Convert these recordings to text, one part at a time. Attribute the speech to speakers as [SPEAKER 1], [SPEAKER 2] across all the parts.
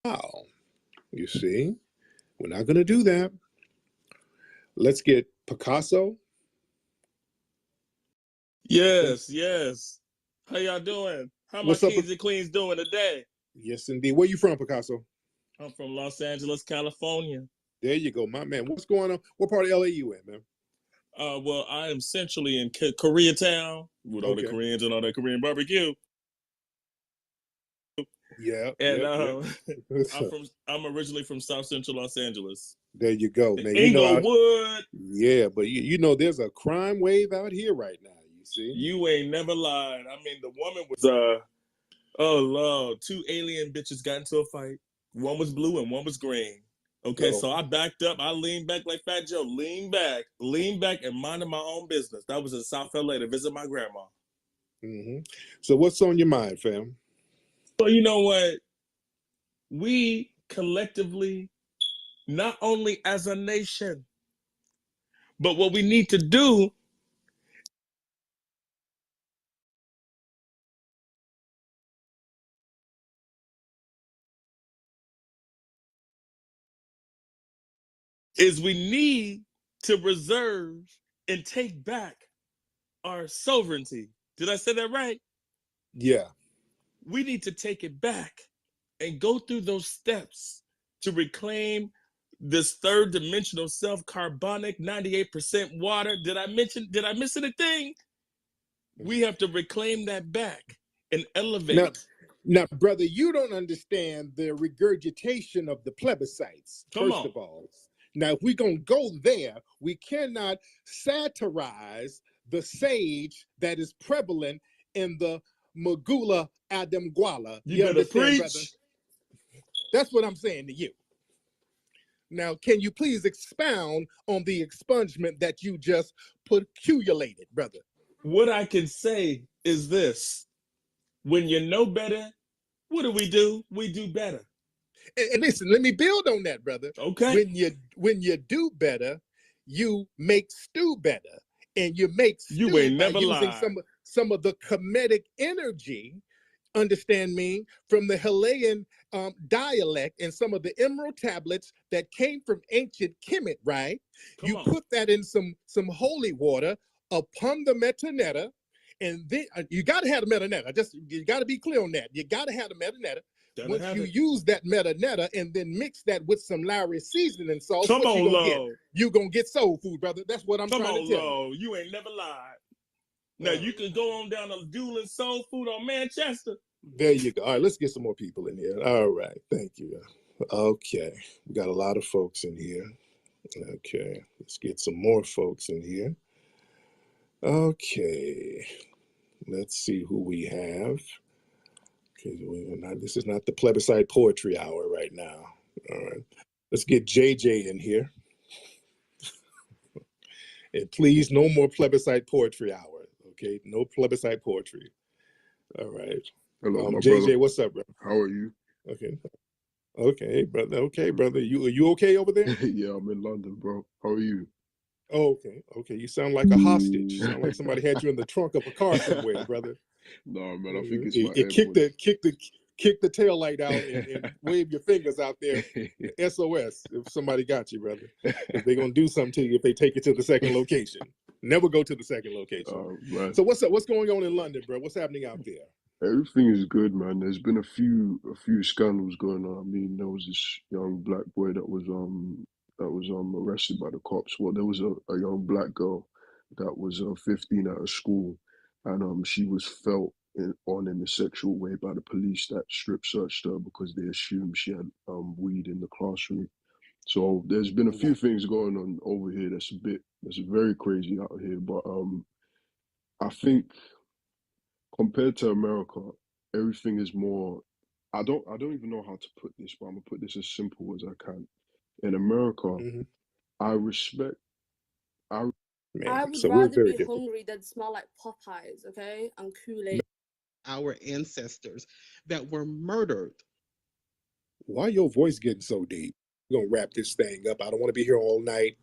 [SPEAKER 1] Wow. You see, we're not going to do that. Let's get Picasso.
[SPEAKER 2] Yes, yes. How y'all doing? How my kings and queens doing today?
[SPEAKER 1] Yes, indeed. Where you from, Picasso?
[SPEAKER 2] I'm from Los Angeles, California.
[SPEAKER 1] There you go, my man. What's going on? What part of LA you in, man?
[SPEAKER 2] Well, I am centrally in Koreatown with all the Koreans and all that Korean barbecue.
[SPEAKER 1] Yeah.
[SPEAKER 2] And I'm originally from South Central Los Angeles.
[SPEAKER 1] There you go, man.
[SPEAKER 2] Inglewood.
[SPEAKER 1] Yeah, but you know there's a crime wave out here right now. You see?
[SPEAKER 2] You ain't never lied. I mean, the woman was oh Lord, 2 alien bitches got into a fight. One was blue and one was green. Okay, so I backed up. I leaned back like Fat Joe. Lean back, and minded my own business. That was in South LA to visit my grandma.
[SPEAKER 1] So what's on your mind, fam?
[SPEAKER 2] Well, you know what? We collectively, not only as a nation, but what we need to do is we need to reserve and take back our sovereignty. Did I say that right?
[SPEAKER 1] Yeah.
[SPEAKER 2] We need to take it back and go through those steps to reclaim this third dimensional self, carbonic, 98% water. Did I miss anything? We have to reclaim that back and elevate.
[SPEAKER 1] Now, brother, you don't understand the regurgitation of the plebiscites, first of all. Now, if we're going to go there, we cannot satirize the sage that is prevalent in the Magula Adamguala.
[SPEAKER 2] You better preach. Brother?
[SPEAKER 1] That's what I'm saying to you. Now, can you please expound on the expungement that you just peculated, brother?
[SPEAKER 2] What I can say is this. When you know better, what do? We do better.
[SPEAKER 1] And listen, let me build on that, brother.
[SPEAKER 2] Okay.
[SPEAKER 1] When you do better, you make stew better. And you make stew
[SPEAKER 2] you ain't
[SPEAKER 1] by
[SPEAKER 2] never
[SPEAKER 1] using
[SPEAKER 2] lied.
[SPEAKER 1] some of the comedic energy, understand me, from the Halayan dialect and some of the emerald tablets that came from ancient Kemet, right? You put that in some holy water upon the metanetta, and then you got to have the metanetta. You got to be clear on that. You got to have the metanetta. Once you use that metanetta and then mix that with some Lowry seasoning and sauce, what you gonna get? You gonna get soul food, brother. That's what I'm trying to tell you.
[SPEAKER 2] You ain't never lied. Now you can go on down to Dueling Soul Food on Manchester.
[SPEAKER 1] There you go. All right, let's get some more people in here. All right, thank you. Okay, we got a lot of folks in here. Okay, let's get some more folks in here. Okay, let's see who we have. Okay, this is not the plebiscite poetry hour right now. All right, let's get JJ in here. And please, no more plebiscite poetry hour. Okay, no plebiscite poetry. All right.
[SPEAKER 3] Hello,
[SPEAKER 1] JJ,
[SPEAKER 3] brother.
[SPEAKER 1] what's up, bro?
[SPEAKER 3] How are you?
[SPEAKER 1] Okay, brother. Okay, brother. Are you okay over there?
[SPEAKER 3] Yeah, I'm in London, bro. How are you?
[SPEAKER 1] Oh, okay. You sound like a hostage. You sound like somebody had you in the trunk of a car somewhere, brother.
[SPEAKER 3] No, man. I think it's my
[SPEAKER 1] kick the tail light out and wave your fingers out there. SOS if somebody got you, brother. If they're gonna do something to you if they take you to the second location. Never go to the second location. So what's up? What's going on in London, bro? What's happening out there?
[SPEAKER 3] Everything is good, man. There's been a few scandals going on. I mean, there was this young black boy that was arrested by the cops. Well, there was a young black girl that was 15 at a school, and she was felt in a sexual way by the police that strip searched her because they assumed she had weed in the classroom. So there's been a few things going on over here that's very crazy out here. But I think compared to America, everything is more. I don't even know how to put this, but I'm gonna put this as simple as I can. In America, I respect.
[SPEAKER 4] I would rather be hungry than smell like Popeyes, okay, and Kool-Aid.
[SPEAKER 5] Our ancestors that were murdered.
[SPEAKER 1] Why your voice getting so deep? We're gonna wrap this thing up. I don't want to be here all night.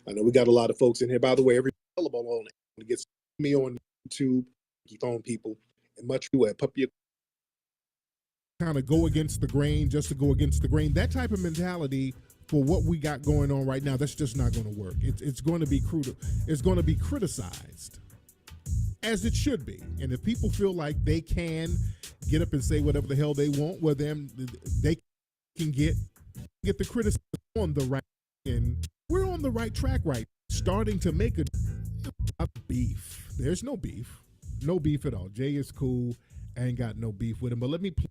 [SPEAKER 1] I know we got a lot of folks in here. By the way, everybody's available on to get me on YouTube, phone people, and much you at Puppy
[SPEAKER 6] kind of go against the grain just to go against the grain. That type of mentality for what we got going on right now, that's just not going to work. It's going to be crude. It's going to be criticized, as it should be. And if people feel like they can get up and say whatever the hell they want, well, then they can get the criticism on the right. And we're on the right track right. Starting to make a beef. There's no beef. No beef at all. Jay is cool. I ain't got no beef with him. But let me play.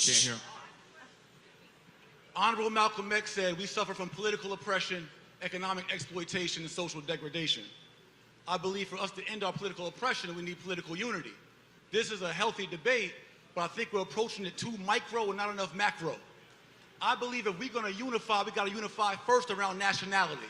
[SPEAKER 7] Can't hear. Honorable Malcolm X said, "We suffer from political oppression, economic exploitation, and social degradation." I believe for us to end our political oppression, we need political unity. This is a healthy debate, but I think we're approaching it too micro and not enough macro. I believe if we're going to unify, we got to unify first around nationality.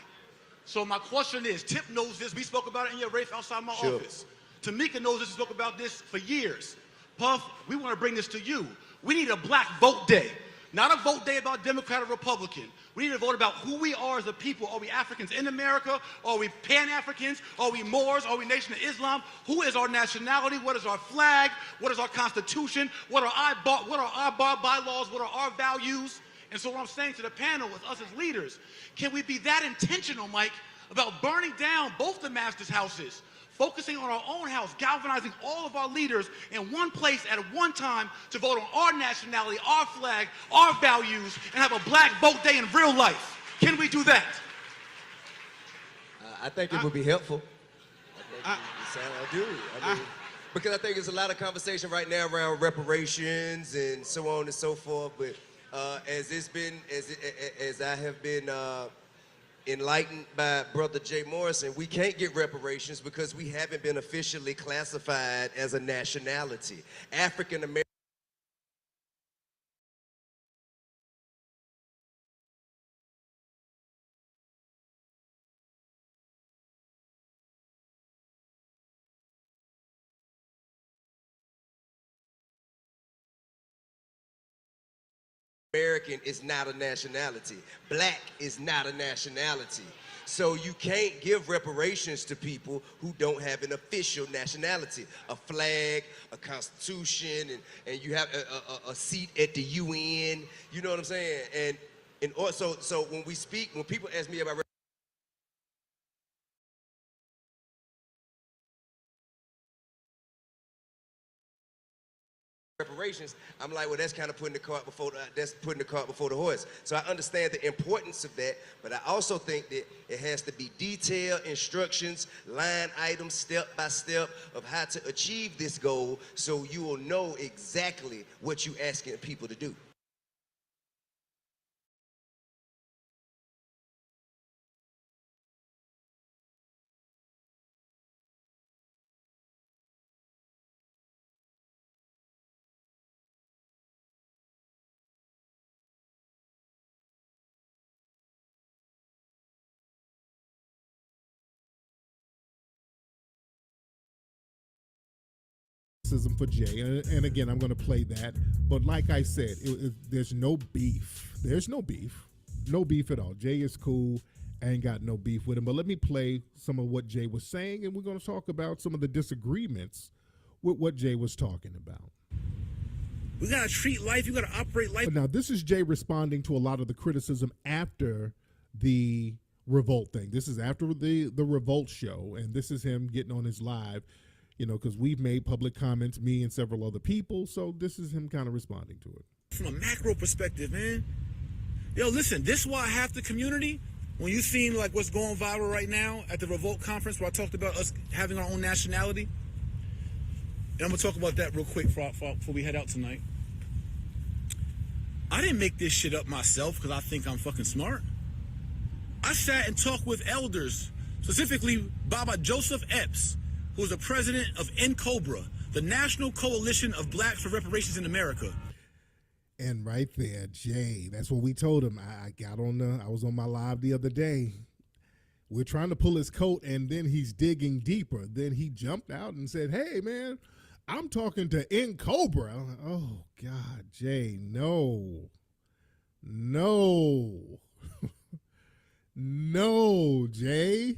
[SPEAKER 7] So my question is, Tip knows this. We spoke about it in your Rafe outside my office. Tamika knows this. We spoke about this for years. Puff, we want to bring this to you. We need a black vote day. Not a vote day about Democrat or Republican. We need to vote about who we are as a people. Are we Africans in America? Are we Pan-Africans? Are we Moors? Are we Nation of Islam? Who is our nationality? What is our flag? What is our constitution? What are our bylaws? What are our values? And so what I'm saying to the panel is us as leaders, can we be that intentional, Mike, about burning down both the masters' houses, focusing on our own house, galvanizing all of our leaders in one place at one time to vote on our nationality, our flag, our values, and have a black vote day in real life? Can we do that?
[SPEAKER 8] I think it would be helpful. I do. I mean, because I think there's a lot of conversation right now around reparations and so on and so forth. But as I have been enlightened by Brother Jay Morrison, we can't get reparations because we haven't been officially classified as a nationality. African American American is not a nationality. Black is not a nationality. So you can't give reparations to people who don't have an official nationality, a flag, a constitution, and you have a seat at the UN. You know what I'm saying? And also, so when people ask me about reparations, I'm like, well, that's kind of putting the cart before the horse. So I understand the importance of that, but I also think that it has to be detailed instructions, line items, step by step of how to achieve this goal, so you will know exactly what you're asking people to do.
[SPEAKER 6] For Jay, and again, I'm going to play that. But like I said, there's no beef. There's no beef. No beef at all. Jay is cool. I ain't got no beef with him. But let me play some of what Jay was saying, and we're going to talk about some of the disagreements with what Jay was talking about.
[SPEAKER 9] We got to treat life. You got to operate life.
[SPEAKER 6] But now, this is Jay responding to a lot of the criticism after the revolt thing. This is after the revolt show, and this is him getting on his live. You know, because we've made public comments, me and several other people, so this is him kind of responding to it.
[SPEAKER 9] From a macro perspective, man. Yo, listen, this is why half the community, when you seen like what's going viral right now at the Revolt conference where I talked about us having our own nationality, and I'm going to talk about that real quick before we head out tonight. I didn't make this shit up myself because I think I'm fucking smart. I sat and talked with elders, specifically Baba Joseph Epps, who's the president of INCobra, the National Coalition of Blacks for Reparations in America.
[SPEAKER 6] And right there, Jay, that's what we told him. I was on my live the other day. We're trying to pull his coat, and then he's digging deeper. Then he jumped out and said, hey, man, I'm talking to INCobra. Like, oh, God, Jay, no. No, Jay.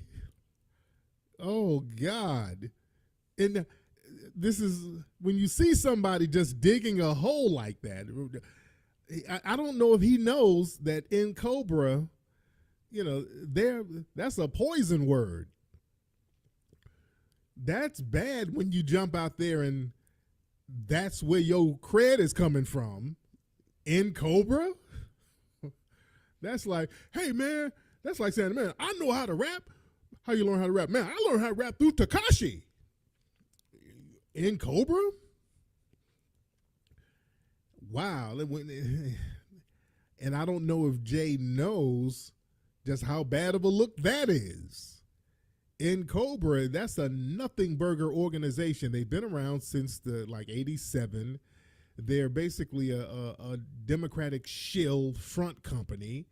[SPEAKER 6] Oh, God. And this is when you see somebody just digging a hole like that. I don't know if he knows that INCobra, you know, that's a poison word. That's bad when you jump out there and that's where your cred is coming from. INCobra? That's like, hey, man, that's like saying, man, I know how to rap. How you learn how to rap? Man, I learned how to rap through Tekashi. INCobra? Wow. And I don't know if Jay knows just how bad of a look that is. INCobra, that's a nothing burger organization. They've been around since like 87. They're basically a Democratic shill front company.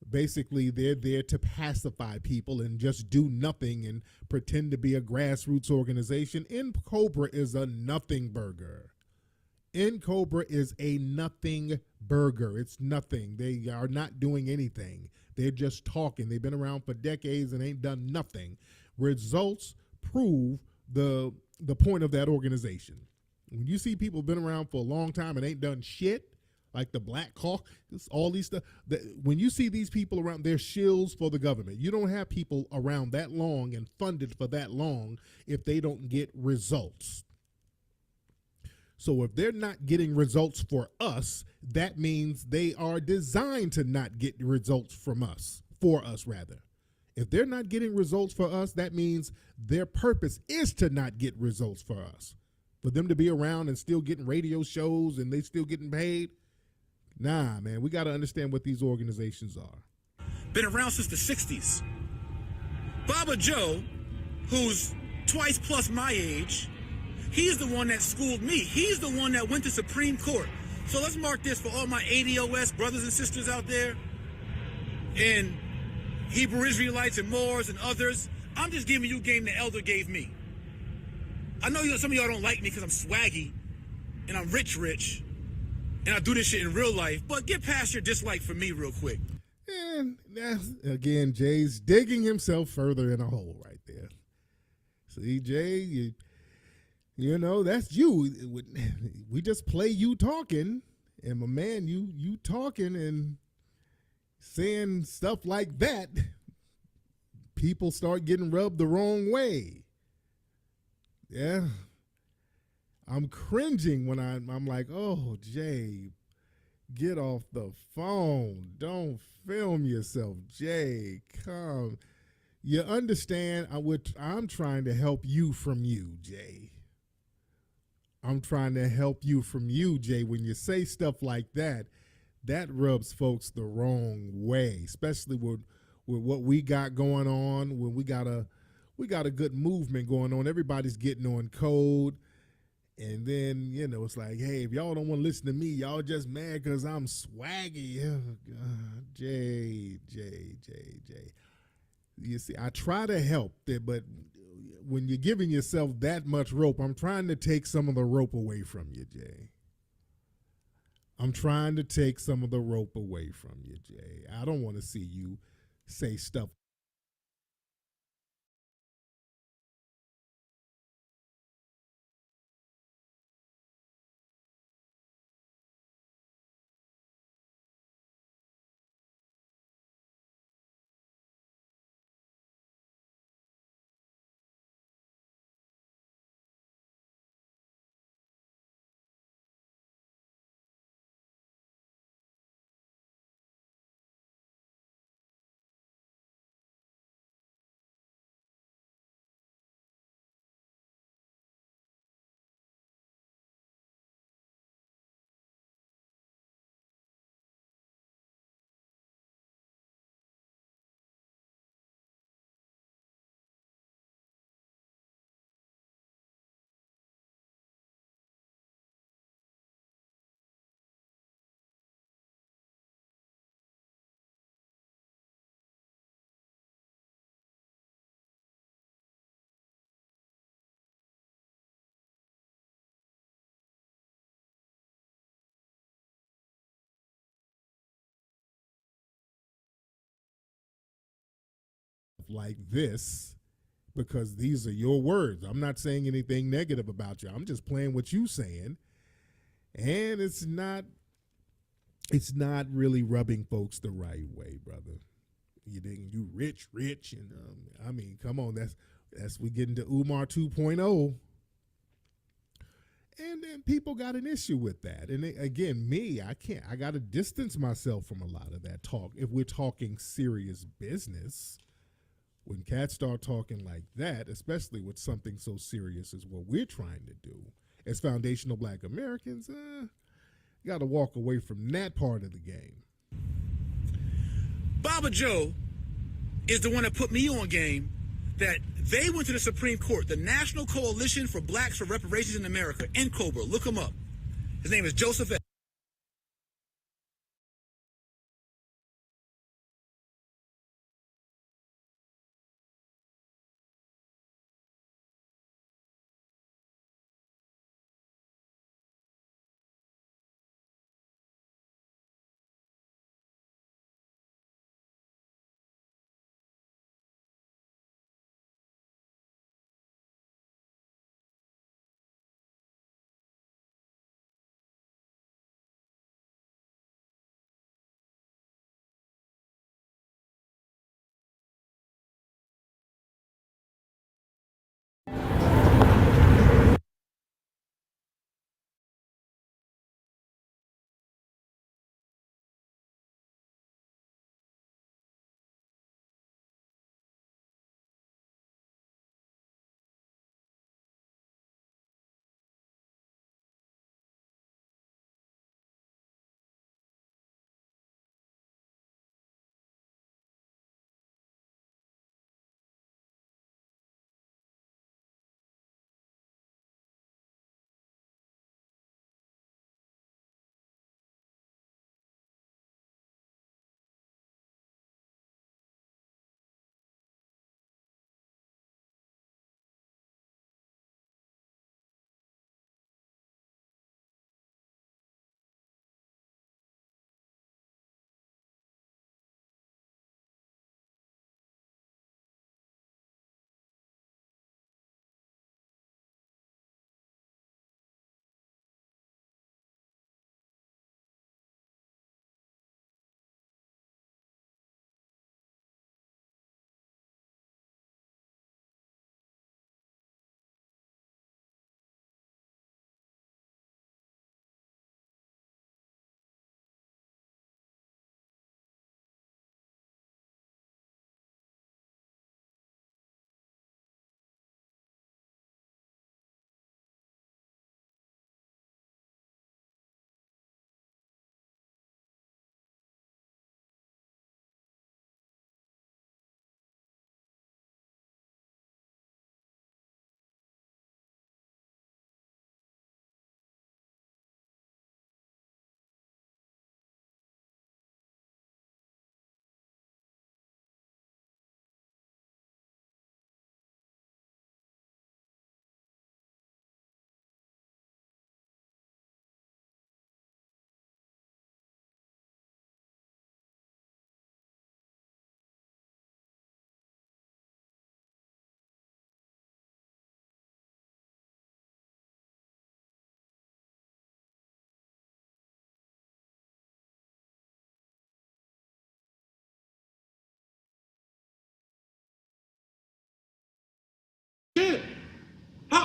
[SPEAKER 6] Basically, they're there to pacify people and just do nothing and pretend to be a grassroots organization. INCobra is a nothing burger. INCobra is a nothing burger. It's nothing. They are not doing anything. They're just talking. They've been around for decades and ain't done nothing. Results prove the point of that organization. When you see people been around for a long time and ain't done shit, like the Black Caucus, all these stuff. When you see these people around, they're shills for the government. You don't have people around that long and funded for that long if they don't get results. So if they're not getting results for us, that means they are designed to not get results from us, for us rather. If they're not getting results for us, that means their purpose is to not get results for us. For them to be around and still getting radio shows and they still getting paid, nah, man, we got to understand what these organizations are.
[SPEAKER 9] Been around since the 60s. Baba Joe, who's twice plus my age, he's the one that schooled me. He's the one that went to Supreme Court. So let's mark this for all my ADOS brothers and sisters out there, and Hebrew Israelites and Moors and others. I'm just giving you game the elder gave me. I know some of y'all don't like me because I'm swaggy and I'm rich, and I do this shit in real life, but get past your dislike for me real quick.
[SPEAKER 6] And again, Jay's digging himself further in a hole right there. See, Jay, you know, that's you. We just play you talking, and my man, you talking and saying stuff like that, people start getting rubbed the wrong way. Yeah. I'm cringing when I'm like, oh, Jay, get off the phone. Don't film yourself, Jay. Come. You understand? I'm trying to help you from you, Jay. I'm trying to help you from you, Jay. When you say stuff like that, that rubs folks the wrong way, especially with what we got going on. When we got a good movement going on, everybody's getting on code. And then, you know, it's like, hey, if y'all don't want to listen to me, y'all just mad because I'm swaggy. Oh, God. Jay. You see, I try to help, but when you're giving yourself that much rope, I'm trying to take some of the rope away from you, Jay. I'm trying to take some of the rope away from you, Jay. I don't want to see you say stuff like this because these are your words. I'm not saying anything negative about you. I'm just playing what you saying. And it's not really rubbing folks the right way, brother. You rich, and I mean, come on, that's we get into Umar 2.0. And then people got an issue with that. And again, I got to distance myself from a lot of that talk. If we're talking serious business, when cats start talking like that, especially with something so serious as what we're trying to do as foundational Black Americans, got to walk away from that part of the game.
[SPEAKER 9] Baba Joe is the one that put me on game that they went to the Supreme Court, the National Coalition for Blacks for Reparations in America, INCobra. Look him up. His name is Joseph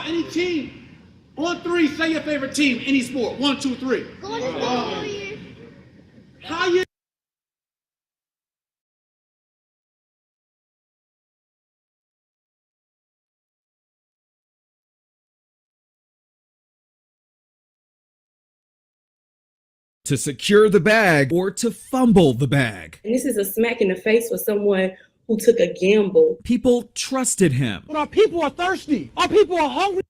[SPEAKER 9] any team. On three, say your favorite team, any sport. 1, 2, 3. How you
[SPEAKER 10] to secure the bag or to fumble the bag.
[SPEAKER 4] And this is a smack in the face for someone who took a gamble.
[SPEAKER 10] People trusted him.
[SPEAKER 9] But our people are thirsty. Our people are hungry.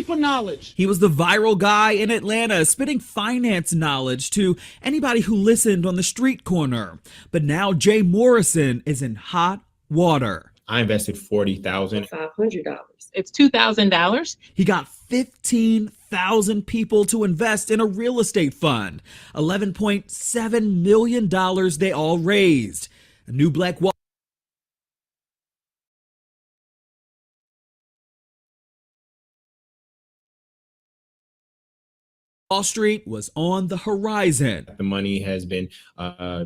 [SPEAKER 9] For knowledge.
[SPEAKER 10] He was the viral guy in Atlanta, spitting finance knowledge to anybody who listened on the street corner. But now Jay Morrison is in hot water.
[SPEAKER 11] I invested $40,000.
[SPEAKER 4] $500.
[SPEAKER 12] It's $2,000.
[SPEAKER 10] He got 15,000 people to invest in a real estate fund. $11.7 million they all raised. A new Black Wall Street was on the horizon.
[SPEAKER 11] The money has been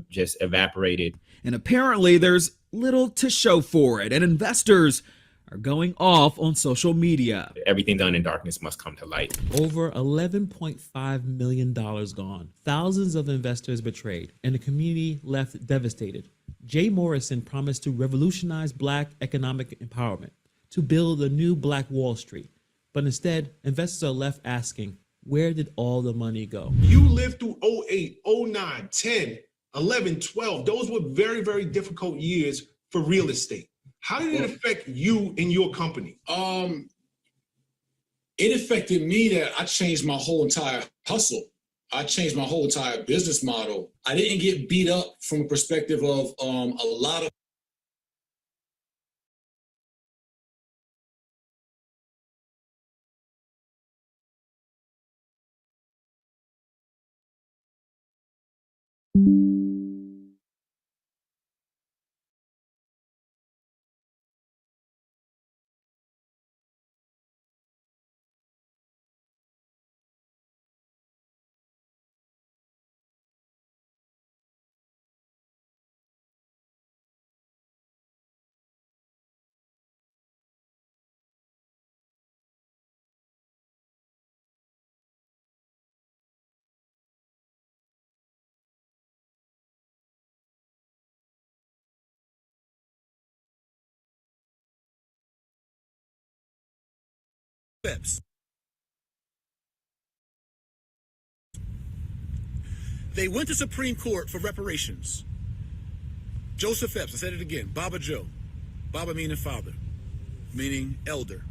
[SPEAKER 11] just evaporated.
[SPEAKER 10] And apparently there's little to show for it, and investors are going off on social media.
[SPEAKER 11] Everything done in darkness must come to light.
[SPEAKER 13] Over $11.5 million gone. Thousands of investors betrayed, and the community left devastated. Jay Morrison promised to revolutionize Black economic empowerment, to build a new Black Wall Street. But instead, investors are left asking, where did all the money go?
[SPEAKER 14] You lived through 08, 09, 10, 11, 12. Those were very, very difficult years for real estate. How did it affect you and your company?
[SPEAKER 15] It affected me that I changed my whole entire hustle. I changed my whole entire business model. I didn't get beat up from a perspective of a lot of
[SPEAKER 9] Phipps. They went to Supreme Court for reparations. Joseph Phipps, I said it again, Baba Joe. Baba meaning father, meaning elder.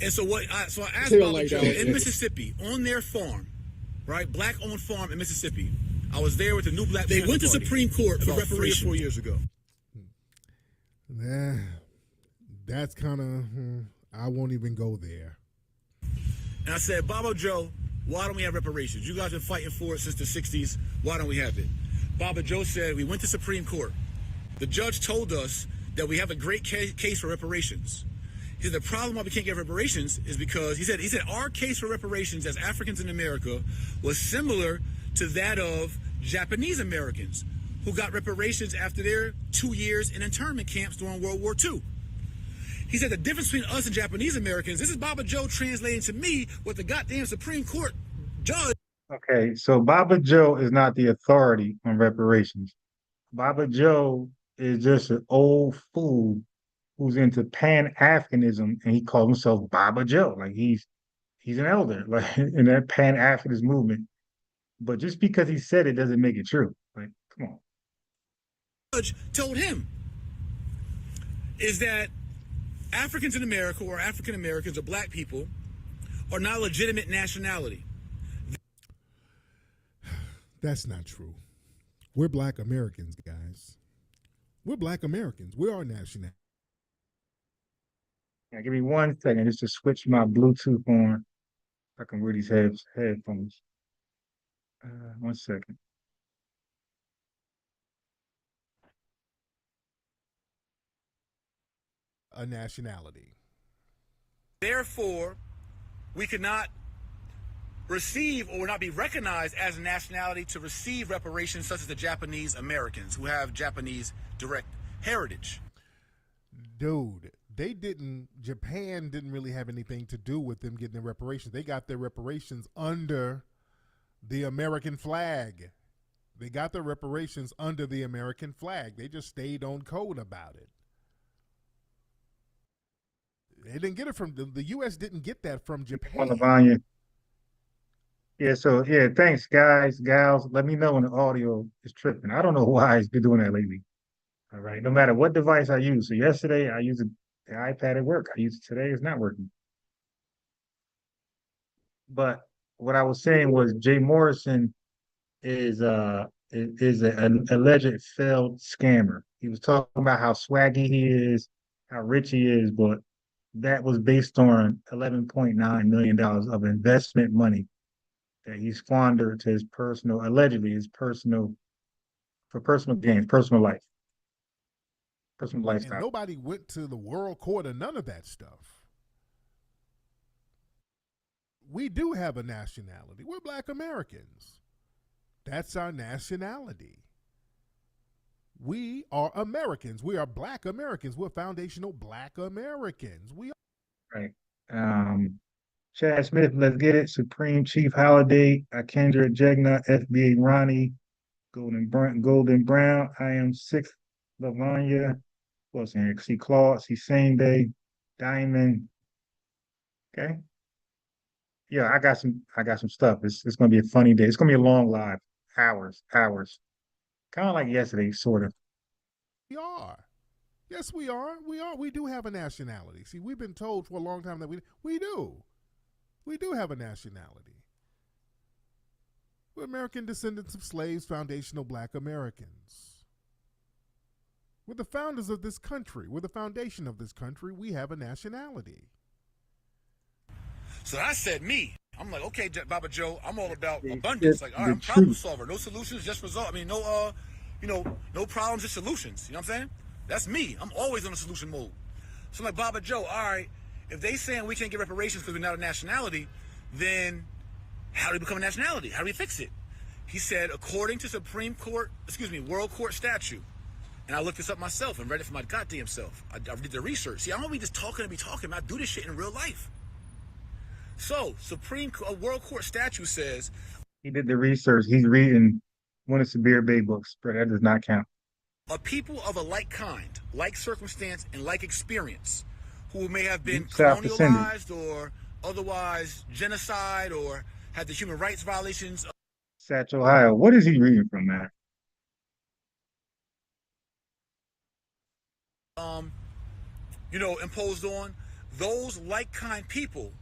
[SPEAKER 9] And so I asked Baba Joe in Mississippi, on their farm, right, Black-owned farm in Mississippi. I was there with the new Black They went to Supreme Court for reparations 3 or 4 years ago.
[SPEAKER 6] That's kind of, I won't even go there.
[SPEAKER 9] And I said, Baba Joe, why don't we have reparations? You guys have been fighting for it since the 60s. Why don't we have it? Baba Joe said, we went to Supreme Court. The judge told us that we have a great case for reparations. He said, the problem why we can't get reparations is because, he said our case for reparations as Africans in America was similar to that of Japanese Americans who got reparations after their 2 years in internment camps during World War II. He said the difference between us and Japanese Americans, this is Baba Joe translating to me what the goddamn Supreme Court judge.
[SPEAKER 16] Okay, so Baba Joe is not the authority on reparations. Baba Joe is just an old fool who's into Pan-Africanism, and he calls himself Baba Joe. Like he's an elder, like in that Pan-Africanist movement. But just because he said it doesn't make it true. Like, come on.
[SPEAKER 9] Judge told him is that Africans in America, or African Americans, or Black people, are not a legitimate nationality.
[SPEAKER 6] That's not true. We're Black Americans, guys. We're Black Americans. We're our nationality.
[SPEAKER 16] Yeah, give me 1 second just to switch my Bluetooth on. I can wear these headphones. 1 second.
[SPEAKER 6] A nationality.
[SPEAKER 9] Therefore, we cannot receive or will not be recognized as a nationality to receive reparations, such as the Japanese Americans who have Japanese direct heritage.
[SPEAKER 6] Dude, Japan didn't really have anything to do with them getting their reparations. They got their reparations under the American flag. They got their reparations under the American flag. They just stayed on code about it. They didn't get it from the U.S. didn't get that from Japan.
[SPEAKER 16] Yeah, so yeah, thanks guys, gals. Let me know when the audio is tripping. I don't know why it's been doing that lately. All right, no matter what device I use. So yesterday I used the iPad at work. I used it today, it's not working. But what I was saying was Jay Morrison is an alleged failed scammer. He was talking about how swaggy he is, how rich he is, but that was based on $11.9 million of investment money that he squandered to his personal, allegedly his personal, for personal gains, personal life, personal lifestyle.
[SPEAKER 6] And nobody went to the world court or none of that stuff. We do have a nationality. We're Black Americans. That's our nationality. We are Americans. We are Black Americans. We're foundational Black Americans. We are.
[SPEAKER 16] Right. Chad Smith, let's get it. Supreme Chief Holiday, Kendra Jegna, FBA Ronnie, Golden Brown, I am sixth, Lavanya, what's in here? See Claude, see Same Day, Diamond. Okay. Yeah, I got some stuff. It's gonna be a funny day. It's gonna be a long live. Hours. Kind of like yesterday, sort of.
[SPEAKER 6] We are. Yes, we are. We do have a nationality. See, we've been told for a long time that we do. We do have a nationality. We're American descendants of slaves, foundational Black Americans. We're the founders of this country. We're the foundation of this country. We have a nationality.
[SPEAKER 9] So I said I'm like, okay, Baba Joe, I'm all about abundance. Like, all right, I'm problem solver. No solutions, just result. I mean, no problems, just solutions. You know what I'm saying? That's me. I'm always on a solution mode. So I'm like, Baba Joe, all right, if they saying we can't get reparations because we're not a nationality, then how do we become a nationality? How do we fix it? He said, according to World Court statute. And I looked this up myself and read it for my goddamn self. I did the research. See, I don't be just talking to be talking. I do this shit in real life. So, World Court statute says...
[SPEAKER 16] He did the research. He's reading one of Sabir Bey books, but that does not count.
[SPEAKER 9] A people of a like kind, like circumstance, and like experience, who may have been colonialized or otherwise genocide or had the human rights violations.
[SPEAKER 16] Satch, Ohio. What is he reading from, man?
[SPEAKER 9] Imposed on those like-kind people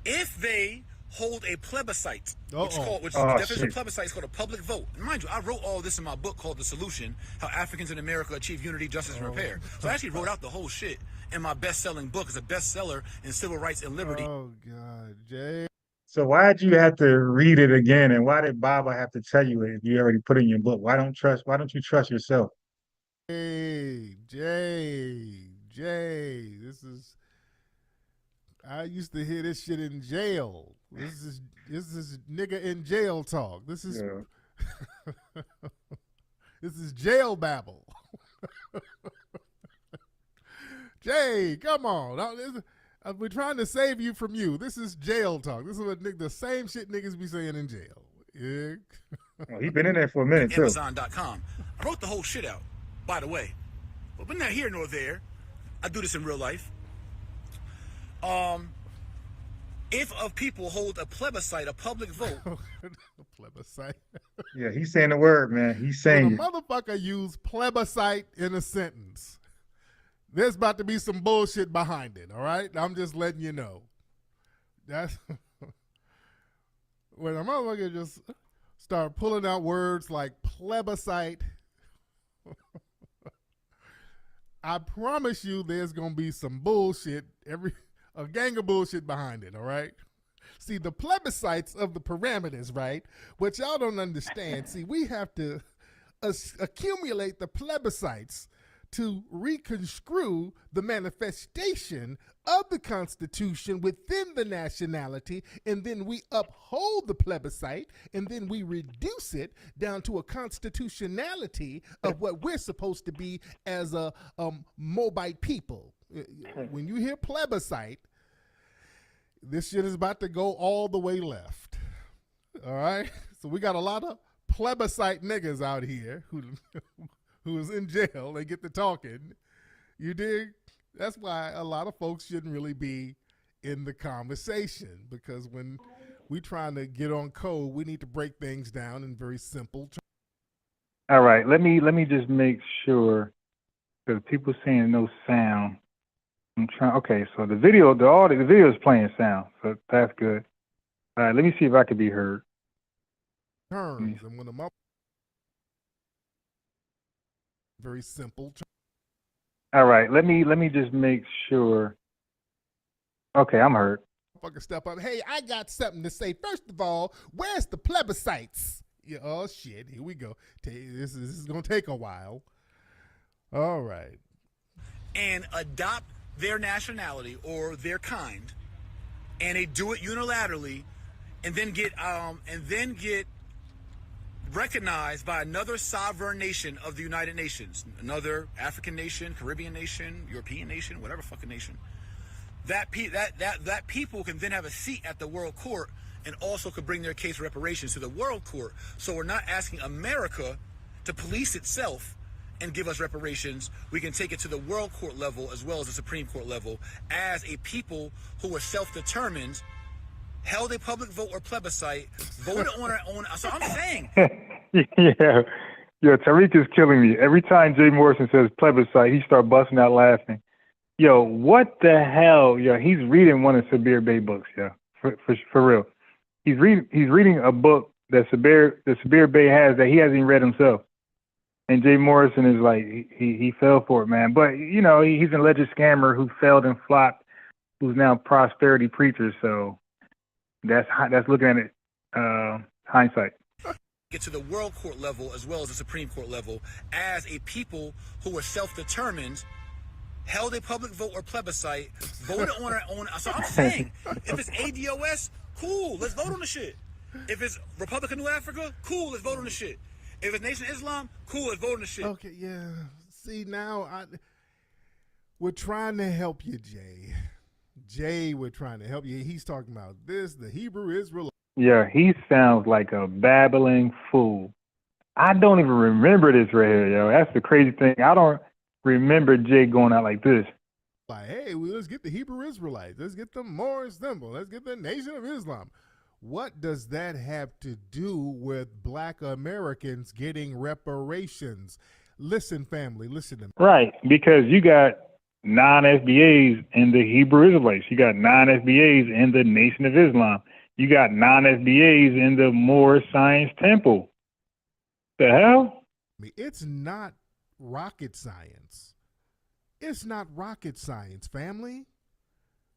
[SPEAKER 9] if they hold a plebiscite, which is the definition of plebiscite is called a public vote. And mind you, I wrote all this in my book called The Solution, How Africans in America Achieve Unity, Justice, and Repair. So I actually wrote out the whole shit in my best-selling book. It's a bestseller in civil rights and liberty.
[SPEAKER 6] Oh, God, Jay.
[SPEAKER 16] So why'd you have to read it again, and why did Baba have to tell you it if you already put it in your book? Why don't you trust yourself?
[SPEAKER 6] Hey, Jay, I used to hear this shit in jail. This is nigga in jail talk. This is this is jail babble. Jay, come on. We're trying to save you from you. This is jail talk. This is what the same shit niggas be saying in jail. Yeah.
[SPEAKER 16] Oh, he been in there for a minute, too.
[SPEAKER 9] Amazon.com. I wrote the whole shit out, by the way. But we're not here nor there. I do this in real life. If of people hold a plebiscite, a public vote.
[SPEAKER 6] Plebiscite.
[SPEAKER 16] Yeah, he's saying the word, man. He's saying
[SPEAKER 6] when a motherfucker use plebiscite in a sentence, there's about to be some bullshit behind it, all right? I'm just letting you know. That's when a motherfucker just start pulling out words like plebiscite. I promise you there's going to be some bullshit, a gang of bullshit behind it, all right? See, the plebiscites of the parameters, right? What y'all don't understand, see, we have to accumulate the plebiscites to reconstrue the manifestation of the Constitution within the nationality, and then we uphold the plebiscite, and then we reduce it down to a constitutionality of what we're supposed to be as a Mobite people. When you hear plebiscite, this shit is about to go all the way left. All right? So we got a lot of plebiscite niggas out here who's in jail. They get to talking. You dig? That's why a lot of folks shouldn't really be in the conversation, because when we trying to get on code, we need to break things down in very simple terms.
[SPEAKER 16] All right, let me just make sure, because people saying no sound. I'm trying. Okay, so the video is playing sound, so that's good. All right, let me see if I can be heard.
[SPEAKER 6] Terms, and when I'm very simple terms.
[SPEAKER 16] All right, let me just make sure. Okay, I'm heard.
[SPEAKER 6] Fucking step up. Hey, I got something to say. First of all, where's the plebiscites? Yeah, oh shit, here we go. This is gonna take a while. All right.
[SPEAKER 9] And adopt their nationality or their kind, and they do it unilaterally, and then get recognized by another sovereign nation of the United Nations, another African nation, Caribbean nation, European nation, whatever fucking nation. That people can then have a seat at the World Court, and also could bring their case reparations to the World Court. So we're not asking America to police itself and give us reparations. We can take it to the World Court level as well as the Supreme Court level as a people who are self-determined, held a public vote or plebiscite, voted on our own. So I'm saying.
[SPEAKER 16] Yeah, Tariq is killing me. Every time Jay Morrison says plebiscite, he starts busting out laughing. Yo, what the hell? Yo, he's reading one of Sabir Bey books, yo, for real. He's reading a book that Sabir Bey has that he hasn't even read himself. And Jay Morrison is like, he fell for it, man. But, you know, he's an alleged scammer who failed and flopped, who's now prosperity preacher. So that's looking at it, hindsight.
[SPEAKER 9] Get to the World Court level as well as the Supreme Court level as a people who are self-determined, held a public vote or plebiscite, voted on our own. So I'm saying, if it's ADOS, cool, let's vote on the shit. If it's Republic of New Africa, cool, let's vote on the shit. If it's Nation of Islam, cool, let's vote on the shit.
[SPEAKER 6] Okay, yeah. See, now we're trying to help you, Jay. Jay, we're trying to help you. He's talking about this, the Hebrew Israelite.
[SPEAKER 16] Yeah, he sounds like a babbling fool. I don't even remember this right here, yo. That's the crazy thing. I don't remember Jay going out like this.
[SPEAKER 6] Like, hey, let's get the Hebrew Israelites. Let's get the Moorish Temple. Let's get the Nation of Islam. What does that have to do with Black Americans getting reparations? Listen, family, listen to me.
[SPEAKER 16] Right, because you got non-FBAs in the Hebrew Israelites. You got non-FBAs in the Nation of Islam. You got non-FBAs in the Moorish Science Temple. The hell?
[SPEAKER 6] It's not rocket science. It's not rocket science, family.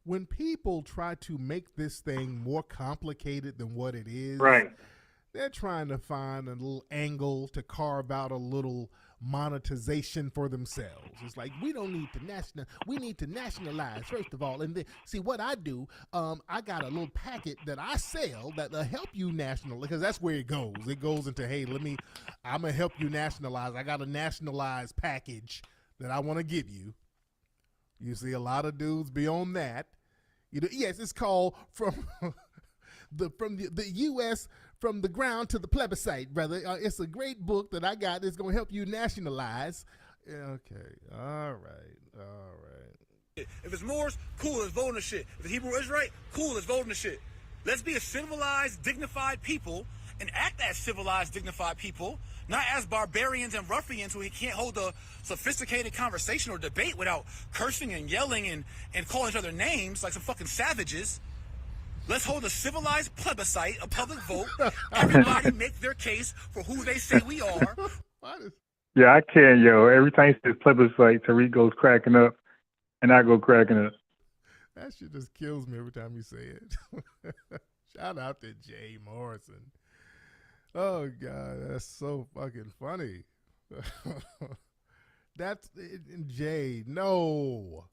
[SPEAKER 6] When people try to make this thing more complicated than what it is,
[SPEAKER 16] right,
[SPEAKER 6] they're trying to find a little angle to carve out a little monetization for themselves. It's like, we need to nationalize first of all, and then see what I do. I got a little packet that I sell that'll help you national, because that's where it goes. It goes into, hey, I'm gonna help you nationalize. I got a nationalized package that I want to give you. You see a lot of dudes beyond that. You know, yes, it's called from the U.S. from the ground to the plebiscite, brother. It's a great book that I got that's going to help you nationalize. Okay, all right.
[SPEAKER 9] If it's Moors, cool, let's vote on the shit. If it's Hebrew Israelite, cool, let's vote on the shit. Let's be a civilized, dignified people and act as civilized, dignified people, not as barbarians and ruffians who can't hold a sophisticated conversation or debate without cursing and yelling and calling each other names like some fucking savages. Let's hold a civilized plebiscite, a public vote. Everybody make their case for who they say we are.
[SPEAKER 16] Yeah, I can, yo. Every time he says plebiscite, Tariq goes cracking up, and I go cracking up.
[SPEAKER 6] That shit just kills me every time you say it. Shout out to Jay Morrison. Oh, God, that's so fucking funny. That's Jay. No,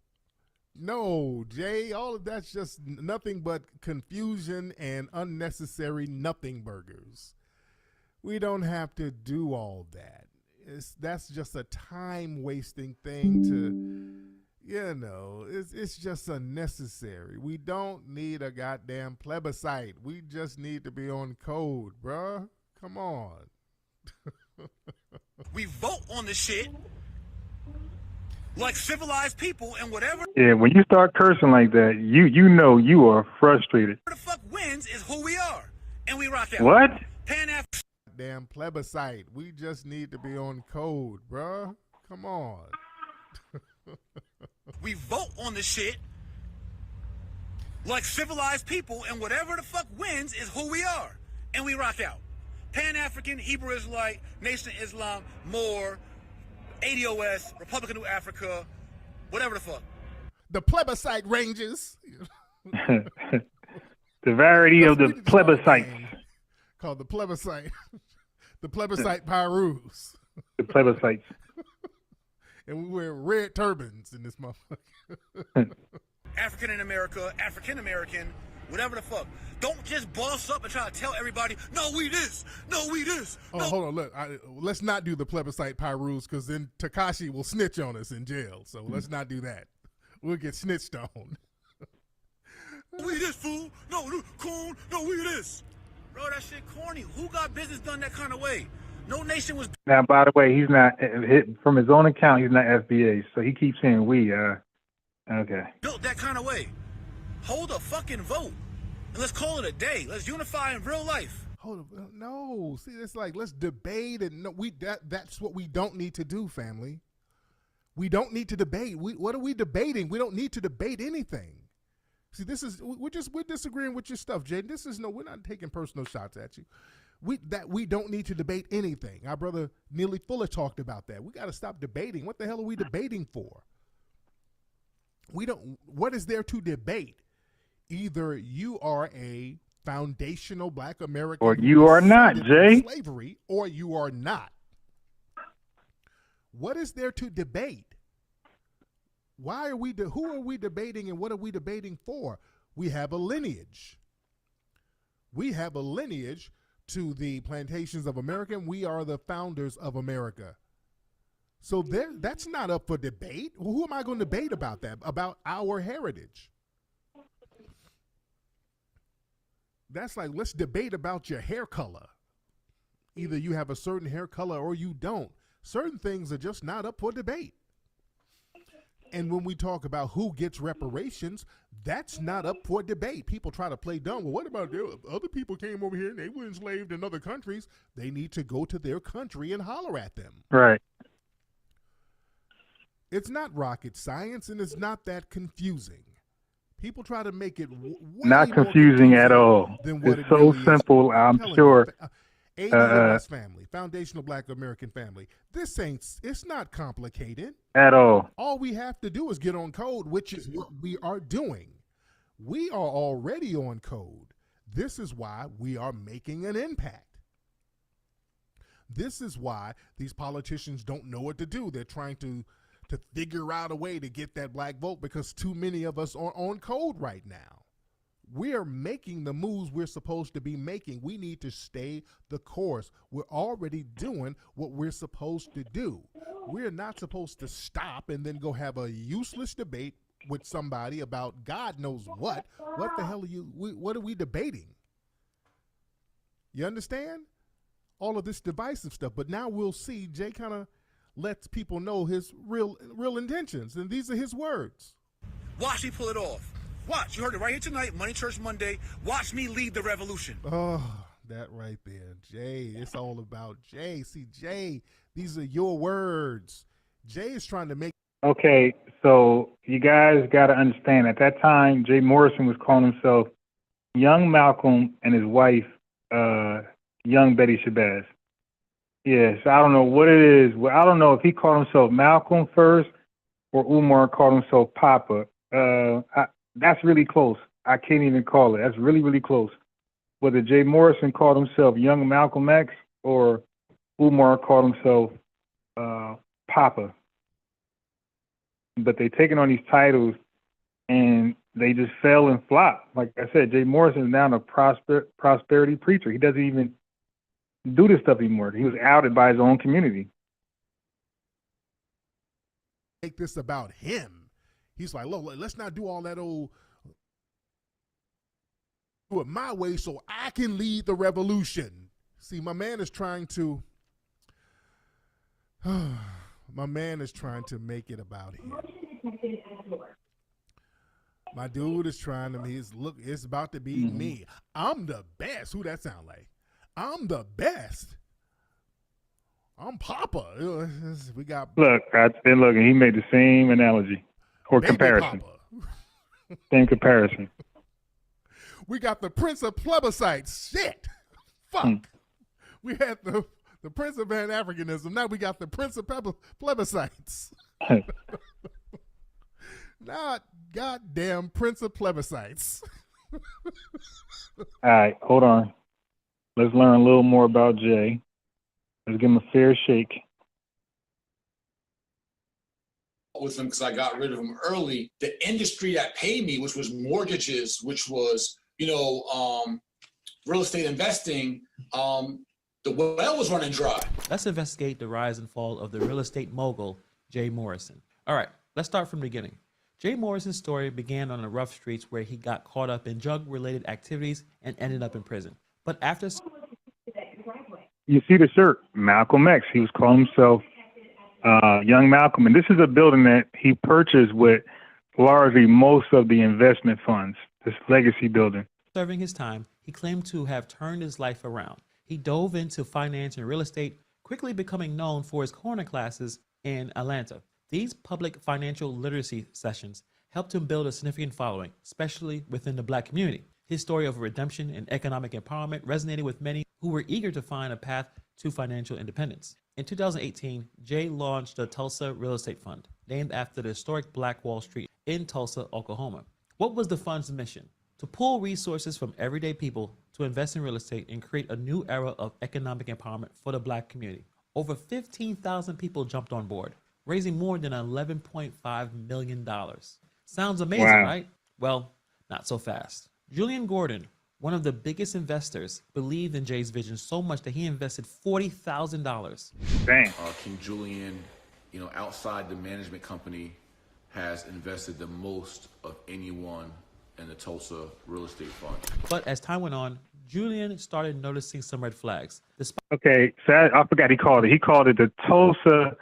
[SPEAKER 6] Jay. All of that's just nothing but confusion and unnecessary nothing burgers. We don't have to do all that. That's just a time wasting thing to, it's just unnecessary. We don't need a goddamn plebiscite. We just need to be on code, bruh. Come on.
[SPEAKER 9] We vote on the shit like civilized people and whatever.
[SPEAKER 16] Yeah, when you start cursing like that, you know you are frustrated.
[SPEAKER 9] The fuck wins is who we are, and we rock out.
[SPEAKER 16] What?
[SPEAKER 6] Damn plebiscite. We just need to be on code, bruh. Come on.
[SPEAKER 9] We vote on the shit like civilized people, and whatever the fuck wins is who we are, and we rock out. Pan-African, Hebrew Israelite, Nation of Islam, Moor, ADOS, Republic of New Africa, whatever the fuck.
[SPEAKER 6] The plebiscite ranges.
[SPEAKER 16] The variety of the plebiscites.
[SPEAKER 6] Called the plebiscite. The plebiscite Pyrus.
[SPEAKER 16] The plebiscites.
[SPEAKER 6] And we wear red turbans in this motherfucker.
[SPEAKER 9] African in America, African American, whatever the fuck. Don't just boss up and try to tell everybody, no, we this, no, we this.
[SPEAKER 6] Oh, no. Hold on, look. Let's not do the plebiscite Pyrus because then Takashi will snitch on us in jail. So let's not do that. We'll get snitched on.
[SPEAKER 9] We this, fool. No, coon. No, we this. Bro, that shit corny. Who got business done that kind of way? No nation was.
[SPEAKER 16] Now, by the way, he's not, from his own account, he's not FBA. So he keeps saying we, okay.
[SPEAKER 9] Built that kind of way. Hold a fucking vote. And let's call it a day. Let's unify in real life.
[SPEAKER 6] Hold on. No. See, it's like, let's debate. And that's what we don't need to do, family. We don't need to debate. What are we debating? We don't need to debate anything. See, we're disagreeing with your stuff, Jay. We're not taking personal shots at you. We don't need to debate anything. Our brother Neely Fuller talked about that. We got to stop debating. What the hell are we debating for? What is there to debate? Either you are a foundational Black American,
[SPEAKER 16] or you are not, Jay.
[SPEAKER 6] Slavery, or you are not. What is there to debate? Who are we debating, and what are we debating for? We have a lineage. We have a lineage to the plantations of America, and we are the founders of America. So that's not up for debate. Who am I going to debate about that? About our heritage? That's like, let's debate about your hair color. Either you have a certain hair color or you don't. Certain things are just not up for debate. And when we talk about who gets reparations, that's not up for debate. People try to play dumb. Well, what about other people came over here and they were enslaved in other countries? They need to go to their country and holler at them.
[SPEAKER 16] Right.
[SPEAKER 6] It's not rocket science, and it's not that confusing. People try to make it
[SPEAKER 16] not confusing at all. It's so really simple, I'm sure.
[SPEAKER 6] ADOS family, foundational Black American family. It's not complicated.
[SPEAKER 16] At all.
[SPEAKER 6] All we have to do is get on code, which is what we are doing. We are already on code. This is why we are making an impact. This is why these politicians don't know what to do. They're trying to figure out a way to get that Black vote because too many of us are on code right now. We are making the moves we're supposed to be making. We need to stay the course. We're already doing what we're supposed to do. We're not supposed to stop and then go have a useless debate with somebody about God knows what. What the hell what are we debating? You understand? All of this divisive stuff. But now we'll see Jay kind of lets people know his real intentions. And these are his words.
[SPEAKER 9] Watch me pull it off. Watch. You heard it right here tonight, Money Church Monday. Watch me lead the revolution.
[SPEAKER 6] Oh, that right there. Jay, it's all about Jay. See, Jay, these are your words. Jay is trying to make.
[SPEAKER 16] Okay, so you guys got to understand, at that time, Jay Morrison was calling himself Young Malcolm and his wife, Young Betty Shabazz. Yeah, so I don't know what it is. Well, I don't know if he called himself Malcolm first or Umar called himself Papa. That's really close. I can't even call it. That's really, really close. Whether Jay Morrison called himself Young Malcolm X or Umar called himself Papa. but they taking on these titles and they just fell and flop. Like I said, Jay Morrison is now a prosperity preacher. He doesn't even do this stuff anymore. He was outed by his own community.
[SPEAKER 6] Make this about him. He's like, look, let's not do all that old, do it my way so I can lead the revolution. See, my man is trying to make it about him. My dude is trying to, it's about to be me. I'm the best. Who that sound like? I'm the best. I'm Papa. We got
[SPEAKER 16] look. He made the same analogy or comparison. Same comparison.
[SPEAKER 6] We got the Prince of Plebiscites. Shit. Fuck. We had the Prince of Pan-Africanism. Now we got the Prince of Plebiscites. Not goddamn Prince of Plebiscites.
[SPEAKER 16] All right, hold on. Let's learn a little more about Jay. Let's give him a fair shake.
[SPEAKER 15] With him because I got rid of him early. The industry that paid me, which was mortgages, which was, real estate investing, the well was running dry.
[SPEAKER 13] Let's investigate the rise and fall of the real estate mogul, Jay Morrison. All right, let's start from the beginning. Jay Morrison's story began on the rough streets where he got caught up in drug-related activities and ended up in prison. But after...
[SPEAKER 16] You see the shirt, Malcolm X. He was calling himself Young Malcolm. And this is a building that he purchased with largely most of the investment funds, this legacy building.
[SPEAKER 13] Serving his time, he claimed to have turned his life around. He dove into finance and real estate, quickly becoming known for his corner classes in Atlanta. These public financial literacy sessions helped him build a significant following, especially within the Black community. His story of redemption and economic empowerment resonated with many who were eager to find a path to financial independence. In 2018, Jay launched the Tulsa Real Estate Fund, named after the historic Black Wall Street in Tulsa, Oklahoma. What was the fund's mission? To pull resources from everyday people to invest in real estate and create a new era of economic empowerment for the Black community. Over 15,000 people jumped on board, raising more than $11.5 million. Sounds amazing, right? Well, not so fast. Julian Gordon, one of the biggest investors, believed in Jay's vision so much that he invested $40,000.
[SPEAKER 16] Dang.
[SPEAKER 17] King Julian, outside the management company, has invested the most of anyone in the Tulsa Real Estate Fund.
[SPEAKER 13] But as time went on, Julian started noticing some red flags.
[SPEAKER 16] Okay, so I forgot he called it the Tulsa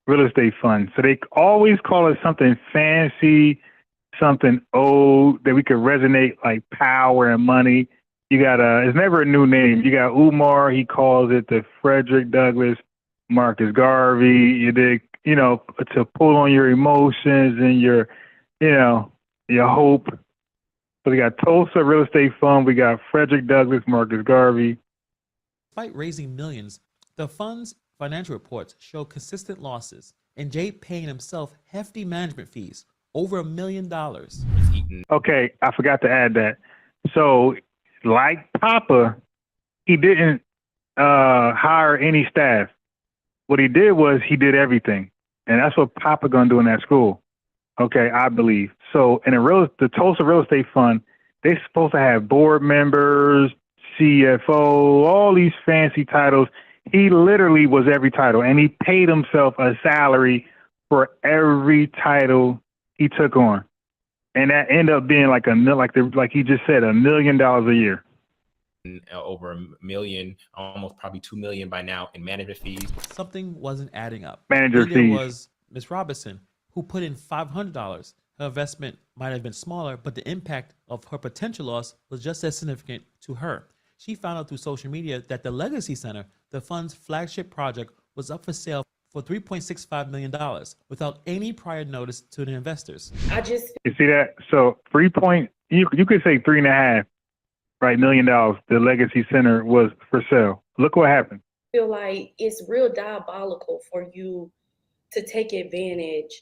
[SPEAKER 16] Real Estate Fund. So they always call it something fancy, something old that we could resonate, like power and money. You got it's never a new name. You got Umar, he calls it the Frederick Douglass Marcus Garvey. You dig, to pull on your emotions and your hope. So we got Tulsa Real Estate Fund, we got Frederick Douglass, Marcus Garvey.
[SPEAKER 13] Despite raising millions, the fund's financial reports show consistent losses, and Jay paying himself hefty management fees, over $1 million.
[SPEAKER 16] Okay, I forgot to add that. So, like Papa, he didn't hire any staff. What he did was he did everything, and that's what Papa gonna do in that school. Okay, I believe. So in the Tulsa Real Estate Fund, they're supposed to have board members, CFO, all these fancy titles. He literally was every title, and he paid himself a salary for every title he took on. And that ended up being like he just said, $1 million a year.
[SPEAKER 11] Over $1 million, almost probably $2 million by now in management fees.
[SPEAKER 13] Something wasn't adding up.
[SPEAKER 16] Manager
[SPEAKER 13] fees. There was Ms. Robinson, who put in $500. Her investment might have been smaller, but the impact of her potential loss was just as significant to her. She found out through social media that the Legacy Center, the fund's flagship project, was up for sale for $3.65 million without any prior notice to the investors.
[SPEAKER 16] You see that? So you could say 3.5, right, $1 million. The Legacy Center was for sale. Look what happened.
[SPEAKER 18] I feel like it's real diabolical for you to take advantage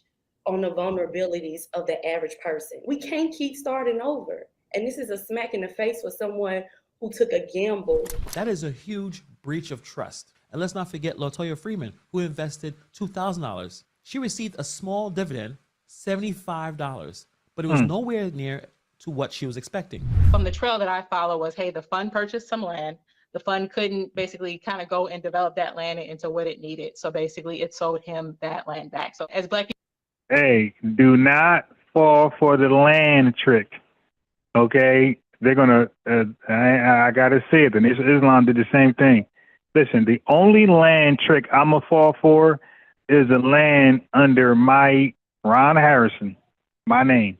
[SPEAKER 18] on the vulnerabilities of the average person. We can't keep starting over. And this is a smack in the face for someone who took a gamble.
[SPEAKER 13] That is a huge breach of trust. And let's not forget LaToya Freeman, who invested $2,000. She received a small dividend, $75, but it was nowhere near to what she was expecting.
[SPEAKER 12] From the trail that I follow was, hey, the fund purchased some land. The fund couldn't basically kind of go and develop that land into what it needed. So basically it sold him that land back. So as Black people.
[SPEAKER 16] Hey, do not fall for the land trick. Okay? They're going to, I got to say it, the Nation of Islam did the same thing. Listen, the only land trick I'm going to fall for is the land under my Ron Harrison, my name.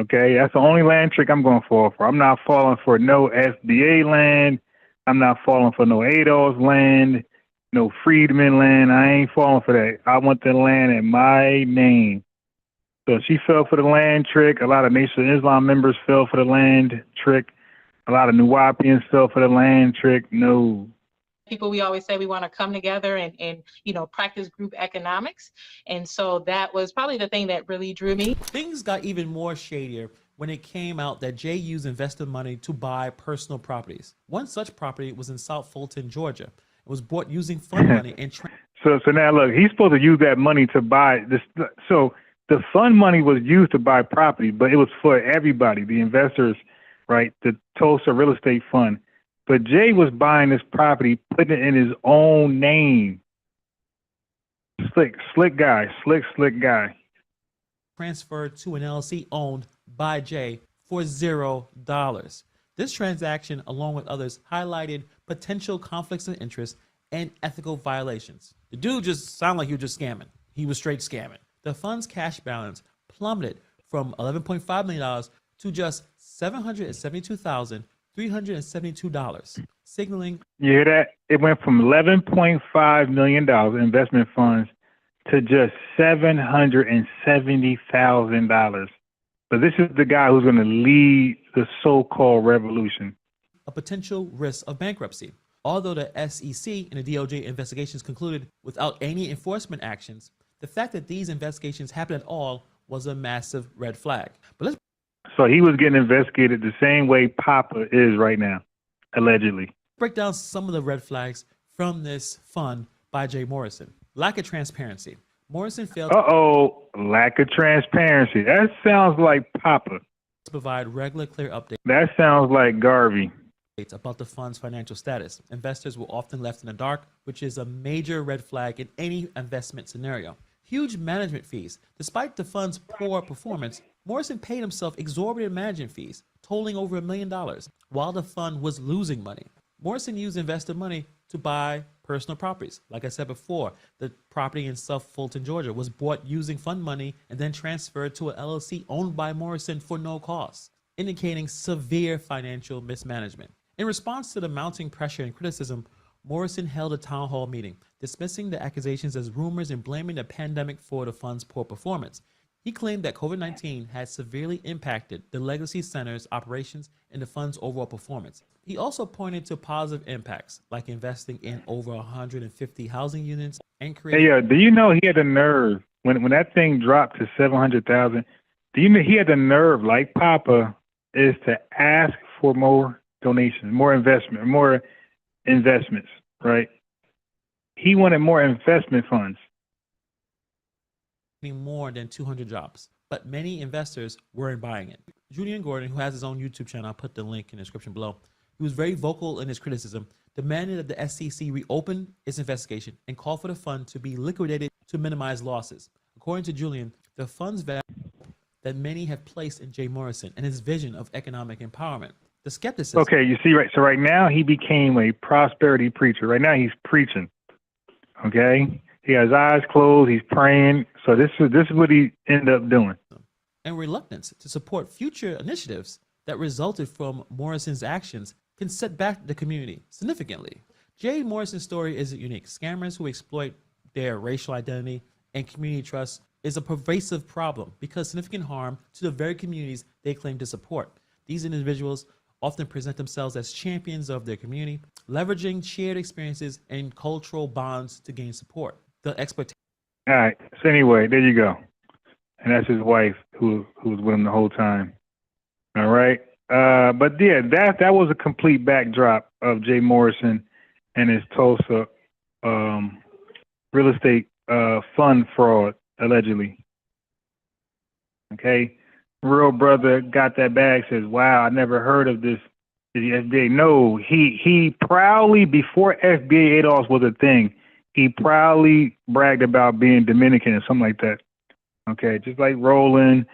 [SPEAKER 16] Okay? That's the only land trick I'm going to fall for. I'm not falling for no FBA land. I'm not falling for no Adolph's land, no Freedman land. I ain't falling for that. I want the land in my name. So she fell for the land trick. A lot of Nation of Islam members fell for the land trick. A lot of Nuwapians fell for the land trick. No.
[SPEAKER 12] People, we always say we want to come together and practice group economics. And so that was probably the thing that really drew me.
[SPEAKER 13] Things got even more shadier when it came out that Jay used investor money to buy personal properties. One such property was in South Fulton, Georgia. It was bought using fund money and
[SPEAKER 16] So now look, he's supposed to use that money to buy this. So the fund money was used to buy property, but it was for everybody, the investors, right? The Tulsa Real Estate Fund. But Jay was buying this property, putting it in his own name. Slick guy.
[SPEAKER 13] Transferred to an LLC owned by Jay for $0. This transaction, along with others, highlighted potential conflicts of interest and ethical violations. The dude just sounded like he was just scamming. He was straight scamming. The fund's cash balance plummeted from $11.5 million to just $772,372, signaling.
[SPEAKER 16] You hear that? It went from $11.5 million investment funds to just $770,000. But this is the guy who's going to lead the so-called revolution.
[SPEAKER 13] A potential risk of bankruptcy. Although the SEC and the DOJ investigations concluded without any enforcement actions, the fact that these investigations happened at all was a massive red flag.
[SPEAKER 16] So he was getting investigated the same way Papa is right now, allegedly.
[SPEAKER 13] Break down some of the red flags from this fund by Jay Morrison. Lack of transparency. Morrison failed
[SPEAKER 16] lack of transparency. That sounds like Papa.
[SPEAKER 13] To provide regular, clear updates.
[SPEAKER 16] That sounds like Garvey.
[SPEAKER 13] About the fund's financial status. Investors were often left in the dark, which is a major red flag in any investment scenario. Huge management fees. Despite the fund's poor performance, Morrison paid himself exorbitant management fees, totaling over $1 million, while the fund was losing money. Morrison used investor money to buy personal properties. Like I said before, the property in South Fulton, Georgia was bought using fund money and then transferred to an LLC owned by Morrison for no cost, indicating severe financial mismanagement. In response to the mounting pressure and criticism, Morrison held a town hall meeting, dismissing the accusations as rumors and blaming the pandemic for the fund's poor performance. He claimed that COVID-19 had severely impacted the Legacy Center's operations and the fund's overall performance. He also pointed to positive impacts, like investing in over 150 housing units and creating...
[SPEAKER 16] Hey, do you know he had the nerve, when that thing dropped to 700,000, do you know he had the nerve, like Papa, is to ask for more donations, more investments, right? He wanted more investment funds.
[SPEAKER 13] More than 200 jobs, but many investors weren't buying it. Julian Gordon, who has his own YouTube channel, I'll put the link in the description below, he was very vocal in his criticism, demanded that the SEC reopen its investigation and call for the fund to be liquidated to minimize losses. According to Julian, the fund's value that many have placed in Jay Morrison and his vision of economic empowerment. The skepticism.
[SPEAKER 16] Okay, you see, right? So right now he became a prosperity preacher. Right now he's preaching. Okay, he has eyes closed. He's praying. So this is what he ended up doing.
[SPEAKER 13] And reluctance to support future initiatives that resulted from Morrison's actions can set back the community significantly. Jay Morrison's story isn't unique. Scammers who exploit their racial identity and community trust is a pervasive problem because significant harm to the very communities they claim to support. These individuals often present themselves as champions of their community, leveraging shared experiences and cultural bonds to gain support. The exploitation.
[SPEAKER 16] All right. So anyway, there you go. And that's his wife who was with him the whole time. All right. But yeah, that was a complete backdrop of Jay Morrison and his Tulsa real estate fund fraud, allegedly. Okay, real brother got that bag. Says, "Wow, I never heard of this." The FBA. No, he proudly, before FBA ADOS was a thing, he proudly bragged about being Dominican or something like that. Okay, just like Roland,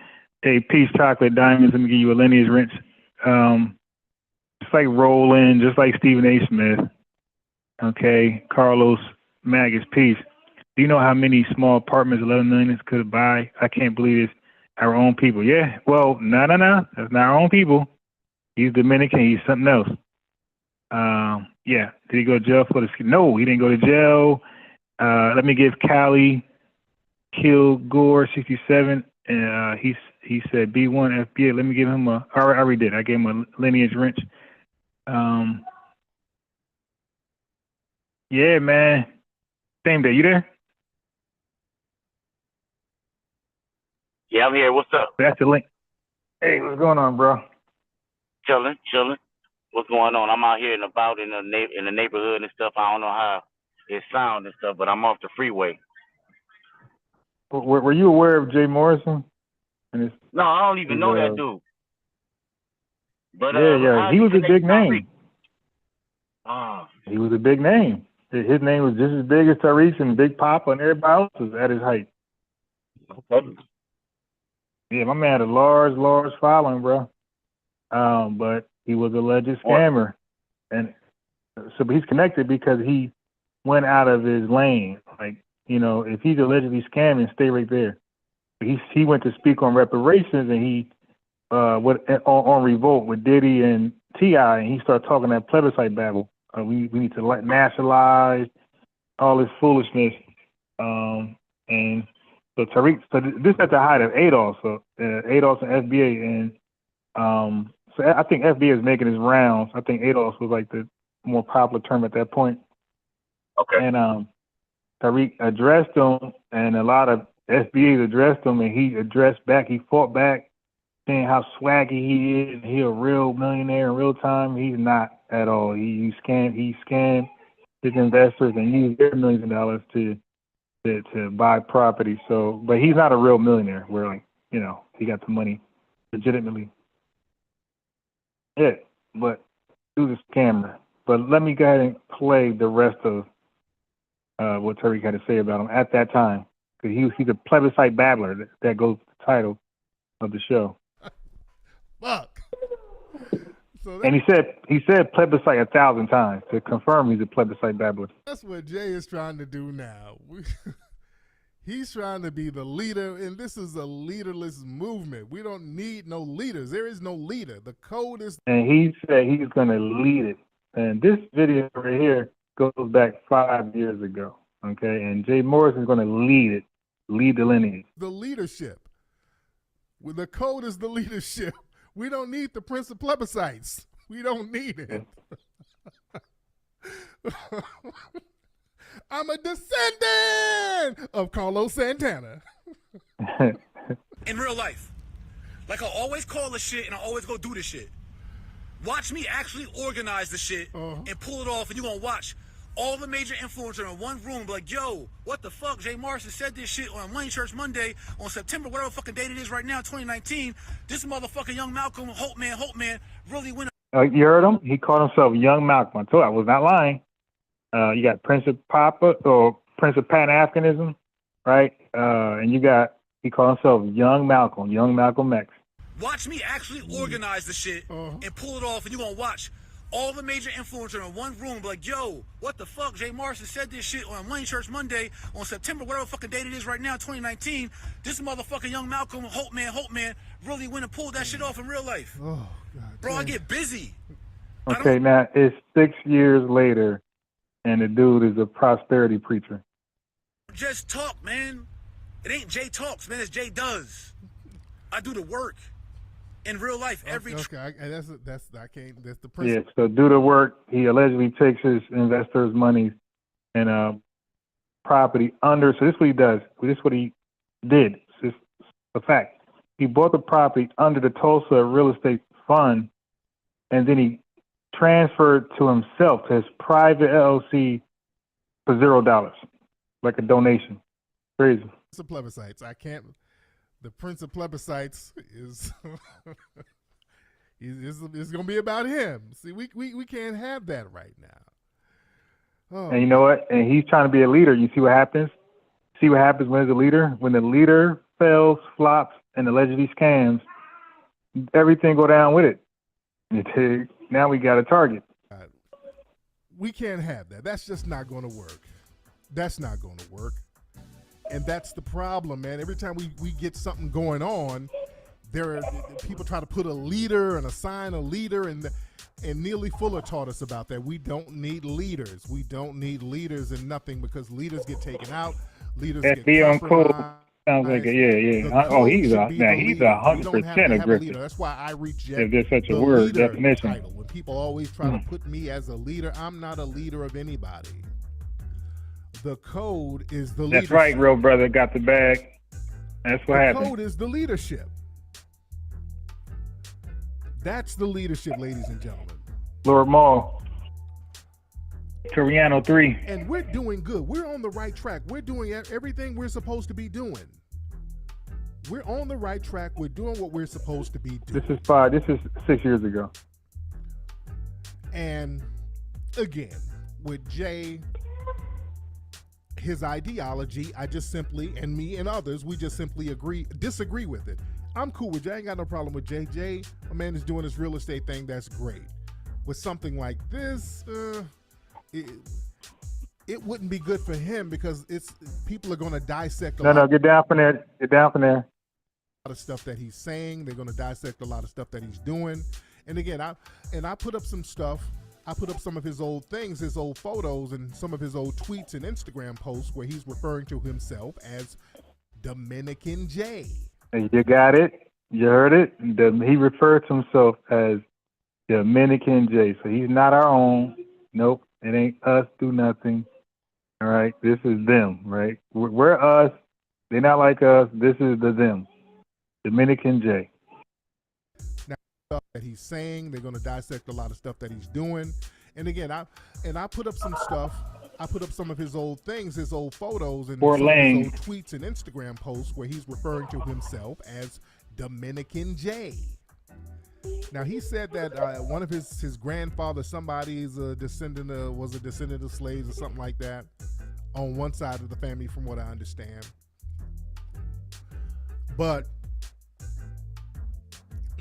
[SPEAKER 16] hey, peace, chocolate, diamonds. Let me give you a lineage rinse. Just like Roland, just like Stephen A. Smith. Okay, Carlos Magus, peace. Do you know how many small apartments 11 million could buy? I can't believe it's our own people. Yeah, well, no. That's not our own people. He's Dominican. He's something else. Yeah. Did he go to jail for this? No, he didn't go to jail. Let me give Cali Kilgore 67. He said B1 FBA. Let me give him I already did. I gave him a lineage wrench. Yeah, man. Same day. You there?
[SPEAKER 19] Yeah, I'm here. What's up?
[SPEAKER 16] That's the link. Hey, what's going on, bro?
[SPEAKER 19] Chilling. What's going on? I'm out here and about in the neighborhood and stuff. I don't know how it sounds and stuff, but I'm off the freeway.
[SPEAKER 16] Were you aware of Jay Morrison?
[SPEAKER 19] No, I don't even know that dude. But
[SPEAKER 16] yeah, he was a big name.
[SPEAKER 19] Oh.
[SPEAKER 16] He was a big name. His name was just as big as Tariq and Big Papa and everybody else was at his height.
[SPEAKER 19] Okay.
[SPEAKER 16] Yeah, my man had a large following, bro. But he was a alleged scammer. And so, but he's connected because he went out of his lane. Like, you know, if he's allegedly scamming, stay right there. He went to speak on reparations, and he on Revolt with Diddy and T.I., and he started talking that plebiscite babble. We need to nationalize all this foolishness. And so Tariq, so this at the height of ADOS, so ADOS and FBA, and so I think FBA is making his rounds. I think ADOS was like the more popular term at that point.
[SPEAKER 19] Okay.
[SPEAKER 16] And Tariq addressed him, and a lot of FBAs addressed him, and he addressed back. He fought back, saying how swaggy he is. He a real millionaire in real time. He's not at all. He scammed his investors and used their millions of dollars to buy property. So, but he's not a real millionaire. Where, like, you know, he got the money legitimately. Yeah, but he was a scammer. But let me go ahead and play the rest of what Tariq had to say about him at that time, because he's a plebiscite babbler. That goes with the title of the show.
[SPEAKER 6] Fuck. So
[SPEAKER 16] and he said plebiscite 1,000 times to confirm he's a plebiscite babbler.
[SPEAKER 6] That's what Jay is trying to do now. He's trying to be the leader, and this is a leaderless movement. We don't need no leaders. There is no leader. The code is.
[SPEAKER 16] And he said he's going to lead it. And this video right here goes back 5 years ago. Okay, and Jay Morrison is going to lead the lineage.
[SPEAKER 6] The leadership. Well, the code is the leadership. We don't need the Prince of Plebiscites. We don't need it. I'm a descendant of Carlos Santana.
[SPEAKER 9] In real life. Like, I always call the shit and I always go do the shit. Watch me actually organize the shit and pull it off, and you're going to watch all the major influencers in one room, be like, yo, what the fuck? Jay Morrison said this shit on Money Church Monday on September, whatever fucking date it is right now, 2019. This motherfucking Young Malcolm, Hope Man, really went.
[SPEAKER 16] You heard him? He called himself Young Malcolm. I told you, I was not lying. You got Prince of Papa, or Prince of Pan-Africanism, right? And he called himself Young Malcolm X.
[SPEAKER 9] Watch me actually organize the shit and pull it off, and you're going to watch all the major influencers in one room, be like, yo, what the fuck? Jay Morrison said this shit on Money Church Monday on September, whatever fucking date it is right now, 2019. This motherfucking Young Malcolm, Hope Man, really went and pulled that shit off in real life.
[SPEAKER 6] Oh, God.
[SPEAKER 9] Bro, I get busy.
[SPEAKER 16] Okay, now it's 6 years later, and the dude is a prosperity preacher.
[SPEAKER 9] Just talk, man. It ain't Jay talks, man. It's Jay does. I do the work. In real life,
[SPEAKER 6] that's the principle.
[SPEAKER 16] Yeah, so do the work. He allegedly takes his investors' money and property under. So this is what he does. This is what he did. It's a fact. He bought the property under the Tulsa real estate fund, and then he transferred to himself, to his private LLC, for $0, like a donation. Crazy.
[SPEAKER 6] It's a plebiscites. The Prince of Plebiscites is it's going to be about him. See, we can't have that right now. Oh.
[SPEAKER 20] And you know what? And he's trying to be a leader. You see what happens? See what happens when there's a leader? When the leader fails, flops, and allegedly scams, everything go down with it. Now we got a target.
[SPEAKER 6] We can't have that. That's just not going to work. That's not going to work. And that's the problem, man. Every time we get something going on, there are people try to put a leader and assign a leader, and Neely Fuller taught us about that. We don't need leaders. We don't need leaders in nothing, because leaders get taken out. Leaders
[SPEAKER 20] FBA
[SPEAKER 6] get
[SPEAKER 20] compromised. Sounds like yeah. Oh, he's 100% a grifter.
[SPEAKER 6] That's why I reject
[SPEAKER 20] if there's such a word definition.
[SPEAKER 6] Title. When people always try to put me as a leader, I'm not a leader of anybody. The code is the leadership.
[SPEAKER 20] That's right, real brother. Got the bag. That's what happened.
[SPEAKER 6] The code is the leadership. That's the leadership, ladies and gentlemen.
[SPEAKER 20] Lord Maul. Toriano 3.
[SPEAKER 6] And we're doing good. We're on the right track. We're doing everything we're supposed to be doing. We're on the right track. We're doing what we're supposed to be doing.
[SPEAKER 20] This is 6 years ago.
[SPEAKER 6] And again, with Jay, his ideology, I just simply, and me and others, we just simply disagree with it. I'm cool with Jay. I ain't got no problem with Jay. Jay, a man is doing his real estate thing. That's great. With something like this, it wouldn't be good for him, because people are going to dissect a lot.
[SPEAKER 20] No, get down from there. Get down from there.
[SPEAKER 6] A lot of stuff that he's saying. They're going to dissect a lot of stuff that he's doing. And again, I put up some stuff. I put up some of his old things, his old photos, and some of his old tweets and Instagram posts where he's referring to himself as Dominican J.
[SPEAKER 20] You got it. You heard it. He referred to himself as Dominican J. So he's not our own. Nope. It ain't us do nothing. All right. This is them, right? We're us. They're not like us. This is the them. Dominican J.
[SPEAKER 6] Now, stuff that he's saying, they're going to dissect a lot of stuff that he's doing. And again, I put up some stuff. I put up some of his old things, his old photos, and some of his old tweets and Instagram posts where he's referring to himself as Dominican J. Now, he said that one of his grandfather, somebody's was a descendant of slaves or something like that on one side of the family, from what I understand. But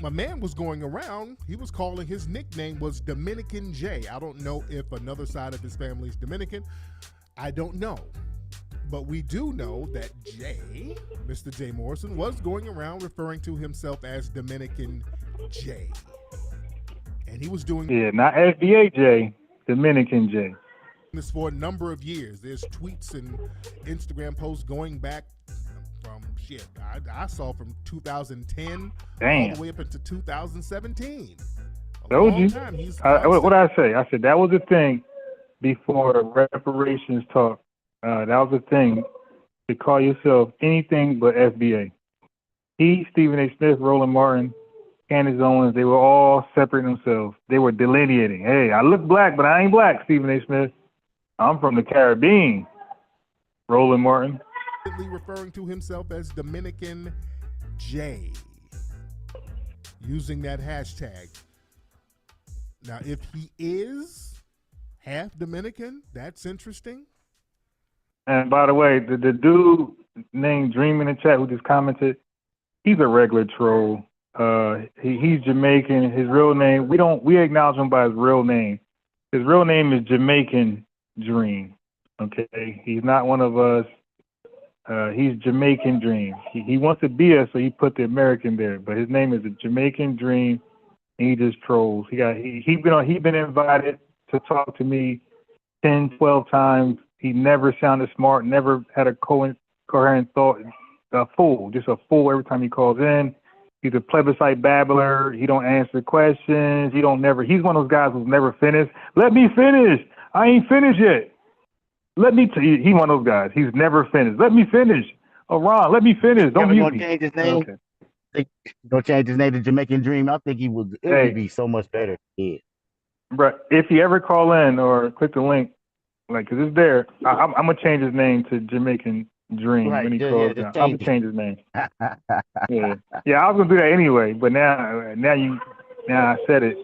[SPEAKER 6] my man was going around, he was calling, his nickname was Dominican J. I don't know if another side of his family is Dominican. I don't know. But we do know that Jay, Mr. J. Morrison, was going around referring to himself as Dominican J. And he was doing...
[SPEAKER 20] Yeah, not FBA J, Dominican J.
[SPEAKER 6] This for a number of years. There's tweets and Instagram posts going back from I saw from 2010 all the way up into 2017.
[SPEAKER 20] Told you. What did I say? I said that was a thing before reparations talk. That was a thing to call yourself anything but FBA. He, Stephen A. Smith, Roland Martin, Candace Owens, they were all separating themselves. They were delineating. Hey, I look black, but I ain't black, Stephen A. Smith. I'm from the Caribbean, Roland Martin.
[SPEAKER 6] Referring to himself as Dominican J, using that hashtag. Now, if he is half Dominican, that's interesting.
[SPEAKER 20] And by the way, the dude named Dream in the chat who just commented, he's a regular troll. He's Jamaican. His real name, we acknowledge him by his real name. His real name is Jamaican Dream. Okay, he's not one of us. He's Jamaican Dream. He wants to be us, so he put the American there. But his name is a Jamaican Dream, and he just trolls. He been invited to talk to me 10, 12 times. He never sounded smart, never had a coherent thought. A fool, just a fool every time he calls in. He's a plebiscite babbler. He don't answer questions. He's one of those guys who's never finished. Let me finish. I ain't finished yet. Let me tell you, he's one of those guys. He's never finished. Let me finish. Oh, Ron, let me finish. Don't mute me.
[SPEAKER 21] Change his name?
[SPEAKER 20] Okay.
[SPEAKER 21] Don't change his name to Jamaican Dream. I think it would be so much better. Yeah.
[SPEAKER 20] But if you ever call in or click the link, cause it's there, I'm gonna change his name to Jamaican Dream
[SPEAKER 21] Right.
[SPEAKER 20] when he
[SPEAKER 21] Yeah,
[SPEAKER 20] calls
[SPEAKER 21] just
[SPEAKER 20] out. I'm
[SPEAKER 21] change
[SPEAKER 20] gonna change his name. Yeah, I was gonna do that anyway, but now I said it,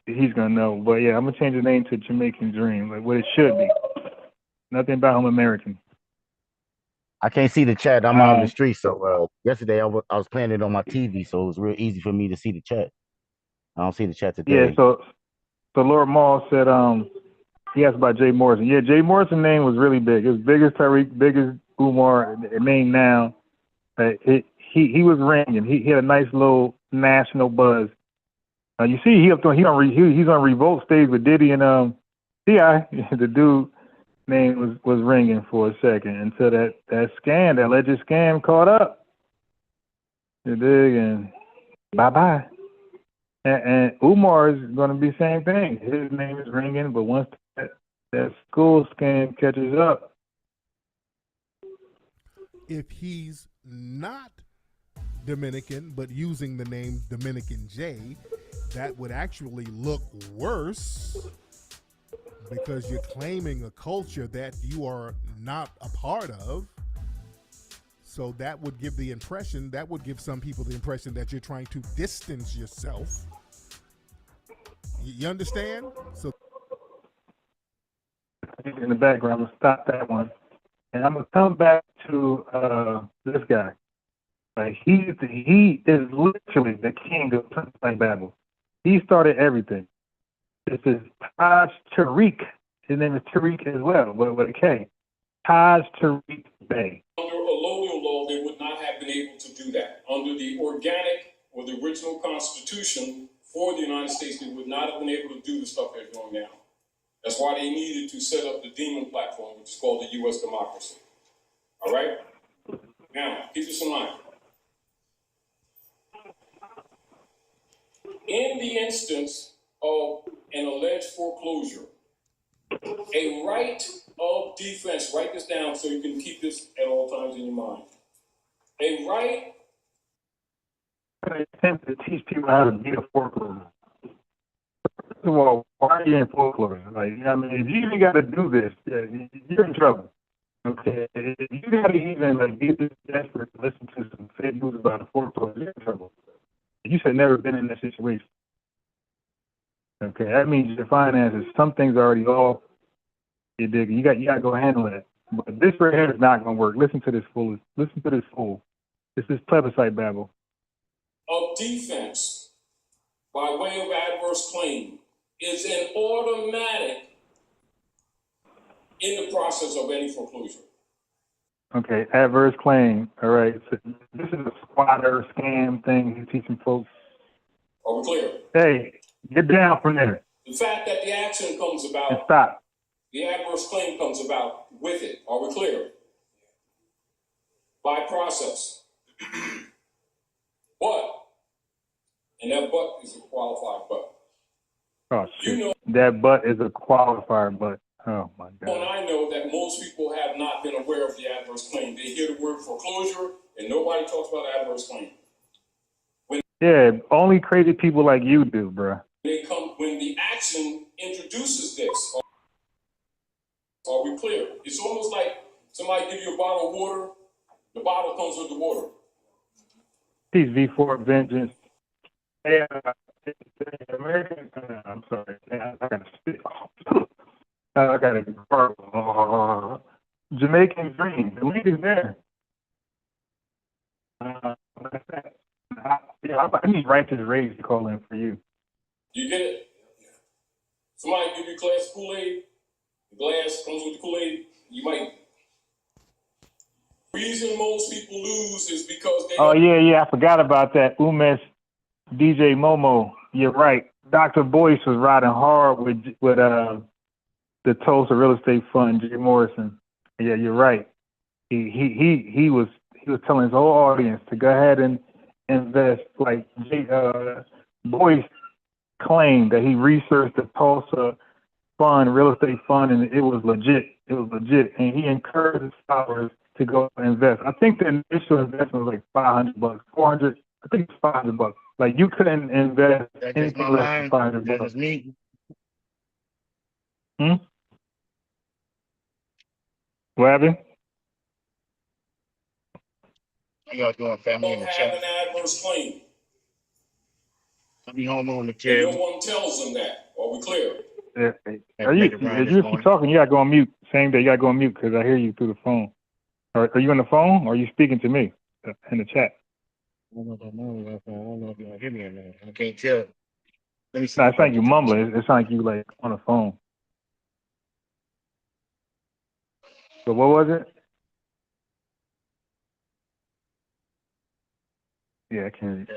[SPEAKER 20] he's gonna know. But yeah, I'm gonna change his name to Jamaican Dream, like what it should be. Nothing about him American.
[SPEAKER 21] I can't see the chat. I'm out on the street, so yesterday I was playing it on my TV, so it was real easy for me to see the chat. I don't see the chat
[SPEAKER 20] Yeah,
[SPEAKER 21] today.
[SPEAKER 20] so Lord Maul said he asked about Jay Morrison. Yeah, Jay Morrison's name was really big. It was big as Tariq, big as Umar, name now. He was ringing. He had a nice little national buzz. You see, he's on Revolt stage with Diddy and T.I. The dude name was ringing for a second until that alleged scam caught up. You dig? And bye. And Umar is going to be the same thing. His name is ringing, but once that school scam catches up.
[SPEAKER 6] If he's not Dominican, but using the name Dominican J, that would actually look worse because you're claiming a culture that you are not a part of. So that would give some people the impression that you're trying to distance yourself. You understand? So
[SPEAKER 20] in the background, I'm gonna stop that one, and I'm gonna come back to this guy. Like he is literally the king of Plebiscite Babel. He started everything. This is Taj Tariq. His name is Tariq as well, but with a K. Taj Tariq Bey.
[SPEAKER 2] Under colonial law, they would not have been able to do that. Under the organic or the original Constitution for the United States, they would not have been able to do the stuff they're doing now. That's why they needed to set up the demon platform, which is called the U.S. democracy. All right? Now, keep this in mind. In the instance of an alleged foreclosure, a right of defense, write this down so you can keep this at all times in your mind. A right.
[SPEAKER 20] I attempt to teach people how to be a foreclosure. First of all, why are you in foreclosure? Like, I mean, if you even got to do this, you're in trouble. Okay, if you got to even like get this desperate to listen to some fake news about a foreclosure, you're in trouble. You should have never been in that situation. Okay, that means your finances, some things are already off. You dig? You got to go handle that. But this right here is not going to work. Listen to this fool. Listen to this fool. This is plebiscite babble.
[SPEAKER 2] Of defense by way of adverse claim is an automatic in the process of any foreclosure.
[SPEAKER 20] Okay, adverse claim. All right. So this is a squatter scam thing he's teaching folks.
[SPEAKER 2] Are we clear?
[SPEAKER 20] Hey, get down from there.
[SPEAKER 2] The fact that the action comes about.
[SPEAKER 20] And stop.
[SPEAKER 2] The adverse claim comes about with it. Are we clear? By process. But, and that but is a qualified but.
[SPEAKER 20] Oh, shit. You know, that but is a qualifier but. Oh, my God.
[SPEAKER 2] And I know that most people have not been aware of the adverse claim. They hear the word foreclosure, and nobody talks about adverse claim.
[SPEAKER 20] Yeah, only crazy people like you do, bro.
[SPEAKER 2] When the action introduces this. Are we clear? It's almost like somebody give you a bottle of water. The bottle comes with the water.
[SPEAKER 20] Peace, V4 Vengeance. Hey, American. I'm sorry. I gotta spit. I gotta. Jamaican Dream. The link is there. I need Righteous Rage to call in for you.
[SPEAKER 2] You get it? Somebody give you a glass of Kool-Aid. The glass comes with the Kool-Aid. You might. The reason most people lose is because they.
[SPEAKER 20] Oh yeah, I forgot about that. Umes DJ Momo. You're right. Dr. Boyce was riding hard with the Tulsa Real Estate Fund, Jay Morrison. Yeah, you're right. He was telling his whole audience to go ahead and invest. Like Boyce claimed that he researched the Tulsa Fund, Real Estate Fund, and it was legit. And he encouraged his followers to go invest. I think the initial investment was like $500, 400. I think it's $500. Like you couldn't invest anything less than $500.
[SPEAKER 21] That is me.
[SPEAKER 20] What happened?
[SPEAKER 21] How y'all doing, family in
[SPEAKER 2] don't
[SPEAKER 21] the
[SPEAKER 2] have
[SPEAKER 21] chat?
[SPEAKER 2] an adverse claim.
[SPEAKER 21] I'll be home on the
[SPEAKER 2] And no
[SPEAKER 21] chair.
[SPEAKER 2] one tells them that. Are we clear?
[SPEAKER 20] Yeah.
[SPEAKER 21] Had
[SPEAKER 20] Are
[SPEAKER 21] to
[SPEAKER 20] you,
[SPEAKER 21] make a run
[SPEAKER 20] if
[SPEAKER 21] this
[SPEAKER 20] you keep
[SPEAKER 21] morning.
[SPEAKER 20] talking, you gotta go on mute. Same day, you gotta go on mute because I hear you through the phone. Are you on the phone or are you speaking to me in the chat?
[SPEAKER 21] I don't know if y'all hear me or not. I can't tell. Let me see.
[SPEAKER 20] No, it's like you mumbling. It's like you like on the phone. So what was it? Yeah, I can't.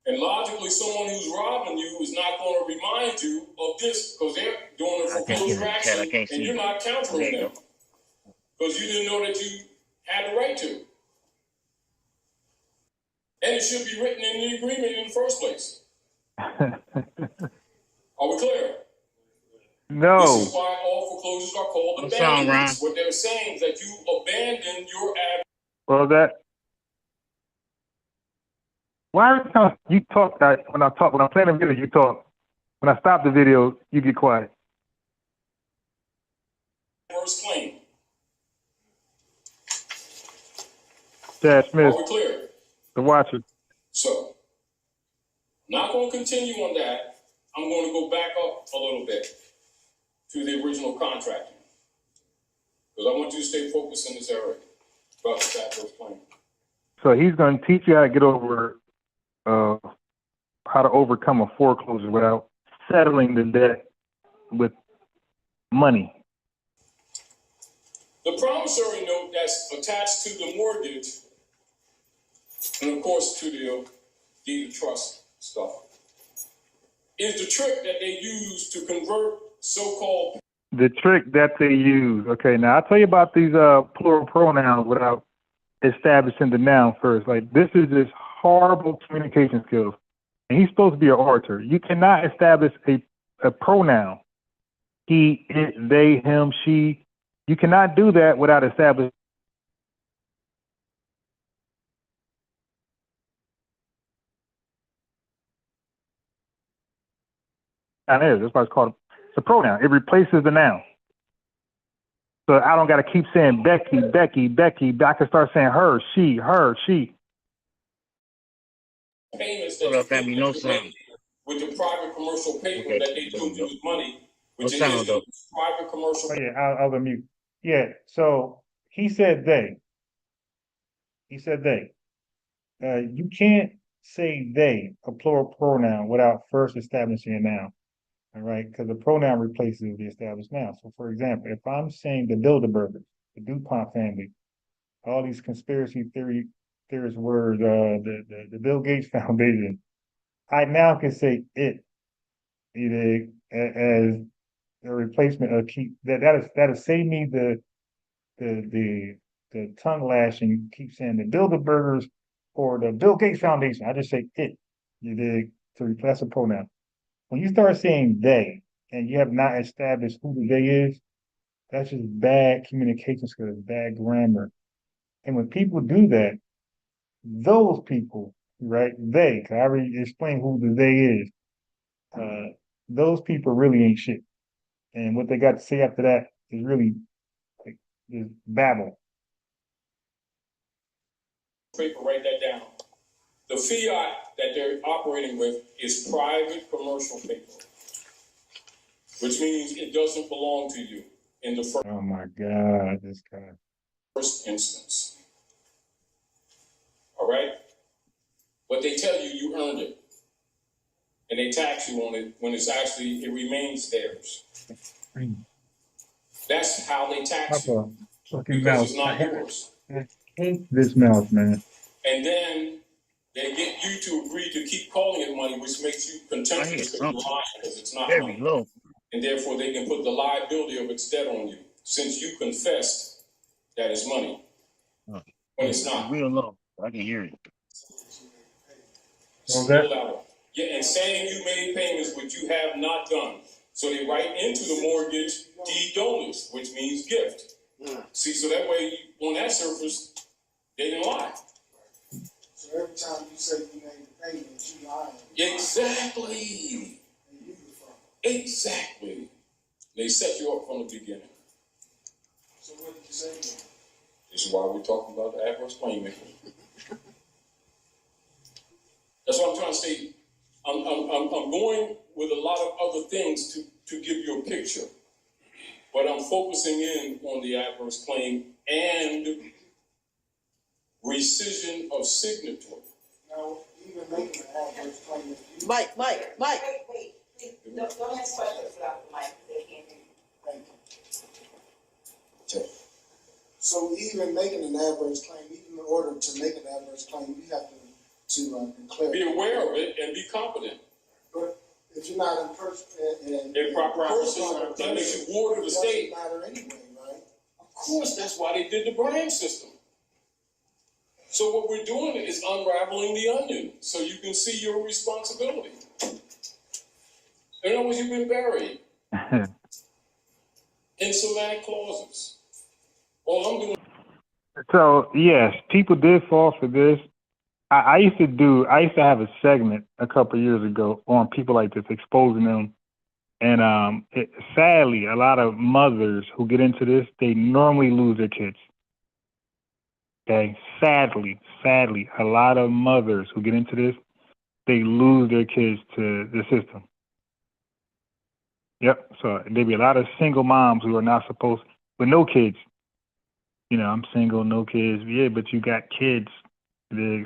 [SPEAKER 2] And logically, someone who's robbing you is not going to remind you of this because they're doing a foreclosure action and you're not countering them because you didn't know that you had the right to. And it should be written in the agreement in the first place. Are we clear?
[SPEAKER 20] No.
[SPEAKER 2] This is why all foreclosures are called abandonments. What they're saying is that you abandon your
[SPEAKER 20] Well, why every time you talk, when I'm playing a video, you talk. When I stop the video, you get quiet.
[SPEAKER 2] adverse claim.
[SPEAKER 20] Chad Smith,
[SPEAKER 2] Are we clear?
[SPEAKER 20] the watcher.
[SPEAKER 2] So, not going to continue on that. I'm going to go back up a little bit to the original contracting because I want you to stay focused in this area about this adverse claim.
[SPEAKER 20] So he's going to teach you how to get over, how to overcome a foreclosure without settling the debt with money.
[SPEAKER 2] The promissory note that's attached to the mortgage, and of course to the deed of trust stuff, is the trick that they use to convert so-called.
[SPEAKER 20] The trick that they use. Okay, now I'll tell you about these plural pronouns without establishing the noun first. Like, this is just horrible communication skills. And he's supposed to be an orator. You cannot establish a pronoun. He, it, they, him, she. You cannot do that without establishing. That's why it's called it's a pronoun. It replaces the noun. So I don't got to keep saying Becky, Becky, Becky. I can start saying her, she,
[SPEAKER 2] Payments that you family, no sound. With the private commercial paper that they do to use money, which is private commercial.
[SPEAKER 16] Oh, yeah, I'll unmute. Yeah, so he said they. He said they. You can't say they, a plural pronoun, without first establishing a noun. All right, because the pronoun replaces the established noun. So, for example, if I'm saying the Bilderbergers, the DuPont family, all these conspiracy theorist words, the Bill Gates Foundation, I now can say it, either as a replacement of keep that'll save me the tongue lashing, keep saying the Bilderbergers or the Bill Gates Foundation. I just say it, you dig, to replace a pronoun. When you start saying they and you have not established who the they is, that's just bad communication skills, bad grammar. And when people do that, those people, right, they, cause I already explained who the they is, those people really ain't shit. And what they got to say after that is really like just babble.
[SPEAKER 2] Paper, write that down. The fiat that they're operating with is private commercial paper, which means it doesn't belong to you in the first.
[SPEAKER 16] Oh my God, this guy.
[SPEAKER 2] First instance. All right? But they tell you you earned it. And they tax you on it when it remains theirs. That's how they tax you. Because it's not yours.
[SPEAKER 16] I hate this mouse, man.
[SPEAKER 2] And then they get you to agree to keep calling it money, which makes you contemptuous because you're lying because it's not money.
[SPEAKER 21] Low.
[SPEAKER 2] And therefore they can put the liability of its debt on you, since you confessed that it's money. When it's not.
[SPEAKER 21] Real low. I can hear it.
[SPEAKER 2] Still louder. Yeah, and saying you made payments which you have not done. So they write into the mortgage deed donors, which means gift. See, so that way on that surface, they didn't lie.
[SPEAKER 3] So every time you say you made the payment, you lying.
[SPEAKER 2] Exactly. Exactly. They set you up from the beginning.
[SPEAKER 3] So what did you say then?
[SPEAKER 2] This is why we're talking about the adverse claim making. That's what I'm trying to say. I'm going with a lot of other things to give you a picture, but I'm focusing in on the adverse claim and rescission of signatory.
[SPEAKER 3] Now, even making an adverse claim.
[SPEAKER 5] Mike.
[SPEAKER 22] Wait. Don't ask questions without the mic. They can't hear you.
[SPEAKER 3] Thank you. Okay. So even making an adverse claim, even in order to make an adverse claim, you have to declare.
[SPEAKER 2] Be aware of it and be competent.
[SPEAKER 3] But if you're not
[SPEAKER 2] in proper opposition, that makes you ward of the state.
[SPEAKER 3] It doesn't matter anyway, right?
[SPEAKER 2] Of course, that's why they did the branch system. So what we're doing is unraveling the onion so you can see your responsibility. In other words, you've been buried in semantic clauses. All I'm doing.
[SPEAKER 20] So yes, people did fall for this. I used to have a segment a couple of years ago on people like this, exposing them. And sadly, a lot of mothers who get into this, they normally lose their kids. Okay, sadly, a lot of mothers who get into this, they lose their kids to the system. Yep, so there be a lot of single moms who are not supposed, with no kids. You know, I'm single, no kids. Yeah, but you got kids.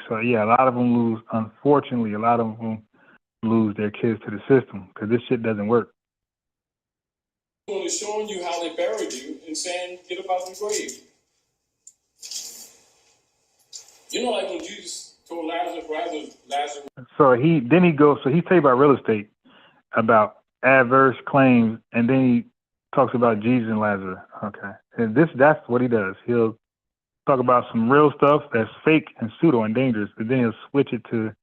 [SPEAKER 20] So yeah, a lot of them lose. Unfortunately, a lot of them lose their kids to the system because this shit doesn't work.
[SPEAKER 2] Is showing you how they buried you and saying, get up out of the grave. You know, like when Jesus told Lazarus.
[SPEAKER 20] So he tell you about real estate, about adverse claims, and then he talks about Jesus and Lazarus. Okay, and that's what he does. He'll talk about some real stuff that's fake and pseudo and dangerous, but then he'll switch it to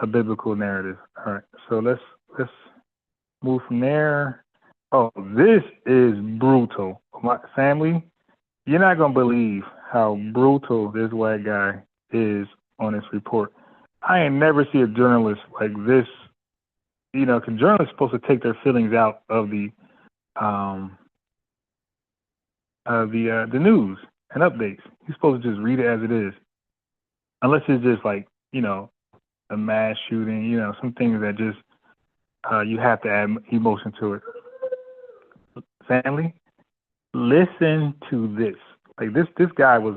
[SPEAKER 20] a biblical narrative. All right, so let's move from there. Oh, this is brutal. My family, you're not gonna believe how brutal this white guy is on this report. I ain't never see a journalist like this. You know, because journalists are supposed to take their feelings out of the news and updates. You're supposed to just read it as it is, unless it's just like, you know, a mass shooting. You know, some things that just you have to add emotion to it. Family, listen to this. Like this guy was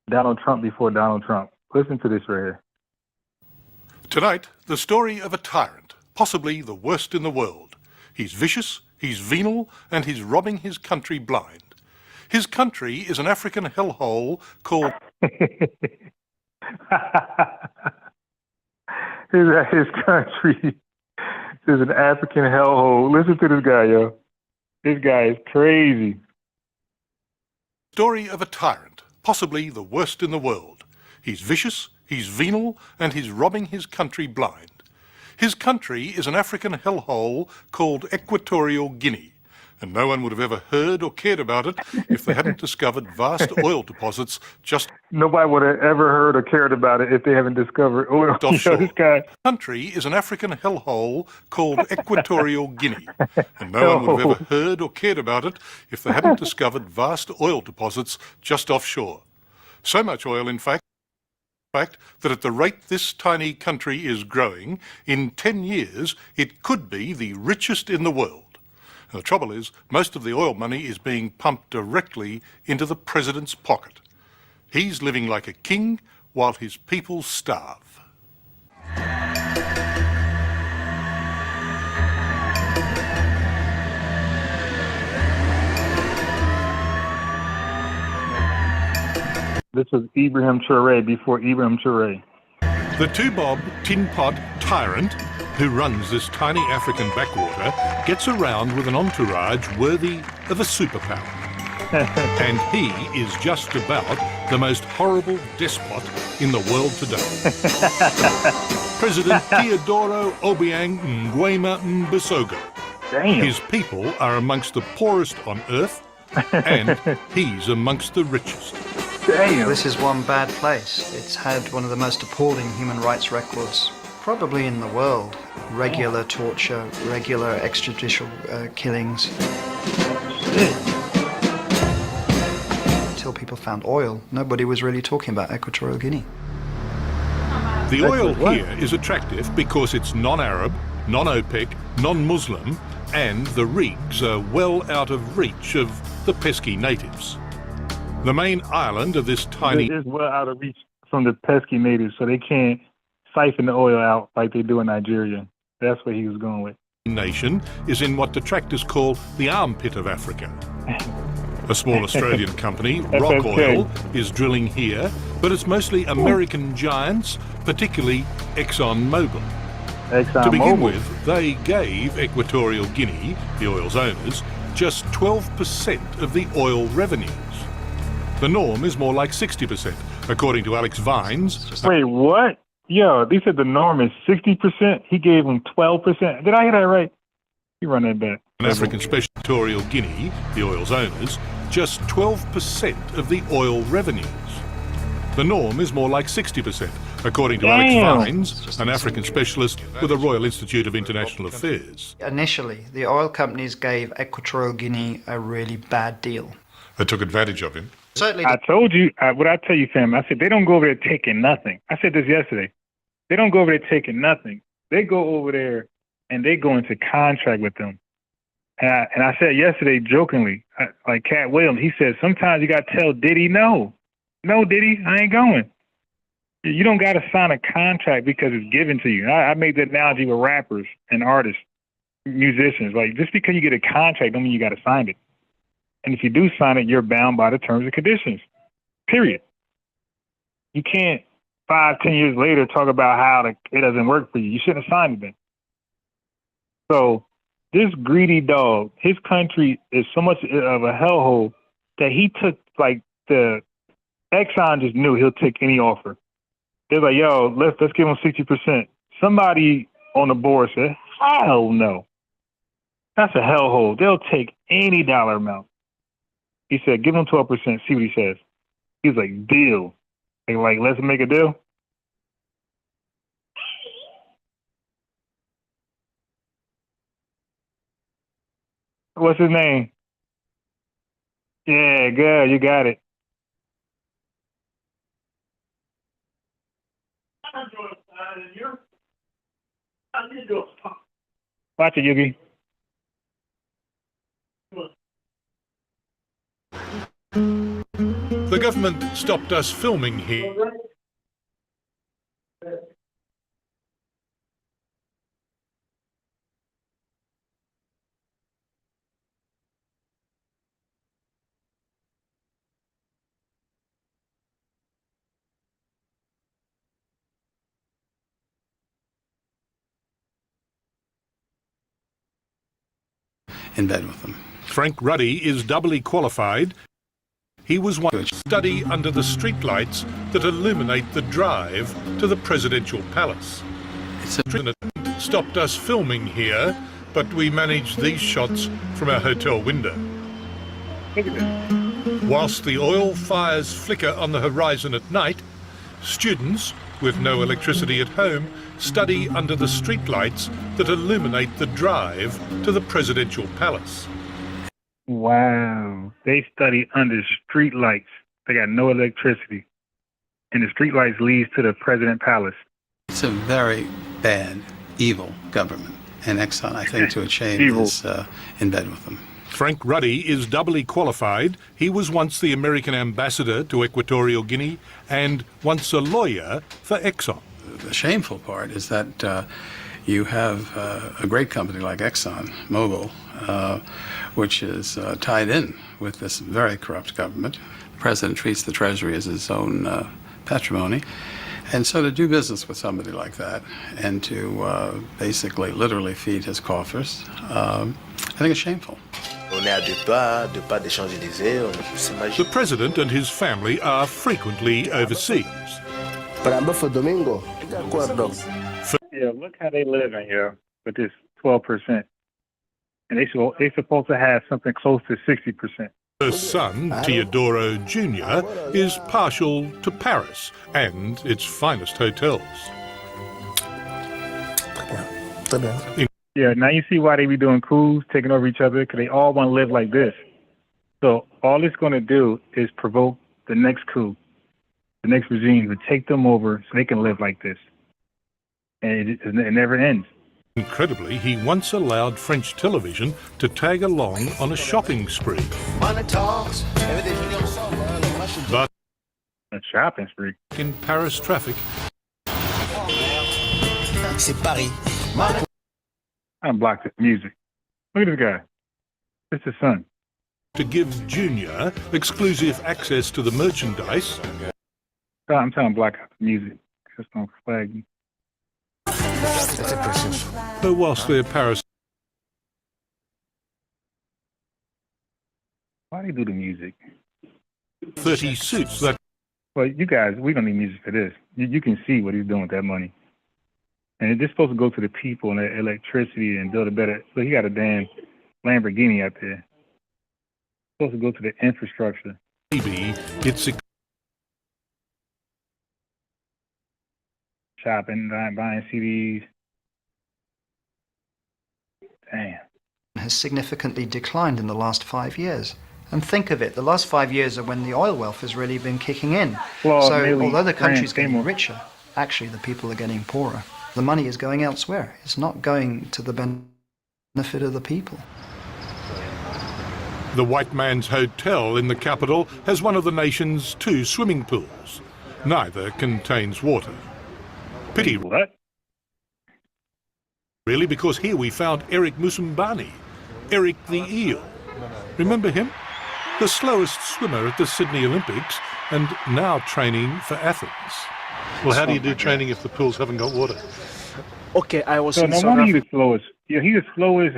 [SPEAKER 20] Donald Trump before Donald Trump. Listen to this right here.
[SPEAKER 23] Tonight, the story of a tyrant, possibly the worst in the world. He's vicious, he's venal, and he's robbing his country blind. His country is an African hellhole called... His country is an African hellhole. Listen to this guy, yo. This guy is crazy. Story of a tyrant, possibly the worst in the world. He's vicious, he's venal, and he's robbing his country blind. His country is an African hellhole called Equatorial Guinea, and no one would have ever heard or cared about it if they hadn't discovered vast oil deposits just... Nobody would have ever heard or cared about it if they haven't discovered oil. Offshore. This guy... Country is an African hellhole called Equatorial Guinea, and no one would have ever heard or cared about it if they hadn't discovered vast oil deposits just offshore. So much oil, in fact, that at the rate this tiny country is growing, in 10 years it could be the richest in the world. And the trouble is, most of the oil money is being pumped directly into the president's pocket. He's living like a king while his people starve.
[SPEAKER 20] This was Ibrahim Traoré before Ibrahim Traoré.
[SPEAKER 23] The two-bob, tin-pot tyrant who runs this tiny African backwater gets around with an entourage worthy of a superpower. And he is just about the most horrible despot in the world today. President Teodoro Obiang Nguema Mbasogo.
[SPEAKER 20] Damn.
[SPEAKER 23] His people are amongst the poorest on earth, and he's amongst the richest.
[SPEAKER 20] Damn.
[SPEAKER 24] This is one bad place. It's had one of the most appalling human rights records, probably in the world. Regular torture, regular extrajudicial killings. Until until people found oil, nobody was really talking about Equatorial Guinea.
[SPEAKER 23] The oil here is attractive because it's non-Arab, non-OPEC, non-Muslim, and the rigs are well out of reach of the pesky natives. The main island of this tiny...
[SPEAKER 20] It's well out of reach from the pesky natives, so they can't siphon the oil out like they do in Nigeria. That's what he was going with.
[SPEAKER 23] ...nation is in what detractors call the armpit of Africa. A small Australian company, Rock Oil, is drilling here, but it's mostly American giants, particularly ExxonMobil. To begin with, they gave Equatorial Guinea, the oil's owners, just 12% of the oil revenues. The norm is more like 60%, according to Alex Vines.
[SPEAKER 20] Wait, what? Yo, they said the norm is 60%. He gave them 12%. Did I hear that right? You run that back.
[SPEAKER 23] An African special Equatorial Guinea, the oil's owners, just 12% of the oil revenues. The norm is more like 60%, according to Alex Vines, an African specialist with the Royal Institute of International Affairs.
[SPEAKER 24] Initially, the oil companies gave Equatorial Guinea a really bad deal.
[SPEAKER 23] They took advantage of him.
[SPEAKER 24] Certainly.
[SPEAKER 20] I told you, what I tell you, fam, I said they don't go over there taking nothing. I said this yesterday. They don't go over there taking nothing. They go over there and they go into contract with them. And I said yesterday, jokingly, like Cat Williams, he said, sometimes you got to tell Diddy no. No, Diddy, I ain't going. You don't got to sign a contract because it's given to you. I made the analogy with rappers and artists, musicians. Like, just because you get a contract don't mean you got to sign it. And if you do sign it, you're bound by the terms and conditions, period. You can't 5-10 years later talk about how it doesn't work for you. You shouldn't have signed it then. So this greedy dog, his country is so much of a hellhole that he took, like, the Exxon just knew he'll take any offer. They're like, yo, let's give him 60%. Somebody on the board said, hell no. That's a hellhole. They'll take any dollar amount. He said, give him 12%, see what he says. He was like, deal. Like, let's make a deal. What's his name? Yeah, good, you got it. Watch it, Yugi.
[SPEAKER 23] The government stopped us filming here.
[SPEAKER 1] In bed with them.
[SPEAKER 23] Frank Ruddy is doubly qualified. He was one to study under the streetlights that illuminate the drive to the presidential palace. It stopped us filming here, but we managed these shots from our hotel window. Whilst the oil fires flicker on the horizon at night, students with no electricity at home study under the streetlights that illuminate the drive to the presidential palace.
[SPEAKER 20] Wow. They study under street lights. They got no electricity. And the street lights leads to the president palace.
[SPEAKER 1] It's a very bad, evil government. And Exxon, I think, to a shame, is in bed with them.
[SPEAKER 23] Frank Ruddy is doubly qualified. He was once the American ambassador to Equatorial Guinea and once a lawyer for Exxon.
[SPEAKER 1] The shameful part is that you have a great company like ExxonMobil, which is tied in with this very corrupt government. The president treats the Treasury as his own patrimony. And so to do business with somebody like that and to basically literally feed his coffers, I think it's shameful.
[SPEAKER 23] The president and his family are frequently overseas.
[SPEAKER 20] Yeah, look how they live in here with this 12%. And they're supposed to have something close to 60%.
[SPEAKER 23] Her son, Teodoro Jr., is partial to Paris and its finest hotels.
[SPEAKER 20] Yeah, now you see why they be doing coups, taking over each other, because they all want to live like this. So all it's going to do is provoke the next coup, the next regime, to take them over so they can live like this. And it never ends.
[SPEAKER 23] Incredibly, he once allowed French television to tag along on a shopping spree. But
[SPEAKER 20] a shopping spree
[SPEAKER 23] in Paris traffic.
[SPEAKER 20] C'est Paris. I blocked his music. Look at this guy. It's his son.
[SPEAKER 23] To give Junior exclusive access to the merchandise.
[SPEAKER 20] I'm trying to block out the music. Just don't flag me.
[SPEAKER 23] But whilst they're Paris.
[SPEAKER 20] Why do they do the music?
[SPEAKER 23] 30 suits that.
[SPEAKER 20] Well, you guys, we don't need music for this. You can see what he's doing with that money. And it's supposed to go to the people and the electricity and build a better. So he got a damn Lamborghini out there. It's supposed to go to the infrastructure.
[SPEAKER 23] Maybe it's
[SPEAKER 20] shopping, buying CDs. Damn.
[SPEAKER 24] Has significantly declined in the last 5 years. And think of it, the last 5 years are when the oil wealth has really been kicking in.
[SPEAKER 20] Well,
[SPEAKER 24] so although the country's getting richer, actually the people are getting poorer. The money is going elsewhere. It's not going to the benefit of the people.
[SPEAKER 23] The white man's hotel in the capital has one of the nation's 2 swimming pools. Neither contains water. Pity.
[SPEAKER 20] What?
[SPEAKER 23] Really, because here we found Eric Musumbani, Eric the Eel. Remember him? The slowest swimmer at the Sydney Olympics and now training for Athens. Well, how do you do training if the pools haven't got water?
[SPEAKER 4] Okay, I was
[SPEAKER 20] so
[SPEAKER 4] in
[SPEAKER 20] no
[SPEAKER 4] South
[SPEAKER 20] wonder
[SPEAKER 4] Africa.
[SPEAKER 20] He's the slowest. Yeah, he's the slowest.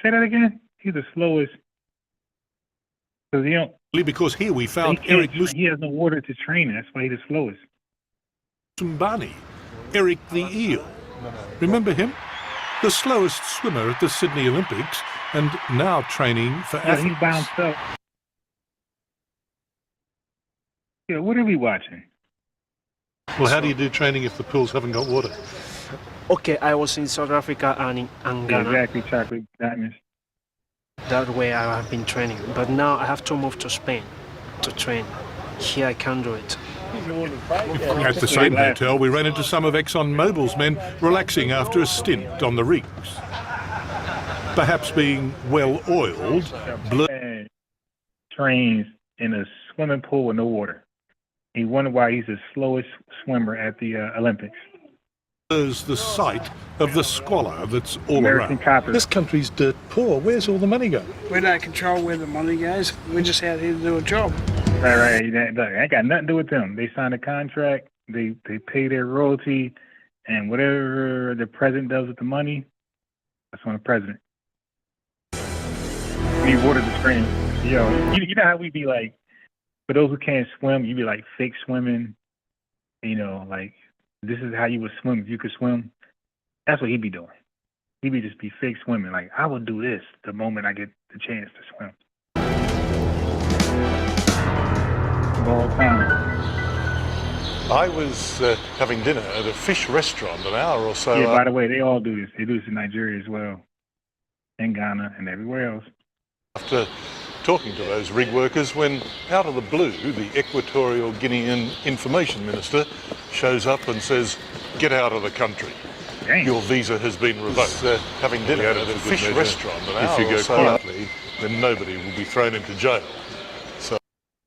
[SPEAKER 20] Say that again? He's the slowest. Because you don't.
[SPEAKER 23] Because here we found Eric Musumbani.
[SPEAKER 20] He has no water to train. That's why he's the slowest.
[SPEAKER 23] Musumbani, Eric the Eel. Remember him? The slowest swimmer at the Sydney Olympics and now training for Athens.
[SPEAKER 20] He's by himself. Yeah, what are we watching?
[SPEAKER 23] Well, how do you do training if the pools haven't got water?
[SPEAKER 4] Okay, I was in South Africa and in Ghana.
[SPEAKER 20] Yeah, exactly, chocolate diamonds.
[SPEAKER 4] That way I have been training. But now I have to move to Spain to train. Here I can't do it.
[SPEAKER 23] At the same hotel, we ran into some of ExxonMobil's men relaxing after a stint on the rigs. Perhaps being well-oiled,
[SPEAKER 20] trains in a swimming pool with no water. He wondered why he's the slowest swimmer at the Olympics.
[SPEAKER 23] There's the sight of the squalor that's all
[SPEAKER 20] American
[SPEAKER 23] around.
[SPEAKER 20] coppers.
[SPEAKER 23] This country's dirt poor. Where's all the money going?
[SPEAKER 5] We don't control where the money goes. We just out here to do a job.
[SPEAKER 20] Right. That ain't got nothing to do with them. They signed a contract. They pay their royalty, and whatever the president does with the money, that's on the president. We need water to scream. Yo, you know how we be like, for those who can't swim, you be like fake swimming. You know, like this is how you would swim if you could swim. That's what he be doing. He be just be fake swimming. Like I will do this the moment I get the chance to swim. All time.
[SPEAKER 23] I was having dinner at a fish restaurant an hour or so.
[SPEAKER 20] Yeah, by the way, they all do this. They do this in Nigeria as well, in Ghana and everywhere else.
[SPEAKER 23] After talking to those rig workers, when out of the blue, the Equatorial Guinean information minister shows up and says, "Get out of the country.
[SPEAKER 20] Dang.
[SPEAKER 23] Your visa has been revoked." Having dinner at a fish restaurant an hour or so quietly, then nobody will be thrown into jail. So.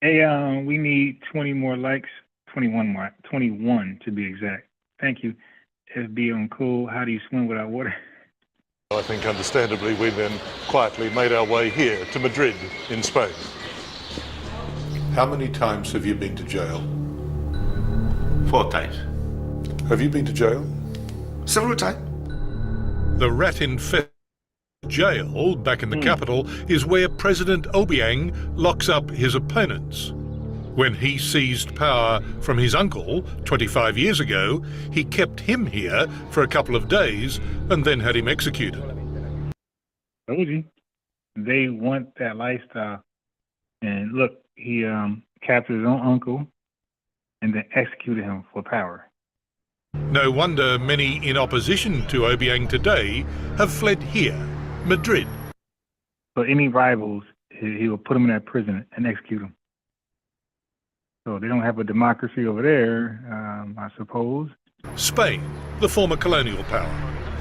[SPEAKER 20] Hey, we need 20 more likes. 21 to be exact. Thank you. FBA News, how do you swim without water?
[SPEAKER 23] I think understandably we then quietly made our way here to Madrid in Spain. How many times have you been to jail?
[SPEAKER 7] 4 times.
[SPEAKER 23] Have you been to jail?
[SPEAKER 7] Several times.
[SPEAKER 23] The rat-infested jail back in the capital is where President Obiang locks up his opponents. When he seized power from his uncle 25 years ago, he kept him here for a couple of days and then had him executed.
[SPEAKER 20] Told you. They want that lifestyle. And look, he captured his own uncle and then executed him for power.
[SPEAKER 23] No wonder many in opposition to Obiang today have fled here, Madrid.
[SPEAKER 20] So any rivals, he will put them in that prison and execute them. So they don't have a democracy over there, I suppose.
[SPEAKER 23] Spain, the former colonial power.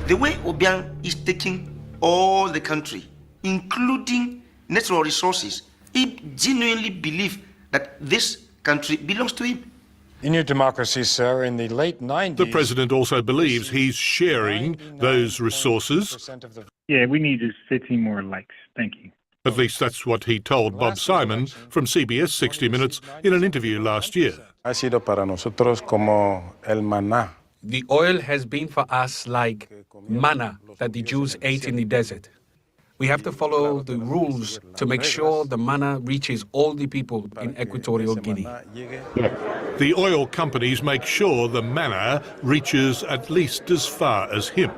[SPEAKER 8] The way Obiang is taking all the country, including natural resources, he genuinely believes that this country belongs to him.
[SPEAKER 10] In your democracy, sir, in the late 90s...
[SPEAKER 23] The president also believes he's sharing those resources.
[SPEAKER 20] Yeah, we need just 15 more likes. Thank you.
[SPEAKER 23] At least that's what he told Bob Simon from CBS 60 Minutes in an interview last year.
[SPEAKER 10] Ha sido para nosotros como el maná.
[SPEAKER 14] The oil has been for us like manna that the Jews ate in the desert. We have to follow the rules to make sure the manna reaches all the people in Equatorial Guinea.
[SPEAKER 23] The oil companies make sure the manna reaches at least as far as him.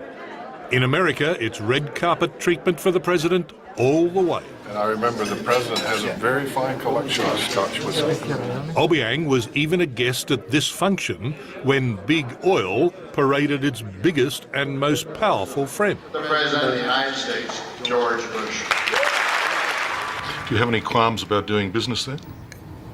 [SPEAKER 23] In America, it's red carpet treatment for the president all the way.
[SPEAKER 15] And I remember the president has a very fine collection of Scotch whiskey.
[SPEAKER 23] Obiang was even a guest at this function when Big Oil paraded its biggest and most powerful friend.
[SPEAKER 25] The President of the United States, George Bush.
[SPEAKER 23] Do you have any qualms about doing business there?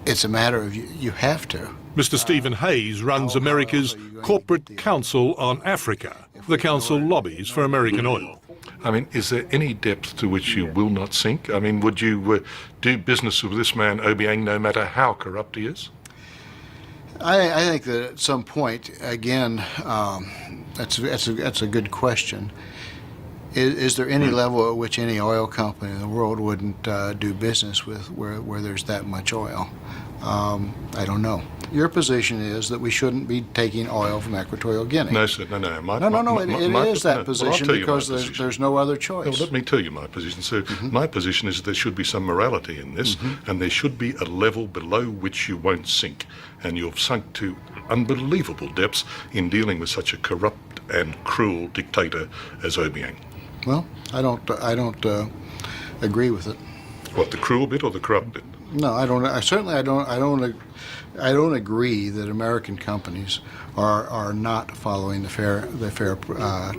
[SPEAKER 26] It's a matter of you have to.
[SPEAKER 23] Mr. Stephen Hayes runs America's Corporate Council on Africa. The council lobbies for American oil. I mean, is there any depth to which you will not sink? I mean, would you do business with this man, Obiang, no matter how corrupt he is?
[SPEAKER 26] I think that at some point, again, that's a good question. Is there any level at which any oil company in the world wouldn't do business with where there's that much oil? I don't know. Your position is that we shouldn't be taking oil from Equatorial Guinea.
[SPEAKER 23] No, sir, no.
[SPEAKER 26] It is that position because there's no other choice.
[SPEAKER 23] Well, let me tell you my position. So my position is that there should be some morality in this, and there should be a level below which you won't sink. And you've sunk to unbelievable depths in dealing with such a corrupt and cruel dictator as Obiang.
[SPEAKER 26] Well, I don't agree with it.
[SPEAKER 23] What, the cruel bit or the corrupt bit?
[SPEAKER 26] No, I don't. I don't agree that American companies are not following the Fair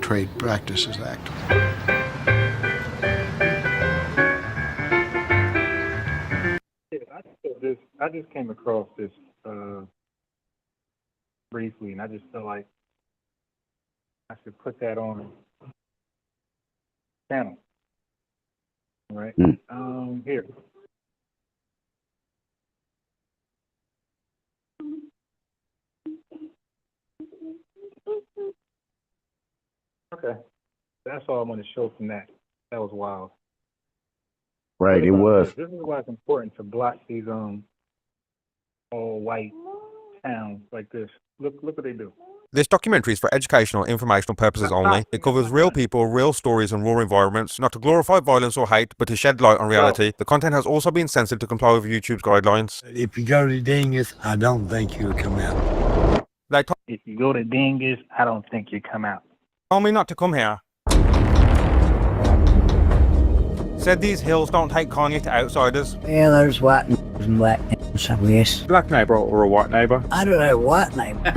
[SPEAKER 26] Trade Practices Act.
[SPEAKER 20] I just came across this briefly, and I just felt like I should put that on channel. Right? Here. Okay. That's all I'm going to show from that. That was wild.
[SPEAKER 21] Right, it was.
[SPEAKER 20] This is why it's important to block these all white towns like this. Look what they do.
[SPEAKER 27] This documentary is for educational and informational purposes only. It covers real people, real stories and raw environments, not to glorify violence or hate, but to shed light on reality. The content has also been censored to comply with YouTube's guidelines.
[SPEAKER 28] If you go to Dingus, I don't think you'll come out.
[SPEAKER 20] If you go to Dingus, I don't think you come out.
[SPEAKER 27] Told me not to come here. Said these hills don't take kindly to outsiders.
[SPEAKER 29] Yeah, there's white and black neighbours, I guess.
[SPEAKER 27] Black neighbour or a white neighbour?
[SPEAKER 29] I don't know, white neighbour.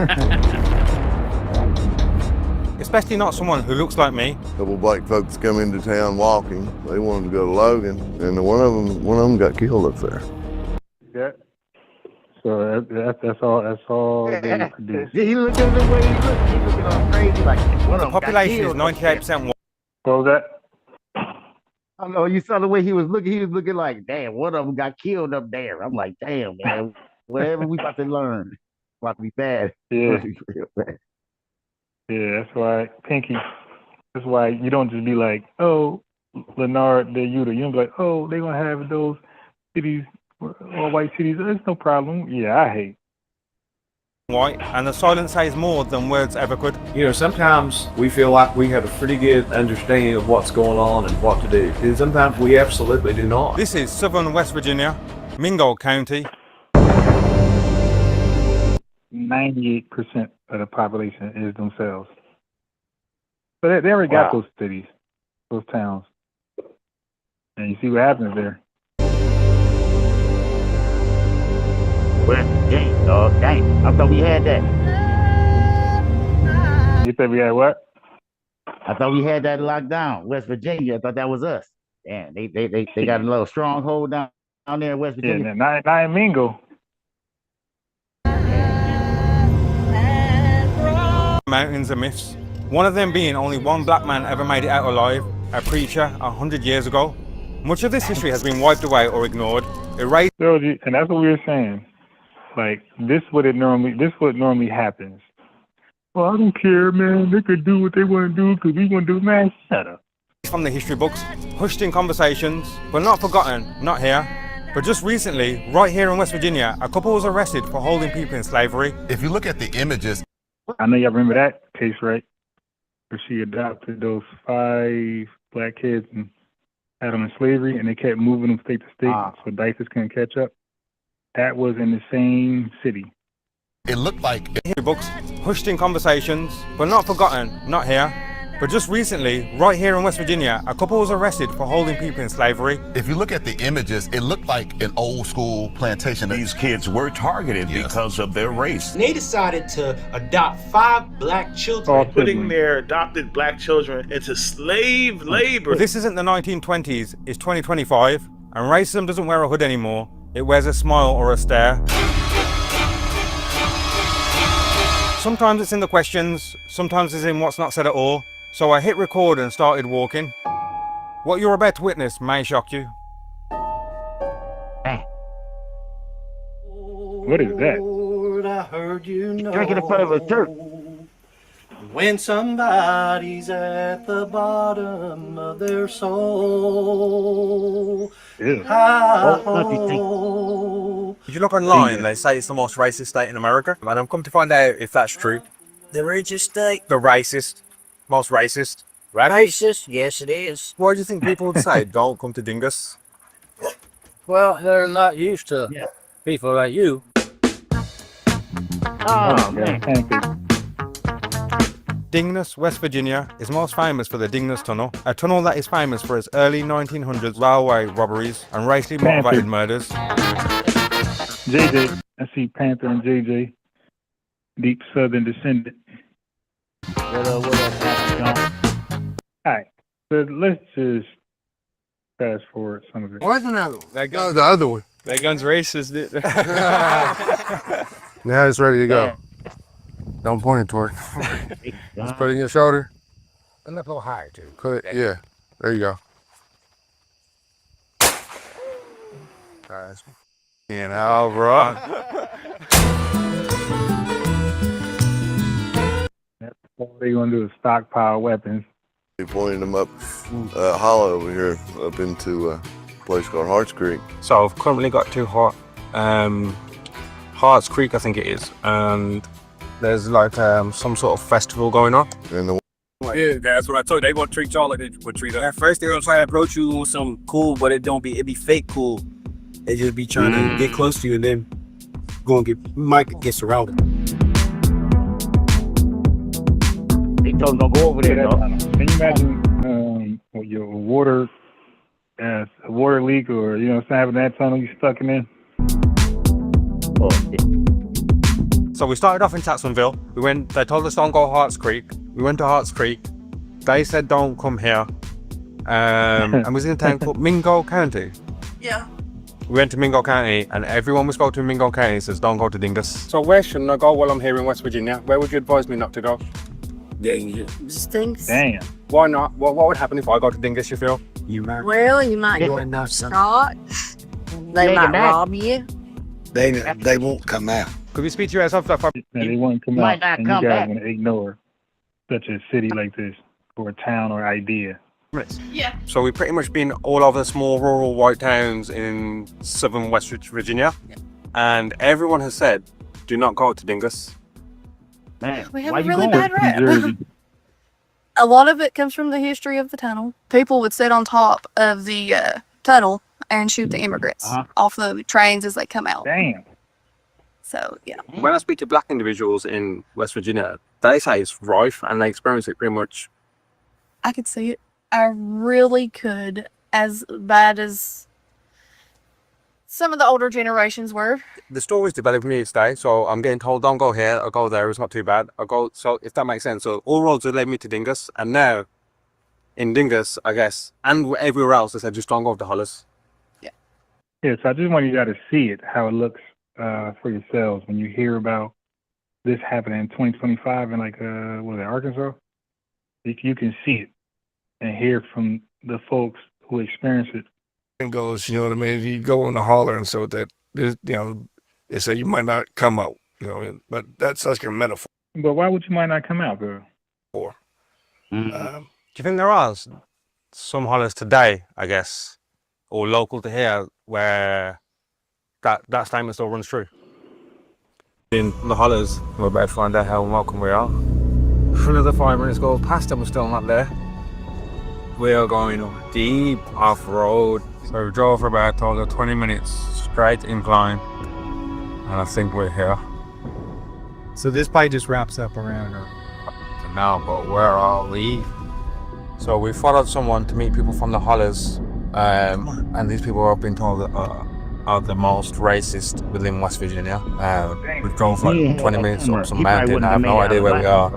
[SPEAKER 27] Especially not someone who looks like me.
[SPEAKER 30] A couple black folks come into town walking. They wanted to go to Logan, and one of them got killed up there.
[SPEAKER 20] Yeah. So that's all they produce.
[SPEAKER 21] He look at the way he looks. He's looking all crazy like
[SPEAKER 27] the population is 98% white.
[SPEAKER 20] What was that?
[SPEAKER 21] I don't know. You saw the way he was looking. He was looking like, damn, one of them got killed up there. I'm like, damn, man. Whatever we about to learn, about to be bad.
[SPEAKER 20] Yeah. Yeah, that's why, Pinky. That's why you don't just be like, oh, Leonard, they're Utah. You don't be like, oh, they're gonna have those cities, all white cities. There's no problem. Yeah, I hate.
[SPEAKER 27] White, and the silence says more than words ever could.
[SPEAKER 31] You know, sometimes we feel like we have a pretty good understanding of what's going on and what to do, and sometimes we absolutely do not.
[SPEAKER 27] This is southern West Virginia, Mingo County.
[SPEAKER 20] 98% of the population is themselves. But they already got those cities, those towns. And you see what happens there.
[SPEAKER 21] West Virginia, dog. Dang, I thought we had that.
[SPEAKER 20] You said we had what?
[SPEAKER 21] I thought we had that locked down. West Virginia, I thought that was us. Damn, they got a little stronghold down there in West Virginia.
[SPEAKER 20] Yeah, not in Mingo.
[SPEAKER 27] Mountains are myths. One of them being only one black man ever made it out alive, a preacher 100 years ago. Much of this history has been wiped away or ignored, erased.
[SPEAKER 20] And that's what we were saying. Like this what normally happens. Well, I don't care, man. They could do what they want to do because we want to do, man. Shut up.
[SPEAKER 27] From the history books, hushed in conversations, but not forgotten, not here. But just recently, right here in West Virginia, a couple was arrested for holding people in slavery.
[SPEAKER 3] If you look at the images,
[SPEAKER 20] I know y'all remember that case, right? Where she adopted those 5 black kids and had them in slavery, and they kept moving them state to state, so DICEs couldn't catch up. That was in the same city.
[SPEAKER 3] It looked like
[SPEAKER 27] history books, hushed in conversations, but not forgotten, not here. But just recently, right here in West Virginia, a couple was arrested for holding people in slavery.
[SPEAKER 3] If you look at the images, it looked like an old school plantation.
[SPEAKER 6] These kids were targeted because of their race.
[SPEAKER 9] They decided to adopt 5 black children,
[SPEAKER 6] putting their adopted black children into slave labor.
[SPEAKER 27] But this isn't the 1920s, it's 2025, and racism doesn't wear a hood anymore. It wears a smile or a stare. Sometimes it's in the questions, sometimes it's in what's not said at all. So I hit record and started walking. What you're about to witness may shock you.
[SPEAKER 20] What is that?
[SPEAKER 9] Lord, I heard you know.
[SPEAKER 21] Drinking a part of a church.
[SPEAKER 9] When somebody's at the bottom of their soul.
[SPEAKER 27] If you look online, they say it's the most racist state in America. And I've come to find out if that's true.
[SPEAKER 29] The richest state?
[SPEAKER 27] The racist. Most racist.
[SPEAKER 29] Racist? Yes, it is.
[SPEAKER 27] Why do you think people would say, don't come to Dingus?
[SPEAKER 29] Well, they're not used to people like you.
[SPEAKER 21] Oh, man.
[SPEAKER 27] Dingness, West Virginia is most famous for the Dingness Tunnel, a tunnel that is famous for its early 1900s railway robberies and racially motivated murders.
[SPEAKER 20] JJ, I see Panther and JJ, deep Southern descendant.
[SPEAKER 21] What up,
[SPEAKER 20] Alright, so let's just fast forward some of it.
[SPEAKER 29] Where's another one?
[SPEAKER 3] That gun, the other one.
[SPEAKER 6] That gun's racist.
[SPEAKER 3] Now it's ready to go. Don't point it toward. Just put it in your shoulder.
[SPEAKER 29] And up a little higher, too.
[SPEAKER 3] Put it, yeah. There you go. Nice. You know, bro.
[SPEAKER 20] What they're gonna do is stockpile weapons.
[SPEAKER 30] They pointed them up hollow over here, up into a place called Harts Creek.
[SPEAKER 27] So I've currently got 2 Harts Creek, I think it is, and there's like some sort of festival going on.
[SPEAKER 30] And
[SPEAKER 11] yeah, that's what I told you. They gonna treat y'all like they would treat us. At first, they're gonna try to approach you with some cool, but it be fake cool. They just be trying to get close to you, and then might get surrounded.
[SPEAKER 21] They told them don't go over there, though.
[SPEAKER 20] Can you imagine your water leak, or having that tunnel you stuck in?
[SPEAKER 27] So we started off in Tatsonville. They told us don't go Harts Creek. We went to Harts Creek. They said don't come here. And we was in a town called Mingo County.
[SPEAKER 29] Yeah.
[SPEAKER 27] We went to Mingo County, and everyone we spoke to in Mingo County says don't go to Dingus.
[SPEAKER 6] So where shouldn't I go while I'm here in West Virginia? Where would you advise me not to go?
[SPEAKER 29] Stinks.
[SPEAKER 20] Damn.
[SPEAKER 27] Why not? What would happen if I go to Dingus, you feel?
[SPEAKER 29] Well, you might get shot. They might rob you.
[SPEAKER 28] They won't come out.
[SPEAKER 27] Could we speak to you as of that?
[SPEAKER 20] They won't come
[SPEAKER 21] Might
[SPEAKER 20] out,
[SPEAKER 21] not
[SPEAKER 20] and
[SPEAKER 21] come
[SPEAKER 20] you guys
[SPEAKER 21] back.
[SPEAKER 20] want to ignore such a city like this, or a town or idea.
[SPEAKER 29] Yeah.
[SPEAKER 27] So we've pretty much been all over the small rural white towns in southern West Virginia, and everyone has said, do not go to Dingus.
[SPEAKER 21] Man,
[SPEAKER 12] We have
[SPEAKER 21] why
[SPEAKER 12] a
[SPEAKER 21] you
[SPEAKER 12] really
[SPEAKER 21] going?
[SPEAKER 12] bad rep. A lot of it comes from the history of the tunnel. People would sit on top of the tunnel and shoot the immigrants off the trains as they come out.
[SPEAKER 20] Damn.
[SPEAKER 12] So, yeah.
[SPEAKER 27] When I speak to black individuals in West Virginia, they say it's rife and they experience it pretty much.
[SPEAKER 12] I could see it. I really could. As bad as some of the older generations were.
[SPEAKER 27] The story's developing each day, so I'm getting told don't go here or go there, it's not too bad. So if that makes sense. So all roads have led me to Dingus, and now in Dingus, I guess, and everywhere else, they said just don't go with the hollers.
[SPEAKER 20] Yeah, so I just want you guys to see it, how it looks for yourselves when you hear about this happening in 2025 in like, what is it, Arkansas? You can see it and hear from the folks who experience it.
[SPEAKER 3] And goes, you know what I mean? You go in the holler and so that, you know, they say you might not come out, you know, but that's like a metaphor.
[SPEAKER 20] But why would you might not come out, girl?
[SPEAKER 27] Do you think there are some hollers today, I guess, or local to here, where that statement still runs true? In the hollers, we're about to find out how welcome we are. Another 5 minutes go past and we're still not there. We are going deep off road. So we drove for about 20 minutes, straight incline, and I think we're here.
[SPEAKER 11] So this probably just wraps up around
[SPEAKER 27] Now, but where are we? So we followed someone to meet people from the hollers, and these people have been told are the most racist within West Virginia. We've drove for like 20 minutes up some mountain. I have no idea where we are.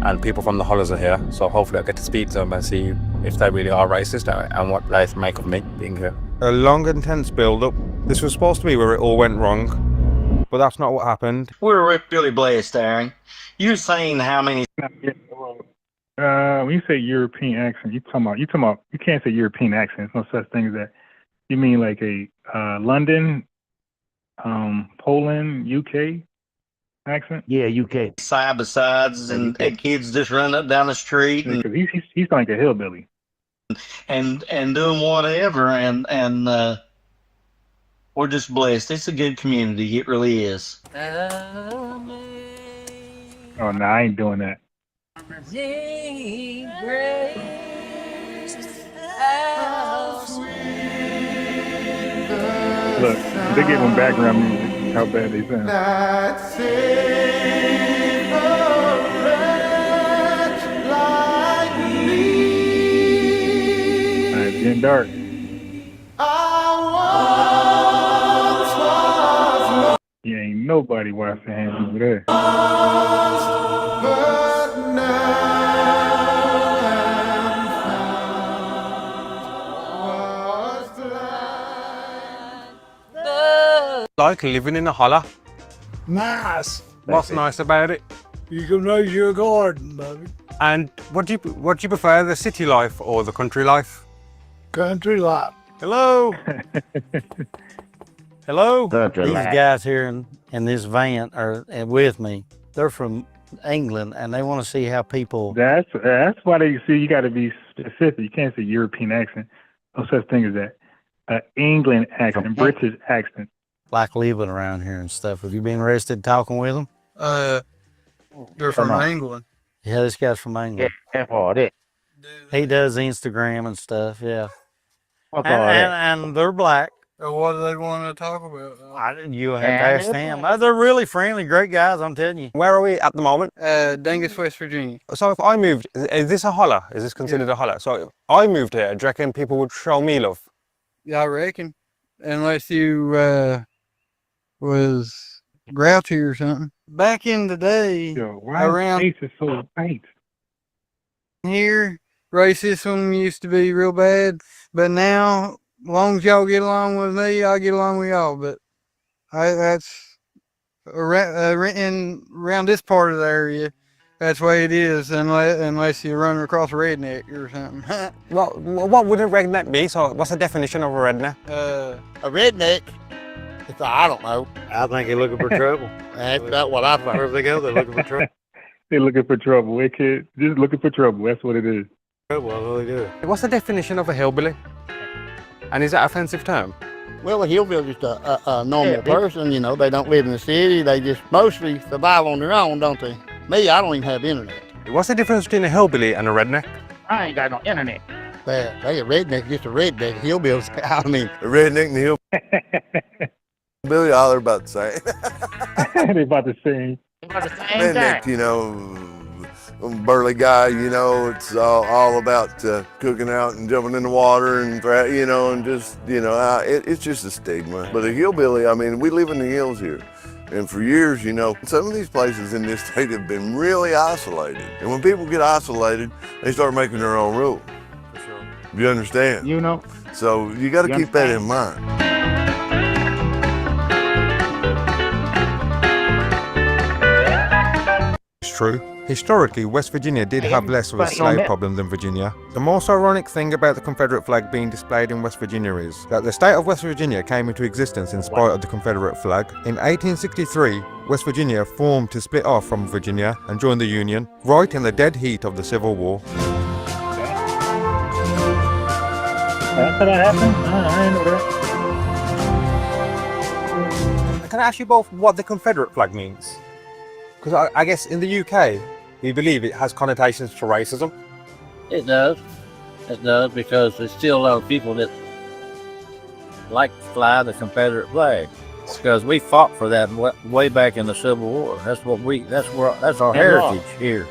[SPEAKER 27] And people from the hollers are here, so hopefully I'll get to speak to them and see if they really are racist and what they make of me being here. A long, intense build-up. This was supposed to be where it all went wrong, but that's not what happened.
[SPEAKER 1] We're really blessed, Aaron. You're saying how many...
[SPEAKER 20] When you say European accent, you can't say European accent. There's no such thing as that. You mean like a London, Poland, UK accent?
[SPEAKER 21] Yeah, UK.
[SPEAKER 1] Side by sides and kids just running up down the street.
[SPEAKER 20] Because he's like a hillbilly.
[SPEAKER 1] And doing whatever, and we're just blessed. It's a good community. It really is.
[SPEAKER 20] Oh, no, I ain't doing that. Look, they gave him background music. How bad they sound. It's getting dark. Yeah, ain't nobody washing hands over there.
[SPEAKER 27] Like living in a holler.
[SPEAKER 11] Nice.
[SPEAKER 27] What's nice about it?
[SPEAKER 11] You can raise your garden, baby.
[SPEAKER 27] And what do you prefer, the city life or the country life?
[SPEAKER 11] Country life.
[SPEAKER 27] Hello. Hello.
[SPEAKER 21] Country
[SPEAKER 2] These
[SPEAKER 21] life.
[SPEAKER 2] guys here in this van are with me. They're from England and they want to see how people.
[SPEAKER 20] That's why they see you got to be specific. You can't say European accent. No such thing as that. England accent, British accent.
[SPEAKER 2] Like living around here and stuff. Have you been arrested talking with them?
[SPEAKER 11] They're from England.
[SPEAKER 2] Yeah, this guy's from England.
[SPEAKER 21] Yeah, that's all that.
[SPEAKER 2] He does Instagram and stuff. Yeah.
[SPEAKER 21] What's all that?
[SPEAKER 2] And they're black.
[SPEAKER 11] What do they want to talk about?
[SPEAKER 2] You have to ask them. They're really friendly, great guys. I'm telling you.
[SPEAKER 27] Where are we at the moment?
[SPEAKER 11] Dingus, West Virginia.
[SPEAKER 27] So if I moved, is this a holler? Is this considered a holler? So if I moved here, do you reckon people would show me love?
[SPEAKER 11] Yeah, I reckon. Unless you was grouchy or something. Back in the day,
[SPEAKER 20] Yo, why
[SPEAKER 11] around
[SPEAKER 20] face is so white?
[SPEAKER 11] here, racism used to be real bad, but now, as long as y'all get along with me, I'll get along with y'all. But that's around this part of the area. That's the way it is, unless you run across a redneck or something.
[SPEAKER 27] Well, what would a redneck be? So what's the definition of a redneck?
[SPEAKER 2] A redneck? I don't know. I think they're looking for trouble. That's not what I think. Wherever they go, they're looking for trouble.
[SPEAKER 20] They're looking for trouble. They kid, just looking for trouble. That's what it is.
[SPEAKER 2] Well, they do.
[SPEAKER 27] What's the definition of a hillbilly? And is that an offensive term?
[SPEAKER 2] Well, a hillbilly's just a normal person, you know. They don't live in the city. They just mostly survive on their own, don't they? Me, I don't even have internet.
[SPEAKER 27] What's the difference between a hillbilly and a redneck?
[SPEAKER 21] I ain't got no internet.
[SPEAKER 2] They a redneck, just a redneck. Hillbilly's, I mean.
[SPEAKER 30] The redneck and the hillbilly, all they're about the same.
[SPEAKER 20] They're about the same.
[SPEAKER 21] About the same
[SPEAKER 30] Redneck,
[SPEAKER 21] time.
[SPEAKER 30] you know, burly guy, you know, it's all about cooking out and jumping in the water and, you know, and just, you know, it's just a stigma. But a hillbilly, I mean, we live in the hills here. And for years, you know, some of these places in this state have been really isolated. And when people get isolated, they start making their own rules. For sure. You understand?
[SPEAKER 21] You know?
[SPEAKER 30] So you got to keep that in mind.
[SPEAKER 27] It's true. Historically, West Virginia did have less of a slave problem than Virginia. The most ironic thing about the Confederate flag being displayed in West Virginia is that the state of West Virginia came into existence in spite of the Confederate flag. In 1863, West Virginia formed to split off from Virginia and join the Union, right in the dead heat of the Civil War.
[SPEAKER 20] That's how that happened? I didn't know that.
[SPEAKER 27] Can I ask you both what the Confederate flag means? Because I guess in the UK, we believe it has connotations to racism.
[SPEAKER 4] It does. It does, because there's still a lot of people that like to fly the Confederate flag. Because we fought for that way back in the Civil War. That's our heritage here.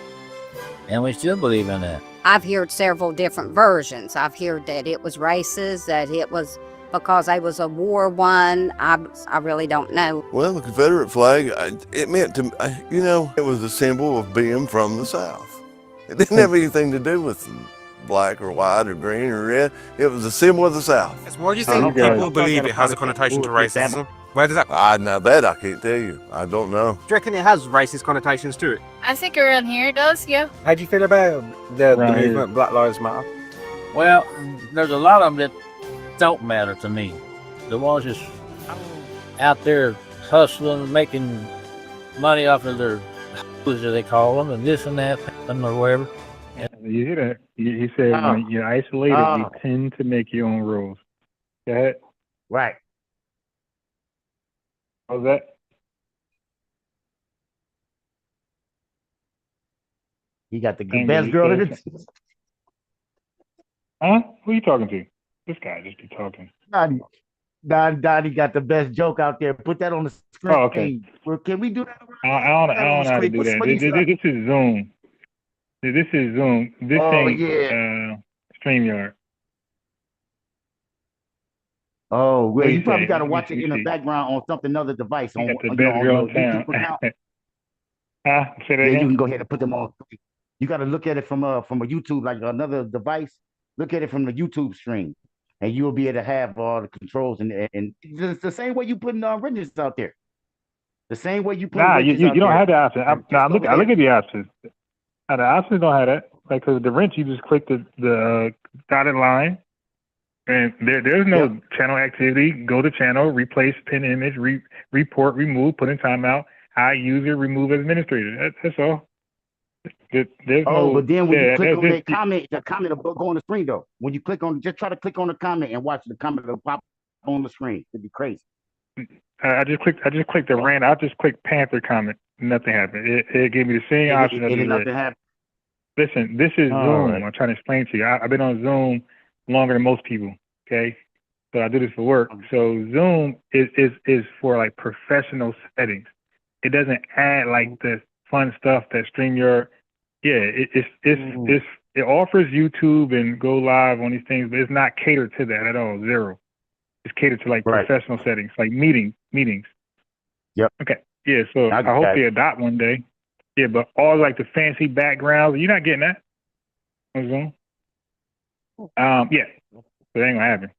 [SPEAKER 4] And we still believe in that.
[SPEAKER 29] I've heard several different versions. I've heard that it was racist, that it was because I was a war one. I really don't know.
[SPEAKER 30] Well, the Confederate flag, it meant to, you know, it was a symbol of being from the South. It didn't have anything to do with black or white or green or red. It was a symbol of the South.
[SPEAKER 27] Why do you think people believe it has a connotation to racism? Where does that?
[SPEAKER 30] Now that I can't tell you. I don't know.
[SPEAKER 27] Do you reckon it has racist connotations to it?
[SPEAKER 5] I think around here it does, yeah.
[SPEAKER 27] How do you feel about the movement Black Lives Matter?
[SPEAKER 4] Well, there's a lot of them that don't matter to me. The ones that's out there hustling, making money off of their, as they call them, and this and that, or whatever.
[SPEAKER 20] You hear that? He said when you're isolated, you tend to make your own rules. Go ahead.
[SPEAKER 21] Right.
[SPEAKER 20] How's that?
[SPEAKER 21] He got the best girl in it.
[SPEAKER 20] Huh? Who are you talking to? This guy just be talking.
[SPEAKER 21] Donnie got the best joke out there. Put that on the screen.
[SPEAKER 20] Oh, okay.
[SPEAKER 21] Well, can we do that?
[SPEAKER 20] I don't know how to do that. This is Zoom. This is Zoom. This thing, StreamYard.
[SPEAKER 21] Oh, well, you probably got to watch it in the background on something other device. On
[SPEAKER 20] the best girl in town. Say that again?
[SPEAKER 21] You can go ahead and put them on. You got to look at it from a YouTube, like another device. Look at it from the YouTube stream, and you will be able to have all the controls and it's the same way you putting wrenches out there. The same way you put.
[SPEAKER 20] You don't have the option. I look at the options. The options don't have that. Like, cause the wrench, you just click the dotted line, and there's no channel activity. Go to channel, replace pin image, report, remove, put in timeout, hide user, remove administrator. That's all. There's
[SPEAKER 21] but then when you click on that comment, the comment will go on the screen though. When you click on, just try to click on the comment and watch the comment will pop on the screen. It'd be crazy.
[SPEAKER 20] I just clicked the random. I just clicked Panther comment. Nothing happened. It gave me the same option.
[SPEAKER 21] Nothing happened.
[SPEAKER 20] Listen, this is Zoom. Right. I'm trying to explain to you. I've been on Zoom longer than most people. Okay, so I do this for work. So Zoom is for like professional settings. It doesn't add like the fun stuff that StreamYard. Yeah, it offers YouTube and go live on these things, but it's not catered to that at all. Zero. It's catered to like professional settings, like meetings.
[SPEAKER 21] Yep.
[SPEAKER 20] Okay. Yeah. So I hope they adopt one day. Yeah, but all like the fancy backgrounds, you're not getting that on Zoom. Yeah. So it ain't gonna happen.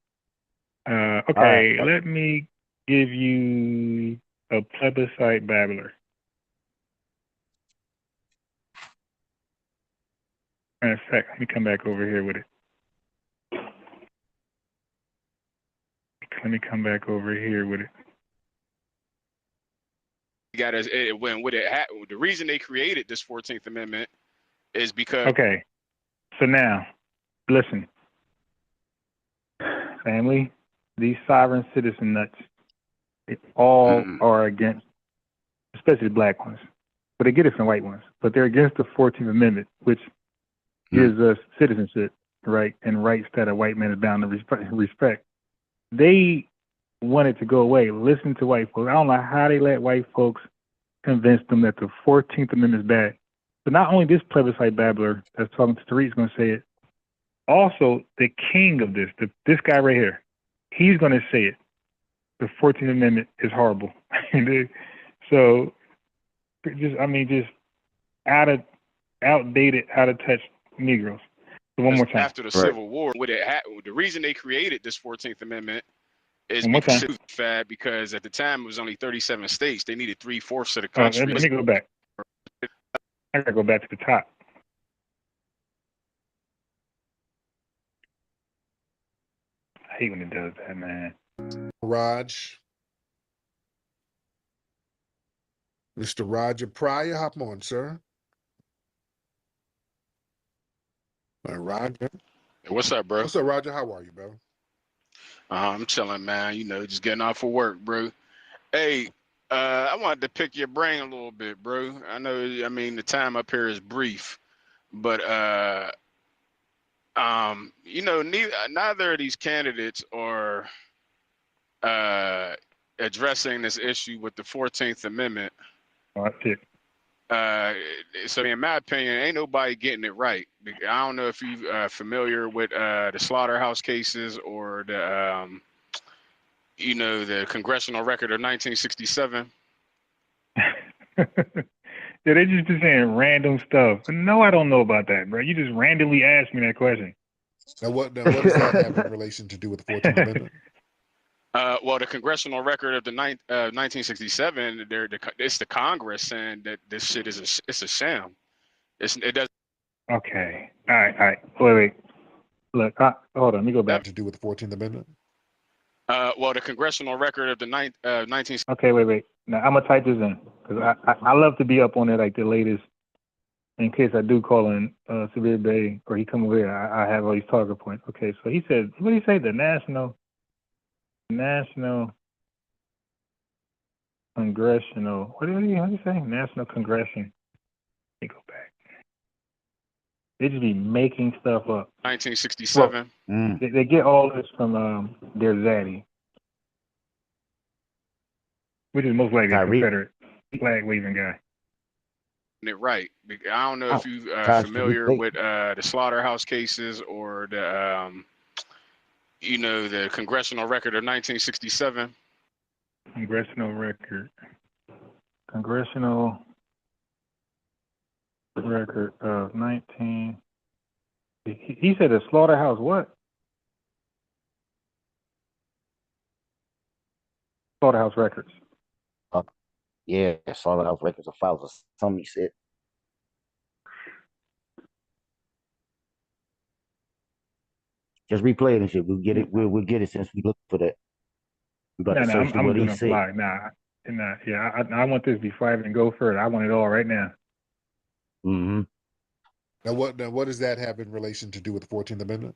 [SPEAKER 20] Okay. Right. Let me give you a plebiscite babbler. Matter of fact, let me come back over here with it.
[SPEAKER 7] You got the reason they created this 14th Amendment is because.
[SPEAKER 20] Okay, so now, listen, family, these sovereign citizen nuts, they all are against, especially the black ones, but they get it from white ones. But they're against the 14th Amendment, which gives us citizenship, right, and rights that a white man is bound to respect. They want it to go away. Listen to white folks. I don't know how they let white folks convince them that the 14th Amendment is bad. But not only this plebiscite babbler that's talking to Tariq is going to say it, also the king of this guy right here, he's going to say it. The 14th Amendment is horrible. So just outdated, out of touch Negroes. So one more time.
[SPEAKER 7] After the Civil War, the reason they created this 14th Amendment is
[SPEAKER 20] One more
[SPEAKER 7] because
[SPEAKER 20] time.
[SPEAKER 7] it was fad, because at the time it was only 37 states. They needed 3/4 of the
[SPEAKER 20] Let
[SPEAKER 7] country.
[SPEAKER 20] me go back. I gotta go back to the top. I hate when it does that, man.
[SPEAKER 8] Raj. Mr. Roger Pryor, hop on, sir. Roger.
[SPEAKER 7] What's up, bro?
[SPEAKER 8] What's up, Roger? How are you, bro?
[SPEAKER 7] I'm chilling, man. You know, just getting off for work, bro. Hey, I wanted to pick your brain a little bit, bro. I know, I mean, the time up here is brief, but you know, neither of these candidates are addressing this issue with the 14th Amendment.
[SPEAKER 20] Oh, that's it.
[SPEAKER 7] So in my opinion, ain't nobody getting it right. I don't know if you familiar with the slaughterhouse cases or the you know, the congressional record of 1967.
[SPEAKER 20] Yeah, they just be saying random stuff. No, I don't know about that, bro. You just randomly asked me that question.
[SPEAKER 8] Now, what does that have in relation to do with the 14th Amendment?
[SPEAKER 7] Well, the congressional record of the 1967, it's the Congress saying that this shit is it's a sham. It does.
[SPEAKER 20] Okay. All right. Wait. Look, hold on. Let me go back.
[SPEAKER 8] To do with the 14th Amendment?
[SPEAKER 7] Well, the congressional record of the 19.
[SPEAKER 20] Okay, wait. Now I'm gonna type this in because I love to be up on it, like the latest. In case I do call in Severe Bay or he come over here, I have all these talking points. Okay, so he said, what did he say? The national congressional. What did he say? National Congression. Let me go back. They just be making stuff up.
[SPEAKER 7] 1967.
[SPEAKER 20] Well, they get all this from their zaddy, which is most likely a Confederate flag waving guy.
[SPEAKER 7] It right. I don't know if you familiar with the slaughterhouse cases or the you know, the congressional record of 1967.
[SPEAKER 20] Congressional record of 19. He said the slaughterhouse what? Slaughterhouse records.
[SPEAKER 21] Yeah, slaughterhouse records of files or something he said. Just replay it and shit. We'll get it. We'll get it since we look for that. We about to search
[SPEAKER 20] I'm
[SPEAKER 21] what he
[SPEAKER 20] gonna
[SPEAKER 21] said.
[SPEAKER 20] fly. I want this before I even go further. I want it all right now.
[SPEAKER 21] Mm-hmm.
[SPEAKER 8] Now, what does that have in relation to do with the 14th Amendment?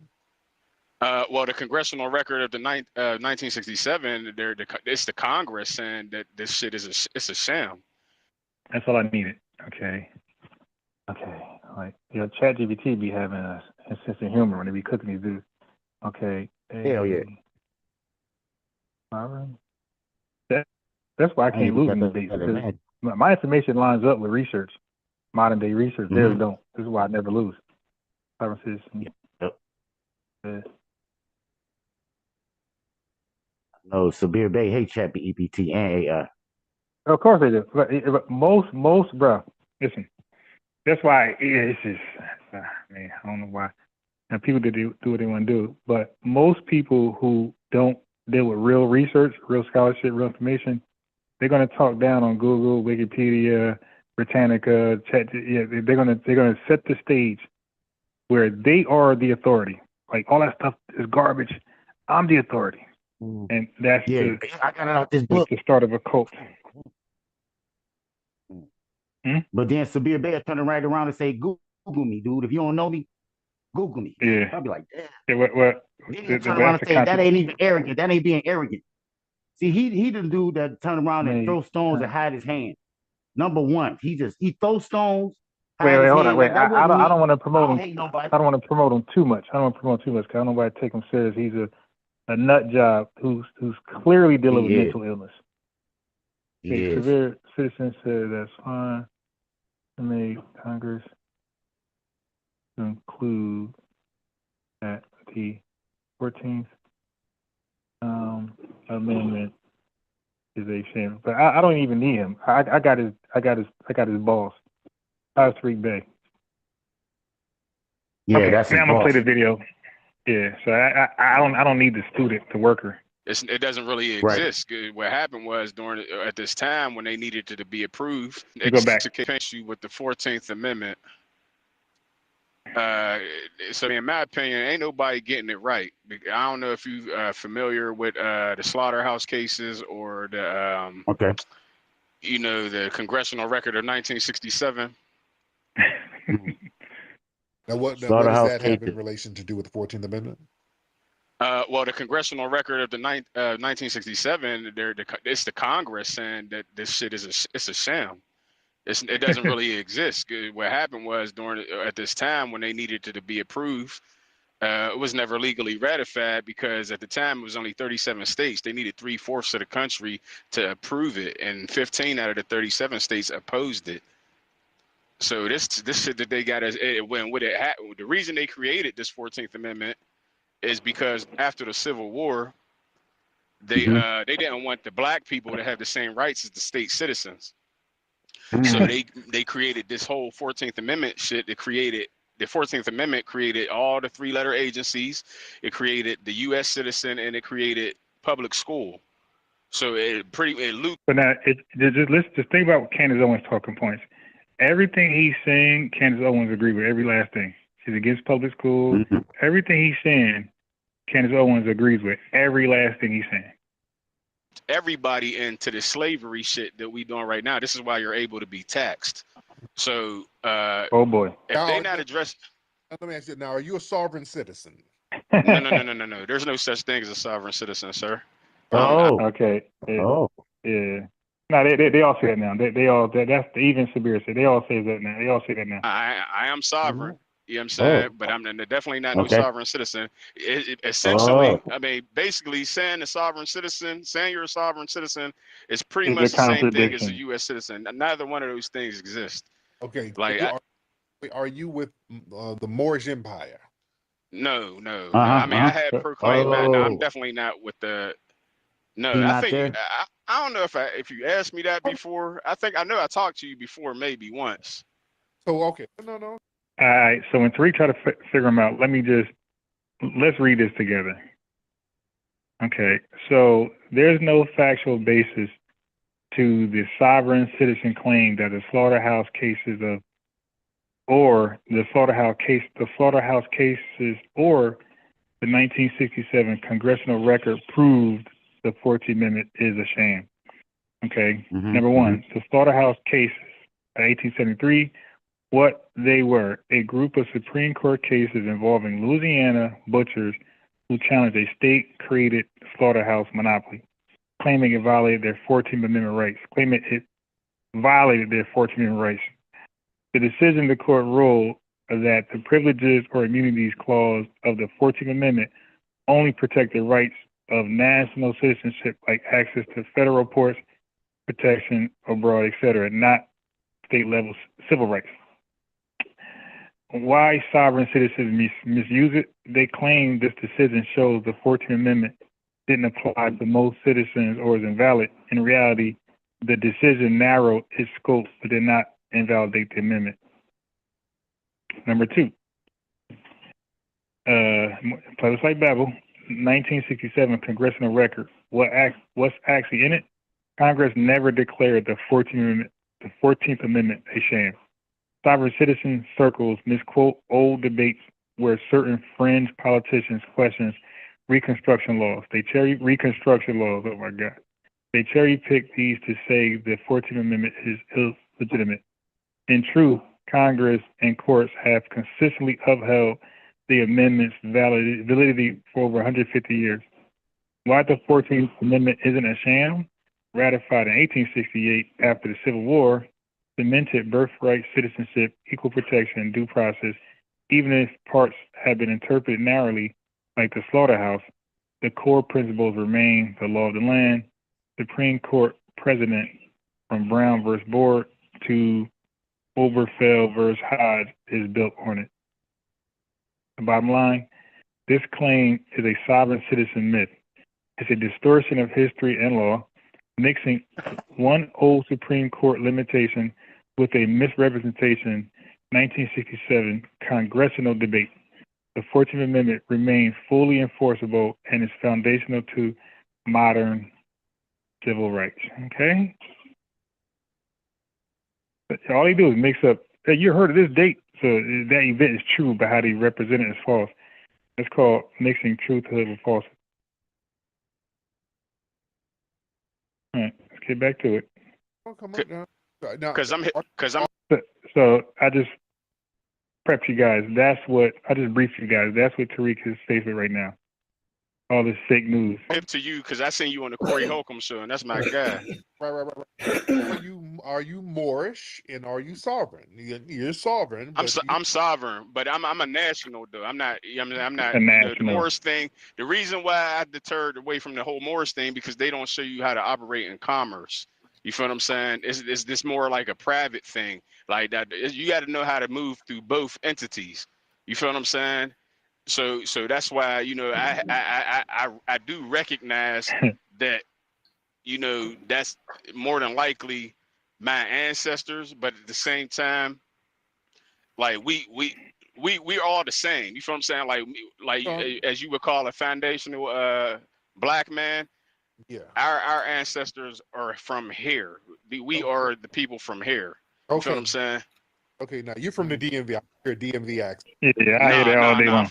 [SPEAKER 7] Well, the congressional record of the 1967, it's the Congress saying that this shit is it's a sham.
[SPEAKER 20] That's all I needed. Okay. Like, ChatGPT be having a sense of humor when they be cooking these dudes. Okay.
[SPEAKER 21] Hell yeah.
[SPEAKER 20] That's why I can't lose in debates. My information lines up with research, modern day research. Theirs don't. This is why I never lose.
[SPEAKER 21] No, Sabir Bay hates ChatGPT and AI.
[SPEAKER 20] Of course they do. But most, bro. Listen, that's why it's just, man, I don't know why. And people do what they want to do. But most people who don't deal with real research, real scholarship, real information, they're going to talk down on Google, Wikipedia, Britannica, they're going to set the stage where they are the authority. Like all that stuff is garbage. I'm the authority. And that's
[SPEAKER 21] I got it out this book.
[SPEAKER 20] The start of a cult.
[SPEAKER 21] But then Sabir Bay turn right around and say, Google me, dude. If you don't know me, Google me.
[SPEAKER 20] Yeah.
[SPEAKER 21] I'll be like, damn.
[SPEAKER 20] Then
[SPEAKER 21] he turn around and say, that ain't even arrogant. That ain't being arrogant. See, he the dude that turn around and throw stones and hide his hand. Number one, he throws stones.
[SPEAKER 20] Wait, hold on. I don't want to promote him.
[SPEAKER 21] Nobody.
[SPEAKER 20] I don't want to promote him too much. Because I don't know why I take him serious. He's a nut job who's clearly dealing with mental illness. Severe citizen said that's fine to make Congress include that the 14th Amendment is a shame. But I don't even need him. I got his boss. Tariq Bey.
[SPEAKER 21] Yeah,
[SPEAKER 20] Okay,
[SPEAKER 21] that's his
[SPEAKER 20] now I'm gonna play
[SPEAKER 21] boss.
[SPEAKER 20] the video. Yeah, so I don't need the student, the worker.
[SPEAKER 7] It doesn't really
[SPEAKER 21] Right.
[SPEAKER 7] exist. What happened was at this time when they needed it to be approved,
[SPEAKER 20] You go back.
[SPEAKER 7] it issue with the 14th Amendment. So in my opinion, ain't nobody getting it right. I don't know if you familiar with the slaughterhouse cases or the
[SPEAKER 21] Okay.
[SPEAKER 7] the congressional record of 1967.
[SPEAKER 8] Now, what does
[SPEAKER 21] Slaughterhouse
[SPEAKER 8] that have in
[SPEAKER 21] cases.
[SPEAKER 8] relation to do with the 14th Amendment?
[SPEAKER 7] Well, the congressional record of the 1967, it's the Congress saying that this shit it's a sham. It doesn't really exist. What happened was at this time when they needed it to be approved, it was never legally ratified because at the time it was only 37 states. They needed 3/4 of the country to approve it, and 15 out of the 37 states opposed it. So this shit that they got the reason they created this 14th Amendment is because after the Civil War, they didn't want the black people to have the same rights as the state citizens. So they created this whole 14th Amendment shit. The 14th Amendment created all the 3-letter agencies. It created the U.S. citizen, and it created public school. So
[SPEAKER 20] But now, let's just think about Candace Owens' talking points. Everything he's saying, Candace Owens agrees with every last thing. She's against public school. Everything he's saying, Candace Owens agrees with every last thing he's saying.
[SPEAKER 7] everybody into the slavery shit that we doing right now. This is why you're able to be taxed. So
[SPEAKER 20] oh boy,
[SPEAKER 7] if they not addressed,
[SPEAKER 8] let me ask you now: are you a sovereign citizen?
[SPEAKER 7] No. There's no such thing as a sovereign citizen, sir.
[SPEAKER 20] Okay. Yeah. No, they all say that now. They all that's the even Sabir said. They all say that now. They all say that now.
[SPEAKER 7] I am sovereign. You know what I'm saying? But I'm definitely not no
[SPEAKER 20] Okay.
[SPEAKER 7] sovereign citizen. Essentially, I mean, basically saying saying you're a sovereign citizen is pretty
[SPEAKER 20] It's
[SPEAKER 7] much
[SPEAKER 20] a
[SPEAKER 7] the same thing as a
[SPEAKER 20] contradiction.
[SPEAKER 7] U.S. citizen. Neither one of those things exist.
[SPEAKER 8] Okay.
[SPEAKER 7] Like,
[SPEAKER 8] are you with the Moorish Empire?
[SPEAKER 7] No. I mean, I had proclaimed that. No, I'm definitely not with the. No,
[SPEAKER 21] He
[SPEAKER 7] I
[SPEAKER 21] not
[SPEAKER 7] think
[SPEAKER 21] there?
[SPEAKER 7] I don't know if you asked me that before. I know I talked to you before, maybe once.
[SPEAKER 8] So okay, no.
[SPEAKER 20] All right. So when Tariq try to figure them out, let's read this together. Okay. So there's no factual basis to the sovereign citizen claim that the slaughterhouse cases or the 1967 congressional record proved the 14th Amendment is a sham. Okay. Number one, the slaughterhouse cases of 1873, what they were, a group of Supreme Court cases involving Louisiana butchers who challenged a state-created slaughterhouse monopoly, claiming it violated their 14th Amendment rights, The decision the court ruled that the privileges or immunities clause of the 14th Amendment only protect the rights of national citizenship, like access to federal ports, protection abroad, etc., not state-level civil rights. Why sovereign citizens misuse it? They claim this decision shows the 14th Amendment didn't apply to most citizens or is invalid. In reality, the decision narrowed its scope but did not invalidate the amendment. Number two, Plebiscite Babel, 1967 congressional record. What's actually in it? Congress never declared the 14th Amendment a sham. Sovereign citizen circles misquote old debates where certain fringe politicians question Reconstruction laws. Reconstruction laws, oh my God. They cherry pick these to say the 14th Amendment is illegitimate. In truth, Congress and courts have consistently upheld the amendment's validity for over 150 years. Why the 14th Amendment isn't a sham? Ratified in 1868 after the Civil War, cemented birthright, citizenship, equal protection, and due process, even if parts have been interpreted narrowly, like the slaughterhouse, the core principles remain the law of the land. Supreme Court precedent from Brown versus Board to Oberfeld versus Hodge is built on it. The bottom line, this claim is a sovereign citizen myth. It's a distortion of history and law. mixing one old Supreme Court limitation with a misrepresentation 1967 congressional debate. The 14th Amendment remains fully enforceable and is foundational to modern civil rights. Okay? But all they do is mix up. Hey, you heard of this date, so that event is true, but how they represent it is false. It's called mixing truth with falsehood. All right, let's get back to it.
[SPEAKER 8] Oh, come on now.
[SPEAKER 7] Because I'm.
[SPEAKER 20] So I just prepped you guys. That's what I just briefed you guys. That's what Tariq is faced with right now. All this fake news.
[SPEAKER 7] Tip to you because I seen you on the Corey Holcomb show, and that's my guy.
[SPEAKER 8] Right. Are you Moorish and are you sovereign? You're sovereign.
[SPEAKER 7] I'm sovereign, but I'm a national though. I'm not. I'm not.
[SPEAKER 20] The
[SPEAKER 7] Moorish thing. The reason why I deterred away from the whole Moorish thing because they don't show you how to operate in commerce. You feel what I'm saying? It's this more like a private thing. Like that, you got to know how to move through both entities. You feel what I'm saying? So that's why I do recognize that that's more than likely my ancestors, but at the same time, like we're all the same. You feel what I'm saying? Like as you would call a foundational black man.
[SPEAKER 8] Yeah.
[SPEAKER 7] Our ancestors are from here. We are the people from here. You feel what I'm saying?
[SPEAKER 8] Okay, now you're from the DMV. You're a DMV accent.
[SPEAKER 20] Yeah, I hear that all day long.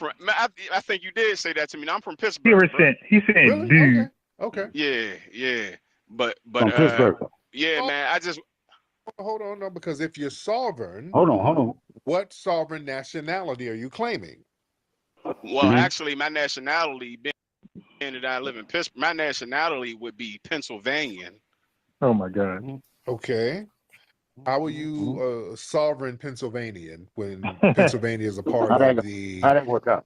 [SPEAKER 7] I think you did say that to me. Now, I'm from Pittsburgh.
[SPEAKER 20] He said,
[SPEAKER 8] really?
[SPEAKER 20] dude.
[SPEAKER 8] Okay.
[SPEAKER 7] Yeah. But
[SPEAKER 21] From Pittsburgh.
[SPEAKER 7] Yeah, man. I just
[SPEAKER 8] hold on, no, because if you're sovereign,
[SPEAKER 21] hold on.
[SPEAKER 8] What sovereign nationality are you claiming?
[SPEAKER 7] Well, actually, my nationality, being that I live in Pittsburgh, my nationality would be Pennsylvanian.
[SPEAKER 20] Oh my God.
[SPEAKER 8] Okay. How are you sovereign Pennsylvanian when Pennsylvania is a part of the
[SPEAKER 21] how that work out?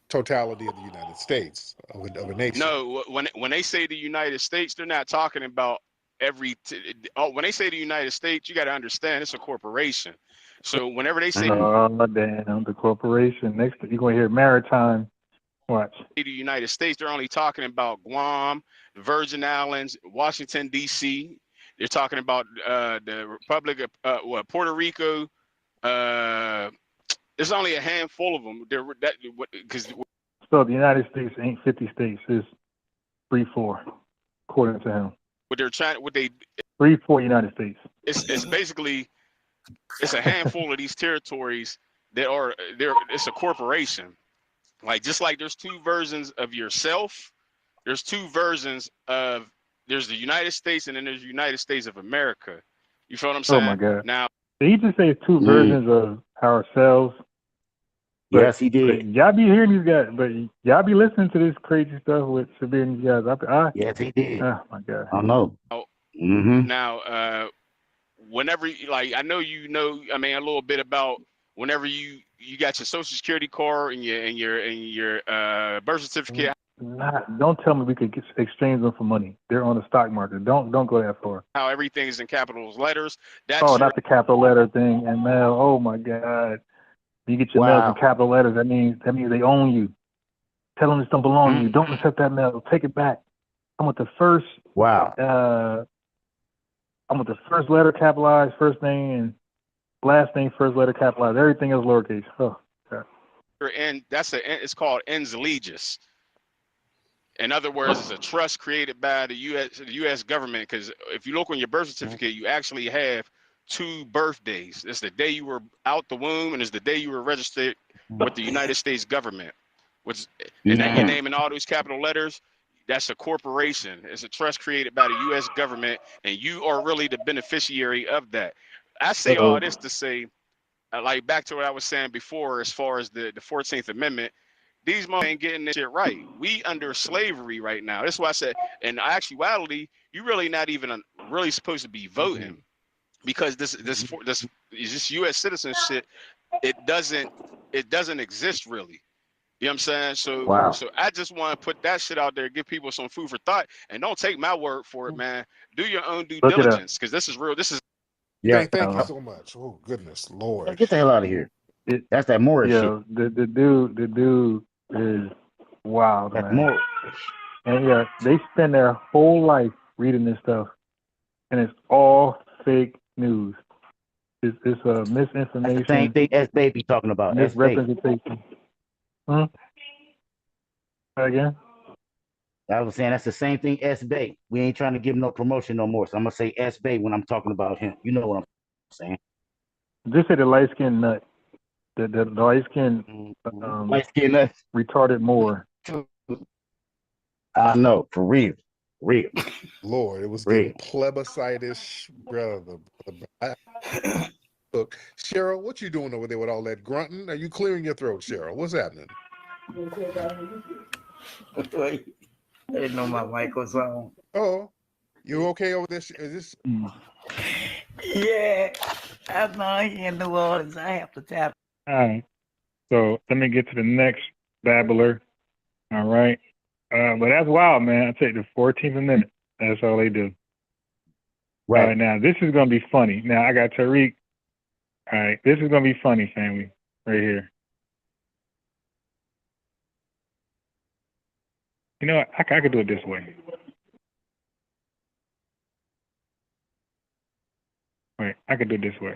[SPEAKER 8] Totality of the United States of a nation?
[SPEAKER 7] No, when they say the United States, they're not talking about when they say the United States, you got to understand it's a corporation. So whenever they say
[SPEAKER 20] the corporation, next you're gonna hear maritime. Watch.
[SPEAKER 7] The United States, they're only talking about Guam, the Virgin Islands, Washington D.C. They're talking about the Republic of Puerto Rico. There's only a handful of them.
[SPEAKER 20] So the United States ain't 50 states. It's 3-4, according to him. 3-4 United States.
[SPEAKER 7] It's basically it's a handful of these territories that are there. It's a corporation. Like just like there's two versions of yourself, there's two versions of there's the United States and then there's the United States of America. You feel what I'm saying?
[SPEAKER 20] Oh my God.
[SPEAKER 7] Now
[SPEAKER 20] did he just say two versions of ourselves? But,
[SPEAKER 21] yes, he did.
[SPEAKER 20] Y'all be hearing these guys, but y'all be listening to this crazy stuff with Sabir and these guys.
[SPEAKER 21] Yes, he did.
[SPEAKER 20] Oh my God.
[SPEAKER 21] I know.
[SPEAKER 7] Now, whenever I know I mean a little bit about whenever you got your social security card and your birth certificate.
[SPEAKER 20] Don't tell me we could exchange them for money. They're on the stock market. Don't go that far.
[SPEAKER 7] How everything's in capital letters. That's
[SPEAKER 20] not the capital letter thing and mail. Oh my God. You get your mail in capital letters. That means they own you. Tell them this don't belong to you. Don't accept that mail. Take it back. I want the first. I want the first letter capitalized, first name, and last name, first letter capitalized. Everything else lowercase. Oh, God.
[SPEAKER 7] And it's called ens legis. In other words, it's a trust created by the U.S. government. Because if you look on your birth certificate, you actually have two birthdays. It's the day you were out the womb, and it's the day you were registered with the United States government. And then your name in all those capital letters. That's a corporation. It's a trust created by the U.S. government, and you are really the beneficiary of that. I say all this to say, like back to what I was saying before, as far as the 14th Amendment, these motherfuckers ain't getting this shit right. We under slavery right now. That's why I said, in actuality, you really not even really supposed to be voting, because this U.S. citizenship, it doesn't exist really. You know what I'm saying? So I just want to put that shit out there, give people some food for thought, and don't take my word for it, man. Do your own due diligence, because this is real. This is
[SPEAKER 8] thank you so much. Oh goodness, Lord!
[SPEAKER 21] Get the hell out of here. That's that Moorish shit.
[SPEAKER 20] The dude is wild.
[SPEAKER 21] That's
[SPEAKER 20] man.
[SPEAKER 21] Moorish.
[SPEAKER 20] And yeah, they spend their whole life reading this stuff, and it's all fake news. It's misinformation.
[SPEAKER 21] That's the same thing S-Bay be talking about. S-Bay.
[SPEAKER 20] Misrepresentation. Hmm? Again?
[SPEAKER 21] I was saying that's the same thing S-Bay. We ain't trying to give him no promotion no more. So I'm gonna say S-Bay when I'm talking about him. You know what I'm saying?
[SPEAKER 20] Just say the light skinned nut. The light skinned
[SPEAKER 21] nut.
[SPEAKER 20] Retarded more.
[SPEAKER 21] I know, for real. Real.
[SPEAKER 8] Lord, it was
[SPEAKER 21] real.
[SPEAKER 8] getting plebiscite-ish, brother. Look, Cheryl, what you doing over there with all that grunting? Are you clearing your throat, Cheryl? What's happening?
[SPEAKER 10] I didn't know my mic was on.
[SPEAKER 8] Oh, you okay over there? Is this?
[SPEAKER 10] Yeah, I'm not here in New Orleans. I have to tap.
[SPEAKER 20] All right. So let me get to the next babbler. All right. But that's wild, man. I take the 14th minute. That's all they do.
[SPEAKER 21] Right.
[SPEAKER 20] All right, now this is gonna be funny. Now I got Tariq. All right, this is gonna be funny, family, right here. You know what? I could do it this way. Wait, I could do it this way.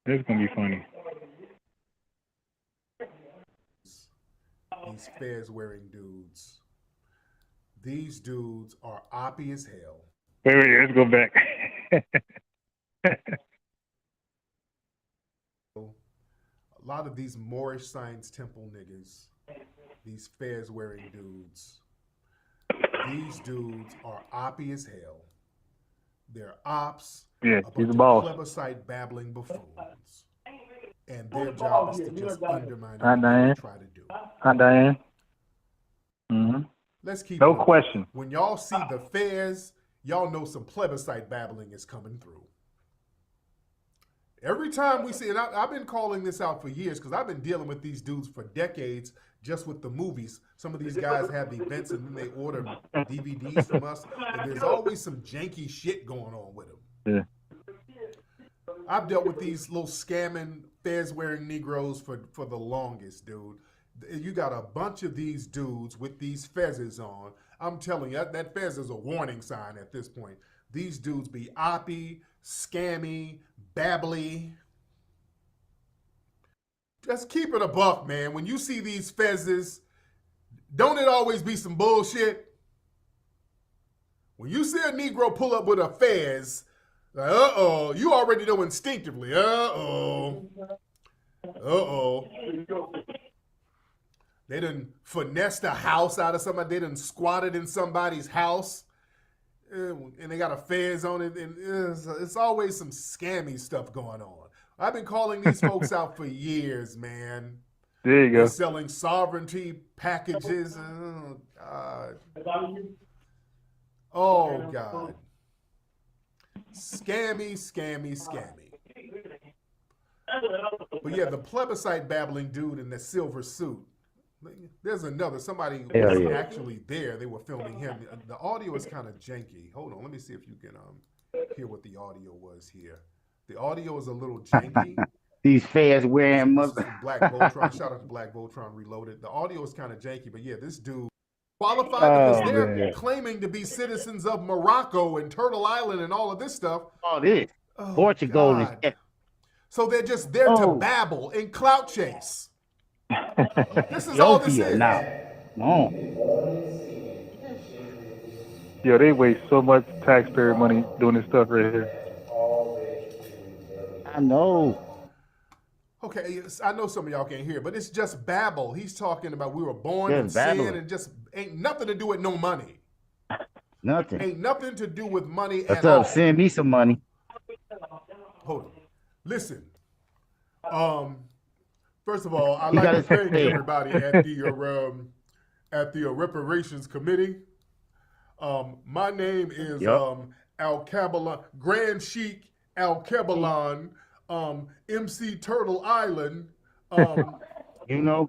[SPEAKER 20] This is gonna be funny.
[SPEAKER 8] These fez-wearing dudes. These dudes are oppy as hell.
[SPEAKER 20] Wait, let's go back.
[SPEAKER 8] A lot of these Moorish Science Temple niggas, these fez-wearing dudes, these dudes are oppy as hell. They're ops.
[SPEAKER 20] Yeah,
[SPEAKER 8] a
[SPEAKER 20] he's
[SPEAKER 8] bunch
[SPEAKER 20] a boss.
[SPEAKER 8] of plebiscite babbling buffoons. And their job is to just undermine
[SPEAKER 20] Hi,
[SPEAKER 8] everything
[SPEAKER 20] Diane.
[SPEAKER 8] they try to do.
[SPEAKER 20] Hi, Diane. Mm-hmm.
[SPEAKER 8] Let's keep
[SPEAKER 20] No
[SPEAKER 8] it up.
[SPEAKER 20] question.
[SPEAKER 8] When y'all see the fairs, y'all know some plebiscite babbling is coming through. Every time we see it, I've been calling this out for years because I've been dealing with these dudes for decades just with the movies. Some of these guys have events and then they order DVDs from us, and there's always some janky shit going on with them.
[SPEAKER 20] Yeah.
[SPEAKER 8] I've dealt with these little scamming, fez-wearing Negroes for the longest, dude. You got a bunch of these dudes with these fezzes on. I'm telling you, that fez is a warning sign at this point. These dudes be oppy, scammy, babbly. Just keep it a buck, man. When you see these fezzes, don't it always be some bullshit? When you see a Negro pull up with a fez, like, uh-oh, you already know instinctively, uh-oh. They done finessed a house out of somebody. They done squatted in somebody's house. And they got a fez on it. And it's always some scammy stuff going on. I've been calling these folks out for years, man.
[SPEAKER 20] There you go.
[SPEAKER 8] They're selling sovereignty packages. Oh, God. Oh, God. Scammy. But yeah, the plebiscite babbling dude in the silver suit. There's another, somebody was actually there. They were filming him. The audio is kind of janky. Hold on, let me see if you can hear what the audio was here. The audio is a little janky.
[SPEAKER 21] These fairs wearing mother.
[SPEAKER 8] Black Voltron. Shout out to Black Voltron Reloaded. The audio is kind of janky, but yeah, this dude qualified because they're claiming to be citizens of Morocco and Turtle Island and all of this stuff.
[SPEAKER 21] All this. Portugal is.
[SPEAKER 8] So they're just there to babble and clout chase. This is all this is.
[SPEAKER 21] Now. No.
[SPEAKER 20] Yo, they waste so much taxpayer money doing this stuff right here.
[SPEAKER 21] I know.
[SPEAKER 8] Okay, I know some of y'all can't hear, but it's just babble. He's talking about we were born in
[SPEAKER 21] babble.
[SPEAKER 8] sin and just ain't nothing to do with no money.
[SPEAKER 21] Nothing.
[SPEAKER 8] Ain't nothing to do with money
[SPEAKER 21] What's
[SPEAKER 8] at all.
[SPEAKER 21] up? Send me some money.
[SPEAKER 8] Hold on. Listen. First of all, I'd like to thank everybody at the Reparations Committee. My name is Al-Kabalan, Grand Sheik Al-Kabalan, MC Turtle Island.
[SPEAKER 21] You know?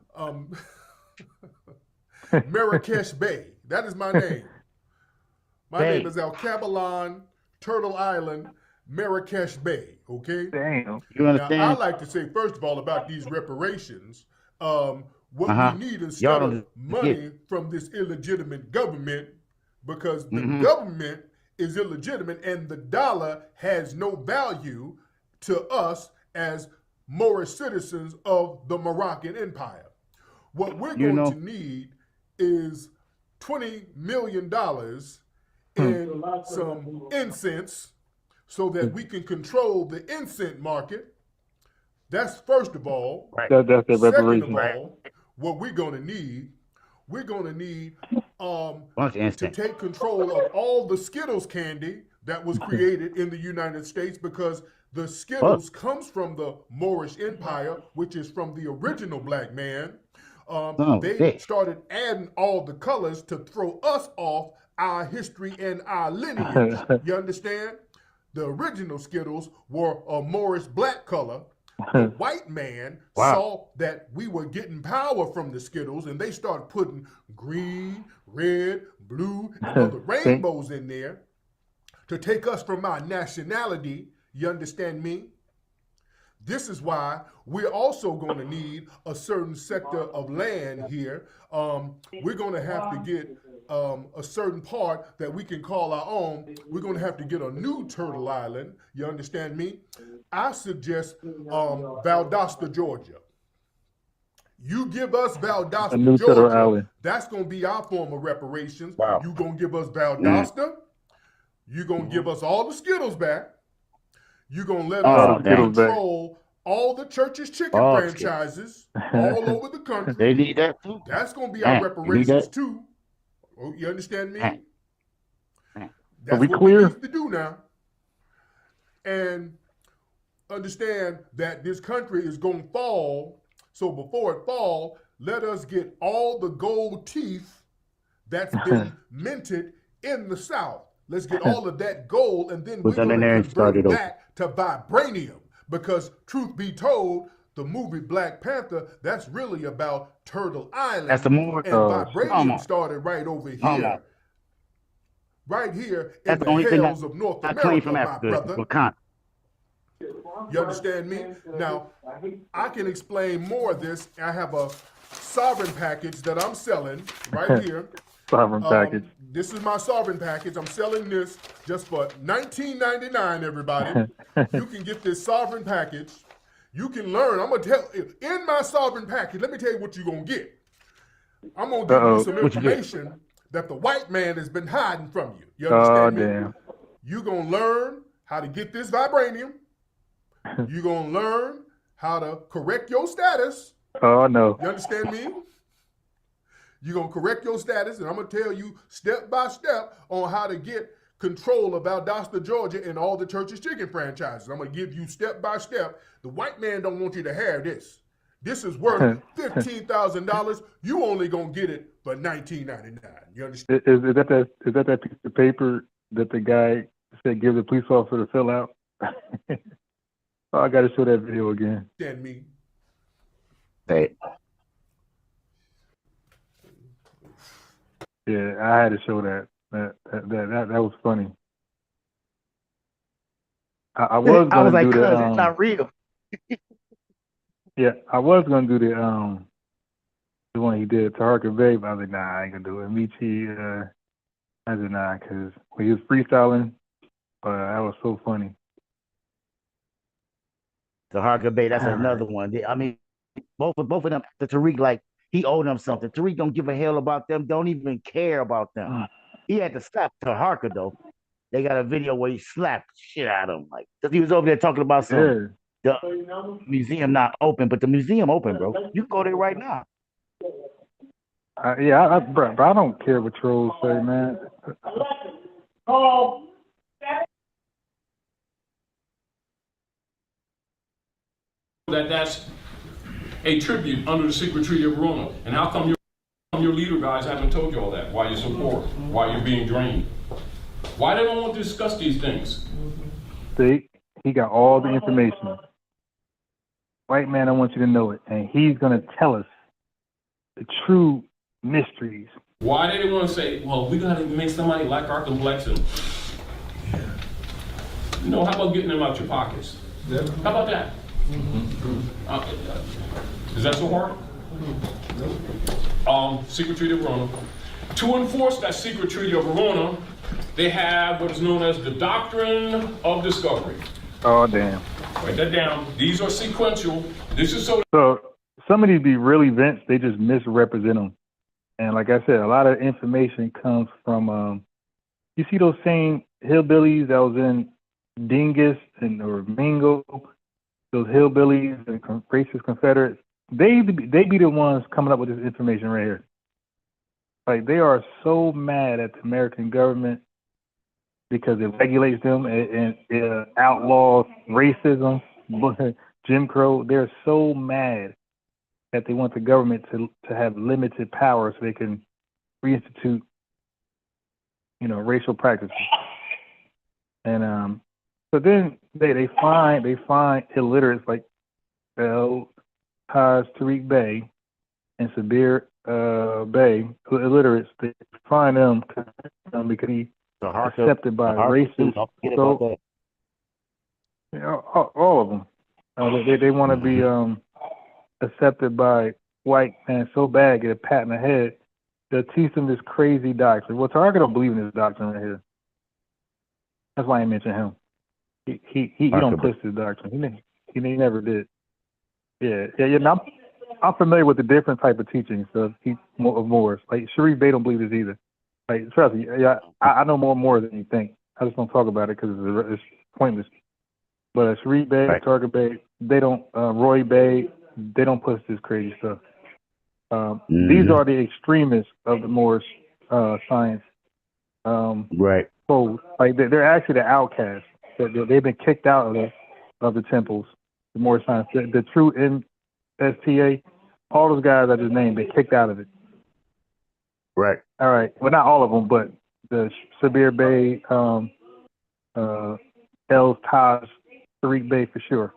[SPEAKER 8] Marrakesh Bay. That is my name. My name is Al-Kabalan, Turtle Island, Marrakesh Bay, okay?
[SPEAKER 21] Damn. You understand?
[SPEAKER 8] Now, I like to say, first of all, about these reparations, What we need instead
[SPEAKER 21] Y'all
[SPEAKER 8] of
[SPEAKER 21] don't
[SPEAKER 8] money from this illegitimate government, because the
[SPEAKER 21] Mhm.
[SPEAKER 8] government is illegitimate and the dollar has no value to us as Moorish citizens of the Moroccan Empire. What we're
[SPEAKER 21] You
[SPEAKER 8] going
[SPEAKER 21] know-
[SPEAKER 8] to need is $20 million in some incense so that we can control the incense market. That's first of all.
[SPEAKER 20] That's the
[SPEAKER 8] Second of
[SPEAKER 20] reparation.
[SPEAKER 8] all, what we're going to need
[SPEAKER 21] Bunch of
[SPEAKER 8] to
[SPEAKER 21] instinct.
[SPEAKER 8] take control of all the Skittles candy that was created in the United States, because the Skittles comes from the Moorish Empire, which is from the original black man. They started adding all the colors to throw us off our history and our lineage. You understand? The original Skittles were a Moorish black color. The white man saw that we were getting power from the Skittles, and they started putting green, red, blue, and other rainbows in there to take us from our nationality. You understand me? This is why we're also going to need a certain sector of land here. We're going to have to get a certain part that we can call our own. We're going to have to get a new Turtle Island. You understand me? I suggest Valdosta, Georgia. You give us Valdosta,
[SPEAKER 20] new Turtle
[SPEAKER 8] Georgia.
[SPEAKER 20] Island.
[SPEAKER 8] That's going to be our form of reparations. You're going to give us Valdosta. You're going to give us all the Skittles back. You're going to let us control all the church's chicken franchises all over the country.
[SPEAKER 21] They need that too.
[SPEAKER 8] That's going to be our reparations too. Oh, you understand me? That's
[SPEAKER 20] we
[SPEAKER 8] what
[SPEAKER 20] clear?
[SPEAKER 8] we need to do now. And understand that this country is going to fall. So before it fall, let us get all the gold teeth that's been minted in the South. Let's get all of that gold, and then we're going to convert it back to vibranium. Because truth be told, the movie Black Panther, that's really about Turtle Island.
[SPEAKER 21] That's the more.
[SPEAKER 8] And vibranium started right over here. Right here in the hills of North America, my brother. You understand me? Now, I can explain more of this. I have a sovereign package that I'm selling right here.
[SPEAKER 20] Sovereign package.
[SPEAKER 8] This is my sovereign package. I'm selling this just for $19.99, everybody. You can get this sovereign package. You can learn. I'm going to tell you, in my sovereign package, let me tell you what you're going to get. I'm going to give you some information that the white man has been hiding from you. You understand me?
[SPEAKER 20] Damn.
[SPEAKER 8] You're going to learn how to get this vibranium. You're going to learn how to correct your status.
[SPEAKER 20] Oh, no.
[SPEAKER 8] You understand me? You're going to correct your status, and I'm going to tell you step by step on how to get control of Valdosta, Georgia, and all the church's chicken franchises. I'm going to give you step by step. The white man don't want you to have this. This is worth $15,000. You only going to get it for $19.99. You understand?
[SPEAKER 20] Is that piece of paper that the guy said give the police officer to fill out? Oh, I got to show that video again.
[SPEAKER 8] Understand me?
[SPEAKER 21] Hey.
[SPEAKER 20] Yeah, I had to show that. That was funny. I was gonna
[SPEAKER 21] like,
[SPEAKER 20] do the.
[SPEAKER 21] It's not real.
[SPEAKER 20] Yeah, I was gonna do the one he did, Tariq Bay, but I was like, nah, I ain't gonna do it. Michi, I said nah, because when he was freestyling, that was so funny.
[SPEAKER 21] Tariq Bay, that's another one. I mean, both of them. The Tariq, like, he owed them something. Tariq don't give a hell about them. Don't even care about them. He had to slap Tariq though. They got a video where he slapped shit out of him, like, because he was over there talking about the museum not open, but the museum open, bro. You can go there right now.
[SPEAKER 20] Bro, I don't care what trolls say, man.
[SPEAKER 13] That's a tribute under the secret treaty of Verona. And how come your leader guys haven't told you all that? Why you're so poor? Why you're being drained? Why they don't want to discuss these things?
[SPEAKER 20] See, he got all the information. White man, I want you to know it, and he's gonna tell us the true mysteries.
[SPEAKER 13] Why they want to say, well, we gotta make somebody like our complexion? You know, how about getting them out your pockets? How about that? Is that so hard? Secret Treaty of Verona. To enforce that Secret Treaty of Verona, they have what is known as the Doctrine of Discovery.
[SPEAKER 20] Oh, damn.
[SPEAKER 13] Write that down. These are sequential. This is so.
[SPEAKER 20] So some of these be real events, they just misrepresent them. And like I said, a lot of information comes from, you see those same hillbillies that was in Dingus or Mingo, those hillbillies and racist Confederates, they be the ones coming up with this information right here. Like, they are so mad at the American government because it regulates them and outlaws racism, Jim Crow. They're so mad that they want the government to have limited power so they can reinstitute, racial practices. And so then they find illiterates like Tariq Bey and Sabir Bey, illiterates. They find them because he accepted by racists. So, all of them. They want to be accepted by white men so bad, get a pat in the head, they'll teach them this crazy doctrine. Well, Tariq don't believe in this doctrine right here. That's why I mentioned him. He don't push this doctrine. He never did. Yeah. I'm familiar with the different type of teachings of Moors. Like Sharif Bey don't believe this either. Like, trust me, I know more than you think. I just don't talk about it because it's pointless. But Sharif Bey, Tariq Bey, they don't. Roy Bey, they don't push this crazy stuff. These are the extremists of the Moorish science.
[SPEAKER 21] Right.
[SPEAKER 20] So, like, they're actually the outcasts. They've been kicked out of the temples, the Moorish science. The true NSTA, all those guys I just named, they kicked out of it.
[SPEAKER 21] Right.
[SPEAKER 20] All right. Well, not all of them, but the Sabir Bey, El Taj, Tariq Bey for sure.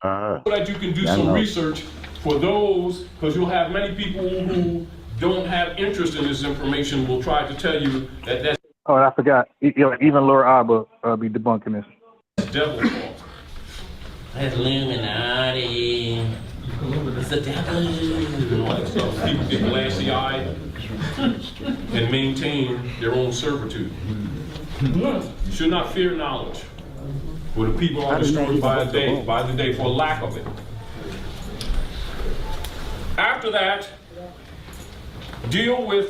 [SPEAKER 13] So that you can do some research for those, because you'll have many people who don't have interest in this information will try to tell you that that's.
[SPEAKER 20] Oh, I forgot. Even Laura Abba be debunking this.
[SPEAKER 13] Devil talk.
[SPEAKER 14] That's Illuminati. It's the devil.
[SPEAKER 13] All that stuff. People get glassy-eyed and maintain their own servitude. You should not fear knowledge. For the people are destroyed by the day for lack of it. After that, deal with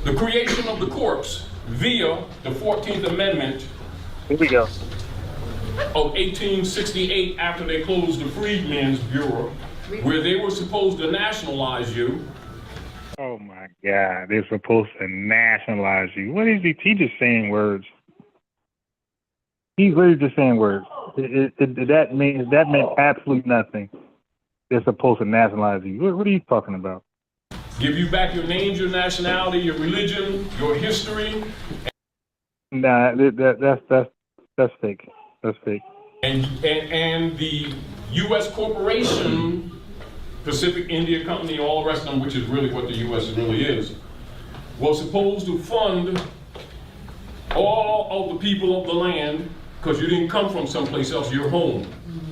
[SPEAKER 13] the creation of the corpse via the 14th Amendment.
[SPEAKER 20] Here we go.
[SPEAKER 13] Of 1868, after they closed the Freedmen's Bureau, where they were supposed to nationalize you.
[SPEAKER 20] Oh my God, they're supposed to nationalize you. What is he? He just saying words. He's literally just saying words. That meant absolutely nothing. They're supposed to nationalize you. What are you talking about?
[SPEAKER 13] Give you back your names, your nationality, your religion, your history.
[SPEAKER 20] Nah, that's fake. That's fake.
[SPEAKER 13] And the U.S. corporation, Pacific India Company, all the rest of them, which is really what the U.S. really is, was supposed to fund all of the people of the land, because you didn't come from someplace else, you're home.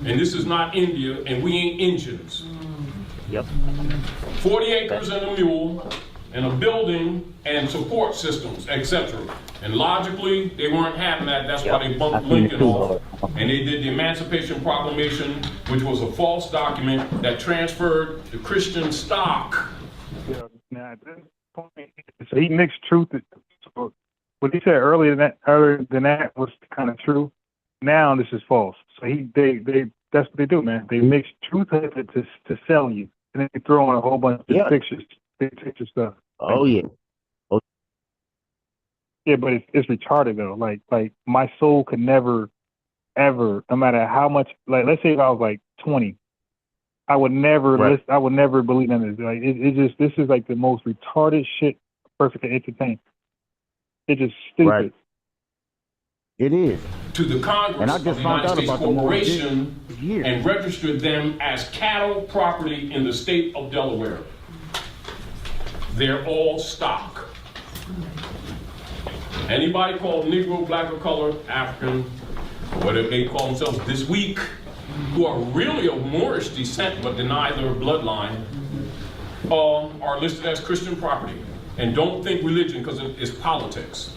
[SPEAKER 13] And this is not India, and we ain't Indians.
[SPEAKER 21] Yep.
[SPEAKER 13] 40 acres and a mule, and a building and support systems, etc. And logically, they weren't having that. That's why they bumped Lincoln off. And they did the Emancipation Proclamation, which was a false document that transferred the Christian stock.
[SPEAKER 20] Yeah, now at this point, so he mixed truth. So what he said earlier than that was kind of true. Now this is false. So that's what they do, man. They mix truth to sell you, and then they throw in a whole bunch of fictitious stuff.
[SPEAKER 21] Oh yeah.
[SPEAKER 20] Yeah, but it's retarded though. Like my soul could never, ever, no matter how much. Like, let's say if I was like 20, I would never listen. I would never believe in this. Like this is like the most retarded shit a person can entertain. It's just stupid.
[SPEAKER 21] Right. It is.
[SPEAKER 13] To the Congress of the United States Corporation and registered them as cattle property in the state of Delaware. They're all stock. Anybody called Negro, black or colored, African, whatever they call themselves this week, who are really of Moorish descent but deny their bloodline are listed as Christian property. And don't think religion because it's politics.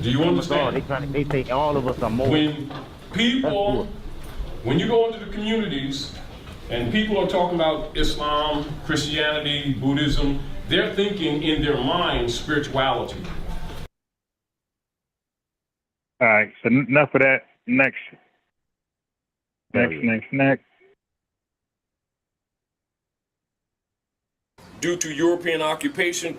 [SPEAKER 13] Do you understand?
[SPEAKER 21] They say all of us are more.
[SPEAKER 13] When people, when you go into the communities and people are talking about Islam, Christianity, Buddhism, they're thinking in their mind spirituality.
[SPEAKER 20] All right, so enough of that. Next.
[SPEAKER 15] Due to European occupation,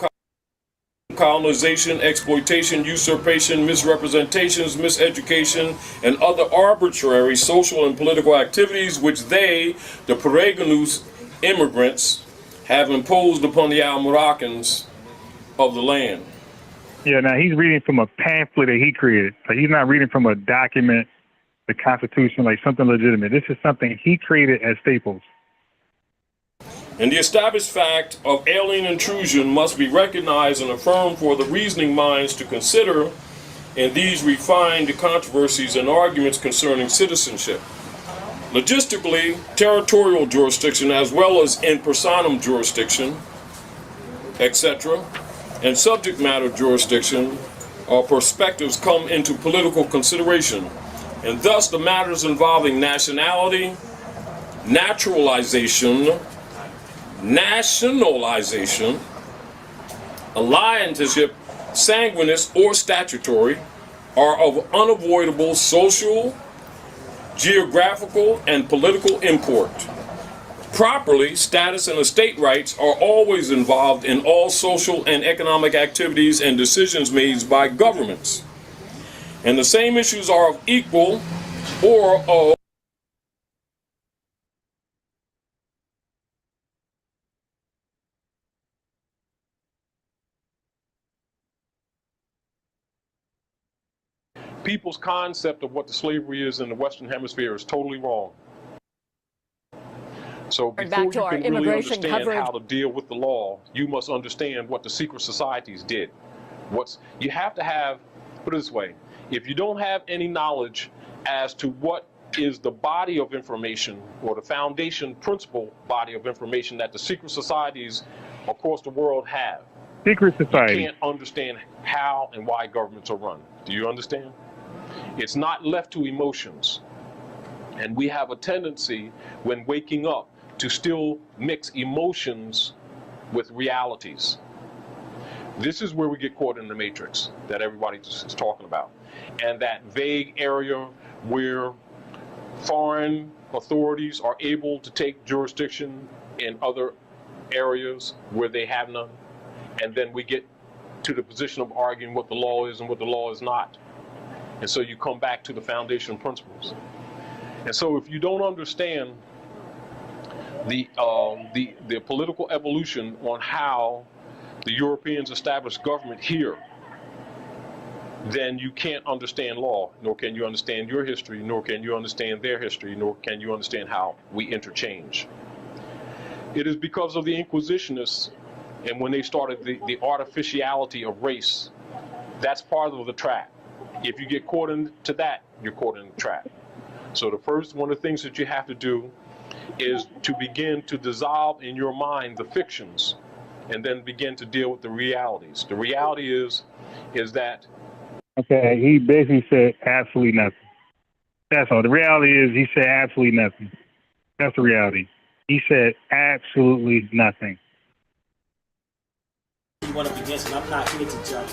[SPEAKER 15] colonization, exploitation, usurpation, misrepresentations, miseducation, and other arbitrary social and political activities which they, the Peregrinus immigrants, have imposed upon the Al-Moroccans of the land.
[SPEAKER 20] Yeah, now he's reading from a pamphlet that he created. So he's not reading from a document, the Constitution, like something legitimate. This is something he created as Staples.
[SPEAKER 15] And the established fact of alien intrusion must be recognized and affirmed for the reasoning minds to consider in these refined controversies and arguments concerning citizenship. Logistically, territorial jurisdiction as well as in personam jurisdiction, etc., and subject matter jurisdiction or perspectives come into political consideration, and thus the matters involving nationality, nationalization, allianceship, sanguineous or statutory, are of unavoidable social, geographical, and political import. Properly, status and estate rights are always involved in all social and economic activities and decisions made by governments. And the same issues are of equal or of
[SPEAKER 13] People's concept of what the slavery is in the Western Hemisphere is totally wrong. So before you can really understand how to deal with the law, you must understand what the secret societies did. You have to have, put it this way, if you don't have any knowledge as to what is the body of information or the foundation principle body of information that the secret societies across the world have,
[SPEAKER 20] secret society,
[SPEAKER 13] you can't understand how and why governments are run. Do you understand? It's not left to emotions. And we have a tendency when waking up to still mix emotions with realities. This is where we get caught in the matrix that everybody just is talking about. And that vague area where foreign authorities are able to take jurisdiction in other areas where they have none. And then we get to the position of arguing what the law is and what the law is not. And so you come back to the foundation principles. And so if you don't understand the political evolution on how the Europeans established government here, then you can't understand law, nor can you understand your history, nor can you understand their history, nor can you understand how we interchange. It is because of the Inquisitionists and when they started the artificiality of race, that's part of the trap. If you get caught into that, you're caught in the trap. So one of the things that you have to do is to begin to dissolve in your mind the fictions and then begin to deal with the realities. The reality is that...
[SPEAKER 20] Okay, he basically said absolutely nothing. That's all. The reality is he said absolutely nothing. That's the reality. He said absolutely nothing.
[SPEAKER 9] You want to begin, and I'm not here to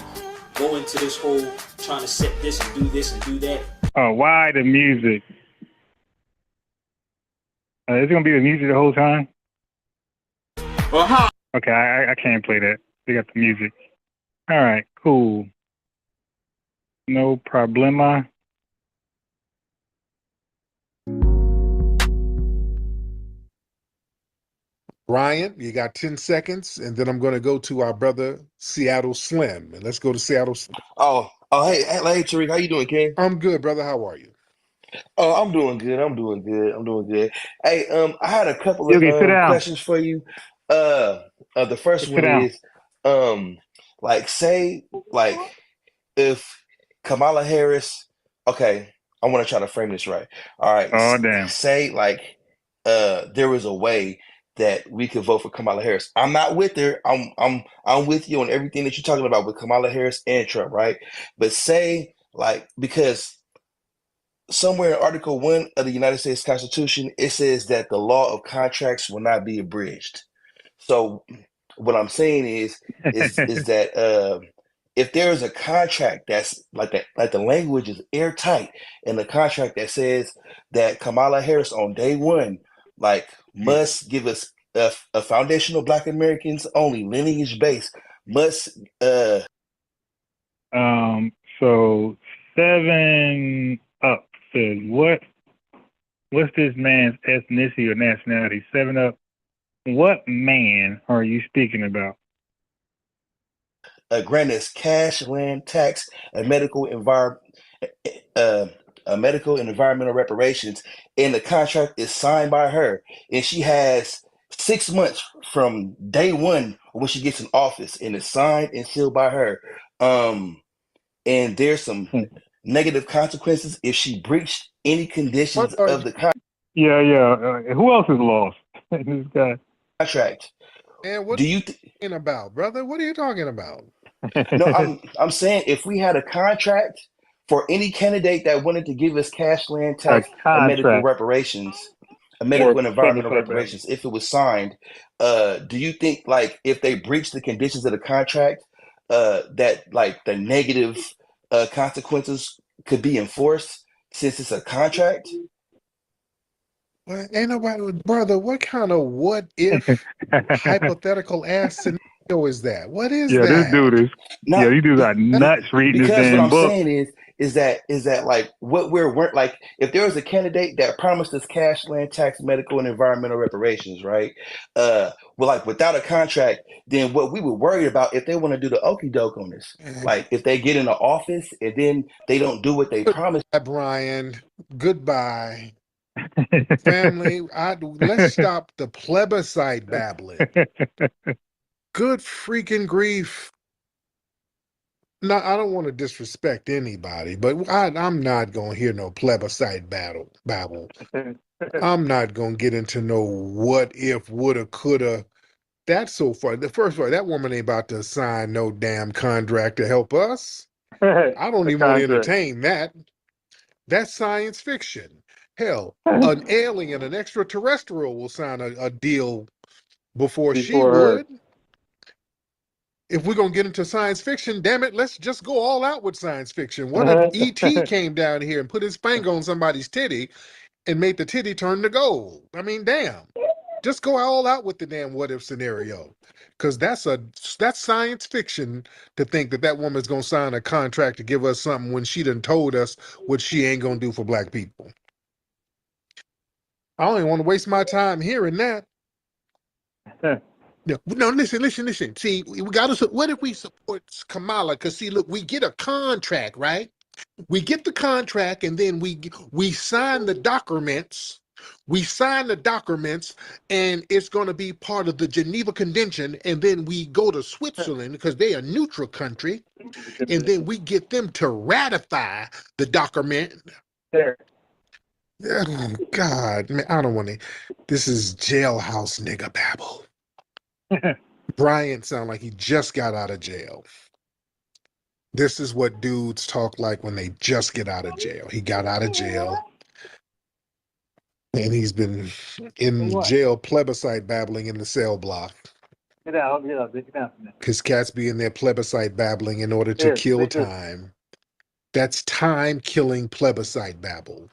[SPEAKER 9] go into this whole trying to set this and do that.
[SPEAKER 20] Oh, why the music? Is it gonna be the music the whole time? Okay, I can't play that. They got the music. All right, cool. No problema.
[SPEAKER 8] Ryan, you got 10 seconds, and then I'm going to go to our brother Seattle Slim. And let's go to Seattle Slim.
[SPEAKER 16] Hey, Tariq, how you doing, King?
[SPEAKER 8] I'm good, brother. How are you?
[SPEAKER 16] Oh, I'm doing good. Hey, I had a couple of questions for you. The first one is, if Kamala Harris, okay, I want to try to frame this right. All right.
[SPEAKER 20] Oh damn.
[SPEAKER 16] Say like there was a way that we could vote for Kamala Harris. I'm not with her. I'm with you on everything that you're talking about with Kamala Harris and Trump, right? But say like because somewhere in Article 1 of the United States Constitution, it says that the law of contracts will not be abridged. So what I'm saying is that if there is a contract that's like the language is airtight in the contract that says that Kamala Harris on day one like must give us a foundational Black Americans only lineage base must
[SPEAKER 20] So 7 Up says what's this man's ethnicity or nationality? 7 Up. What man are you speaking about?
[SPEAKER 16] grant us cash, land, tax, and medical and environmental reparations, and the contract is signed by her, and she has 6 months from day one when she gets in office, and it's signed and sealed by her. And there's some negative consequences if she breached any conditions of the
[SPEAKER 20] Yeah. Who else is lost? This guy.
[SPEAKER 16] contract.
[SPEAKER 6] And what
[SPEAKER 16] Do you?
[SPEAKER 6] talking about, brother? What are you talking about?
[SPEAKER 16] No, I'm saying if we had a contract for any candidate that wanted to give us cash, land, tax, and medical reparations, medical and environmental reparations, if it was signed, do you think like if they breached the conditions of the contract, that like the negative consequences could be enforced since it's a contract?
[SPEAKER 6] Well, ain't nobody, brother. What kind of what if hypothetical ass scenario is that? What is that?
[SPEAKER 20] This dude is. These dudes are nuts reading this
[SPEAKER 16] Because what
[SPEAKER 20] damn
[SPEAKER 16] I'm
[SPEAKER 20] book.
[SPEAKER 16] saying is that like what we're like if there was a candidate that promised us cash, land, tax, medical, and environmental reparations, right? Well, like without a contract, then what we were worried about if they want to do the okey doke on this, like if they get in the office and then they don't do what they promised.
[SPEAKER 6] Brian, goodbye. Family, let's stop the plebiscite babbling. Good freaking grief. No, I don't want to disrespect anybody, but I'm not going to hear no plebiscite babble. I'm not going to get into no what if, woulda, coulda. That's so far. The first one, that woman ain't about to sign no damn contract to help us. I don't even want to entertain that. That's science fiction. Hell, an alien, an extraterrestrial will sign a deal before she would. If we're going to get into science fiction, damn it, let's just go all out with science fiction. What if E.T. came down here and put his finger on somebody's titty and made the titty turn to gold? I mean, damn. Just go all out with the damn what if scenario. Because that's science fiction to think that woman's going to sign a contract to give us something when she done told us what she ain't going to do for Black people. I don't even want to waste my time hearing that. No, listen. See, we got to. What if we support Kamala? Because see, look, we get a contract, right? We get the contract, and then we sign the documents. We sign the documents, and it's going to be part of the Geneva Convention. And then we go to Switzerland because they're a neutral country, and then we get them to ratify the document. Oh, God, man, I don't want to. This is jailhouse nigga babble. Brian sound like he just got out of jail. This is what dudes talk like when they just get out of jail. He got out of jail, and he's been in jail plebiscite babbling in the cell block. His cats be in there plebiscite babbling in order to kill time. That's time-killing plebiscite babble.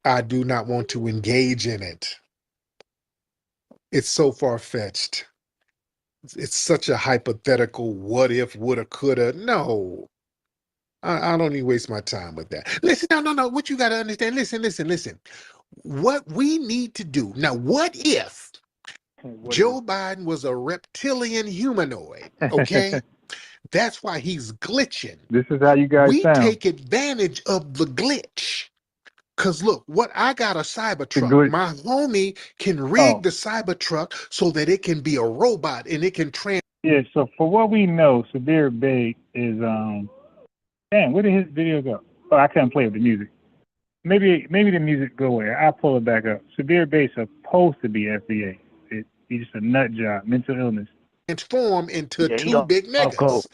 [SPEAKER 6] I do not want to engage in it. It's so far-fetched. It's such a hypothetical what if, woulda, coulda. No. I don't even waste my time with that. Listen, no. What you got to understand, listen. What we need to do, now what if Joe Biden was a reptilian humanoid, okay? That's why he's glitching.
[SPEAKER 20] This is how you guys sound.
[SPEAKER 6] We take advantage of the glitch. Because look, I got a Cybertruck. My homie can rig the Cybertruck so that it can be a robot and it can
[SPEAKER 20] Yeah, so for what we know, Sabir Bey is, damn, where did his video go? Oh, I can't play with the music. Maybe the music go away. I'll pull it back up. Severe Bass supposed to be FBA. He's just a nut job, mental illness.
[SPEAKER 6] Transform into two big niggas.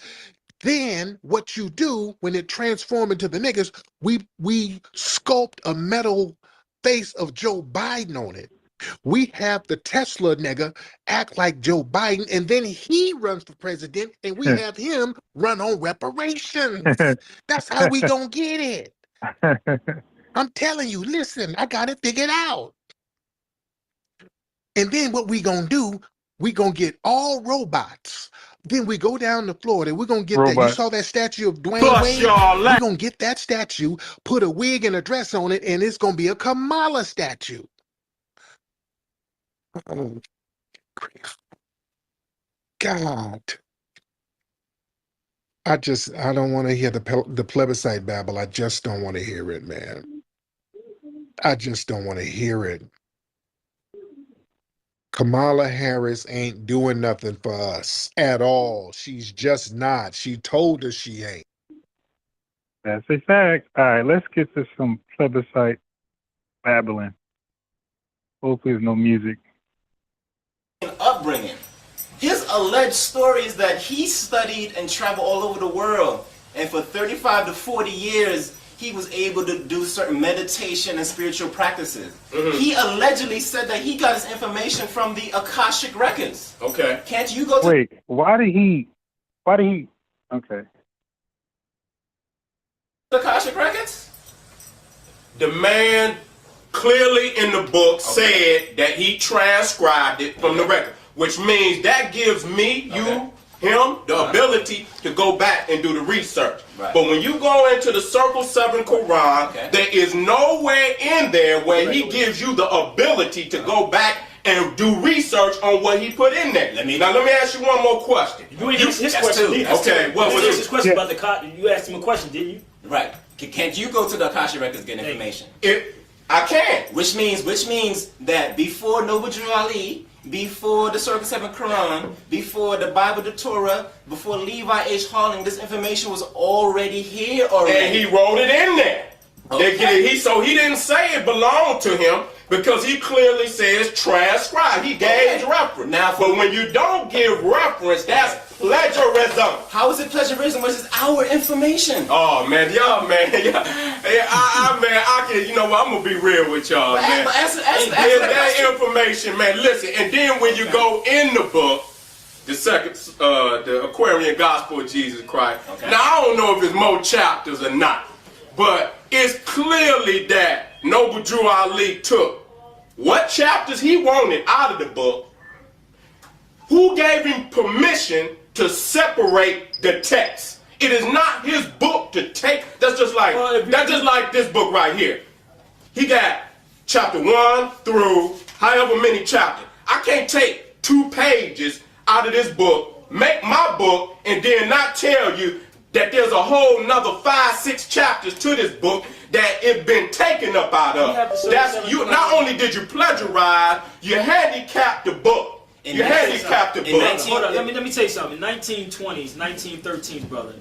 [SPEAKER 6] Then what you do when it transform into the niggas, we sculpt a metal face of Joe Biden on it. We have the Tesla nigga act like Joe Biden, and then he runs for president, and we have him run on reparations. That's how we gonna get it. I'm telling you, listen, I got it figured out. And then what we gonna do, we gonna get all robots. Then we go down to Florida. We're gonna get that. You saw that statue of Dwayne Wade? We're gonna get that statue, put a wig and a dress on it, and it's gonna be a Kamala statue. Oh, God. I don't want to hear the plebiscite babble. I just don't want to hear it, man. I just don't want to hear it. Kamala Harris ain't doing nothing for us at all. She's just not. She told us she ain't.
[SPEAKER 20] That's a fact. All right, let's get to some plebiscite babbling. Hopefully there's no music.
[SPEAKER 12] Upbringing. His alleged story is that he studied and traveled all over the world, and for 35 to 40 years he was able to do certain meditation and spiritual practices. He allegedly said that he got his information from the Akashic records.
[SPEAKER 15] Okay.
[SPEAKER 12] Can't you go to...
[SPEAKER 20] Wait, why did he, okay.
[SPEAKER 12] The Akashic records?
[SPEAKER 15] The man clearly in the book said that he transcribed it from the record, which means that gives me, you, him, the ability to go back and do the research. But when you go into the Circle 7 Quran, there is nowhere in there where he gives you the ability to go back and do research on what he put in there. Now let me ask you one more question.
[SPEAKER 9] You asked his question, didn't you?
[SPEAKER 15] Okay, what was
[SPEAKER 9] his question about the you asked him a question, didn't you?
[SPEAKER 12] Right. Can't you go to the Akashic records and get information?
[SPEAKER 15] I can.
[SPEAKER 12] Which means that before Noble Drew Ali, before the Circle 7 Quran, before the Bible, the Torah, before Levi H. Harlem, this information was already here already.
[SPEAKER 15] And he wrote it in there. Okay. So he didn't say it belonged to him because he clearly says transcribe. He gave reference. But when you don't give reference, that's plagiarism.
[SPEAKER 12] How is it plagiarism? This is our information.
[SPEAKER 15] Oh man, y'all, man, I can, you know what? I'm gonna be real with y'all, man. That information, man. Listen, and then when you go in the book, the second, the Aquarian Gospel of Jesus Christ. Now I don't know if it's more chapters or not, but it's clearly that Noble Drew Ali took what chapters he wanted out of the book. Who gave him permission to separate the text? It is not his book to take. That's just like this book right here. He got chapter 1 through however many chapters. I can't take 2 pages out of this book, make my book, and then not tell you that there's a whole nother 5-6 chapters to this book that it been taken up out of. That's you. Not only did you plagiarize, you handicapped the book. You handicapped the book.
[SPEAKER 9] Hold on, let me tell you something. 1920s, 1913s, brother.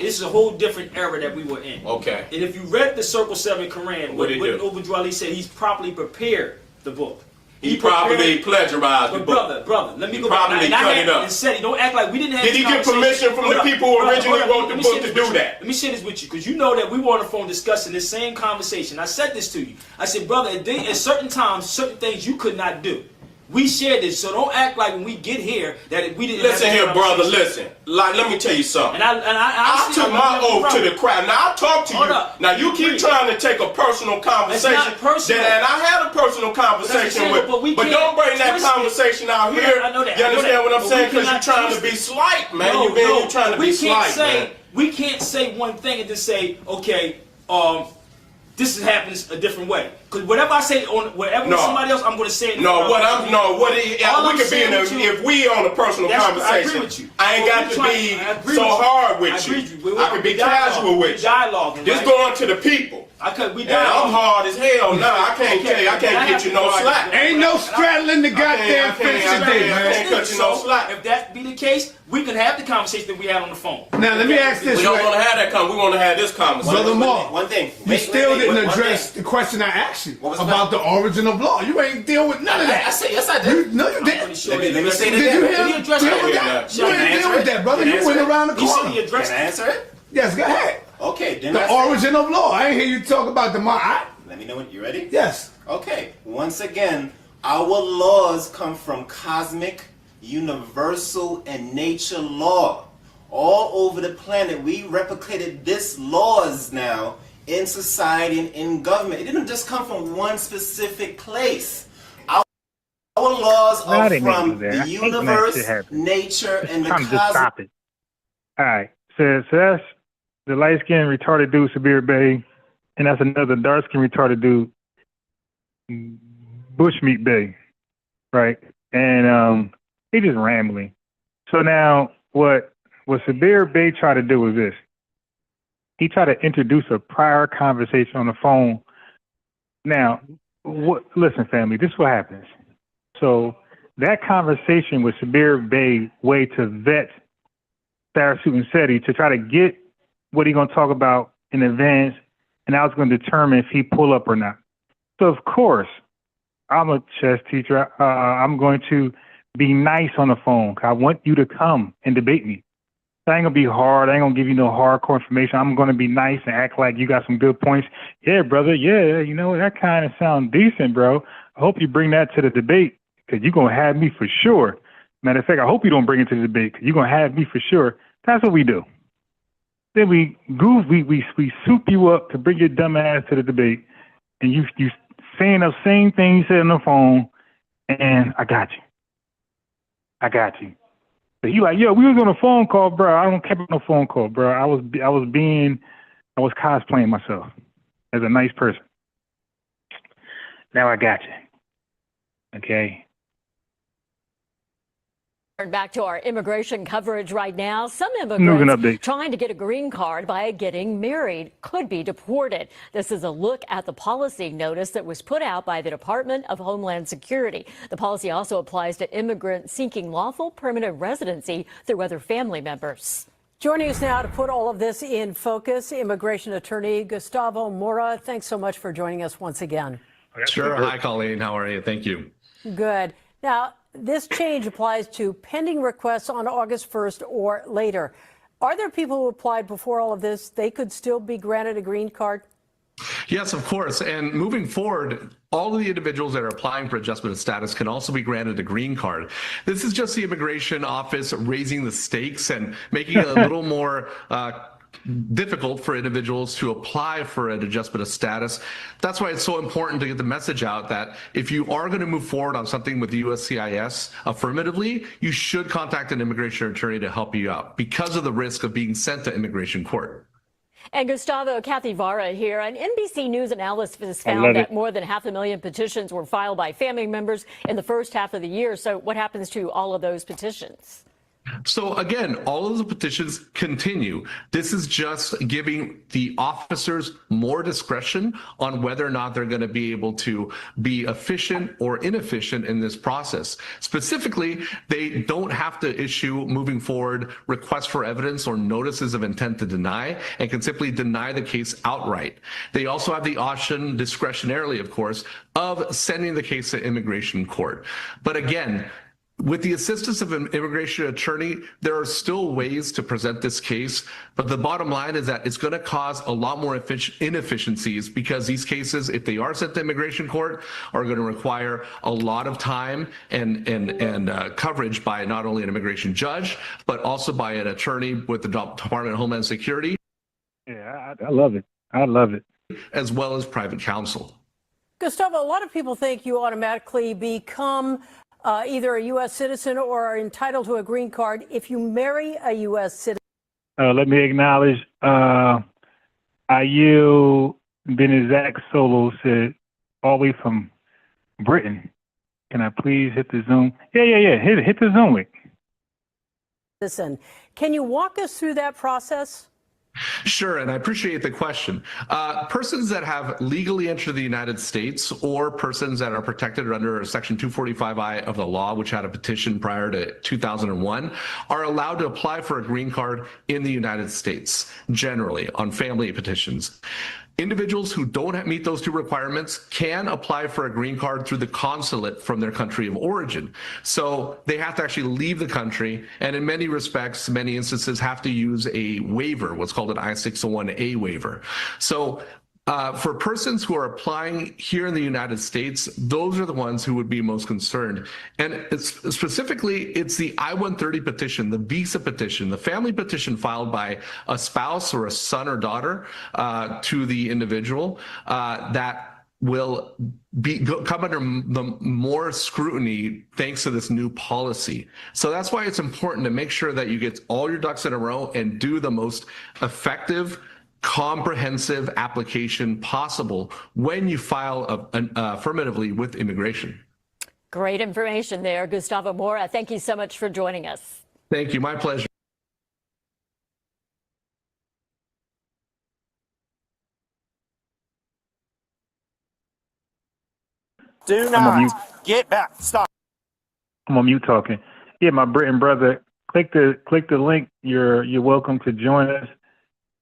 [SPEAKER 9] This is a whole different era that we were in.
[SPEAKER 15] Okay.
[SPEAKER 9] And if you read the Circle 7 Quran, what Noble Drew Ali said, he's properly prepared the book.
[SPEAKER 15] He probably plagiarized the book.
[SPEAKER 9] Brother, let me go back.
[SPEAKER 15] Probably cut it up.
[SPEAKER 9] And said, don't act like we didn't have.
[SPEAKER 15] Did he get permission from the people who originally wrote the book to do that?
[SPEAKER 9] Let me share this with you, because you know that we were on the phone discussing this same conversation. I said this to you. I said, brother, at certain times, certain things you could not do. We shared this, so don't act like when we get here that we didn't.
[SPEAKER 15] Listen here, brother. Listen. Like, let me tell you something. I took my oath to the crowd. Now I talk to you. Now you keep trying to take a personal conversation.
[SPEAKER 9] It's not personal.
[SPEAKER 15] And I had a personal conversation with. But don't bring that conversation out here.
[SPEAKER 9] I know that.
[SPEAKER 15] You understand what I'm saying? Because you're trying to be slight, man. You're trying to be slight, man.
[SPEAKER 9] We can't say one thing and then say, okay, this happens a different way. Because whatever I say on somebody else, I'm going to say it.
[SPEAKER 15] If we on a personal conversation,
[SPEAKER 9] I agree with you.
[SPEAKER 15] I ain't got to be so hard with you. I can be casual with you.
[SPEAKER 9] Dialogue.
[SPEAKER 15] Just going to the people.
[SPEAKER 9] We
[SPEAKER 12] Yeah, I'm hard as hell now. I can't tell you. I can't get you no slack.
[SPEAKER 3] Ain't no straddling the goddamn fence today, man.
[SPEAKER 12] I can't cut you no slack.
[SPEAKER 9] If that be the case, we can have the conversation that we had on the phone.
[SPEAKER 3] Now let me ask this.
[SPEAKER 12] We don't want to have that conversation. We want to have this conversation.
[SPEAKER 3] Brother Mark,
[SPEAKER 12] one thing.
[SPEAKER 3] You still didn't address the question I asked you about the origin of law. You ain't deal with none of that.
[SPEAKER 12] I said yes, I did.
[SPEAKER 3] No, you didn't.
[SPEAKER 12] Let me say that.
[SPEAKER 3] Did you
[SPEAKER 9] Did he address
[SPEAKER 3] deal with that? You ain't deal with that, brother. You went around the corner.
[SPEAKER 9] He said he addressed
[SPEAKER 12] it. Can I answer it?
[SPEAKER 3] Yes, go ahead.
[SPEAKER 12] Okay, then
[SPEAKER 3] the origin of law. I ain't hear you talk about the
[SPEAKER 12] Let me know when you're ready.
[SPEAKER 3] Yes.
[SPEAKER 12] Okay. Once again, our laws come from cosmic, universal, and nature law. All over the planet, we replicated this laws now in society and in government. It didn't just come from one specific place. Our laws are from the universe, nature, and the
[SPEAKER 20] Just stop it. All right. So that's the light-skinned retarded dude, Sabir Bey, and that's another dark-skinned retarded dude, Bushmeat Bey, right? And he just rambling. So now what Sabir Bey tried to do was this. He tried to introduce a prior conversation on the phone. Now, listen, family, this is what happens. So that conversation with Sabir Bey way to vet Sarasut and Seti to try to get what he's going to talk about in advance, and I was going to determine if he pull up or not. So, of course, I'm a chess teacher. I'm going to be nice on the phone. I want you to come and debate me. I ain't going to be hard. I ain't going to give you no hardcore information. I'm going to be nice and act like you got some good points. Yeah, brother. Yeah, you know, that kind of sounds decent, bro. I hope you bring that to the debate because you're going to have me for sure. Matter of fact, I hope you don't bring it to the debate because you're going to have me for sure. That's what we do. Then we soup you up to bring your dumb ass to the debate, and you saying the same thing you said on the phone, and I got you. But he like, yo, we was on a phone call, bro. I don't care about no phone call, bro. I was cosplaying myself as a nice person. Now I got you. Okay.
[SPEAKER 17] Back to our immigration coverage right now. Some immigrants trying to get a green card by getting married could be deported. This is a look at the policy notice that was put out by the Department of Homeland Security. The policy also applies to immigrants seeking lawful permanent residency through other family members.
[SPEAKER 18] Joining us now to put all of this in focus, immigration attorney Gustavo Mora. Thanks so much for joining us once again.
[SPEAKER 19] Sure. Hi, Colleen. How are you? Thank you.
[SPEAKER 18] Good. Now, this change applies to pending requests on August 1st or later. Are there people who applied before all of this? They could still be granted a green card?
[SPEAKER 19] Yes, of course. And moving forward, all of the individuals that are applying for adjustment of status can also be granted a green card. This is just the immigration office raising the stakes and making it a little more difficult for individuals to apply for an adjustment of status. That's why it's so important to get the message out that if you are going to move forward on something with the USCIS affirmatively, you should contact an immigration attorney to help you out because of the risk of being sent to immigration court.
[SPEAKER 17] And Gustavo, Kathy Vara here. An NBC News analysis found that more than 500,000 petitions were filed by family members in the first half of the year. So what happens to all of those petitions?
[SPEAKER 19] So again, all of the petitions continue. This is just giving the officers more discretion on whether or not they're going to be able to be efficient or inefficient in this process. Specifically, they don't have to issue, moving forward, requests for evidence or notices of intent to deny and can simply deny the case outright. They also have the option, discretionarily, of course, of sending the case to immigration court. But again, with the assistance of an immigration attorney, there are still ways to present this case, but the bottom line is that it's going to cause a lot more inefficiencies because these cases, if they are sent to immigration court, are going to require a lot of time and coverage by not only an immigration judge, but also by an attorney with the Department of Homeland Security.
[SPEAKER 20] Yeah, I love it. I love it.
[SPEAKER 19] As well as private counsel.
[SPEAKER 18] Gustavo, a lot of people think you automatically become either a U.S. citizen or are entitled to a green card if you marry a U.S. citizen.
[SPEAKER 20] Let me acknowledge Ayu Benizak Solo said, all the way from Britain. Can I please hit the Zoom? Yeah. Hit the Zoom link.
[SPEAKER 18] Listen, can you walk us through that process?
[SPEAKER 19] Sure, and I appreciate the question. Persons that have legally entered the United States or persons that are protected under Section 245I of the law, which had a petition prior to 2001, are allowed to apply for a green card in the United States, generally, on family petitions. Individuals who don't meet those two requirements can apply for a green card through the consulate from their country of origin. So they have to actually leave the country, and in many respects, many instances have to use a waiver, what's called an I-601A waiver. So for persons who are applying here in the United States, those are the ones who would be most concerned. And specifically, it's the I-130 petition, the visa petition, the family petition filed by a spouse or a son or daughter to the individual that will come under the more scrutiny thanks to this new policy. So that's why it's important to make sure that you get all your ducks in a row and do the most effective, comprehensive application possible when you file affirmatively with immigration.
[SPEAKER 17] Great information there, Gustavo Mora. Thank you so much for joining us.
[SPEAKER 19] Thank you. My pleasure.
[SPEAKER 1] Do not get back. Stop.
[SPEAKER 20] I'm on mute talking. Yeah, my Britain brother, click the link. You're welcome to join us.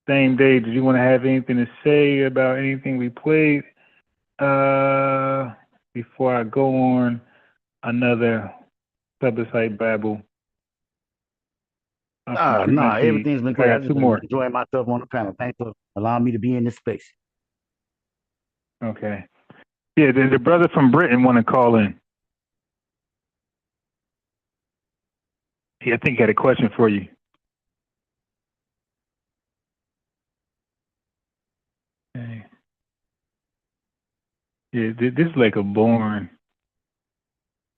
[SPEAKER 20] Same day. Did you want to have anything to say about anything we played before I go on another plebiscite babble?
[SPEAKER 21] No, everything's been great.
[SPEAKER 20] I
[SPEAKER 21] I
[SPEAKER 20] got
[SPEAKER 21] just
[SPEAKER 20] two more.
[SPEAKER 21] enjoying myself on the panel. Thanks for allowing me to be in this space.
[SPEAKER 20] Okay. Yeah, the brother from Britain want to call in. Yeah, I think he had a question for you. Okay. Yeah, this is like a boring.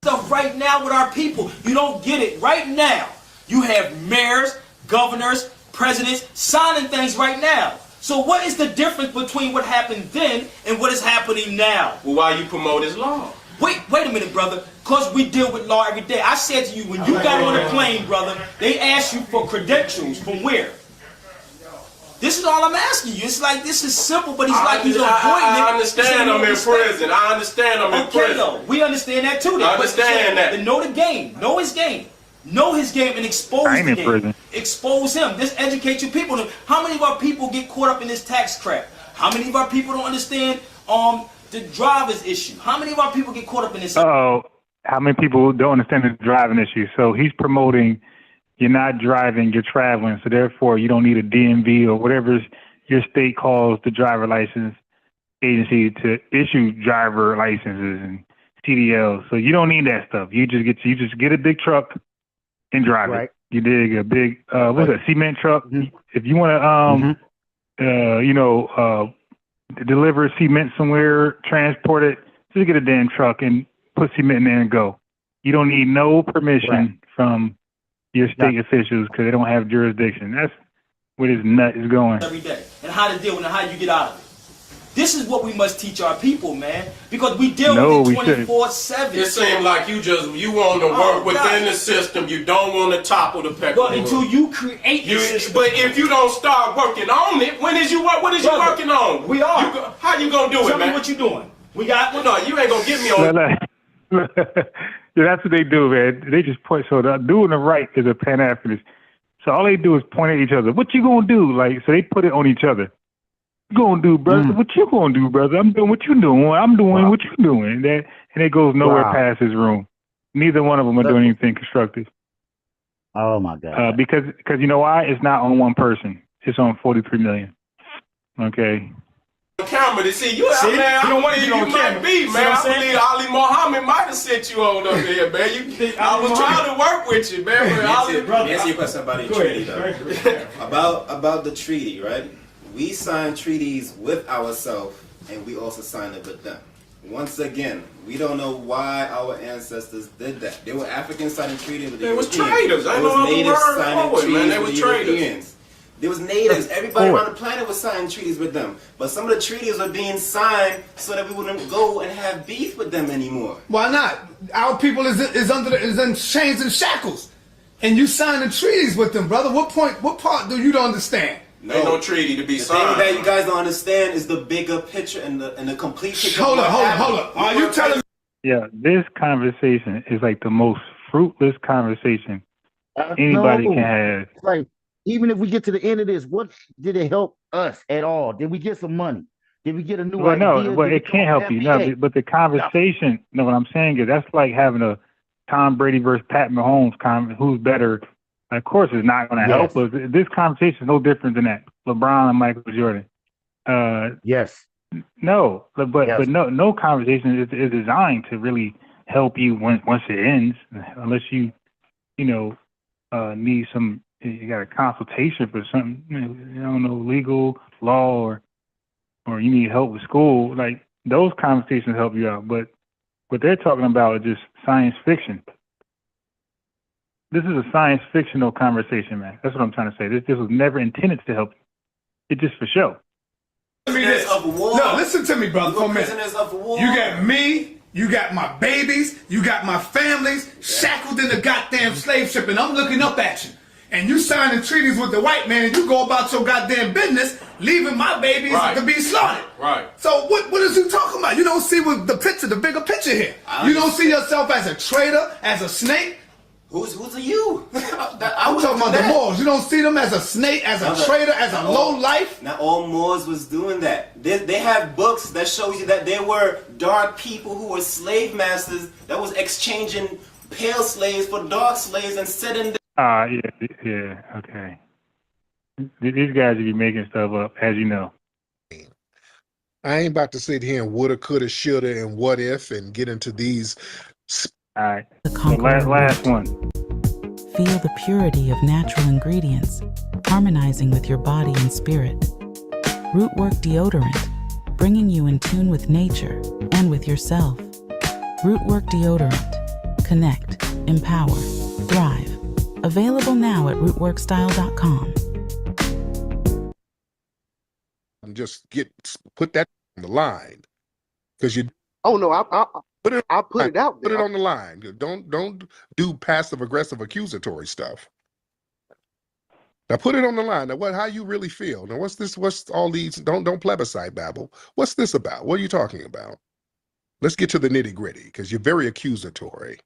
[SPEAKER 9] Stuff right now with our people. You don't get it right now. You have mayors, governors, presidents signing things right now. So what is the difference between what happened then and what is happening now?
[SPEAKER 15] Well, why you promote his law?
[SPEAKER 9] Wait a minute, brother. Because we deal with law every day. I said to you, when you got on the plane, brother, they asked you for credentials from where? This is all I'm asking you. It's like, this is simple, but he's he's avoiding it.
[SPEAKER 15] I understand I'm in prison. I understand I'm in prison.
[SPEAKER 9] Okay, though. We understand that too.
[SPEAKER 15] I understand that.
[SPEAKER 9] Then know the game. Know his game. Know his game and expose the game.
[SPEAKER 20] Prison.
[SPEAKER 9] Expose him. Just educate your people. How many of our people get caught up in this tax crap? How many of our people don't understand the driver's issue? How many of our people get caught up in this?
[SPEAKER 20] How many people don't understand the driving issue? So he's promoting you're not driving, you're traveling. So therefore, you don't need a DMV or whatever your state calls the driver license agency to issue driver licenses and CDLs. So you don't need that stuff. You just get a big truck and drive it. You dig a big what's that, cement truck? Mm-hmm. If you want to deliver cement somewhere, transport it, just get a damn truck and put cement in there and go. You don't need no permission from your state officials because they don't have jurisdiction. That's where this nut is going.
[SPEAKER 9] Every day. And how to deal with it, how you get out of it. This is what we must teach our people, man, because we deal with it 24/7.
[SPEAKER 15] It seems like you want to work within the system. You don't want to topple the pecking order.
[SPEAKER 9] Until you create the system.
[SPEAKER 15] But if you don't start working on it, what is you working on?
[SPEAKER 9] We are.
[SPEAKER 15] How you gonna do it, man?
[SPEAKER 9] Tell me what you doing. We got one.
[SPEAKER 15] No, you ain't gonna get me on.
[SPEAKER 20] Yeah, that's what they do, man. They just point. So the doing the right is a Pan-Africanist. So all they do is point at each other. What you gonna do? Like, so they put it on each other. Gonna do, brother? What you gonna do, brother? I'm doing what you doing. I'm doing what you doing. And it goes nowhere past his room. Neither one of them are doing anything constructive.
[SPEAKER 21] Oh my God!
[SPEAKER 20] Because you know why? It's not on one person. It's on 43 million. Okay.
[SPEAKER 15] On camera to see you out there. I don't want you might be, man. I believe Ali Muhammad might have sent you on up here, man. I was trying to work with you, man.
[SPEAKER 12] Answer your question about the treaty, though. About the treaty, right? We sign treaties with ourselves, and we also sign it with them. Once again, we don't know why our ancestors did that. They were Africans signing treaties with the Europeans.
[SPEAKER 15] They was traders. I know
[SPEAKER 12] natives signing treaties
[SPEAKER 15] man. They were
[SPEAKER 12] with the
[SPEAKER 15] traders.
[SPEAKER 12] Europeans. There was natives. Everybody around the planet was signing treaties with them. But some of the treaties were being signed so that we wouldn't go and have beef with them anymore.
[SPEAKER 3] Why not? Our people is in chains and shackles, and you signing treaties with them, brother. What part do you don't understand?
[SPEAKER 12] Ain't no treaty to be signed. The thing that you guys don't understand is the bigger picture and the complete picture.
[SPEAKER 3] Hold up. Are you telling me?
[SPEAKER 20] Yeah, this conversation is like the most fruitless conversation anybody can have.
[SPEAKER 21] Like, even if we get to the end of this, what did it help us at all? Did we get some money? Did we get a new idea?
[SPEAKER 20] No, but it can't help you. No, but the conversation, no, what I'm saying is that's like having a Tom Brady versus Pat Mahomes who's better. Of course, it's not going to help us. This conversation is no different than that. LeBron and Michael Jordan.
[SPEAKER 21] Yes.
[SPEAKER 20] No, but no conversation is designed to really help you once it ends, unless you need some. You got a consultation for something. You don't know, legal, law, or you need help with school. Like those conversations help you out. But what they're talking about is just science fiction. This is a science fictional conversation, man. That's what I'm trying to say. This was never intended to help you. It's just for show.
[SPEAKER 3] No, listen to me, brother, for a minute.
[SPEAKER 12] Prisoners of war.
[SPEAKER 3] You got me, you got my babies, you got my families shackled in the goddamn slave ship, and I'm looking up at you. And you signing treaties with the white man, and you go about your goddamn business, leaving my babies to be slaughtered.
[SPEAKER 15] Right.
[SPEAKER 3] So what is you talking about? You don't see what the picture, the bigger picture here. You don't see yourself as a traitor, as a snake.
[SPEAKER 12] Who's a you?
[SPEAKER 3] I'm talking about the Moors. You don't see them as a snake, as a traitor, as a low life.
[SPEAKER 12] Not all Moors was doing that. They have books that shows you that there were dark people who were slave masters that was exchanging pale slaves for dark slaves and setting.
[SPEAKER 20] Yeah, okay. These guys be making stuff up, as you know.
[SPEAKER 6] I ain't about to sit here and woulda, coulda, shoulda, and what if, and get into these.
[SPEAKER 20] All right. The last one.
[SPEAKER 2] Feel the purity of natural ingredients, harmonizing with your body and spirit. Rootwork deodorant, bringing you in tune with nature and with yourself. Rootwork deodorant. Connect, empower, thrive. Available now at rootworkstyle.com.
[SPEAKER 6] Just put that on the line, because you.
[SPEAKER 11] Oh no, I'll put it out there.
[SPEAKER 6] Put it on the line. Don't do passive aggressive accusatory stuff. Now put it on the line. Now how you really feel? Now what's this? What's all these? Don't plebiscite babble. What's this about? What are you talking about? Let's get to the nitty gritty, because you're very accusatory.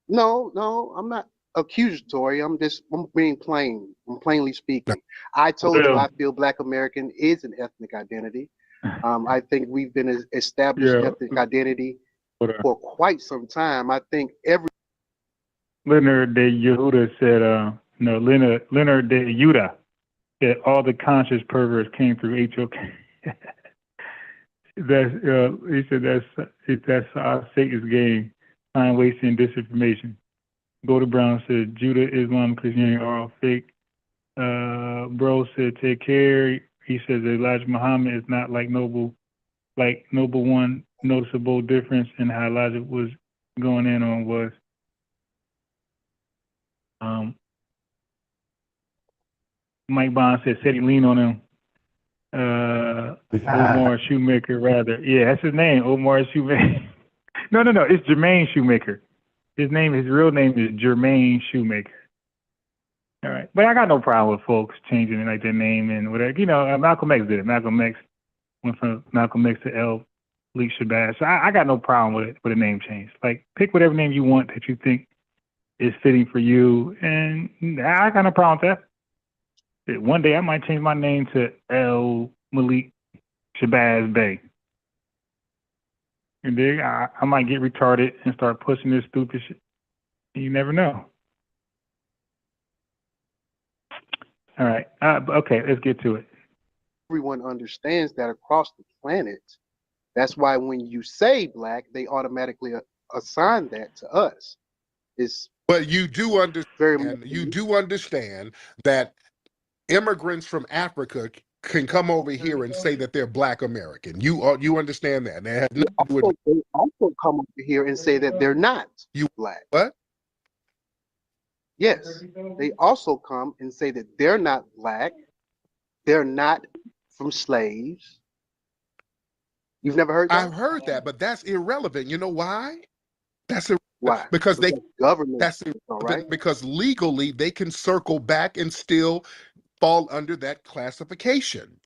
[SPEAKER 11] No, I'm not accusatory. I'm being plain. I'm plainly speaking. I told you I feel Black American is an ethnic identity. I think we've been established ethnic identity for quite some time. I think
[SPEAKER 20] Leonard de Yehuda said, Leonard de Yehuda said all the conscious perverts came through HOK. He said that's Satan's game, time wasting, disinformation. Golden Brown said Judah, Islam, Christianity are all fake. Bro said take care. He says Elijah Muhammad is not like Noble One. Noticeable difference in how Elijah was going in on was Mike Bond said he lean on him. Omar Shoemaker, rather. Yeah, that's his name, Omar Shoemaker. No, it's Jermaine Shoemaker. His real name is Jermaine Shoemaker. All right, but I got no problem with folks changing it, like their name and whatever. You know, Malcolm X did it. Malcolm X went from Malcolm X to L. Leak Shabazz. So I got no problem with it, with a name change. Like, pick whatever name you want that you think is fitting for you, and I got no problem with that. One day I might change my name to L. Malik Shabazz Bey. And then I might get retarded and start pushing this stupid shit. You never know. All right. Okay, let's get to it.
[SPEAKER 11] Everyone understands that across the planet. That's why when you say Black, they automatically assign that to us.
[SPEAKER 6] But you do understand. You do understand that immigrants from Africa can come over here and say that they're Black American. You understand that? They
[SPEAKER 11] also come over here and say that they're not Black.
[SPEAKER 6] What?
[SPEAKER 11] Yes, they also come and say that they're not Black. They're not from slaves. You've never heard that?
[SPEAKER 6] I've heard that, but that's irrelevant. You know why?
[SPEAKER 11] Why?
[SPEAKER 6] Because
[SPEAKER 11] government.
[SPEAKER 6] That's right. Because legally they can circle back and still fall under that classification.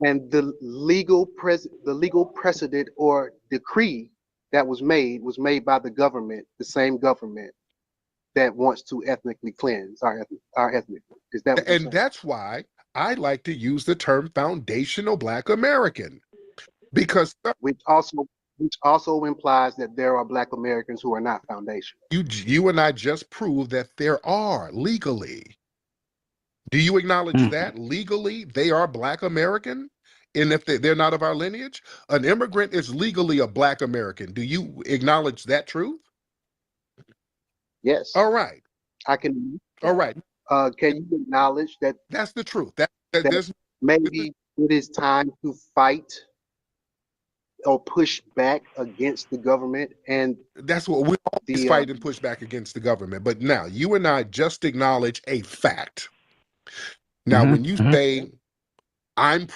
[SPEAKER 11] And the legal precedent or decree that was made by the government, the same government that wants to ethnically cleanse our ethnic. Is that what you're saying?
[SPEAKER 6] That's why I like to use the term foundational Black American, because
[SPEAKER 11] which also implies that there are Black Americans who are not foundational.
[SPEAKER 6] You and I just proved that there are legally. Do you acknowledge that legally they are Black American? And if they're not of our lineage, an immigrant is legally a Black American. Do you acknowledge that truth?
[SPEAKER 11] Yes.
[SPEAKER 6] All right.
[SPEAKER 11] I can.
[SPEAKER 6] All right.
[SPEAKER 11] Can you acknowledge that
[SPEAKER 6] that's the truth?
[SPEAKER 11] That maybe it is time to fight or push back against the government, and
[SPEAKER 6] that's what we always fight and push back against the government. But now you and I just acknowledge a fact. Now, when you say I'm not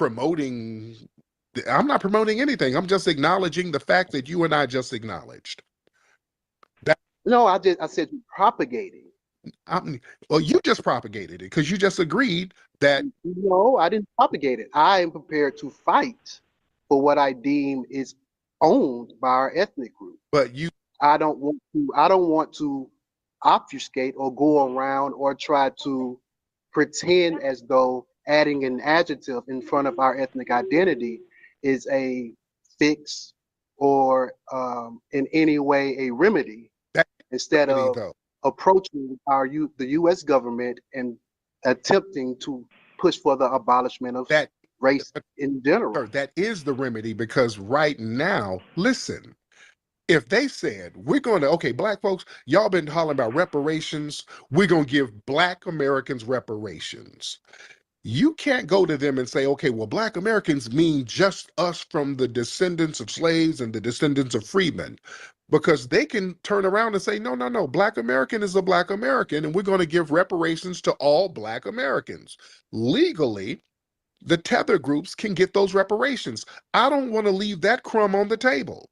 [SPEAKER 6] promoting anything. I'm just acknowledging the fact that you and I just acknowledged.
[SPEAKER 11] No, I said propagating.
[SPEAKER 6] Well, you just propagated it because you just agreed that.
[SPEAKER 11] No, I didn't propagate it. I am prepared to fight for what I deem is owned by our ethnic group.
[SPEAKER 6] But
[SPEAKER 11] I don't want to obfuscate or go around or try to pretend as though adding an adjective in front of our ethnic identity is a fix or in any way a remedy. Instead of approaching the U.S. government and attempting to push for the abolishment of race in general.
[SPEAKER 6] That is the remedy, because right now, listen, if they said, we're going to, okay, Black folks, y'all been hollering about reparations, we're going to give Black Americans reparations. You can't go to them and say, okay, well, Black Americans mean just us from the descendants of slaves and the descendants of freedmen, because they can turn around and say, no, Black American is a Black American, and we're going to give reparations to all Black Americans. Legally, the tether groups can get those reparations. I don't want to leave that crumb on the table.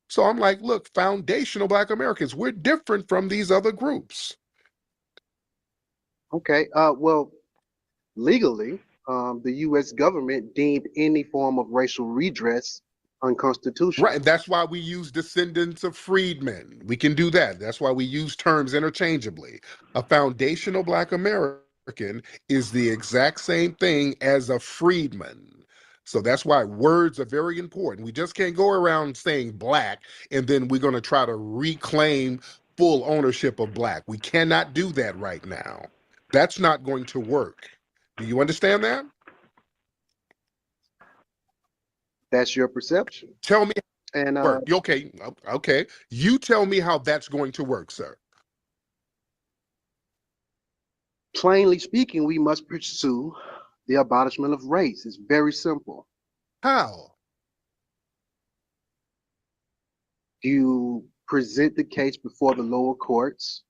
[SPEAKER 6] So I'm like, look, foundational Black Americans, we're different from these other groups.
[SPEAKER 11] Okay, well, legally, the U.S. government deemed any form of racial redress unconstitutional.
[SPEAKER 6] Right, and that's why we use descendants of freedmen. We can do that. That's why we use terms interchangeably. A foundational Black American is the exact same thing as a freedman. So that's why words are very important. We just can't go around saying Black and then we're going to try to reclaim full ownership of Black. We cannot do that right now. That's not going to work. Do you understand that?
[SPEAKER 11] That's your perception.
[SPEAKER 6] Tell me.
[SPEAKER 11] And
[SPEAKER 6] okay. You tell me how that's going to work, sir.
[SPEAKER 11] Plainly speaking, we must pursue the abolishment of race. It's very simple.
[SPEAKER 6] How?
[SPEAKER 11] You present the case before the lower courts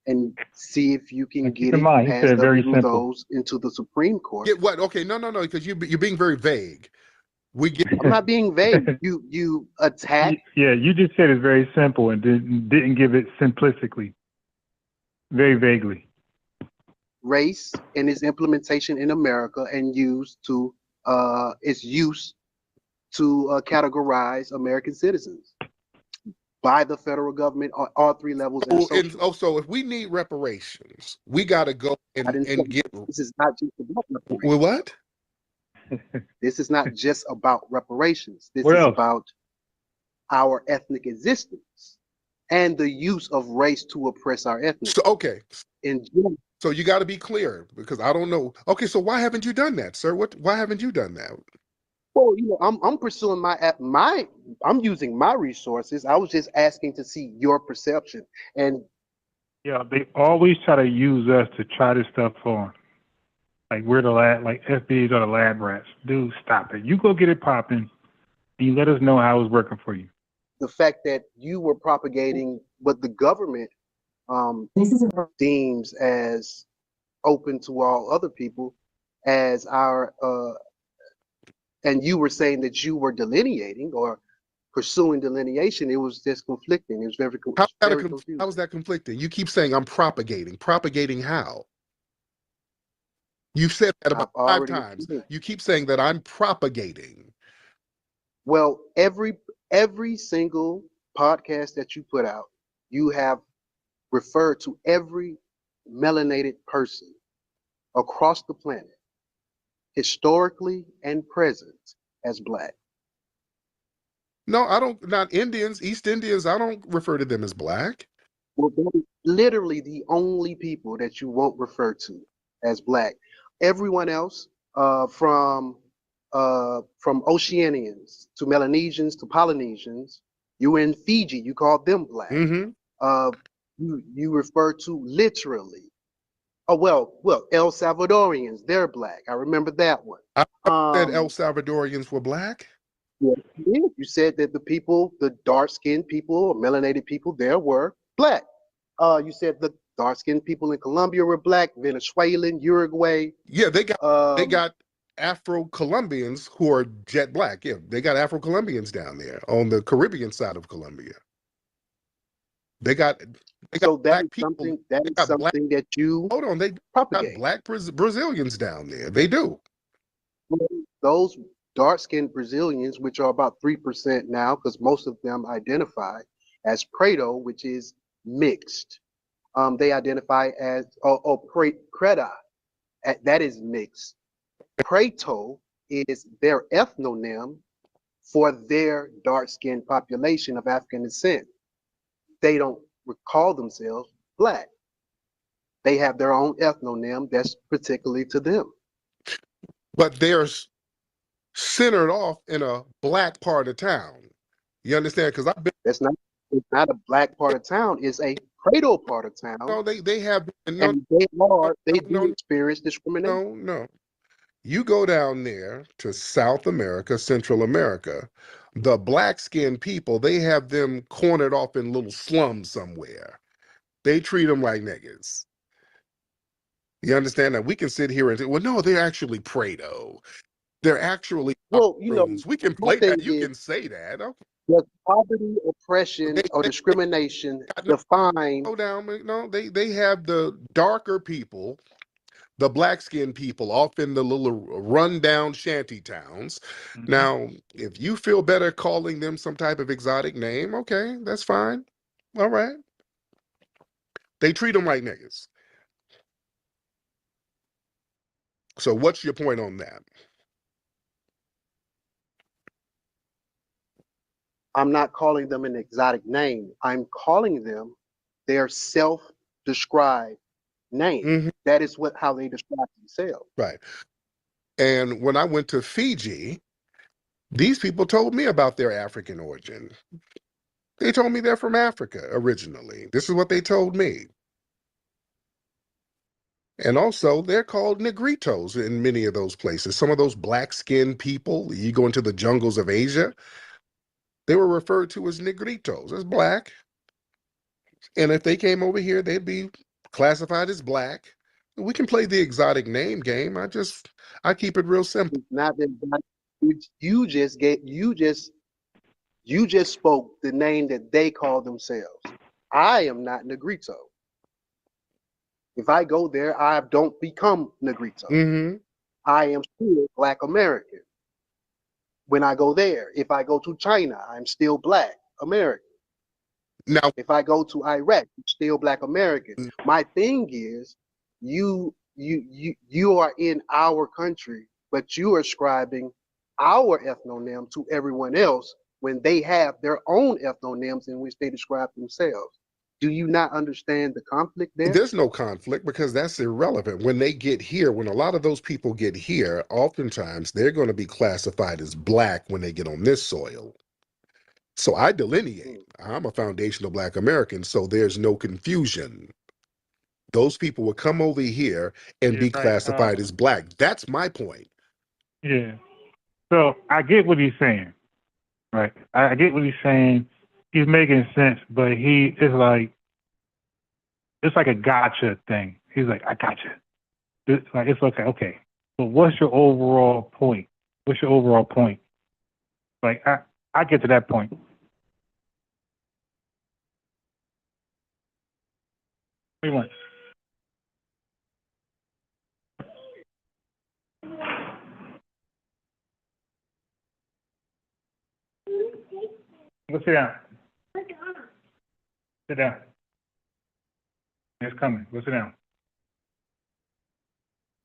[SPEAKER 11] and see if you can get it passed up those into the Supreme Court.
[SPEAKER 6] Get what? Okay, no, because you're being very vague.
[SPEAKER 11] I'm not being vague. You attack.
[SPEAKER 20] Yeah, you just said it's very simple and didn't give it simplistically, very vaguely.
[SPEAKER 11] Race and its implementation in America and its use to categorize American citizens by the federal government on all three levels.
[SPEAKER 6] So if we need reparations, we got to go and get.
[SPEAKER 11] This is not just about reparations.
[SPEAKER 6] Well, what?
[SPEAKER 11] This is not just about reparations. This is about our ethnic existence and the use of race to oppress our ethnic.
[SPEAKER 6] So, okay.
[SPEAKER 11] In general.
[SPEAKER 6] So you got to be clear, because I don't know. Okay, so why haven't you done that, sir? Why haven't you done that?
[SPEAKER 11] Well, I'm pursuing I'm using my resources. I was just asking to see your perception. And
[SPEAKER 20] yeah, they always try to use us to try this stuff on. Like we're the lab, like FBA's are the lab rats. Dude, stop it. You go get it popping, and you let us know how it's working for you.
[SPEAKER 11] The fact that you were propagating what the government deems as open to all other people as our and you were saying that you were delineating or pursuing delineation, it was just conflicting. It was very confusing.
[SPEAKER 6] How was that conflicting? You keep saying I'm propagating. Propagating how? You've said that
[SPEAKER 11] I've
[SPEAKER 6] about 5
[SPEAKER 11] already
[SPEAKER 6] times.
[SPEAKER 11] explained.
[SPEAKER 6] You keep saying that I'm propagating.
[SPEAKER 11] Well, every single podcast that you put out, you have referred to every melanated person across the planet, historically and present, as black.
[SPEAKER 6] No, I don't. Not Indians, East Indians. I don't refer to them as black.
[SPEAKER 11] Well, that is literally the only people that you won't refer to as black. Everyone else, from Oceanians to Melanesians to Polynesians, you were in Fiji, you called them black.
[SPEAKER 6] Mm-hmm.
[SPEAKER 11] You refer to literally. Oh well, El Salvadorians, they're black. I remember that one.
[SPEAKER 6] I said El Salvadorians were black.
[SPEAKER 11] Yes, you did. You said that the people, the dark-skinned people or melanated people there were black. You said the dark-skinned people in Colombia were black, Venezuelan, Uruguay.
[SPEAKER 6] Yeah, they got Afro-Colombians who are jet black. Yeah, they got Afro-Colombians down there on the Caribbean side of Colombia. They got
[SPEAKER 11] so that
[SPEAKER 6] black
[SPEAKER 11] is
[SPEAKER 6] people.
[SPEAKER 11] something that is something that you
[SPEAKER 6] Hold on, they
[SPEAKER 11] propagate.
[SPEAKER 6] got black Brazilians down there. They do.
[SPEAKER 11] Those dark-skinned Brazilians, which are about 3% now, because most of them identify as Preto, which is mixed. They identify as Preta, that is mixed. Preto is their ethnonym for their dark-skinned population of African descent. They don't call themselves black. They have their own ethnonym that's particularly to them.
[SPEAKER 6] But they're centered off in a black part of town. You understand? Because I've been.
[SPEAKER 11] It's not a black part of town. It's a Preto part of town.
[SPEAKER 6] No, they have. No,
[SPEAKER 11] and they do experience discrimination.
[SPEAKER 6] No. You go down there to South America, Central America, the black-skinned people, they have them cornered off in little slums somewhere. They treat them like niggas. You understand that? We can sit here and say, well, no, they're actually Prado. They're actually we can play that. You can say that. Okay.
[SPEAKER 11] Does poverty, oppression, or discrimination define?
[SPEAKER 6] Go down. No, they have the darker people, the black-skinned people off in the little rundown shanty towns. Mm-hmm. Now, if you feel better calling them some type of exotic name, okay, that's fine. All right. They treat them like niggas. So what's your point on that?
[SPEAKER 11] I'm not calling them an exotic name. I'm calling them their self-described name. Mm-hmm. That is how they describe themselves.
[SPEAKER 6] Right. And when I went to Fiji, these people told me about their African origin. They told me they're from Africa originally. This is what they told me. And also, they're called negritos in many of those places. Some of those black-skinned people, you go into the jungles of Asia, they were referred to as negritos, as black. And if they came over here, they'd be classified as black. We can play the exotic name game. I keep it real simple.
[SPEAKER 11] Not that you just spoke the name that they call themselves. I am not Negrito. If I go there, I don't become Negrito.
[SPEAKER 6] Mm-hmm.
[SPEAKER 11] I am still Black American. When I go there, if I go to China, I'm still Black American.
[SPEAKER 6] Now,
[SPEAKER 11] if I go to Iraq, I'm still Black American. My thing is, you are in our country, but you are ascribing our ethnonym to everyone else when they have their own ethnonyms in which they describe themselves. Do you not understand the conflict there?
[SPEAKER 6] There's no conflict because that's irrelevant. When they get here, when a lot of those people get here, oftentimes they're going to be classified as black when they get on this soil. So I delineate. I'm a foundational Black American, so there's no confusion. Those people will come over here and be classified as black. That's my point.
[SPEAKER 20] Yeah. So I get what he's saying, right? I get what he's saying. He's making sense, but it's like a gotcha thing. He's like, I gotcha. It's okay, okay. But what's your overall point? What's your overall point? Like, I get to that point. What do you want? Go sit down. Sit down. It's coming. Go sit down.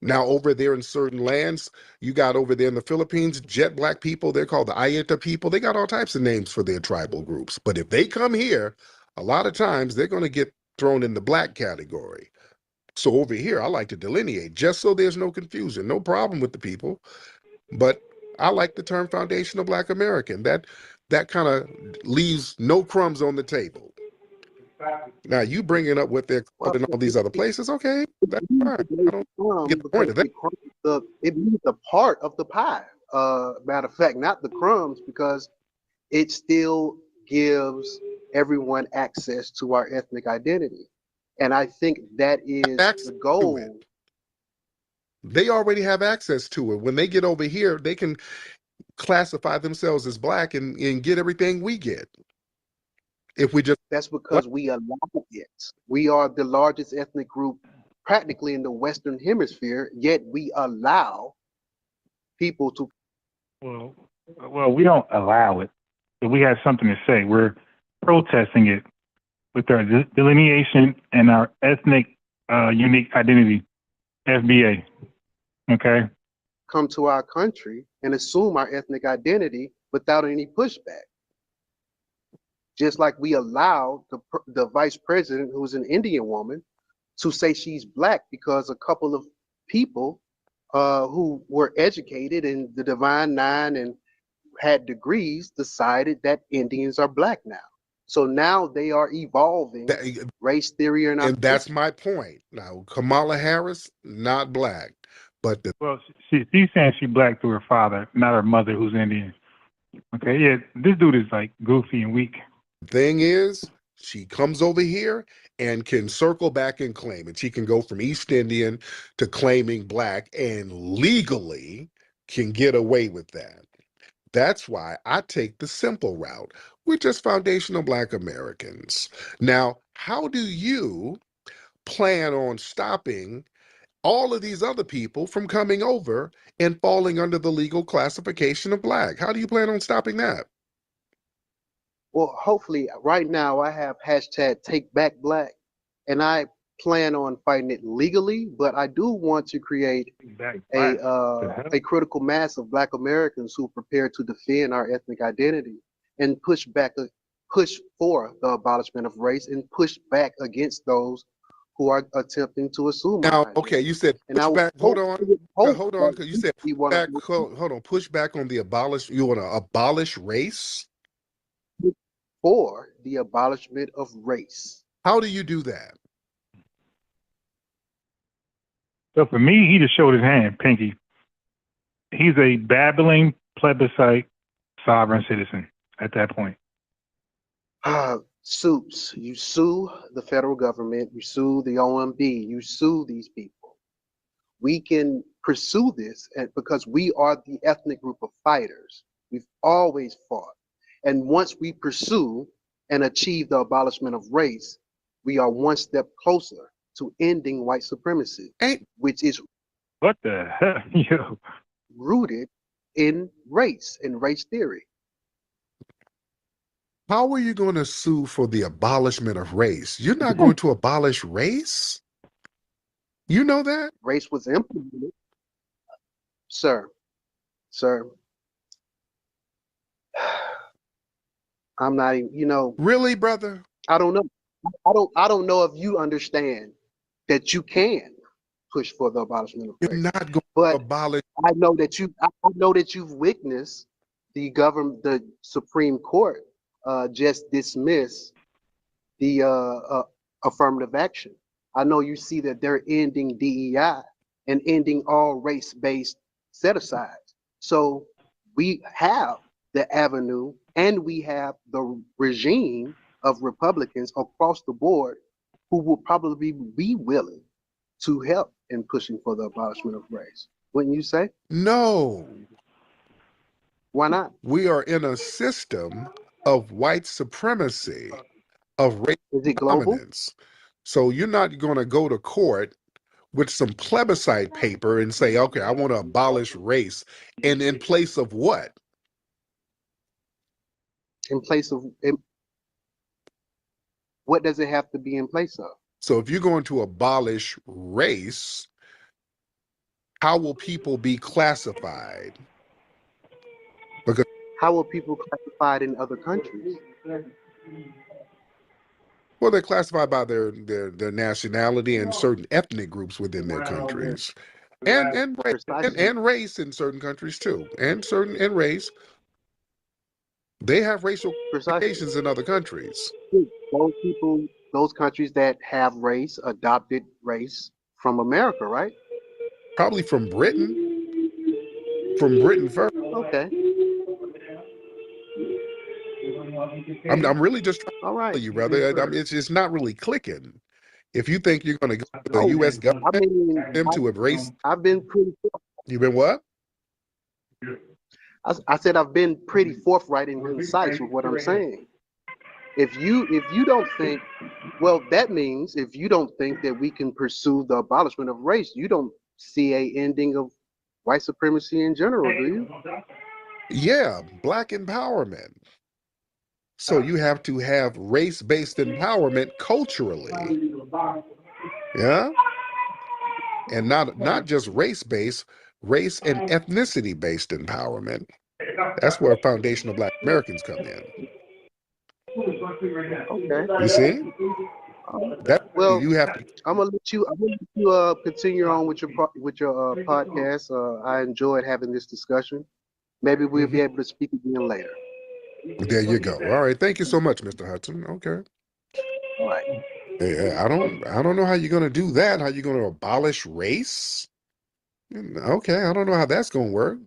[SPEAKER 6] Now, over there in certain lands, you got over there in the Philippines, jet black people, they're called the Ayeta people. They got all types of names for their tribal groups. But if they come here, a lot of times they're going to get thrown in the black category. So over here, I like to delineate just so there's no confusion. No problem with the people. But I like the term foundational Black American. That kind of leaves no crumbs on the table. Now, you bring it up what they're called in all these other places, okay, that's fine. I don't get the point of that.
[SPEAKER 11] It means a part of the pie. Matter of fact, not the crumbs, because it still gives everyone access to our ethnic identity. And I think that is the goal.
[SPEAKER 6] They already have access to it. When they get over here, they can classify themselves as black and get everything we get. If we just
[SPEAKER 11] That's because we allow it. We are the largest ethnic group practically in the Western Hemisphere, yet we allow people to.
[SPEAKER 20] Well, we don't allow it, but we have something to say. We're protesting it with our delineation and our ethnic unique identity, FBA. Okay.
[SPEAKER 11] Come to our country and assume our ethnic identity without any pushback. Just like we allow the vice president, who's an Indian woman, to say she's black because a couple of people who were educated in the Divine Nine and had degrees decided that Indians are black now. So now they are evolving race theory or not.
[SPEAKER 6] And that's my point. Now, Kamala Harris, not black, but
[SPEAKER 20] she's saying she's black through her father, not her mother, who's Indian. Okay, yeah, this dude is like goofy and weak.
[SPEAKER 6] Thing is, she comes over here and can circle back and claim it. She can go from East Indian to claiming black and legally can get away with that. That's why I take the simple route. We're just foundational Black Americans. Now, how do you plan on stopping all of these other people from coming over and falling under the legal classification of black? How do you plan on stopping that?
[SPEAKER 11] Well, hopefully, right now I have hashtag Take Back Black, and I plan on fighting it legally. But I do want to create a critical mass of Black Americans who are prepared to defend our ethnic identity and push for the abolishment of race and push back against those who are attempting to assume.
[SPEAKER 6] Now, okay, you said push back. Hold on. You said push back on the abolish. You want to abolish race?
[SPEAKER 11] For the abolishment of race.
[SPEAKER 6] How do you do that?
[SPEAKER 20] So for me, he just showed his hand, pinky. He's a babbling plebiscite sovereign citizen at that point.
[SPEAKER 11] Suits. You sue the federal government, you sue the OMB, you sue these people. We can pursue this because we are the ethnic group of fighters. We've always fought. And once we pursue and achieve the abolishment of race, we are one step closer to ending white supremacy, which is
[SPEAKER 20] what the hell,
[SPEAKER 11] rooted in race and race theory.
[SPEAKER 6] How are you going to sue for the abolishment of race? You're not going to abolish race? You know that?
[SPEAKER 11] Race was implemented. Sir. I'm not even,
[SPEAKER 6] Really, brother?
[SPEAKER 11] I don't know. I don't know if you understand that you can push for the abolishment of race.
[SPEAKER 6] You're not going
[SPEAKER 11] to
[SPEAKER 6] abolish.
[SPEAKER 11] I know that you've witnessed the Supreme Court just dismiss the affirmative action. I know you see that they're ending DEI and ending all race-based set-asides. So we have the avenue and we have the regime of Republicans across the board who will probably be willing to help in pushing for the abolishment of race. Wouldn't you say?
[SPEAKER 6] No.
[SPEAKER 11] Why not?
[SPEAKER 6] We are in a system of white supremacy, of race dominance. So you're not going to go to court with some plebiscite paper and say, okay, I want to abolish race. And in place of what?
[SPEAKER 11] in place of? What does it have to be in place of?
[SPEAKER 6] So if you're going to abolish race, how will people be classified? Because
[SPEAKER 11] how will people classified in other countries?
[SPEAKER 6] Well, they're classified by their nationality and certain ethnic groups within their countries, and race in certain countries too, and race. They have racial classifications in other countries.
[SPEAKER 11] Those countries that have race, adopted race from America, right?
[SPEAKER 6] Probably from Britain. From Britain first.
[SPEAKER 11] Okay.
[SPEAKER 6] I'm really just trying to tell you, brother. It's not really clicking. If you think you're going to go to the U.S. government them to embrace,
[SPEAKER 11] I've been pretty.
[SPEAKER 6] You've been what?
[SPEAKER 11] I said I've been pretty forthright and concise with what I'm saying. If you don't think, well, that means if you don't think that we can pursue the abolishment of race, you don't see a ending of white supremacy in general, do you?
[SPEAKER 6] Yeah, black empowerment. So you have to have race-based empowerment culturally. Yeah? And not just race-based, race and ethnicity-based empowerment. That's where foundational Black Americans come in.
[SPEAKER 11] Okay.
[SPEAKER 6] You see?
[SPEAKER 11] Well,
[SPEAKER 6] you have to.
[SPEAKER 11] I'm gonna let you continue on with your podcast. I enjoyed having this discussion. Maybe we'll be able to speak again later.
[SPEAKER 6] There you go. All right. Thank you so much, Mr. Hudson. Okay.
[SPEAKER 11] All right.
[SPEAKER 6] Yeah, I don't know how you're gonna do that. How you're gonna abolish race? Okay, I don't know how that's gonna work.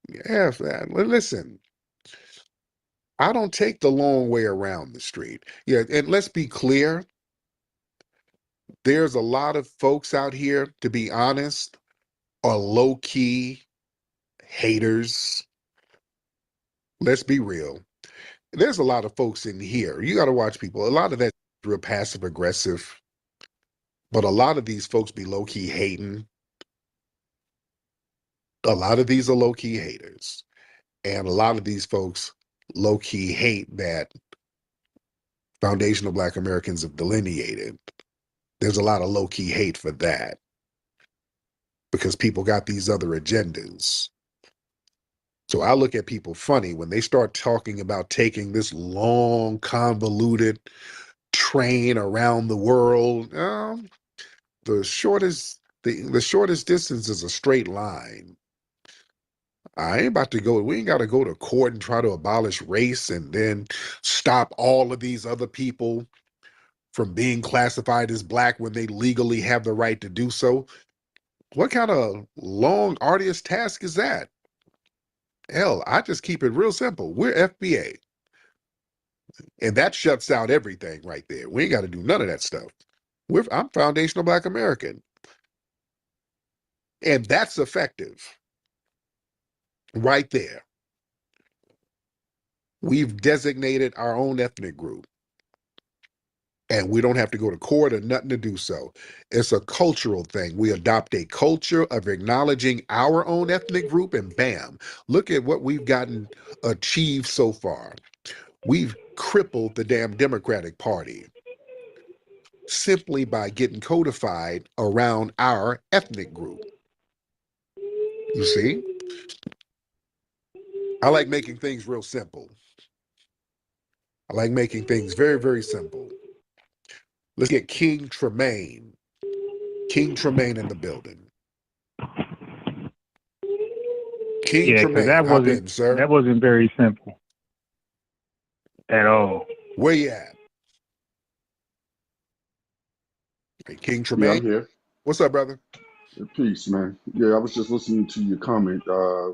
[SPEAKER 6] Yeah, listen. I don't take the long way around the street. Yeah, and let's be clear. There's a lot of folks out here, to be honest, are low-key haters. Let's be real. There's a lot of folks in here. You got to watch people. A lot of that real passive aggressive, but a lot of these folks be low-key hating. A lot of these are low-key haters, and a lot of these folks low-key hate that foundational Black Americans have delineated. There's a lot of low-key hate for that because people got these other agendas. So I look at people funny when they start talking about taking this long, convoluted train around the world. The shortest distance is a straight line. I ain't about to go. We ain't got to go to court and try to abolish race and then stop all of these other people from being classified as Black when they legally have the right to do so. What kind of long, arduous task is that? Hell, I just keep it real simple. We're FBA. And that shuts out everything right there. We ain't got to do none of that stuff. I'm foundational Black American. And that's effective. Right there. We've designated our own ethnic group. And we don't have to go to court or nothing to do so. It's a cultural thing. We adopt a culture of acknowledging our own ethnic group, and bam, look at what we've achieved so far. We've crippled the damn Democratic Party simply by getting codified around our ethnic group. You see? I like making things real simple. I like making things very, very simple. Let's get King Tremaine. King Tremaine in the building. King Tremaine, hop in, sir.
[SPEAKER 20] That wasn't very simple at all.
[SPEAKER 6] Where you at? Hey, King Tremaine.
[SPEAKER 5] Yeah, I'm here.
[SPEAKER 6] What's up, brother?
[SPEAKER 5] Peace, man. Yeah, I was just listening to your comment a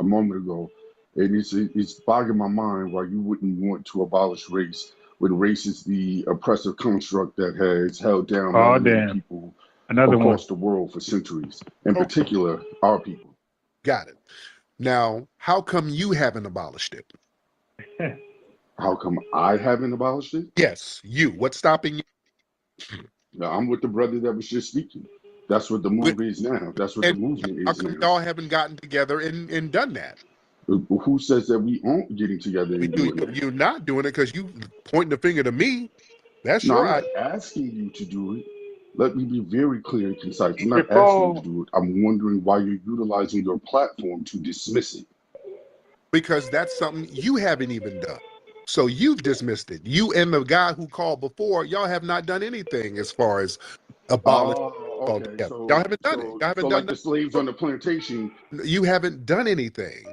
[SPEAKER 5] moment ago, and it's boggling my mind why you wouldn't want to abolish race when race is the oppressive construct that has held down many people across the world for centuries, in particular our people.
[SPEAKER 6] Got it. Now, how come you haven't abolished it?
[SPEAKER 5] How come I haven't abolished it?
[SPEAKER 6] Yes, you. What's stopping you?
[SPEAKER 5] Now, I'm with the brother that was just speaking. That's what the move is now. That's what the movement is now.
[SPEAKER 6] How come y'all haven't gotten together and done that?
[SPEAKER 5] Who says that we aren't getting together and doing it?
[SPEAKER 6] You're not doing it because you pointing the finger to me. That's
[SPEAKER 5] No,
[SPEAKER 6] your
[SPEAKER 5] I'm not
[SPEAKER 6] idea.
[SPEAKER 5] asking you to do it. Let me be very clear and concise. I'm not asking you to
[SPEAKER 20] Before
[SPEAKER 5] do it. I'm wondering why you're utilizing your platform to dismiss it.
[SPEAKER 6] Because that's something you haven't even done. So you've dismissed it. You and the guy who called before, y'all have not done anything as far as abolish
[SPEAKER 5] Oh, okay.
[SPEAKER 6] altogether. Y'all haven't done it. Y'all
[SPEAKER 5] So
[SPEAKER 6] haven't
[SPEAKER 5] like
[SPEAKER 6] done
[SPEAKER 5] the slaves on the plantation.
[SPEAKER 6] You haven't done anything.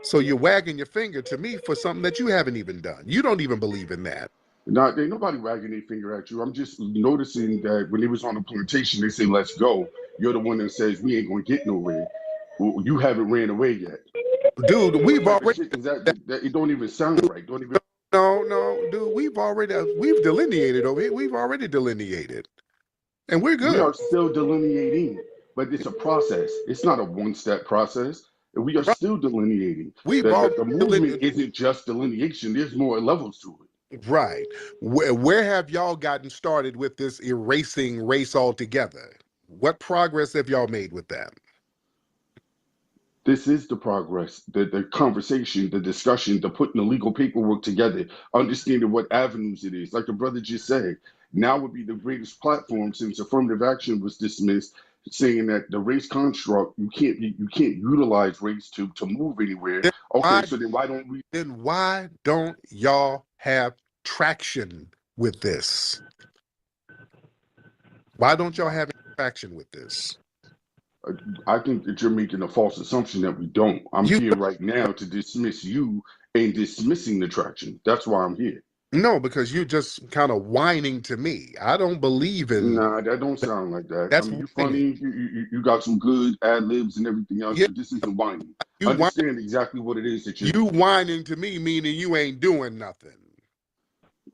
[SPEAKER 6] So you're wagging your finger to me for something that you haven't even done. You don't even believe in that.
[SPEAKER 5] No, ain't nobody wagging their finger at you. I'm just noticing that when they was on the plantation, they say, "Let's go." You're the one that says we ain't gonna get nowhere. Well, you haven't ran away yet.
[SPEAKER 6] Dude,
[SPEAKER 5] What
[SPEAKER 6] we've
[SPEAKER 5] type of
[SPEAKER 6] already
[SPEAKER 5] shit is that? That it don't even sound right. Don't even.
[SPEAKER 6] no, dude, we've delineated over here. We've already delineated. And we're
[SPEAKER 5] We
[SPEAKER 6] good.
[SPEAKER 5] are still delineating, but it's a process. It's not a one-step process. And we are still delineating.
[SPEAKER 6] We've
[SPEAKER 5] That
[SPEAKER 6] already
[SPEAKER 5] the movement isn't just delineation. There's more levels to it.
[SPEAKER 6] Right. Where have y'all gotten started with this erasing race altogether? What progress have y'all made with that?
[SPEAKER 5] This is the progress, the conversation, the discussion, the putting the legal paperwork together, understanding what avenues it is. Like the brother just said, now would be the greatest platform since affirmative action was dismissed, saying that the race construct you can't utilize race to move anywhere. Okay, so then
[SPEAKER 6] why don't y'all have traction with this? Why don't y'all have traction with this?
[SPEAKER 5] I think that you're making a false assumption that we don't. I'm here right now to dismiss you and dismissing the traction. That's why I'm here.
[SPEAKER 6] No, because you're just kind of whining to me. I don't believe in.
[SPEAKER 5] Nah, that don't sound like that.
[SPEAKER 6] That's
[SPEAKER 5] I mean, you're
[SPEAKER 6] whining.
[SPEAKER 5] funny. You got some good ad libs and everything else,
[SPEAKER 6] Yeah.
[SPEAKER 5] but this isn't whining.
[SPEAKER 6] You
[SPEAKER 5] Understand exactly what it is that
[SPEAKER 6] you whining to me, meaning you ain't doing nothing.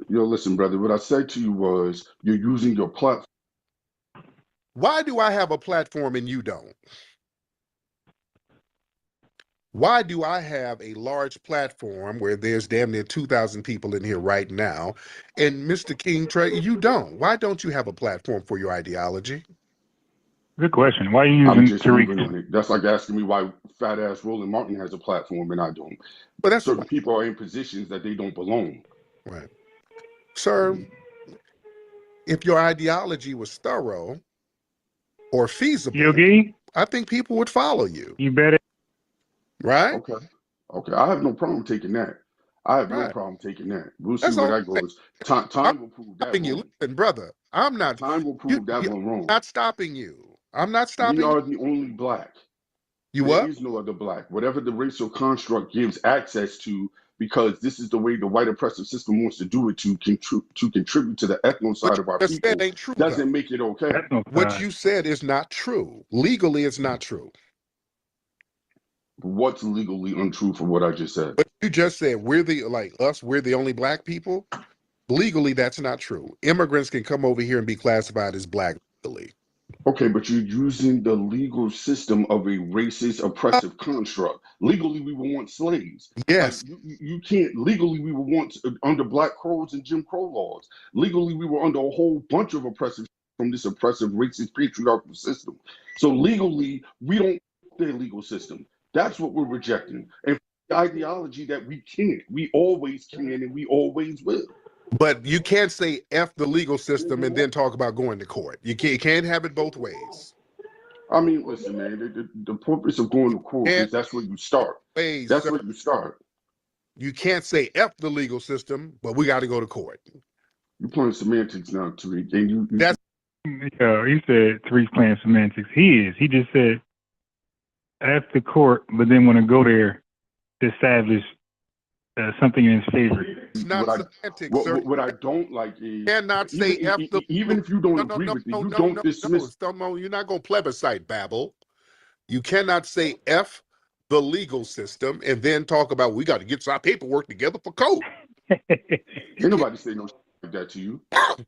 [SPEAKER 5] Yo, listen, brother. What I said to you was you're using your platform.
[SPEAKER 6] Why do I have a platform and you don't? Why do I have a large platform where there's damn near 2,000 people in here right now, and Mr. King Trey, you don't? Why don't you have a platform for your ideology?
[SPEAKER 20] Good question. Why are you using
[SPEAKER 5] I'm just
[SPEAKER 20] Tariq?
[SPEAKER 5] moving on it. That's like asking me why fat ass Roland Martin has a platform and I don't.
[SPEAKER 6] But that's
[SPEAKER 5] certain people are in positions that they don't belong.
[SPEAKER 6] Right. Sir, if your ideology was thorough or feasible,
[SPEAKER 20] Yogi?
[SPEAKER 6] I think people would follow you.
[SPEAKER 20] You better.
[SPEAKER 6] Right?
[SPEAKER 5] Okay. I have no problem taking that. I have no problem taking that. We'll see
[SPEAKER 6] That's
[SPEAKER 5] where
[SPEAKER 6] all
[SPEAKER 5] that goes. Time will prove that
[SPEAKER 6] you.
[SPEAKER 5] wrong.
[SPEAKER 6] Listen, brother, I'm not.
[SPEAKER 5] Time will prove that one wrong.
[SPEAKER 6] Not stopping you. I'm not
[SPEAKER 5] We
[SPEAKER 6] stopping
[SPEAKER 5] are the only black.
[SPEAKER 6] you.
[SPEAKER 5] There
[SPEAKER 6] What?
[SPEAKER 5] is no other black. Whatever the racial construct gives access to, because this is the way the white oppressive system wants to do it to contribute to the ethno side of our people,
[SPEAKER 6] said ain't true,
[SPEAKER 5] doesn't
[SPEAKER 6] though.
[SPEAKER 5] make it okay.
[SPEAKER 6] What you said is not true. Legally, it's not true.
[SPEAKER 5] What's legally untrue for what I just said?
[SPEAKER 6] But you just said we're the only black people. Legally, that's not true. Immigrants can come over here and be classified as black legally.
[SPEAKER 5] Okay, but you're using the legal system of a racist, oppressive construct. Legally, we were once slaves.
[SPEAKER 6] Yes.
[SPEAKER 5] Like, you can't, legally, we were once under Black Crows and Jim Crow laws. Legally, we were under a whole bunch of oppressive from this oppressive, racist, patriarchal system. So legally, we don't their legal system. That's what we're rejecting. And the ideology that we can't, we always can and we always will.
[SPEAKER 6] But you can't say F the legal system and then talk about going to court. You can't have it both ways.
[SPEAKER 5] I mean, listen, man, the purpose of going to court is that's where you start. That's where you start.
[SPEAKER 6] You can't say F the legal system, but we got to go to court.
[SPEAKER 5] You're playing semantics now, Tariq. And
[SPEAKER 20] That's he said Tariq's playing semantics. He is. He just said F the court, but then want to go there to establish something in his favor.
[SPEAKER 6] It's not semantics, sir.
[SPEAKER 5] What I don't like is
[SPEAKER 6] you cannot say F the
[SPEAKER 5] even if you don't agree with it, you don't dismiss.
[SPEAKER 6] You're not going to plebiscite babble. You cannot say F the legal system and then talk about we got to get our paperwork together for court.
[SPEAKER 5] Ain't nobody say no like that to you.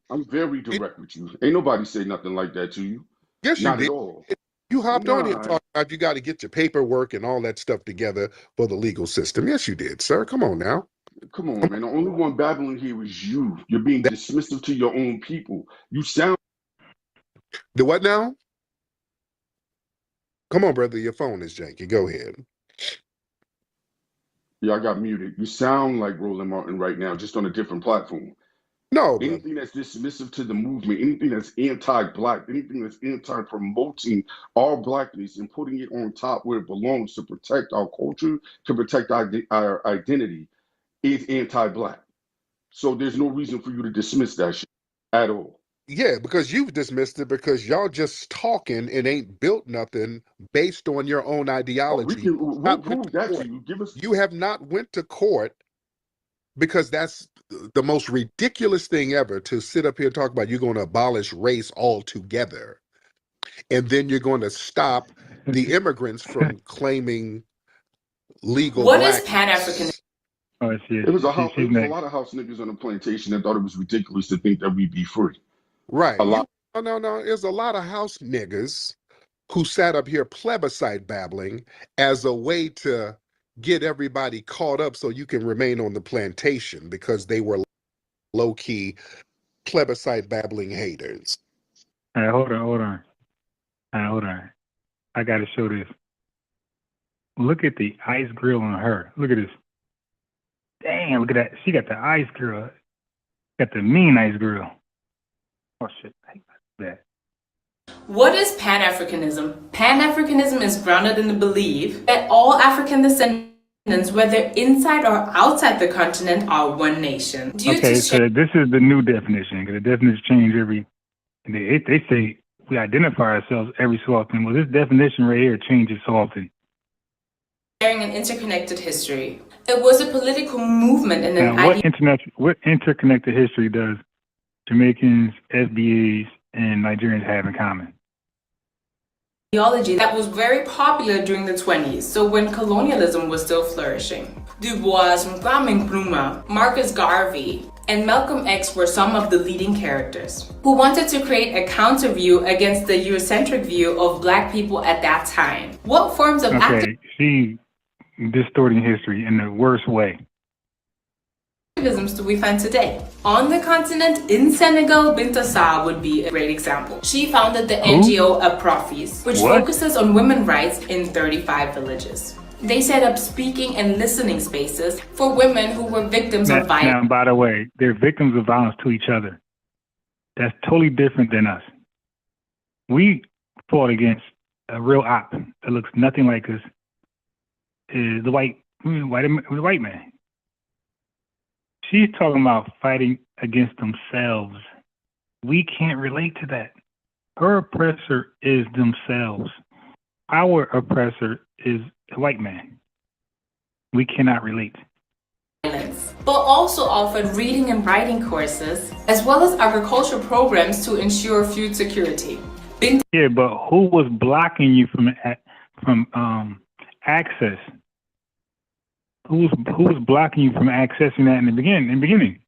[SPEAKER 5] I'm very direct with you. Ain't nobody say nothing like that to you.
[SPEAKER 6] Yes, you
[SPEAKER 5] not
[SPEAKER 6] did.
[SPEAKER 5] At all.
[SPEAKER 6] You hopped on here talking about you got to get your paperwork and all that stuff together for the legal system. Yes, you did, sir. Come on now.
[SPEAKER 5] Come on, man. The only one babbling here is you. You're being dismissive to your own people. You sound.
[SPEAKER 6] The what now? Come on, brother. Your phone is janky. Go ahead.
[SPEAKER 5] Yeah, I got muted. You sound like Roland Martin right now, just on a different platform.
[SPEAKER 6] No, brother.
[SPEAKER 5] Anything that's dismissive to the movement, anything that's anti-black, anything that's anti-promoting our blackness and putting it on top where it belongs to protect our culture, to protect our identity, is anti-black. So there's no reason for you to dismiss that shit at all.
[SPEAKER 6] Yeah, because you've dismissed it because y'all just talking and ain't built nothing based on your own ideology.
[SPEAKER 5] We'll prove that to you. Give us.
[SPEAKER 6] You have not went to court because that's the most ridiculous thing ever to sit up here and talk about you're going to abolish race altogether. And then you're going to stop the immigrants from claiming legal
[SPEAKER 4] What
[SPEAKER 6] black.
[SPEAKER 4] is Pan-Africanism?
[SPEAKER 5] It was a lot of house niggas on the plantation that thought it was ridiculous to think that we'd be free.
[SPEAKER 6] Right.
[SPEAKER 5] A lot.
[SPEAKER 6] No. There's a lot of house niggas who sat up here plebiscite babbling as a way to get everybody caught up so you can remain on the plantation because they were low-key plebiscite babbling haters.
[SPEAKER 20] All right, hold on. Hold on. I got to show this. Look at the ice grill on her. Look at this. Damn, look at that. She got the ice grill. Got the mean ice grill. Oh, shit. I hate that.
[SPEAKER 4] What is Pan-Africanism? Pan-Africanism is grounded in the belief that all African descendants, whether inside or outside the continent, are one nation.
[SPEAKER 20] Okay, so this is the new definition, because the definitions change every... They say we identify ourselves every so often. Well, this definition right here changes so often.
[SPEAKER 4] Sharing an interconnected history. It was a political movement and an
[SPEAKER 20] what interconnected history does Jamaicans, FBAs, and Nigerians have in common?
[SPEAKER 4] Ideology that was very popular during the 20s, so when colonialism was still flourishing. Du Bois, Kwame Nkrumah, Marcus Garvey, and Malcolm X were some of the leading characters who wanted to create a counter view against the Eurocentric view of Black people at that time. What forms of
[SPEAKER 20] She distorting history in the worst way.
[SPEAKER 4] Activisms do we find today? On the continent, in Senegal, Binta Sarr would be a great example. She founded the NGO Aprofis, which focuses on women's rights in 35 villages. They set up speaking and listening spaces for women who were victims of violence.
[SPEAKER 20] Now, by the way, they're victims of violence to each other. That's totally different than us. We fought against a real op that looks nothing like us. The white man. She's talking about fighting against themselves. We can't relate to that. Her oppressor is themselves. Our oppressor is a white man. We cannot relate.
[SPEAKER 4] But also offered reading and writing courses, as well as agricultural programs to ensure food security.
[SPEAKER 20] Yeah, but who was blocking you from access? Who was blocking you from accessing that in the beginning?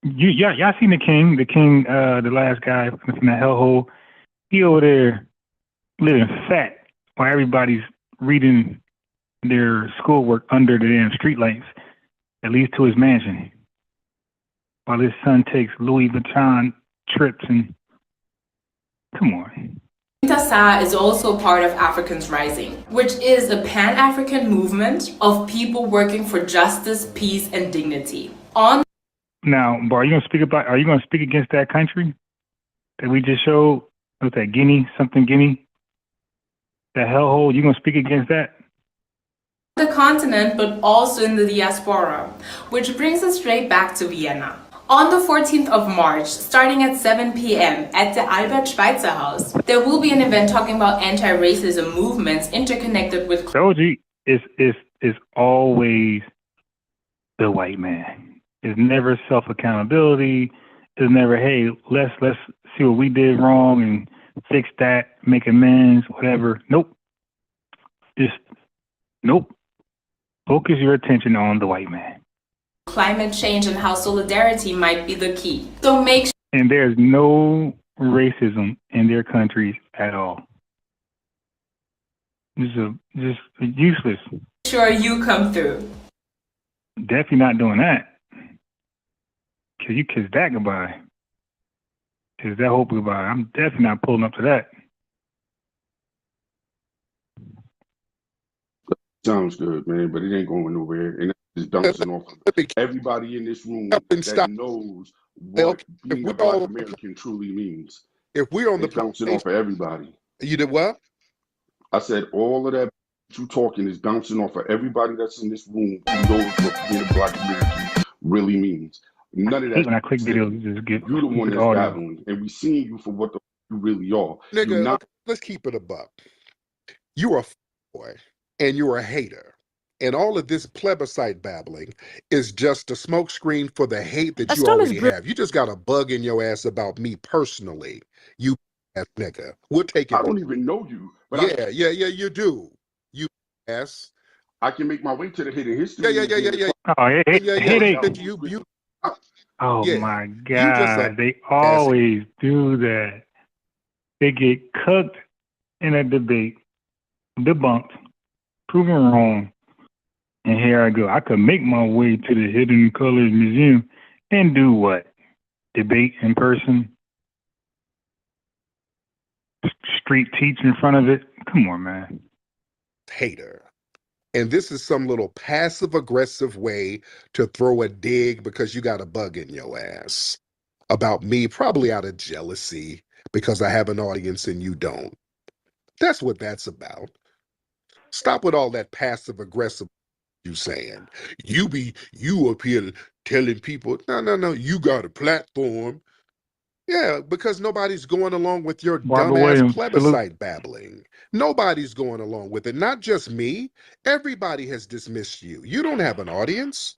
[SPEAKER 20] Y'all seen the king, the last guy from the hellhole. He over there living fat while everybody's reading their schoolwork under the damn streetlights that leads to his mansion. While his son takes Louis Vuitton trips and come on.
[SPEAKER 4] Binta Sarr is also part of Africans Rising, which is a Pan-African movement of people working for justice, peace, and dignity.
[SPEAKER 20] Now, are you gonna speak against that country that we just showed? What's that, Guinea? That hellhole, you gonna speak against that?
[SPEAKER 4] The continent, but also in the diaspora, which brings us straight back to Vienna. On the 14th of March, starting at 7 p.m. at the Albert Schweitzer House, there will be an event talking about anti-racism movements interconnected with...
[SPEAKER 20] It's always the white man. It's never self-accountability. It's never, hey, let's see what we did wrong and fix that, make amends, whatever. Nope. Nope. Focus your attention on the white man.
[SPEAKER 4] Climate change and how solidarity might be the key. So make sure...
[SPEAKER 20] And there's no racism in their countries at all. This is just useless.
[SPEAKER 4] Sure you come through.
[SPEAKER 20] Definitely not doing that. Cause you kiss that goodbye. Kiss that hope goodbye. I'm definitely not pulling up to that.
[SPEAKER 5] Sounds good, man, but it ain't going nowhere. And it's bouncing off of everybody in this room that knows what being a Black American truly means.
[SPEAKER 6] If we're on
[SPEAKER 5] it's bouncing off of everybody.
[SPEAKER 6] You did what?
[SPEAKER 5] I said all of that you talking is bouncing off of everybody that's in this room who knows what being a Black American really means. None of that.
[SPEAKER 20] When I click videos, just get
[SPEAKER 5] you the one that's
[SPEAKER 20] audio.
[SPEAKER 5] battling, and we seeing you for what you really are.
[SPEAKER 6] Nigga, okay, let's keep it a buck. You're a boy, and you're a hater. And all of this plebiscite babbling is just a smokescreen for the hate that you already have. You just got a bug in your ass about me personally. You ass nigga. We'll take it.
[SPEAKER 5] I don't even know you. But
[SPEAKER 6] yeah, you do. You ass.
[SPEAKER 5] I can make my way to the hidden history.
[SPEAKER 6] Yeah.
[SPEAKER 20] Oh my God, they always do that. They get cooked in a debate, debunked, proven wrong, and here I go. I could make my way to the Hidden Colors Museum and do what? Debate in person? Street teach in front of it? Come on, man.
[SPEAKER 6] Hater. And this is some little passive-aggressive way to throw a dig because you got a bug in your ass about me, probably out of jealousy because I have an audience and you don't. That's what that's about. Stop with all that passive-aggressive you saying. You up here telling people, no, you got a platform. Yeah, because nobody's going along with your dumbass plebiscite babbling. Nobody's going along with it. Not just me. Everybody has dismissed you. You don't have an audience.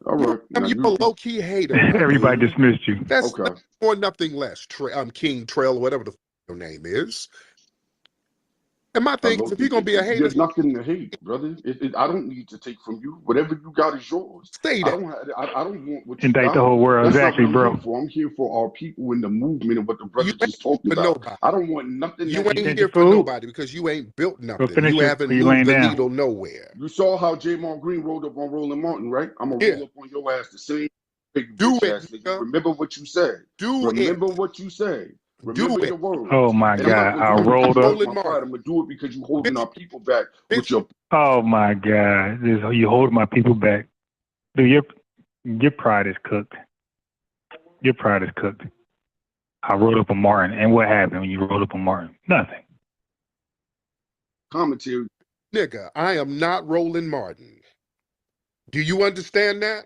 [SPEAKER 5] All right.
[SPEAKER 6] You're a low-key hater.
[SPEAKER 20] Everybody dismissed you.
[SPEAKER 6] That's or nothing less. King Trail, whatever the your name is. And my thing is, if you're going to be a hater...
[SPEAKER 5] There's nothing to hate, brother. I don't need to take from you. Whatever you got is yours.
[SPEAKER 6] Say that.
[SPEAKER 5] I don't want what you
[SPEAKER 20] Indict
[SPEAKER 5] got.
[SPEAKER 20] the whole world.
[SPEAKER 5] That's
[SPEAKER 20] exactly,
[SPEAKER 5] not what
[SPEAKER 20] bro.
[SPEAKER 5] I'm here for. I'm here for our people in the movement and what the brother just talked about.
[SPEAKER 6] Nobody.
[SPEAKER 5] I don't want nothing.
[SPEAKER 6] You ain't here for nobody because you ain't built nothing. You haven't moved the needle nowhere.
[SPEAKER 5] You saw how J-Mon Green rolled up on Roland Martin, right? I'm going to roll up on your ass the same big bitch ass nigga. Remember what you said. Remember what you said. Remember your words.
[SPEAKER 20] Oh my God, I rolled up.
[SPEAKER 5] I'm gonna do it because you holding our people back with your.
[SPEAKER 20] Oh my God, you holding my people back, dude. Your pride is cooked. Your pride is cooked. I rolled up on Martin, and what happened when you rolled up on Martin? Nothing.
[SPEAKER 5] Commentary,
[SPEAKER 6] nigga. I am not Roland Martin. Do you understand that?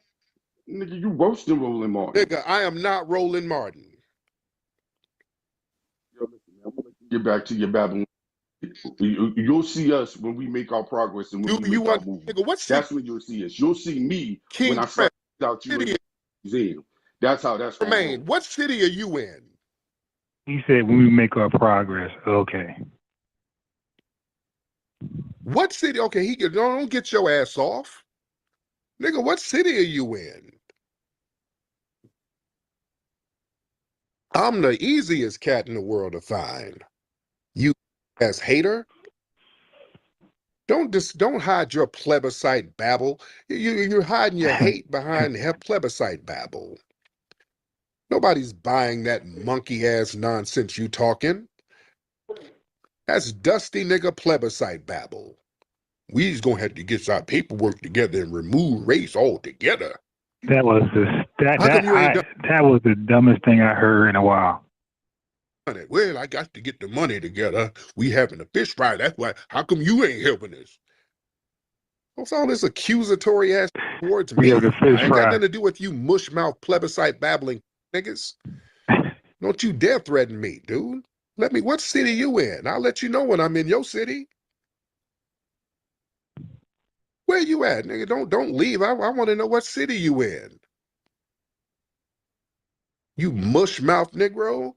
[SPEAKER 5] Nigga, you worse than Roland Martin.
[SPEAKER 6] Nigga, I am not Roland Martin.
[SPEAKER 5] Get back to your Babylon. You'll see us when we make our progress and when we make our movement. That's when you'll see us. You'll see me when I start out you in the museum. That's how that's going to go.
[SPEAKER 6] What city are you in?
[SPEAKER 20] He said when we make our progress. Okay.
[SPEAKER 6] What city? Okay, don't get your ass off. Nigga, what city are you in? I'm the easiest cat in the world to find. You as hater. Don't hide your plebiscite babble. You're hiding your hate behind plebiscite babble. Nobody's buying that monkey ass nonsense you talking. That's dusty nigga plebiscite babble. We's gonna have to get our paperwork together and remove race altogether.
[SPEAKER 20] That was that was the dumbest thing I heard in a while.
[SPEAKER 6] Well, I got to get the money together. We having a fish fry. That's why. How come you ain't helping us? What's all this accusatory ass towards me? I ain't got nothing to do with you mushmouth plebiscite babbling niggas. Don't you dare threaten me, dude. What city you in? I'll let you know when I'm in your city. Where you at, nigga? Don't leave. I want to know what city you in. You mushmouth Negro.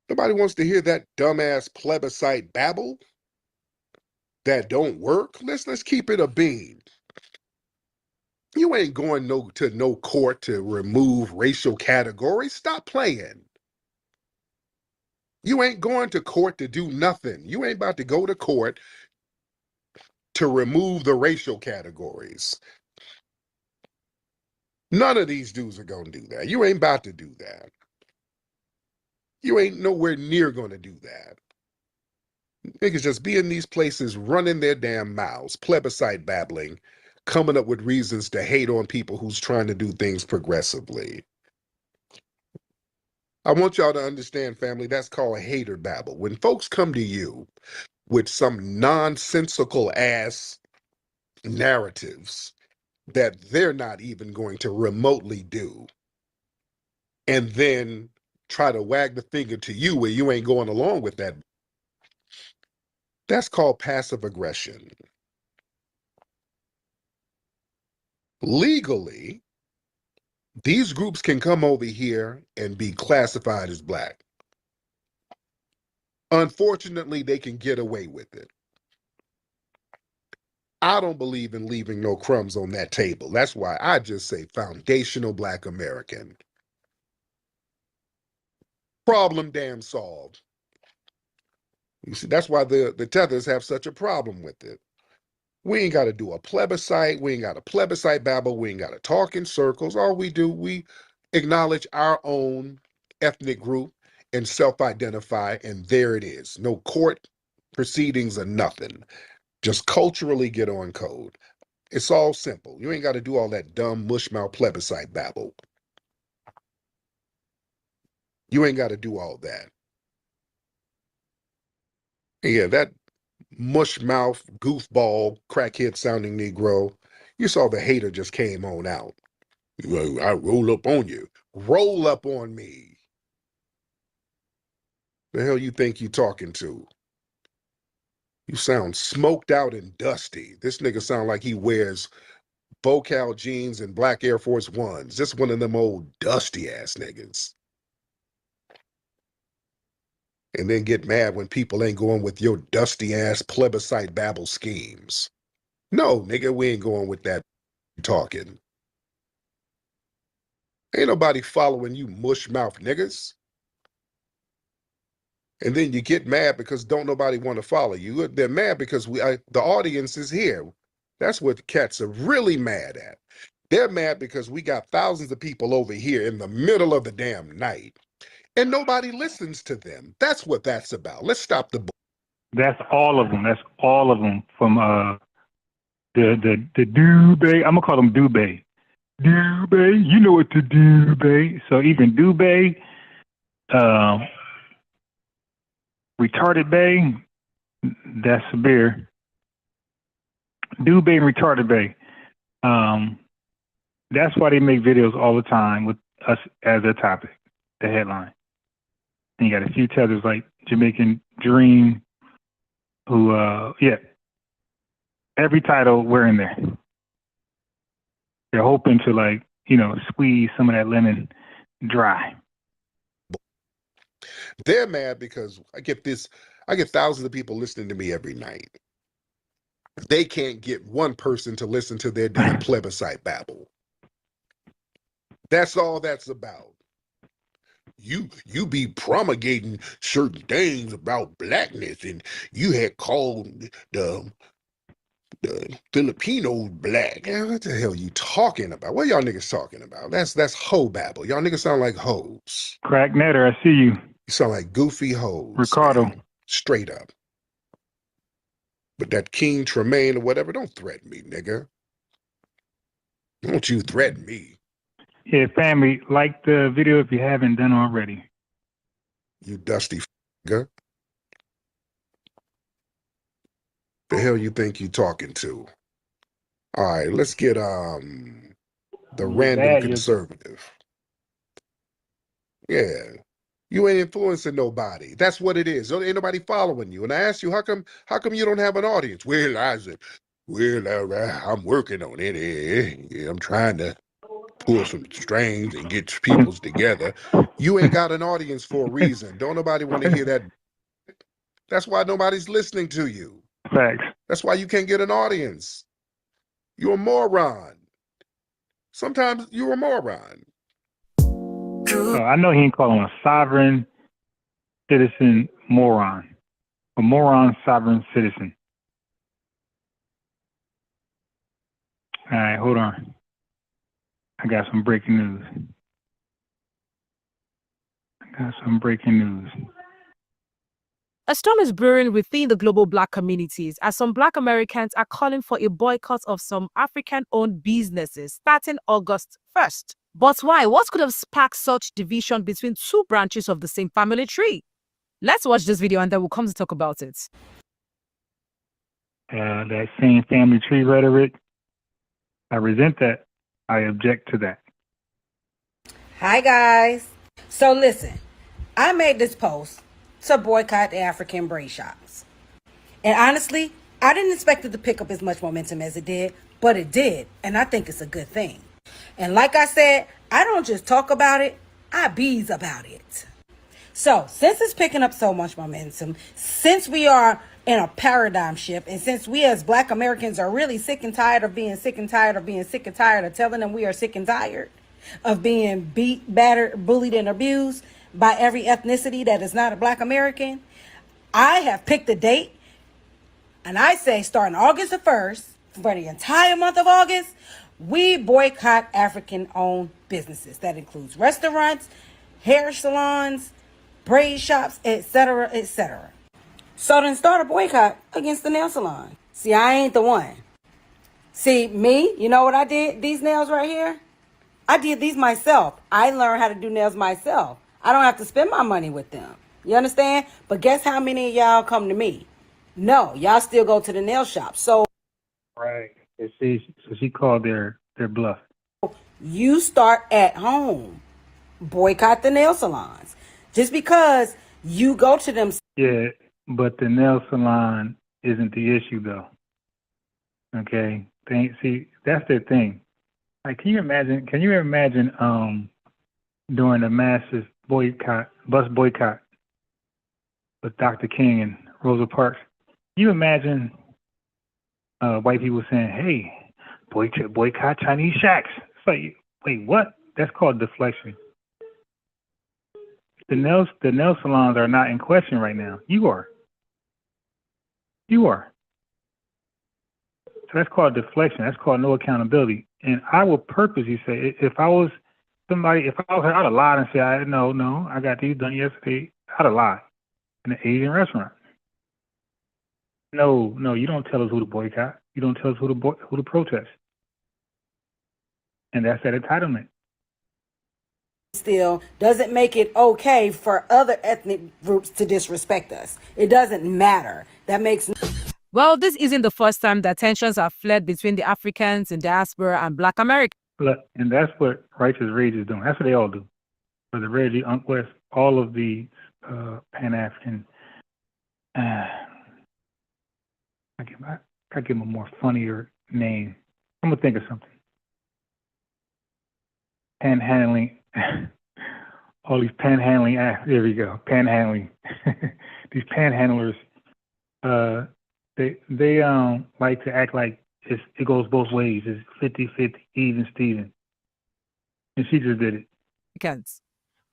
[SPEAKER 6] Nobody wants to hear that dumbass plebiscite babble that don't work. Let's keep it a bean. You ain't going to no court to remove racial categories. Stop playing. You ain't going to court to do nothing. You ain't about to go to court to remove the racial categories. None of these dudes are going to do that. You ain't about to do that. You ain't nowhere near going to do that. Niggas just be in these places running their damn mouths, plebiscite babbling, coming up with reasons to hate on people who's trying to do things progressively. I want y'all to understand, family, that's called hater babble. When folks come to you with some nonsensical ass narratives that they're not even going to remotely do, and then try to wag the finger to you where you ain't going along with that, that's called passive aggression. Legally, these groups can come over here and be classified as black. Unfortunately, they can get away with it. I don't believe in leaving no crumbs on that table. That's why I just say foundational Black American. Problem damn solved. You see, that's why the tethers have such a problem with it. We ain't got to do a plebiscite. We ain't got a plebiscite babble. We ain't got to talk in circles. All we do, we acknowledge our own ethnic group and self-identify, and there it is. No court proceedings or nothing. Just culturally get on code. It's all simple. You ain't got to do all that dumb mushmouth plebiscite babble. You ain't got to do all that. Yeah, that mushmouth, goofball, crackhead sounding Negro, you saw the hater just came on out. I roll up on you. Roll up on me. The hell you think you talking to? You sound smoked out and dusty. This nigga sound like he wears Bocal jeans and black Air Force Ones. Just one of them old dusty ass niggas. And then get mad when people ain't going with your dusty ass plebiscite babble schemes. No, nigga, we ain't going with that talking. Ain't nobody following you mushmouth niggas. And then you get mad because don't nobody want to follow you. They're mad because the audience is here. That's what cats are really mad at. They're mad because we got thousands of people over here in the middle of the damn night, and nobody listens to them. That's what that's about. Let's stop the.
[SPEAKER 20] That's all of them. That's all of them from the Dubé. I'm gonna call them Dubé. Dubé, you know what to do, Dubé. So even Dubé, Retarded Bay, that's severe. Dubé and Retarded Bay. That's why they make videos all the time with us as a topic, the headline. And you got a few tethers like Jamaican Dream, who, yeah, every title we're in there. They're hoping to, like, you know, squeeze some of that lemon dry.
[SPEAKER 6] They're mad because I get thousands of people listening to me every night. They can't get one person to listen to their damn plebiscite babble. That's all that's about. You be promulgating certain things about blackness, and you had called the Filipinos black. What the hell you talking about? What y'all niggas talking about? That's hoe babble. Y'all niggas sound like hoes.
[SPEAKER 20] Crack Netter, I see you.
[SPEAKER 6] You sound like goofy hoes.
[SPEAKER 20] Ricardo.
[SPEAKER 6] Man. Straight up. But that King Tremaine or whatever, don't threaten me, nigga. Don't you threaten me.
[SPEAKER 20] Yeah, family, like the video if you haven't done already.
[SPEAKER 6] You dusty nigga. The hell you think you talking to? All right, let's get the random conservative. Yeah. You ain't influencing nobody. That's what it is. Ain't nobody following you. And I asked you, how come you don't have an audience? Well, I said, I'm working on it. Yeah, I'm trying to pull some strings and get peoples together. You ain't got an audience for a reason. Don't nobody want to hear that. That's why nobody's listening to you.
[SPEAKER 20] Facts.
[SPEAKER 6] That's why you can't get an audience. You're a moron. Sometimes you're a moron.
[SPEAKER 20] I know he ain't calling him a sovereign citizen moron. A moron sovereign citizen. All right, hold on. I got some breaking news.
[SPEAKER 7] A storm is brewing within the global Black communities as some Black Americans are calling for a boycott of some African-owned businesses starting August 1st. But why? What could have sparked such division between two branches of the same family tree? Let's watch this video and then we'll come to talk about it.
[SPEAKER 20] That same family tree rhetoric, I resent that. I object to that.
[SPEAKER 22] Hi guys. So listen, I made this post to boycott the African braid shops. And honestly, I didn't expect it to pick up as much momentum as it did, but it did, and I think it's a good thing. And like I said, I don't just talk about it, I bees about it. So, since it's picking up so much momentum, since we are in a paradigm shift, and since we as Black Americans are really sick and tired of being sick and tired of being sick and tired of telling them we are sick and tired of being beat, battered, bullied, and abused by every ethnicity that is not a Black American, I have picked a date, and I say starting August the 1st, for the entire month of August, we boycott African-owned businesses. That includes restaurants, hair salons, braid shops, etc., etc. So then start a boycott against the nail salon. See, I ain't the one. See, me, you know what I did? These nails right here, I did these myself. I learned how to do nails myself. I don't have to spend my money with them. You understand? But guess how many of y'all come to me? No, y'all still go to the nail shop. So
[SPEAKER 20] right. So she called their bluff.
[SPEAKER 22] You start at home. Boycott the nail salons. Just because you go to them.
[SPEAKER 20] Yeah, but the nail salon isn't the issue though. Okay. See, that's their thing. Like, can you imagine doing a massive bus boycott with Dr. King and Rosa Parks? Can you imagine white people saying, hey, boycott Chinese shacks? It's like, wait, what? That's called deflection. The nail salons are not in question right now. You are. So that's called deflection. That's called no accountability. And I will purposely say, if I was somebody, I'd have lied and said, no, I got these done yesterday. I'd have lied in an Asian restaurant. No, you don't tell us who to boycott. You don't tell us who to protest. And that's that entitlement.
[SPEAKER 22] Still doesn't make it okay for other ethnic groups to disrespect us. It doesn't matter. That makes
[SPEAKER 7] Well, this isn't the first time that tensions have flared between the Africans in diaspora and Black Americans.
[SPEAKER 20] Look, and that's what Righteous Rage is doing. That's what they all do. For the Reggie, UnQuest, all of the Pan-African. I give him a more funnier name. I'm gonna think of something. Panhandling. All these panhandling. There we go. Panhandling. These panhandlers. They like to act like it goes both ways. It's 50-50, even Steven. And she just did it.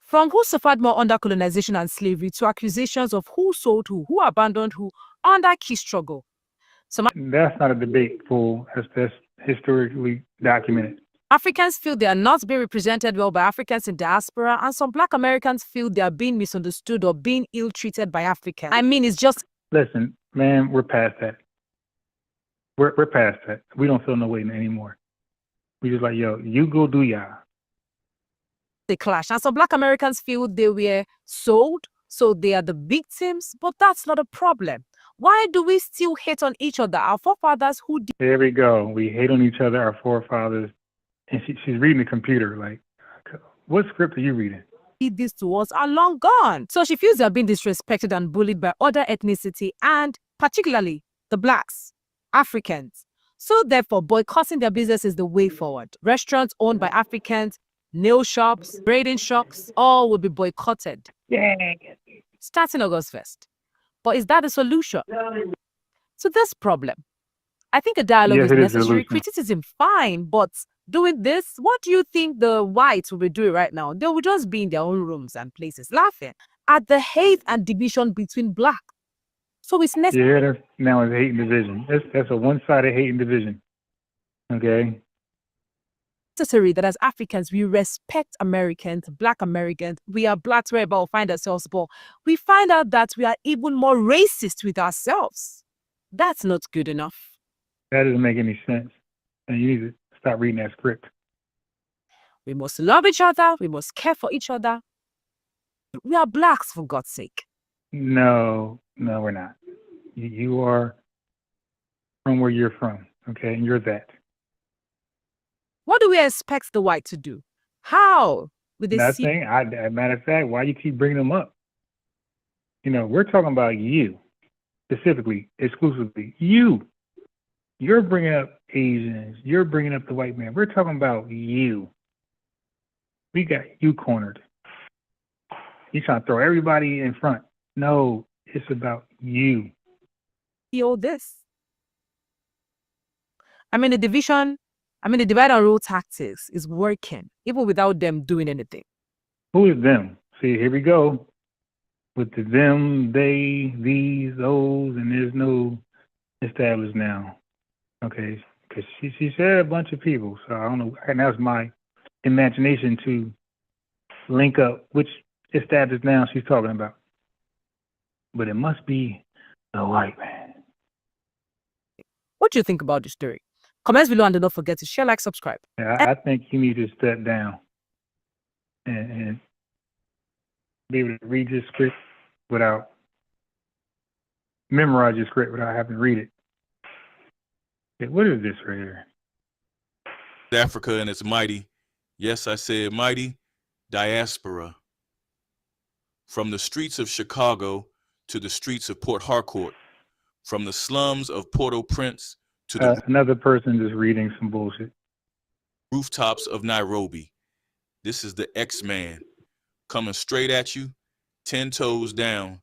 [SPEAKER 7] From who suffered more under colonization and slavery to accusations of who sold who abandoned who under key struggle. So
[SPEAKER 20] that's not a debate, fool. That's historically documented.
[SPEAKER 7] Africans feel they are not being represented well by Africans in diaspora, and some Black Americans feel they are being misunderstood or being ill-treated by Africans. I mean, it's just...
[SPEAKER 20] Listen, man, we're past that. We're past that. We don't feel no way anymore. We just like, yo, you go do y'all.
[SPEAKER 7] They clash, and some Black Americans feel they were sold, so they are the victims, but that's not a problem. Why do we still hate on each other? Our forefathers who did...
[SPEAKER 20] There we go. We hate on each other, our forefathers. And she's reading the computer. Like, what script are you reading?
[SPEAKER 7] This to us are long gone. So she feels they are being disrespected and bullied by other ethnicity and particularly the Blacks, Africans. So therefore, boycotting their business is the way forward. Restaurants owned by Africans, nail shops, braiding shops, all will be boycotted.
[SPEAKER 20] Yeah.
[SPEAKER 7] Starting August 1st. But is that the solution to this problem? I think a dialogue is necessary. Criticism, fine, but doing this, what do you think the whites will be doing right now? They will just be in their own rooms and places laughing at the hate and division between Black. So it's necessary.
[SPEAKER 20] Yeah, now it's hate and division. That's a one-sided hate and division. Okay?
[SPEAKER 7] necessary that as Africans, we respect Americans, Black Americans. We are Blacks wherever we find ourselves, but we find out that we are even more racist with ourselves. That's not good enough.
[SPEAKER 20] That doesn't make any sense. And you need to stop reading that script.
[SPEAKER 7] We must love each other. We must care for each other. We are Blacks, for God's sake.
[SPEAKER 20] No, we're not. You are from where you're from, okay? And you're that.
[SPEAKER 7] What do we expect the white to do? How would they see?
[SPEAKER 20] Nothing. Matter of fact, why you keep bringing them up? You know, we're talking about you, specifically, exclusively. You're bringing up Asians. You're bringing up the white man. We're talking about you. We got you cornered. You trying to throw everybody in front. No, it's about you.
[SPEAKER 7] Feel this. The divide and rule tactics is working, even without them doing anything.
[SPEAKER 20] Who is them? See, here we go. With the them, they, these, those, and there's no established now. Okay, because she said a bunch of people, so I don't know. And that was my imagination to link up which established now she's talking about. But it must be the white man.
[SPEAKER 7] What do you think about this story? Comments below and do not forget to share, like, subscribe.
[SPEAKER 20] Yeah, I think you need to step down and be able to read this script without memorize your script without having to read it. Okay, what is this right here?
[SPEAKER 10] Africa and its mighty, yes, I said mighty, diaspora. From the streets of Chicago to the streets of Port Harcourt, from the slums of Port-au-Prince to the
[SPEAKER 20] another person just reading some bullshit.
[SPEAKER 10] rooftops of Nairobi. This is the X-Man coming straight at you, 10 toes down,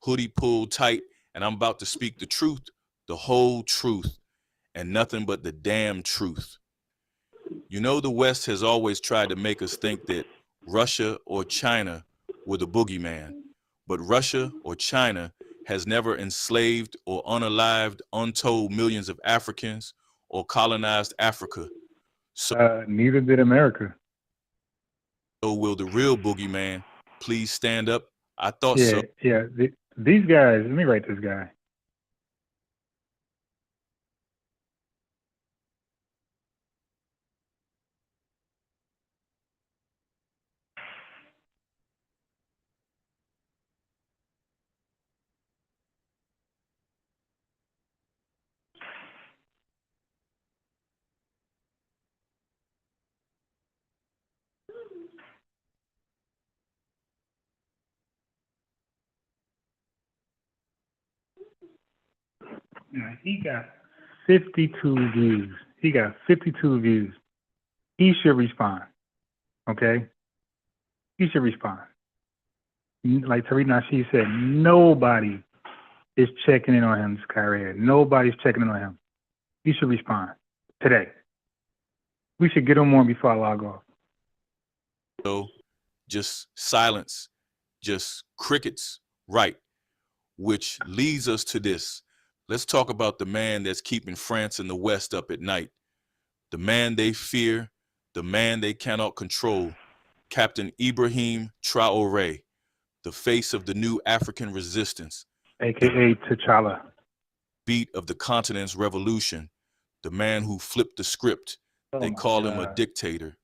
[SPEAKER 10] hoodie pulled tight, and I'm about to speak the truth, the whole truth, and nothing but the damn truth. You know, the West has always tried to make us think that Russia or China were the boogeyman, but Russia or China has never enslaved or unalived untold millions of Africans or colonized Africa.
[SPEAKER 20] So neither did America.
[SPEAKER 10] So will the real boogeyman please stand up? I thought
[SPEAKER 20] Yeah,
[SPEAKER 10] so.
[SPEAKER 20] yeah. These guys, let me write this guy. Now, he got 52 views. He got 52 views. He should respond. Okay? He should respond. Like Tariq Nasheed said, nobody is checking in on him, this guy right here. Nobody's checking in on him. He should respond today. We should get him on before I log off.
[SPEAKER 10] So just silence, just crickets, right? Which leads us to this. Let's talk about the man that's keeping France and the West up at night. The man they fear, the man they cannot control. Captain Ibrahim Traoré, the face of the new African resistance.
[SPEAKER 20] AKA T'Challa.
[SPEAKER 10] Beat of the continent's revolution. The man who flipped the script. They call him a dictator.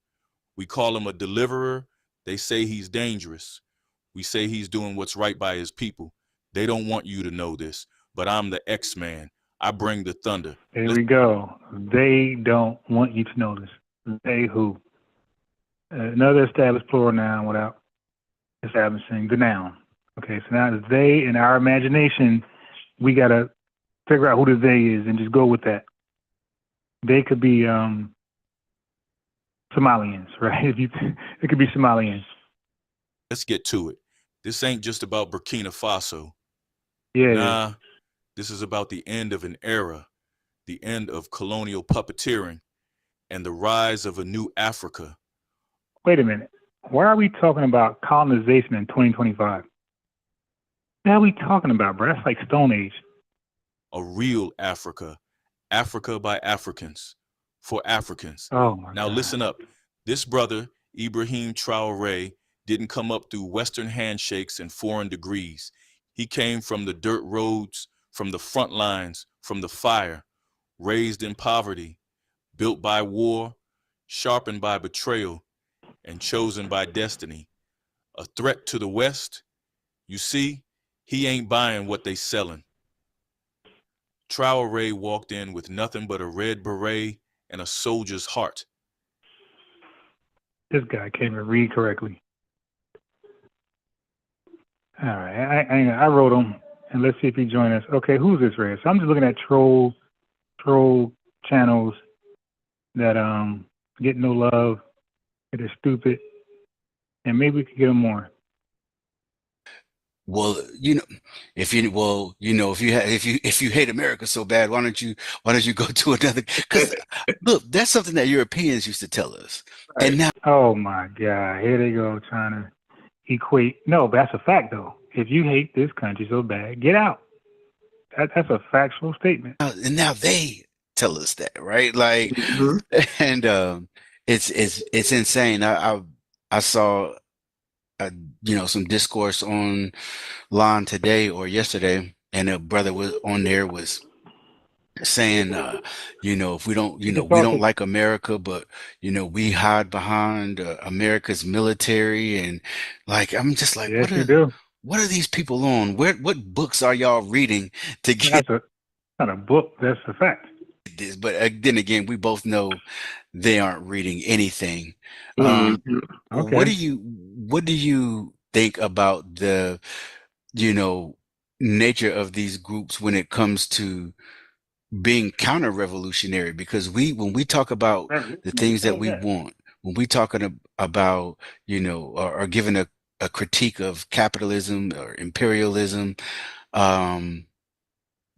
[SPEAKER 10] We call him a deliverer. They say he's dangerous. We say he's doing what's right by his people. They don't want you to know this, but I'm the X-Man. I bring the thunder.
[SPEAKER 20] There we go. They don't want you to know this. They who? Another established plural noun without establishing the noun. Okay, so now it's they in our imagination. We got to figure out who the they is and just go with that. They could be Somalians, right? It could be Somalians.
[SPEAKER 10] Let's get to it. This ain't just about Burkina Faso.
[SPEAKER 20] Yeah.
[SPEAKER 10] Nah, this is about the end of an era, the end of colonial puppeteering, and the rise of a new Africa.
[SPEAKER 20] Wait a minute. Why are we talking about colonization in 2025? What are we talking about, bro? That's like Stone Age.
[SPEAKER 10] A real Africa, Africa by Africans, for Africans.
[SPEAKER 20] Oh my
[SPEAKER 10] Now
[SPEAKER 20] God.
[SPEAKER 10] listen up. This brother, Ibrahim Traore, didn't come up through Western handshakes and foreign degrees. He came from the dirt roads, from the front lines, from the fire, raised in poverty, built by war, sharpened by betrayal, and chosen by destiny. A threat to the West? You see, he ain't buying what they selling. Traore walked in with nothing but a red beret and a soldier's heart.
[SPEAKER 20] This guy can't even read correctly. All right, I wrote him, and let's see if he joins us. Okay, who's this, Red? So I'm just looking at troll channels that get no love, that are stupid, and maybe we could get them more.
[SPEAKER 13] Well, if you hate America so bad, why don't you go to another? Because look, that's something that Europeans used to tell us, and now.
[SPEAKER 20] Oh my God, here they go trying to equate. No, but that's a fact though. If you hate this country so bad, get out. That's a factual statement.
[SPEAKER 13] And now they tell us that, right? Like, and it's insane. I saw some discourse online today or yesterday, and a brother was on there was saying, if we don't like America, but we hide behind America's military, and like I'm just like,
[SPEAKER 20] yes, you do.
[SPEAKER 13] What are these people on? What books are y'all reading to get?
[SPEAKER 20] That's not a book. That's a fact.
[SPEAKER 13] This, but then again, we both know they aren't reading anything.
[SPEAKER 20] Okay.
[SPEAKER 13] What do you think about the, nature of these groups when it comes to being counter-revolutionary? Because when we talk about the things that we want, when we talking about, or giving a critique of capitalism or imperialism,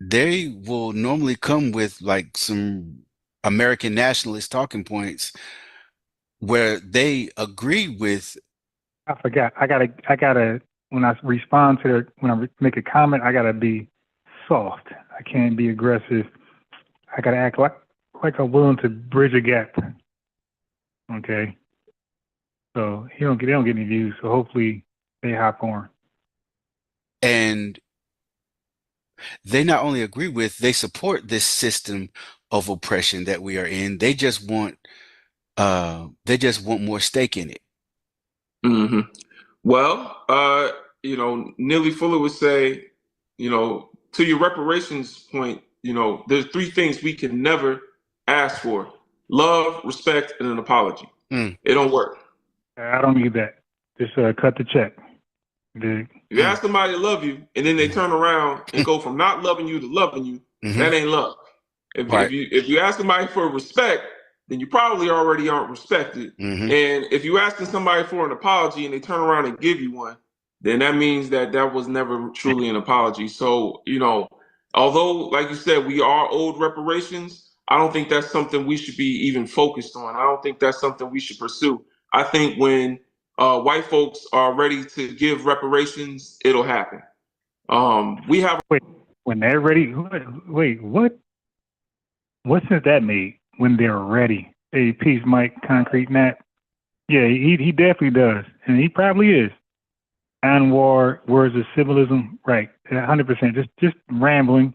[SPEAKER 13] they will normally come with like some American nationalist talking points where they agree with.
[SPEAKER 20] I forgot. I gotta. When I respond to when I make a comment, I gotta be soft. I can't be aggressive. I gotta act like I'm willing to bridge a gap. Okay. So they don't get any views. So hopefully they hop on.
[SPEAKER 13] And they not only agree with, they support this system of oppression that we are in. They just want more stake in it.
[SPEAKER 15] Mm-hmm. Well, Neely Fuller would say, to your reparations point, there's three things we can never ask for: love, respect, and an apology. It don't work.
[SPEAKER 20] I don't need that. Just cut the check.
[SPEAKER 15] If you ask somebody to love you and then they turn around and go from not loving you to loving you, that ain't love. If you ask somebody for respect, then you probably already aren't respected. And if you asking somebody for an apology and they turn around and give you one, then that means that was never truly an apology. So, although, like you said, we are owed reparations, I don't think that's something we should be even focused on. I don't think that's something we should pursue. I think when white folks are ready to give reparations, it'll happen. We have.
[SPEAKER 20] Wait, when they're ready? Wait, what? What sense that made? When they're ready? Hey, peace, Mike, Concrete Nat. Yeah, he definitely does, and he probably is. Anwar, words of symbolism, right? 100%. Just rambling.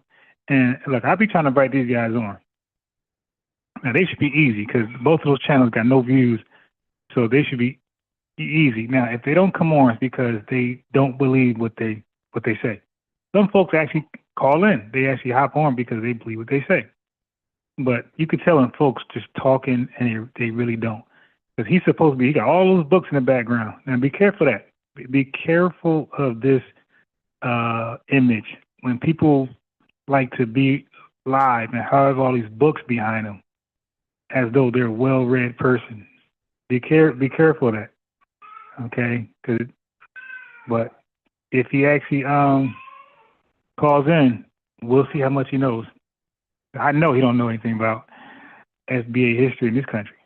[SPEAKER 20] And look, I'll be trying to invite these guys on. Now they should be easy because both of those channels got no views, so they should be easy. Now, if they don't come on, it's because they don't believe what they say. Some folks actually call in. They actually hop on because they believe what they say. But you could tell when folks just talking and they really don't. Because he's supposed to be, he got all those books in the background. Now be careful of that. Be careful of this image. When people like to be live and have all these books behind them as though they're a well-read person. Be careful of that. Okay? But if he actually calls in, we'll see how much he knows. I know he don't know anything about FBA history in this country.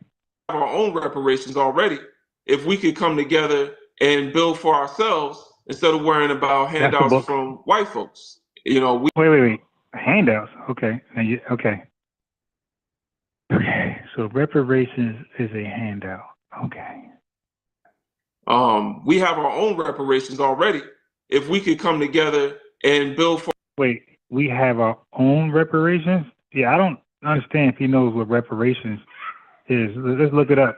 [SPEAKER 15] Our own reparations already. If we could come together and build for ourselves instead of worrying about handouts from white folks, Wait.
[SPEAKER 20] Handouts? Okay. Okay. So reparations is a handout. Okay.
[SPEAKER 15] We have our own reparations already. If we could come together and build for.
[SPEAKER 20] Wait, we have our own reparations? Yeah, I don't understand if he knows what reparations is. Let's look it up.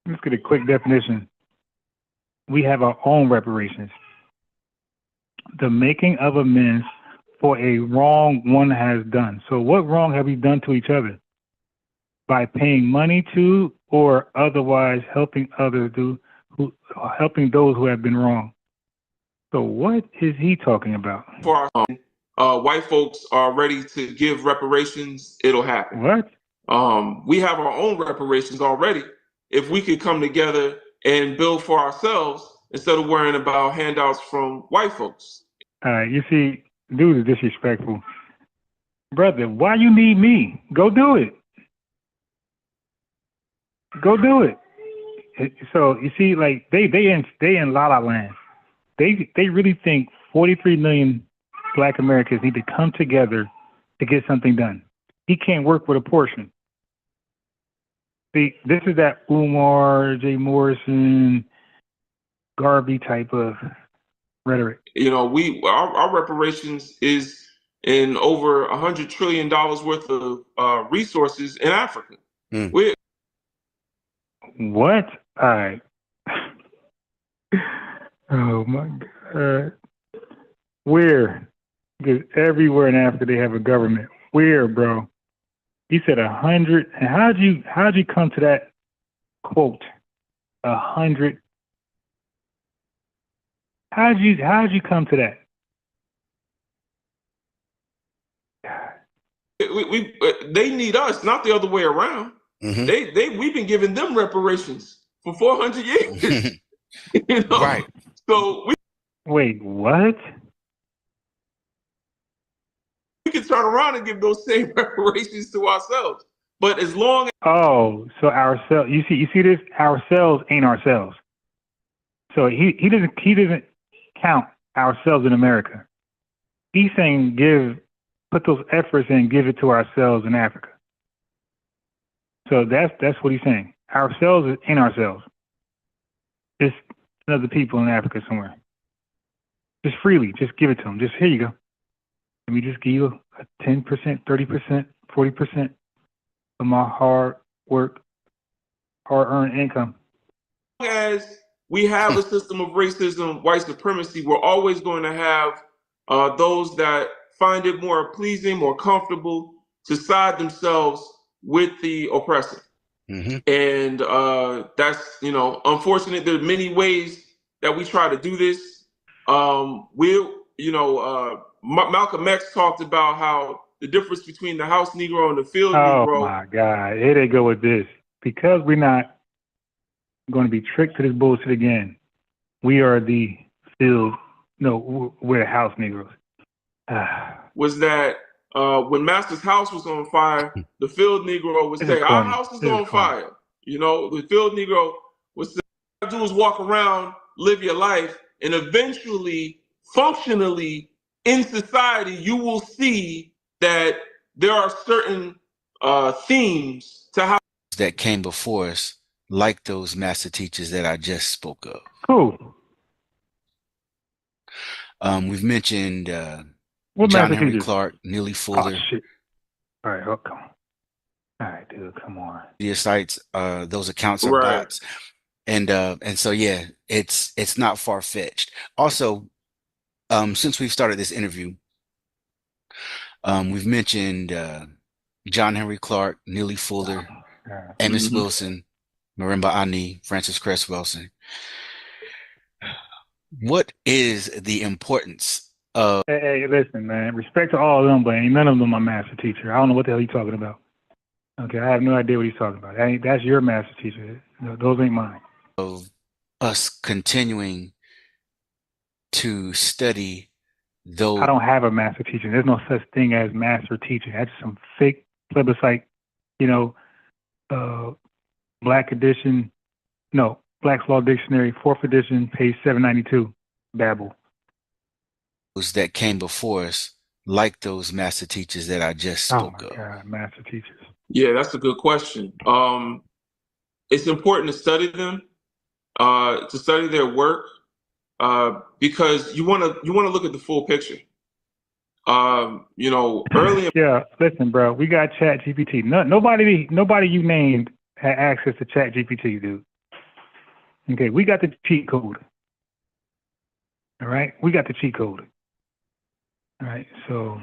[SPEAKER 20] Let's get a quick definition. We have our own reparations. The making of amends for a wrong one has done. So what wrong have we done to each other? By paying money to or otherwise helping others helping those who have been wrong. So what is he talking about?
[SPEAKER 15] For our white folks are ready to give reparations, it'll happen.
[SPEAKER 20] What?
[SPEAKER 15] We have our own reparations already. If we could come together and build for ourselves instead of worrying about handouts from white folks.
[SPEAKER 20] You see, dude is disrespectful. Brother, why you need me? Go do it. Go do it. So you see, like they in La La Land. They really think 43 million Black Americans need to come together to get something done. He can't work with a portion. See, this is that Umar J. Morrison, Garvey type of rhetoric.
[SPEAKER 15] You know, our reparations is in over $100 trillion worth of resources in Africa.
[SPEAKER 20] What? All right. Oh my God. Where? Because everywhere in Africa they have a government. Where, bro? He said 100. And how'd you come to that quote? 100. How'd you come to that?
[SPEAKER 15] They need us, not the other way around.
[SPEAKER 13] Mm-hmm.
[SPEAKER 15] We've been giving them reparations for 400 years. You know?
[SPEAKER 13] Right.
[SPEAKER 15] So
[SPEAKER 20] wait, what?
[SPEAKER 15] We can turn around and give those same reparations to ourselves. But as long as
[SPEAKER 20] so ourselves, you see this? Ourselves ain't ourselves. So he doesn't count ourselves in America. He's saying put those efforts in, give it to ourselves in Africa. So that's what he's saying. Ourselves ain't ourselves. It's other people in Africa somewhere. Just freely, just give it to them. Just here you go. Let me just give you a 10%, 30%, 40% of my hard-earned income.
[SPEAKER 15] as we have a system of racism, white supremacy, we're always going to have those that find it more pleasing, more comfortable to side themselves with the oppressor.
[SPEAKER 13] Mm-hmm.
[SPEAKER 15] And that's, unfortunate. There are many ways that we try to do this. Malcolm X talked about how the difference between the house Negro and the field Negro.
[SPEAKER 20] Oh my God, here they go with this. Because we're not going to be tricked to this bullshit again. We are the field. No, we're the house Negroes.
[SPEAKER 15] Was that when Master's house was on fire, the field Negro would say, "Our house is on fire." The field Negro would say, "All you do is walk around, live your life, and eventually, functionally, in society, you will see that there are certain themes to how
[SPEAKER 13] that came before us, like those master teachers that I just spoke of."
[SPEAKER 20] Cool.
[SPEAKER 13] We've mentioned
[SPEAKER 20] what
[SPEAKER 13] John
[SPEAKER 20] master
[SPEAKER 13] Henry
[SPEAKER 20] teachers?
[SPEAKER 13] Clark, Neely Fuller.
[SPEAKER 20] Oh, shit. All right, come on. All right, dude, come on.
[SPEAKER 13] Media sites, those accounts are
[SPEAKER 15] Right.
[SPEAKER 13] bots, and so yeah, it's not far fetched. Also, since we've started this interview, we've mentioned John Henry Clark, Neely Fuller, Amos Wilson, Marimba Ani, Francis Cress Wilson. What is the importance of?
[SPEAKER 20] Hey, listen, man. Respect to all of them, but ain't none of them my master teacher. I don't know what the hell you're talking about. Okay, I have no idea what he's talking about. That's your master teacher. No, those ain't mine.
[SPEAKER 13] Of us continuing to study those.
[SPEAKER 20] I don't have a master teacher. There's no such thing as master teacher. That's some fake plebiscite, Black edition. No, Black's Law Dictionary, 4th edition, page 792, babble.
[SPEAKER 13] That came before us, like those master teachers that I just
[SPEAKER 20] Oh
[SPEAKER 13] spoke
[SPEAKER 20] my
[SPEAKER 13] of?
[SPEAKER 20] God, master teachers.
[SPEAKER 15] Yeah, that's a good question. It's important to study them, to study their work, because you want to look at the full picture. Early.
[SPEAKER 20] Yeah, listen, bro. We got Chat GPT. Nobody you named had access to Chat GPT, dude. Okay, we got the cheat code. All right, we got the cheat code. All right, so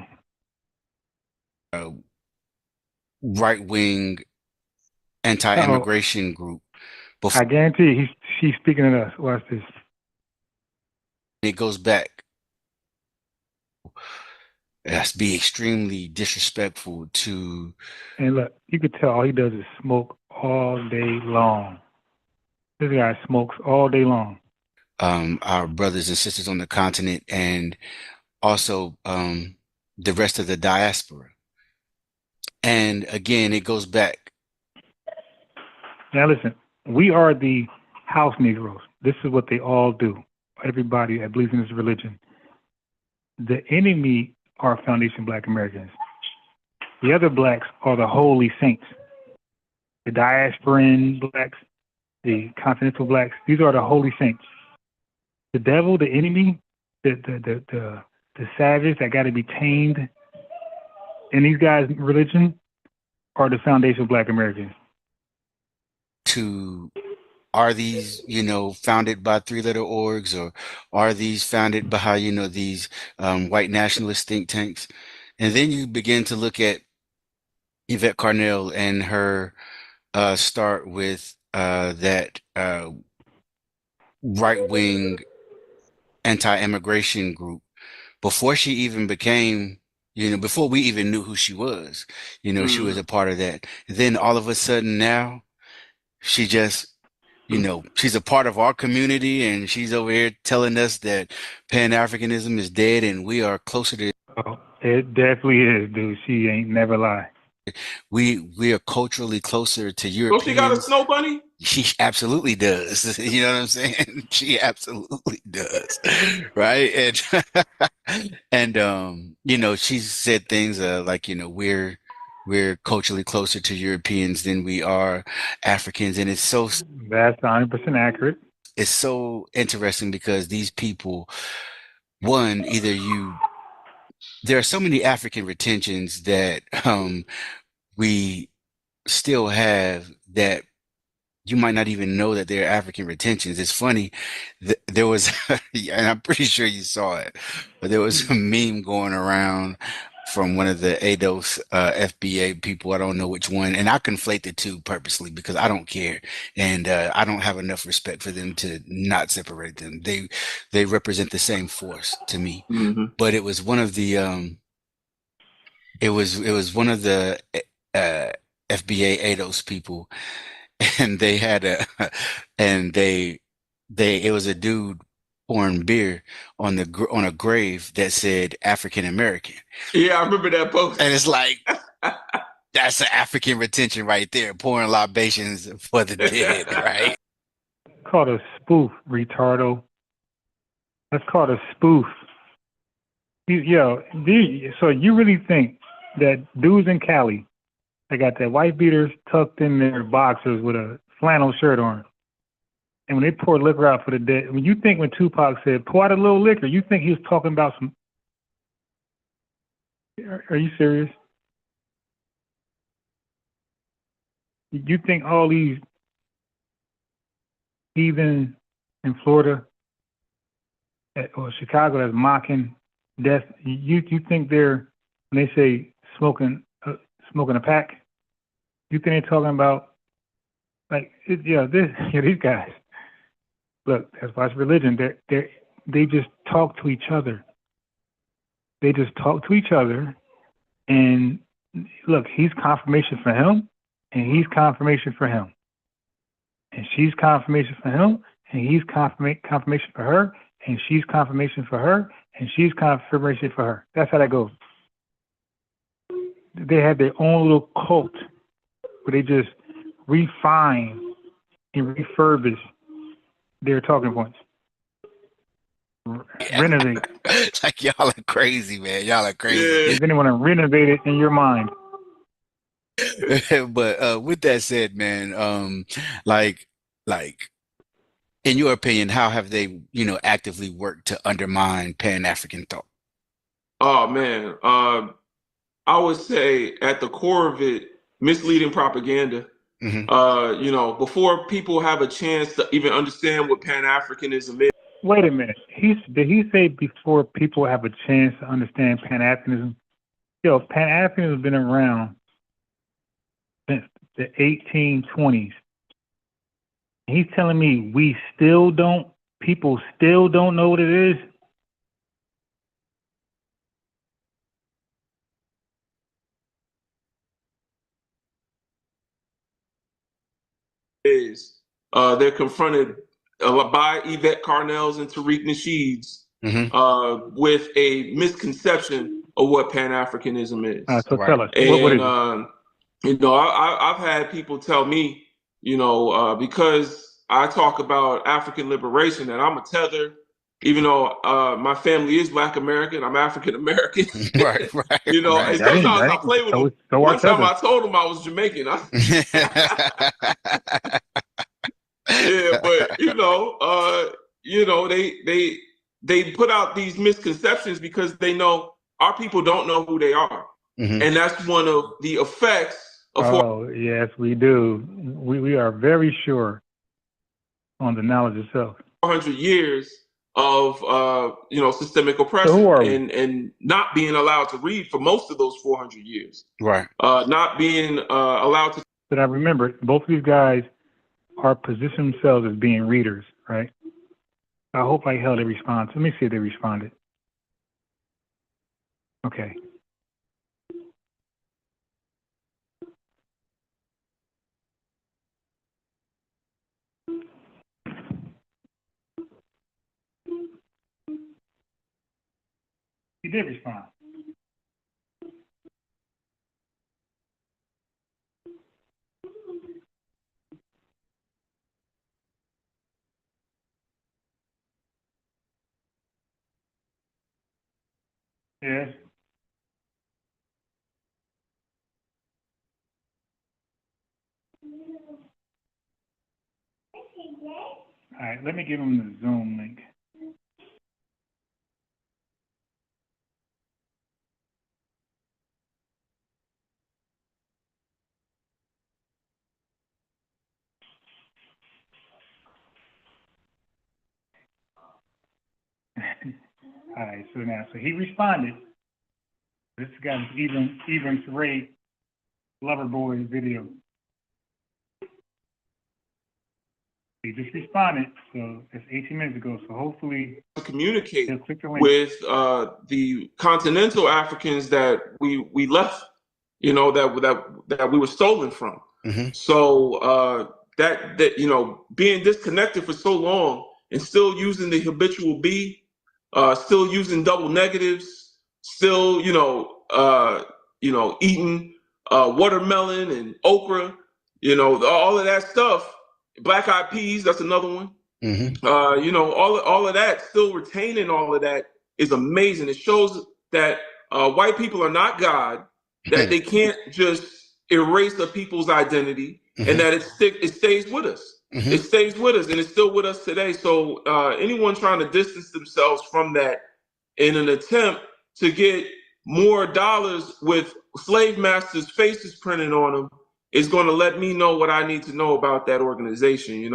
[SPEAKER 13] right-wing anti-immigration group.
[SPEAKER 20] I guarantee you, she's speaking to us. Watch this.
[SPEAKER 13] It goes back. It has to be extremely disrespectful to.
[SPEAKER 20] And look, you could tell all he does is smoke all day long. This guy smokes all day long.
[SPEAKER 13] Our brothers and sisters on the continent, and also the rest of the diaspora. And again, it goes back.
[SPEAKER 20] Now listen, we are the house Negroes. This is what they all do. Everybody that believes in this religion. The enemy are Foundation Black Americans. The other blacks are the holy saints. The diasporan blacks, the continental blacks, these are the holy saints. The devil, the enemy, the savage that got to be tamed in these guys' religion are the Foundation Black Americans.
[SPEAKER 13] Are these, founded by three-letter orgs, or are these founded by, these white nationalist think tanks? And then you begin to look at Yvette Carnell and her start with that right-wing anti-immigration group before she even became, before we even knew who she was. She was a part of that. Then all of a sudden now, she just, she's a part of our community, and she's over here telling us that Pan-Africanism is dead and we are closer to.
[SPEAKER 20] Oh, it definitely is, dude. She ain't never lie.
[SPEAKER 13] We are culturally closer to
[SPEAKER 15] So
[SPEAKER 13] Europeans.
[SPEAKER 15] she got a snow bunny?
[SPEAKER 13] She absolutely does. You know what I'm saying? She absolutely does. Right. And she's said things like, we're culturally closer to Europeans than we are Africans. And it's so.
[SPEAKER 20] That's 100% accurate.
[SPEAKER 13] It's so interesting because these people, one, there are so many African retentions that we still have that you might not even know that they're African retentions. It's funny. There was, and I'm pretty sure you saw it, but there was a meme going around from one of the ADOS FBA people. I don't know which one. And I conflate the two purposely because I don't care. And I don't have enough respect for them to not separate them. They represent the same force to me.
[SPEAKER 15] Mm-hmm.
[SPEAKER 13] But it was one of the, it was one of the FBA ADOS people. And they had it was a dude pouring beer on a grave that said African American.
[SPEAKER 15] Yeah, I remember that post.
[SPEAKER 13] And it's like, that's an African retention right there, pouring libations for the dead, right?
[SPEAKER 20] Called a spoof, retardo. That's called a spoof. So you really think that dudes in Cali, they got their white beaters tucked in their boxers with a flannel shirt on. And when they pour liquor out for the dead, when Tupac said, pour out a little liquor, you think he was talking about some. Are you serious? You think all these heathen in Florida or Chicago that's mocking death, you think they're, when they say smoking a pack, you think they're talking about these guys? Look, that's why it's religion. They just talk to each other. They just talk to each other, and look, he's confirmation for him, and he's confirmation for him, and she's confirmation for him, and he's confirmation for her, and she's confirmation for her, and she's confirmation for her. That's how that goes. They have their own little cult where they just refine and refurbish their talking points. Renovate.
[SPEAKER 13] Like y'all are crazy, man. Y'all are crazy.
[SPEAKER 20] Does anyone renovate it in your mind?
[SPEAKER 13] But with that said, man, like in your opinion, how have they, actively worked to undermine Pan-African thought?
[SPEAKER 15] Oh man, I would say at the core of it, misleading propaganda. Before people have a chance to even understand what Pan-Africanism is.
[SPEAKER 20] Wait a minute. Did he say before people have a chance to understand Pan-Africanism? Yo, Pan-Africanism has been around since the 1820s. He's telling me people still don't know what it is?
[SPEAKER 15] They're confronted by Yvette Carnell's and Tariq Nasheed's with a misconception of what Pan-Africanism is.
[SPEAKER 20] So tell us,
[SPEAKER 15] And,
[SPEAKER 20] what is it?
[SPEAKER 15] I've had people tell me, because I talk about African liberation and I'm a tether, even though my family is Black American, I'm African American.
[SPEAKER 13] Right.
[SPEAKER 15] And sometimes I play with them. One time I told them I was Jamaican. Yeah, but they put out these misconceptions because they know our people don't know who they are, and that's one of the effects of.
[SPEAKER 20] Oh yes, we do. We are very sure on the knowledge itself.
[SPEAKER 15] 400 years of systemic oppression and not being allowed to read for most of those 400 years.
[SPEAKER 13] Right.
[SPEAKER 15] Not being allowed to.
[SPEAKER 20] But I remember both of these guys are positioning themselves as being readers, right? I hope I held a response. Let me see if they responded. Okay. He did respond. Yes. All right, let me give him the Zoom link. All right, so he responded. This guy's even Tariq Loverboy video. He just responded, so that's 18 minutes ago. So hopefully,
[SPEAKER 15] to communicate with the continental Africans that we left, that we were stolen from. So that being disconnected for so long and still using the habitual B, still using double negatives, still eating watermelon and okra, all of that stuff. Black eyed peas, that's another one. All of that, still retaining all of that is amazing. It shows that white people are not God, that they can't just erase a people's identity, and that it stays with us. It stays with us, and it's still with us today. So anyone trying to distance themselves from that in an attempt to get more dollars with slave masters' faces printed on them is going to let me know what I need to know about that organization, and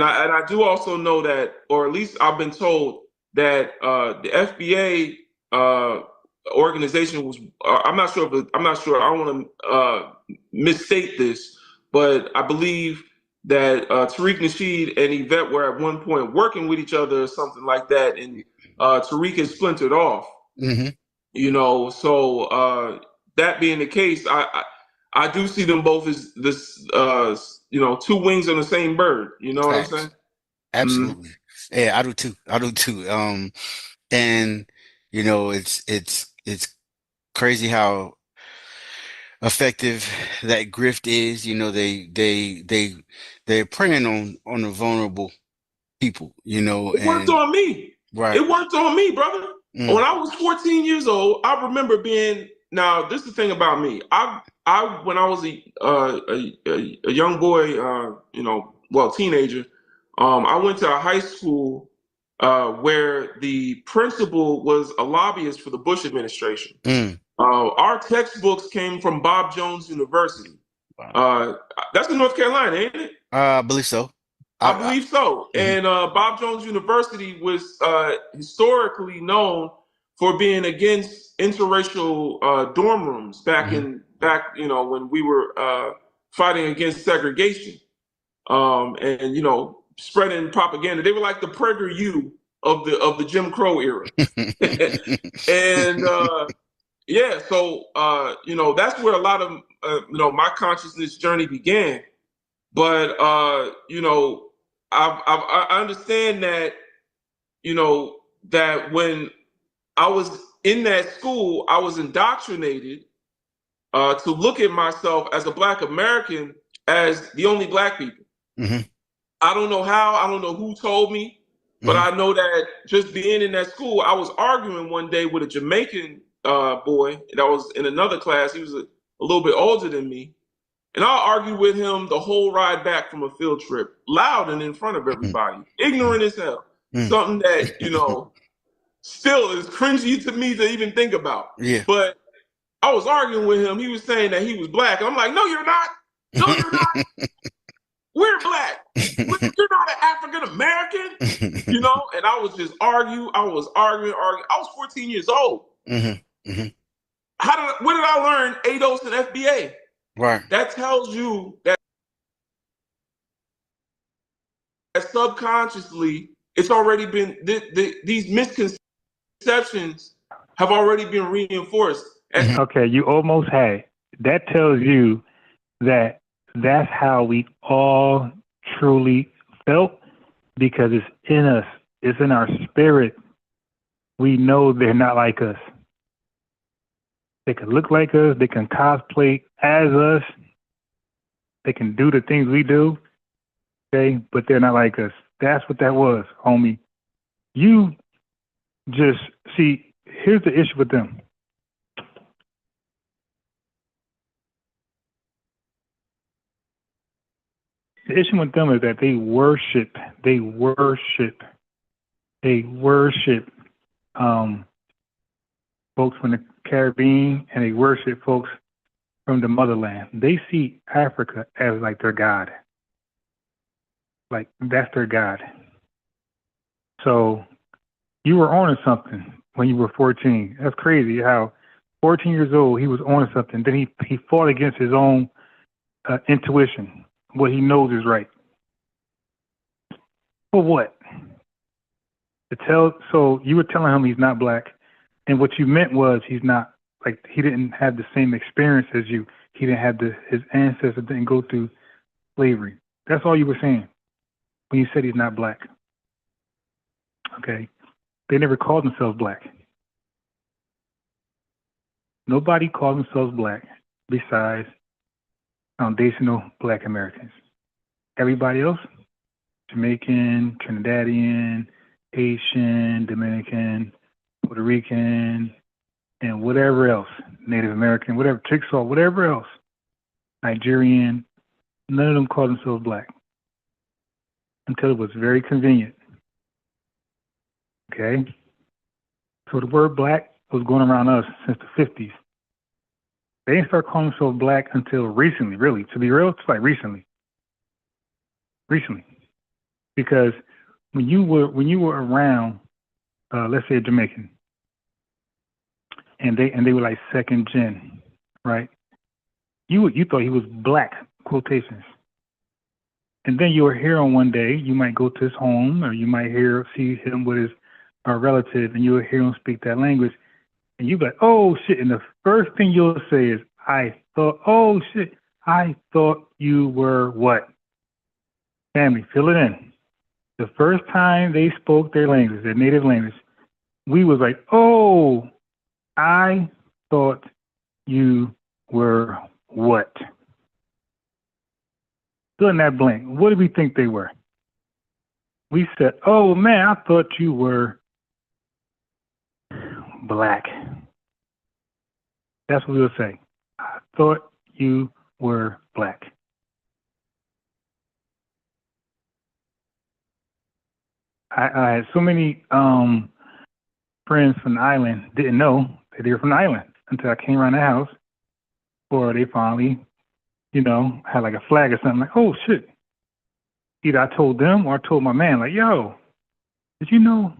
[SPEAKER 15] I do also know that, or at least I've been told that the FBA organization was. I'm not sure. I don't want to misstate this, but I believe that Tariq Nasheed and Yvette were at one point working with each other or something like that, and Tariq has splintered off. So that being the case, I do see them both as this, two wings on the same bird. You know what I'm saying?
[SPEAKER 13] Absolutely. Yeah, I do too. And it's crazy how effective that grift is. They're preying on the vulnerable people.
[SPEAKER 15] It worked on me.
[SPEAKER 13] Right.
[SPEAKER 8] It worked on me, brother.
[SPEAKER 13] Mm.
[SPEAKER 8] When I was 14 years old, I remember being. Now, this is the thing about me. I when I was a young boy, teenager, I went to a high school where the principal was a lobbyist for the Bush administration.
[SPEAKER 13] Mm.
[SPEAKER 8] Our textbooks came from Bob Jones University. That's in North Carolina, ain't it?
[SPEAKER 13] I believe so.
[SPEAKER 8] I believe so. And Bob Jones University was historically known for being against interracial dorm rooms back when we were fighting against segregation and spreading propaganda. They were like the PragerU of the Jim Crow era. And so that's where a lot of my consciousness journey began. But I understand that that when I was in that school, I was indoctrinated to look at myself as a Black American as the only Black people.
[SPEAKER 13] Mm-hmm.
[SPEAKER 8] I don't know how, I don't know who told me, but I know that just being in that school, I was arguing one day with a Jamaican boy that was in another class. He was a little bit older than me. And I'll argue with him the whole ride back from a field trip, loud and in front of everybody, ignorant as hell. Something that, still is cringy to me to even think about.
[SPEAKER 13] Yeah.
[SPEAKER 8] But I was arguing with him. He was saying that he was Black. And I'm like, no, you're not. No, you're not. We're Black. You're not an African American. And I was just arguing. I was 14 years old.
[SPEAKER 13] Mm-hmm. Mm-hmm.
[SPEAKER 8] Where did I learn ADOS and FBA?
[SPEAKER 13] Right.
[SPEAKER 8] That tells you that subconsciously it's already been these misconceptions have already been reinforced.
[SPEAKER 20] Okay, you almost had it. That tells you that that's how we all truly felt, because it's in us. It's in our spirit. We know they're not like us. They can look like us. They can cosplay as us. They can do the things we do. Okay, but they're not like us. That's what that was, homie. You just see, here's the issue with them. The issue with them is that they worship folks from the Caribbean, and they worship folks from the motherland. They see Africa as like their God. Like that's their God. So you were on something when you were 14. That's crazy how 14 years old, he was on something. Then he fought against his own intuition, what he knows is right. For what? So you were telling him he's not Black, and what you meant was he's not, like, he didn't have the same experience as you. He didn't have his ancestors didn't go through slavery. That's all you were saying when you said he's not Black. Okay? They never called themselves Black. Nobody called themselves Black besides foundational Black Americans. Everybody else, Jamaican, Trinidadian, Haitian, Dominican, Puerto Rican, and whatever else, Native American, whatever, Chickasaw, whatever else, Nigerian, none of them called themselves Black until it was very convenient. Okay? So the word Black was going around us since the 50s. They didn't start calling themselves Black until recently, really. To be real, it's like recently. Recently. Because when you were around, let's say a Jamaican, and they were like second gen, right? You thought he was Black, quotations. And then you were here on one day, you might go to his home, or you might see him with his relative, and you will hear him speak that language, and you be like, oh shit, and the first thing you'll say is, I thought you were what? Family, fill it in. The first time they spoke their language, their native language, we was like, oh, I thought you were what? Fill in that blank. What did we think they were? We said, oh man, I thought you were black. That's what we would say. I thought you were black. I had so many friends from the island didn't know that they were from the island until I came around the house, or they finally, had like a flag or something. Like, oh shit! Either I told them or I told my man, like, yo, did you know,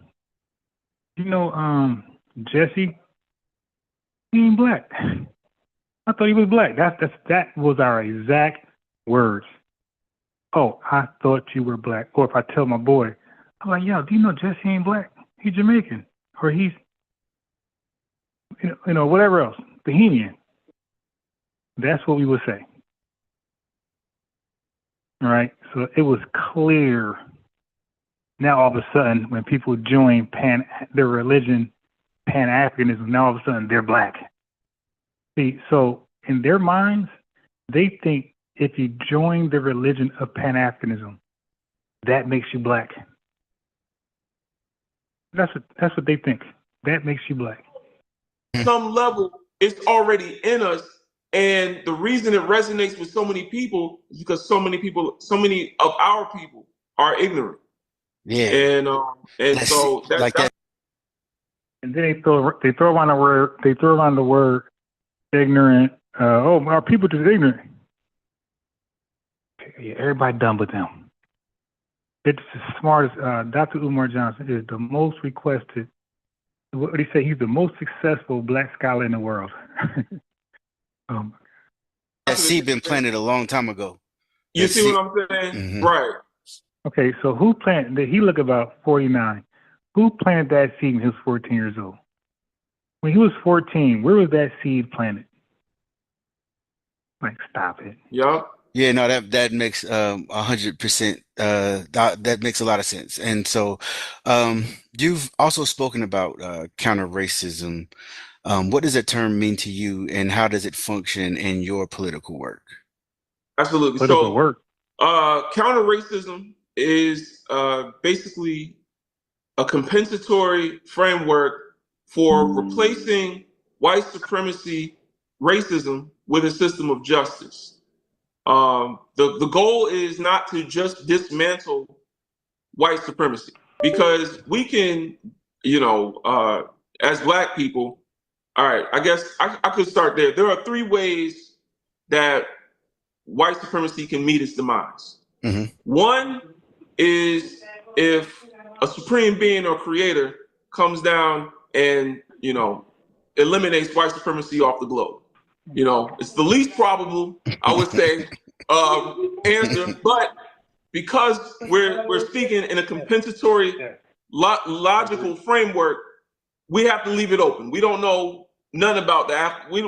[SPEAKER 20] Jesse? He ain't black. I thought he was black. That was our exact words. Oh, I thought you were black. Or if I tell my boy, I'm like, yo, do you know Jesse ain't black? He's Jamaican. Or he's, whatever else. Bohemian. That's what we would say. All right? So it was clear. Now all of a sudden, when people join their religion, Pan-Africanism, now all of a sudden they're black. See, so in their minds, they think if you join the religion of Pan-Africanism, that makes you black. That's what they think. That makes you black.
[SPEAKER 8] Some level, it's already in us, and the reason it resonates with so many people is because so many of our people are ignorant.
[SPEAKER 13] Yeah,
[SPEAKER 8] and so that's
[SPEAKER 13] like that.
[SPEAKER 20] And then they throw around the word ignorant. Our people just ignorant. Yeah, everybody done with them. It's the smartest. Dr. Umar Johnson is the most requested. What did he say? He's the most successful black scholar in the world.
[SPEAKER 13] That seed been planted a long time ago.
[SPEAKER 8] You see what I'm saying?
[SPEAKER 13] Mm-hmm.
[SPEAKER 8] Right.
[SPEAKER 20] Okay, so who planted? He looked about 49. Who planted that seed when he was 14 years old? When he was 14, where was that seed planted? Like, stop it.
[SPEAKER 8] Yup.
[SPEAKER 13] Yeah, no, that makes 100%. That makes a lot of sense. And so, you've also spoken about counter racism. What does that term mean to you, and how does it function in your political work?
[SPEAKER 8] Absolutely.
[SPEAKER 20] Political work.
[SPEAKER 8] Counter racism is basically a compensatory framework for replacing white supremacy, racism with a system of justice. The goal is not to just dismantle white supremacy, because we can, as Black people, all right, I guess I could start there. There are three ways that white supremacy can meet its demise.
[SPEAKER 13] Mm-hmm.
[SPEAKER 8] One is if a supreme being or creator comes down and, eliminates white supremacy off the globe. It's the least probable, I would say, answer, but because we're speaking in a compensatory, logical framework, we have to leave it open. We don't know none about that. We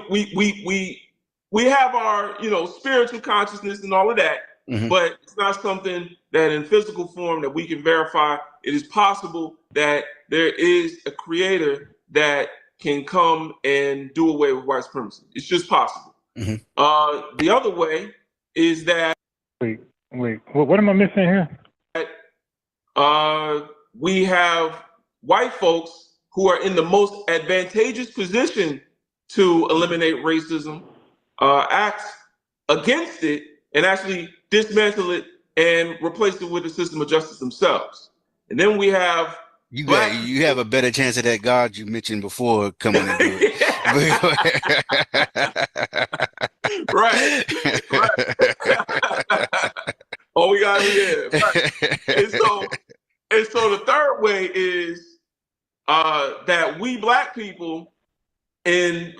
[SPEAKER 8] have our, spiritual consciousness and all of that,
[SPEAKER 13] mm-hmm.
[SPEAKER 8] but it's not something that in physical form that we can verify. It is possible that there is a creator that can come and do away with white supremacy. It's just possible.
[SPEAKER 13] Mm-hmm.
[SPEAKER 8] The other way is that
[SPEAKER 20] Wait. What am I missing here?
[SPEAKER 8] We have white folks who are in the most advantageous position to eliminate racism, act against it, and actually dismantle it and replace it with a system of justice themselves. And then we have
[SPEAKER 13] you have a better chance of that God you mentioned before coming to do it.
[SPEAKER 8] Right. Oh, we got it. Right. And so the third way is that we Black people, and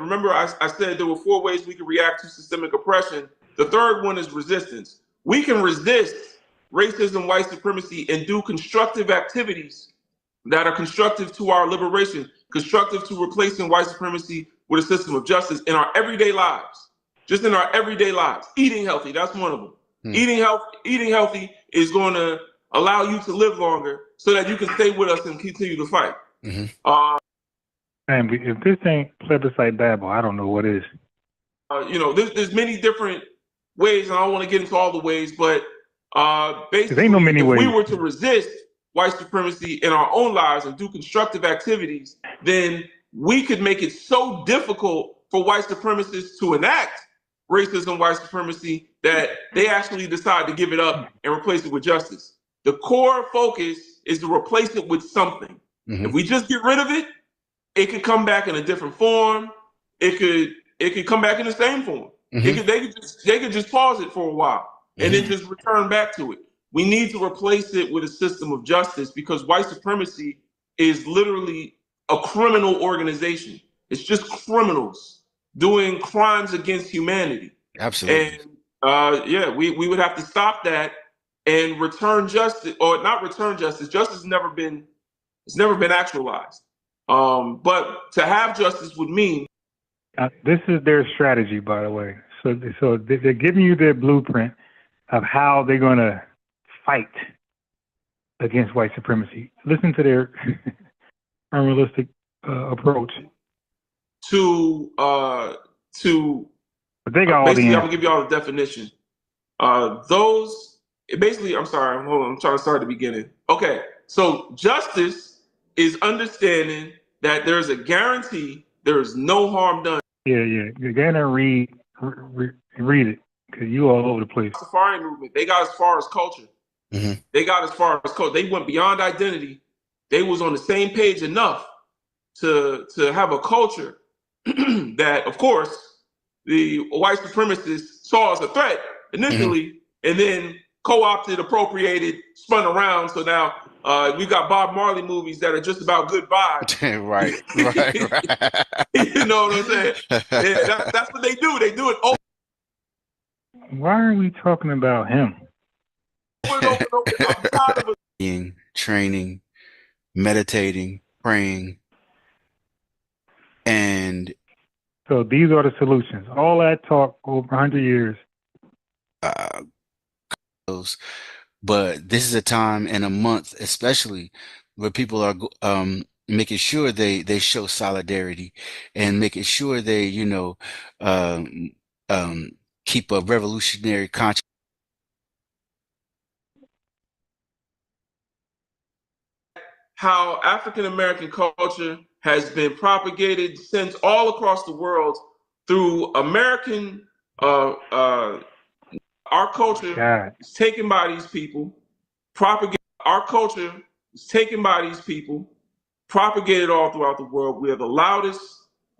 [SPEAKER 8] remember I said there were 4 ways we can react to systemic oppression. The third one is resistance. We can resist racism, white supremacy, and do constructive activities that are constructive to our liberation, constructive to replacing white supremacy with a system of justice in our everyday lives. Just in our everyday lives. Eating healthy, that's one of them. Eating healthy is going to allow you to live longer so that you can stay with us and continue to fight.
[SPEAKER 13] Mm-hmm.
[SPEAKER 20] And if this ain't plebiscite Babel, I don't know what is.
[SPEAKER 8] There's many different ways, and I don't want to get into all the ways, but basically,
[SPEAKER 20] ain't no many
[SPEAKER 8] if
[SPEAKER 20] ways.
[SPEAKER 8] we were to resist, white supremacy in our own lives and do constructive activities, then we could make it so difficult for white supremacists to enact racism, white supremacy, that they actually decide to give it up and replace it with justice. The core focus is to replace it with something. If we just get rid of it, it could come back in a different form. It could come back in the same form. They could just pause it for a while and then just return back to it. We need to replace it with a system of justice, because white supremacy is literally a criminal organization. It's just criminals doing crimes against humanity.
[SPEAKER 13] Absolutely.
[SPEAKER 8] And we would have to stop that and return justice, or not return justice. Justice has never been actualized. But to have justice would mean.
[SPEAKER 20] This is their strategy, by the way. So they're giving you their blueprint of how they're going to fight against white supremacy. Listen to their unrealistic approach.
[SPEAKER 8] But they got all the answers. I'm gonna give you all the definition. I'm sorry, hold on, I'm trying to start at the beginning. Okay, so justice is understanding that there's a guarantee there is no harm done.
[SPEAKER 20] Yeah. You're gonna read it, because you all over the place.
[SPEAKER 8] Safari movement, they got as far as culture. They got as far as culture. They went beyond identity. They was on the same page enough to have a culture that, of course, the white supremacists saw as a threat initially, and then co-opted, appropriated, spun around. So now we got Bob Marley movies that are just about good vibes.
[SPEAKER 13] right.
[SPEAKER 8] You know what I'm saying? Yeah, that's what they do. They do it over.
[SPEAKER 20] Why are we talking about him?
[SPEAKER 13] Training, meditating, praying, and
[SPEAKER 20] so these are the solutions. All that talk over 100 years.
[SPEAKER 13] But this is a time and a month, especially, where people are making sure they show solidarity and making sure they, keep a revolutionary conscience.
[SPEAKER 8] How African American culture has been propagated since all across the world through American, our culture is taken by these people, our culture is taken by these people, propagated all throughout the world. We are the loudest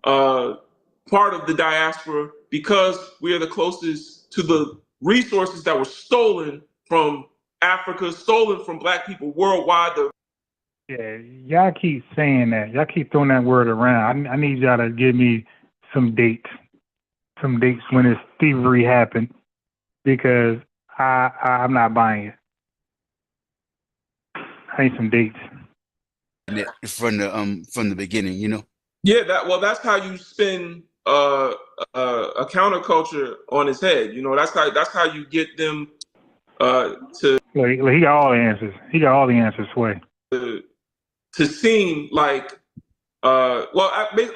[SPEAKER 8] part of the diaspora because we are the closest to the resources that were stolen from Africa, stolen from Black people worldwide.
[SPEAKER 20] Yeah, y'all keep saying that. Y'all keep throwing that word around. I need y'all to give me some dates when this thievery happened, because I'm not buying it. I need some dates
[SPEAKER 13] from the beginning,
[SPEAKER 8] Yeah, that's how you spin a counterculture on his head. That's how you get them to.
[SPEAKER 20] He got all the answers. He got all the answers, Sway.
[SPEAKER 8] To seem like, I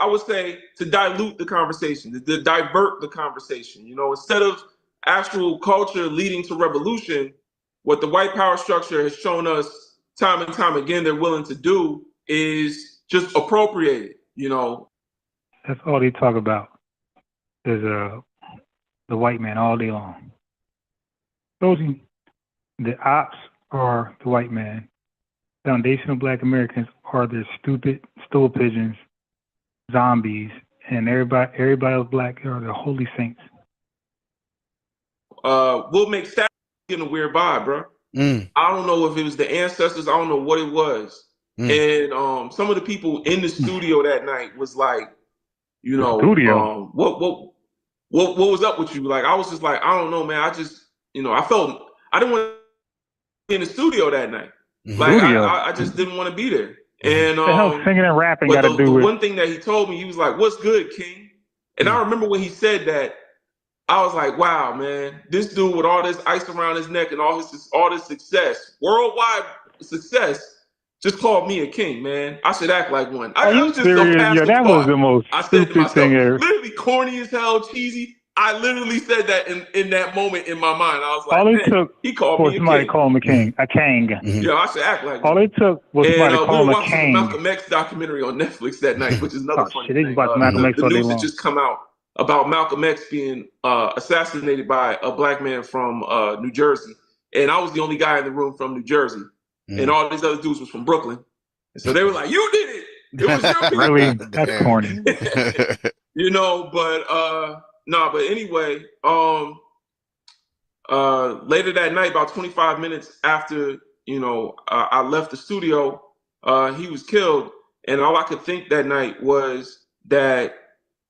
[SPEAKER 8] would say to dilute the conversation, to divert the conversation. Instead of actual culture leading to revolution, what the white power structure has shown us time and time again they're willing to do is just appropriate it.
[SPEAKER 20] That's all they talk about is the white man all day long. Those the ops are the white man. Foundational Black Americans are the stupid stool pigeons, zombies, and everybody else Black are the holy saints.
[SPEAKER 8] We'll make stats get a weird vibe, bro. I don't know if it was the ancestors. I don't know what it was. And some of the people in the studio that night was like, what was up with you? Like, I was just like, I don't know, man. I just, I felt I didn't want to be in the studio that night. Like, I just didn't want to be there. And
[SPEAKER 20] the hell singing and rapping got to do with
[SPEAKER 8] one thing that he told me. He was like, "What's good, King?" And I remember when he said that, I was like, "Wow, man, this dude with all this ice around his neck and all this success, worldwide success, just called me a king, man. I should act like one." I was just so past
[SPEAKER 20] that was the most stupid thing ever.
[SPEAKER 8] Literally corny as hell, cheesy. I literally said that in that moment in my mind. I was
[SPEAKER 20] All
[SPEAKER 8] like,
[SPEAKER 20] it
[SPEAKER 8] man,
[SPEAKER 20] took
[SPEAKER 8] he called
[SPEAKER 20] was
[SPEAKER 8] me a
[SPEAKER 20] somebody
[SPEAKER 8] king.
[SPEAKER 20] call him a king, a king.
[SPEAKER 8] Yeah, I should act like
[SPEAKER 20] All
[SPEAKER 8] it.
[SPEAKER 20] it took was
[SPEAKER 8] And
[SPEAKER 20] somebody
[SPEAKER 8] we
[SPEAKER 20] call
[SPEAKER 8] were
[SPEAKER 20] him a
[SPEAKER 8] watching the
[SPEAKER 20] king.
[SPEAKER 8] Malcolm X documentary on Netflix that night, which is another
[SPEAKER 20] Oh
[SPEAKER 8] funny
[SPEAKER 20] shit, they
[SPEAKER 8] thing.
[SPEAKER 20] watch Malcolm X
[SPEAKER 8] The
[SPEAKER 20] all day
[SPEAKER 8] news had
[SPEAKER 20] long.
[SPEAKER 8] just come out about Malcolm X being assassinated by a black man from New Jersey, and I was the only guy in the room from New Jersey, and all these other dudes was from Brooklyn, and so they were like, "You did it! It was your people."
[SPEAKER 20] Really? That's corny.
[SPEAKER 8] You know, but but anyway, later that night, about 25 minutes after, I left the studio, he was killed. And all I could think that night was that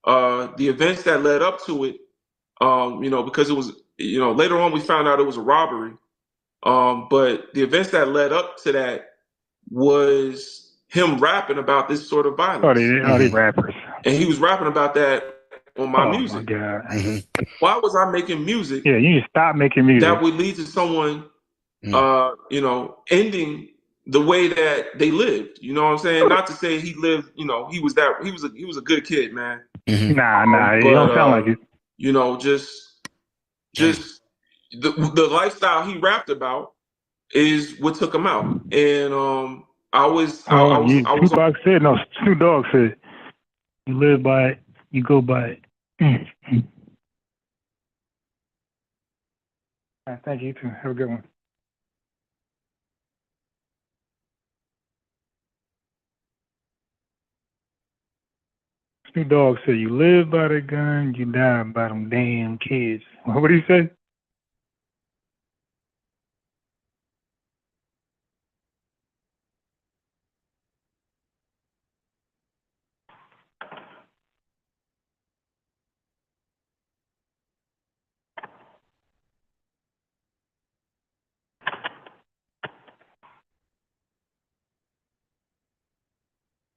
[SPEAKER 8] the events that led up to it, because it was, later on we found out it was a robbery. But the events that led up to that was him rapping about this sort of violence.
[SPEAKER 20] They rappers.
[SPEAKER 8] And he was rapping about that on my music.
[SPEAKER 20] Oh my God.
[SPEAKER 8] Why was I making music?
[SPEAKER 20] Yeah, you need to stop making music.
[SPEAKER 8] That would lead to someone, ending the way that they lived. You know what I'm saying? Not to say he lived. He was a good kid, man.
[SPEAKER 20] Nah, you don't sound like it.
[SPEAKER 8] Just the lifestyle he rapped about is what took him out. And
[SPEAKER 20] Tupac said, no, Snoop Dogg said, you live by it, you go by it. All right, thank you, too. Have a good one. Snoop Dogg said, you live by the gun, you die by them damn kids. What did he say?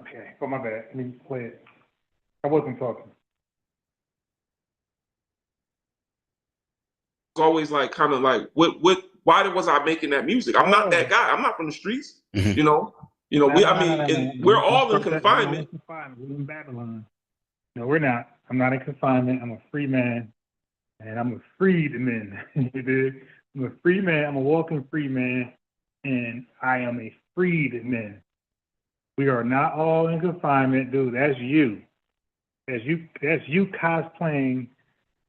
[SPEAKER 20] Okay, oh, my bad. Let me play it. I wasn't talking.
[SPEAKER 8] It's always like kind of like why was I making that music? I'm not that guy. I'm not from the streets. We're all in confinement.
[SPEAKER 20] We're in Babylon. No, we're not. I'm not in confinement. I'm a free man, and I'm a freed man. You dig? I'm a free man. I'm a walking free man, and I am a freed man. We are not all in confinement, dude. That's you. That's you cosplaying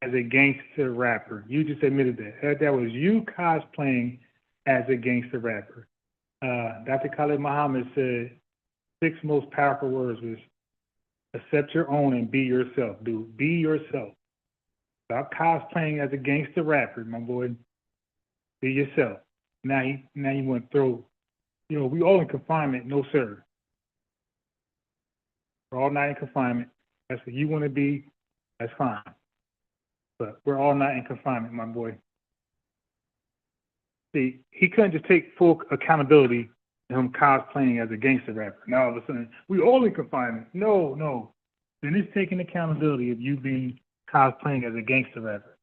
[SPEAKER 20] as a gangster rapper. You just admitted that. That was you cosplaying as a gangster rapper. Dr. Khalid Muhammad said 6 most powerful words was accept your own and be yourself, dude. Be yourself. Stop cosplaying as a gangster rapper, my boy. Be yourself. Now you want to throw, we all in confinement. No, sir. We're all not in confinement. That's what you want to be. That's fine. But we're all not in confinement, my boy. See, he couldn't just take full accountability of him cosplaying as a gangster rapper. Now all of a sudden, we all in confinement. No. Then it's taking accountability of you being cosplaying as a gangster rapper.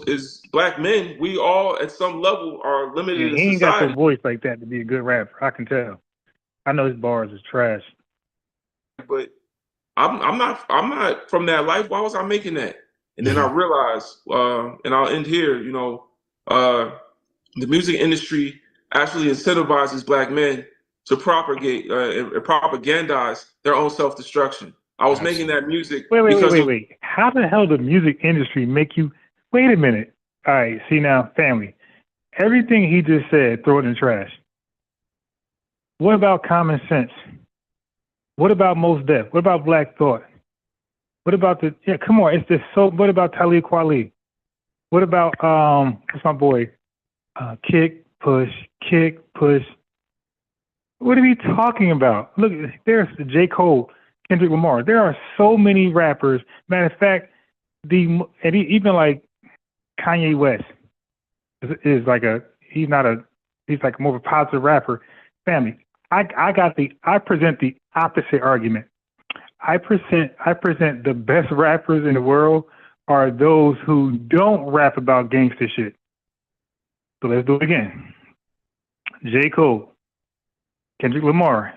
[SPEAKER 8] As black men, we all at some level are limited in
[SPEAKER 20] He ain't got
[SPEAKER 8] society.
[SPEAKER 20] the voice like that to be a good rapper. I can tell. I know his bars is trash.
[SPEAKER 8] But I'm not from that life. Why was I making that? And then I realized, and I'll end here. The music industry actually incentivizes black men to propagate and propagandize their own self-destruction. I was making that music.
[SPEAKER 20] Wait. How the hell the music industry make you? Wait a minute. All right, see now, family. Everything he just said, throw it in the trash. What about common sense? What about Mos Def? What about Black Thought? What about come on, it's just so, what about Talib Kweli? What about, what's my boy? Kick, push. What are we talking about? Look, there's J. Cole, Kendrick Lamar. There are so many rappers. Matter of fact, even like Kanye West is like he's like more of a positive rapper. Family, I present the opposite argument. I present the best rappers in the world are those who don't rap about gangster shit. So let's do it again. J. Cole, Kendrick Lamar,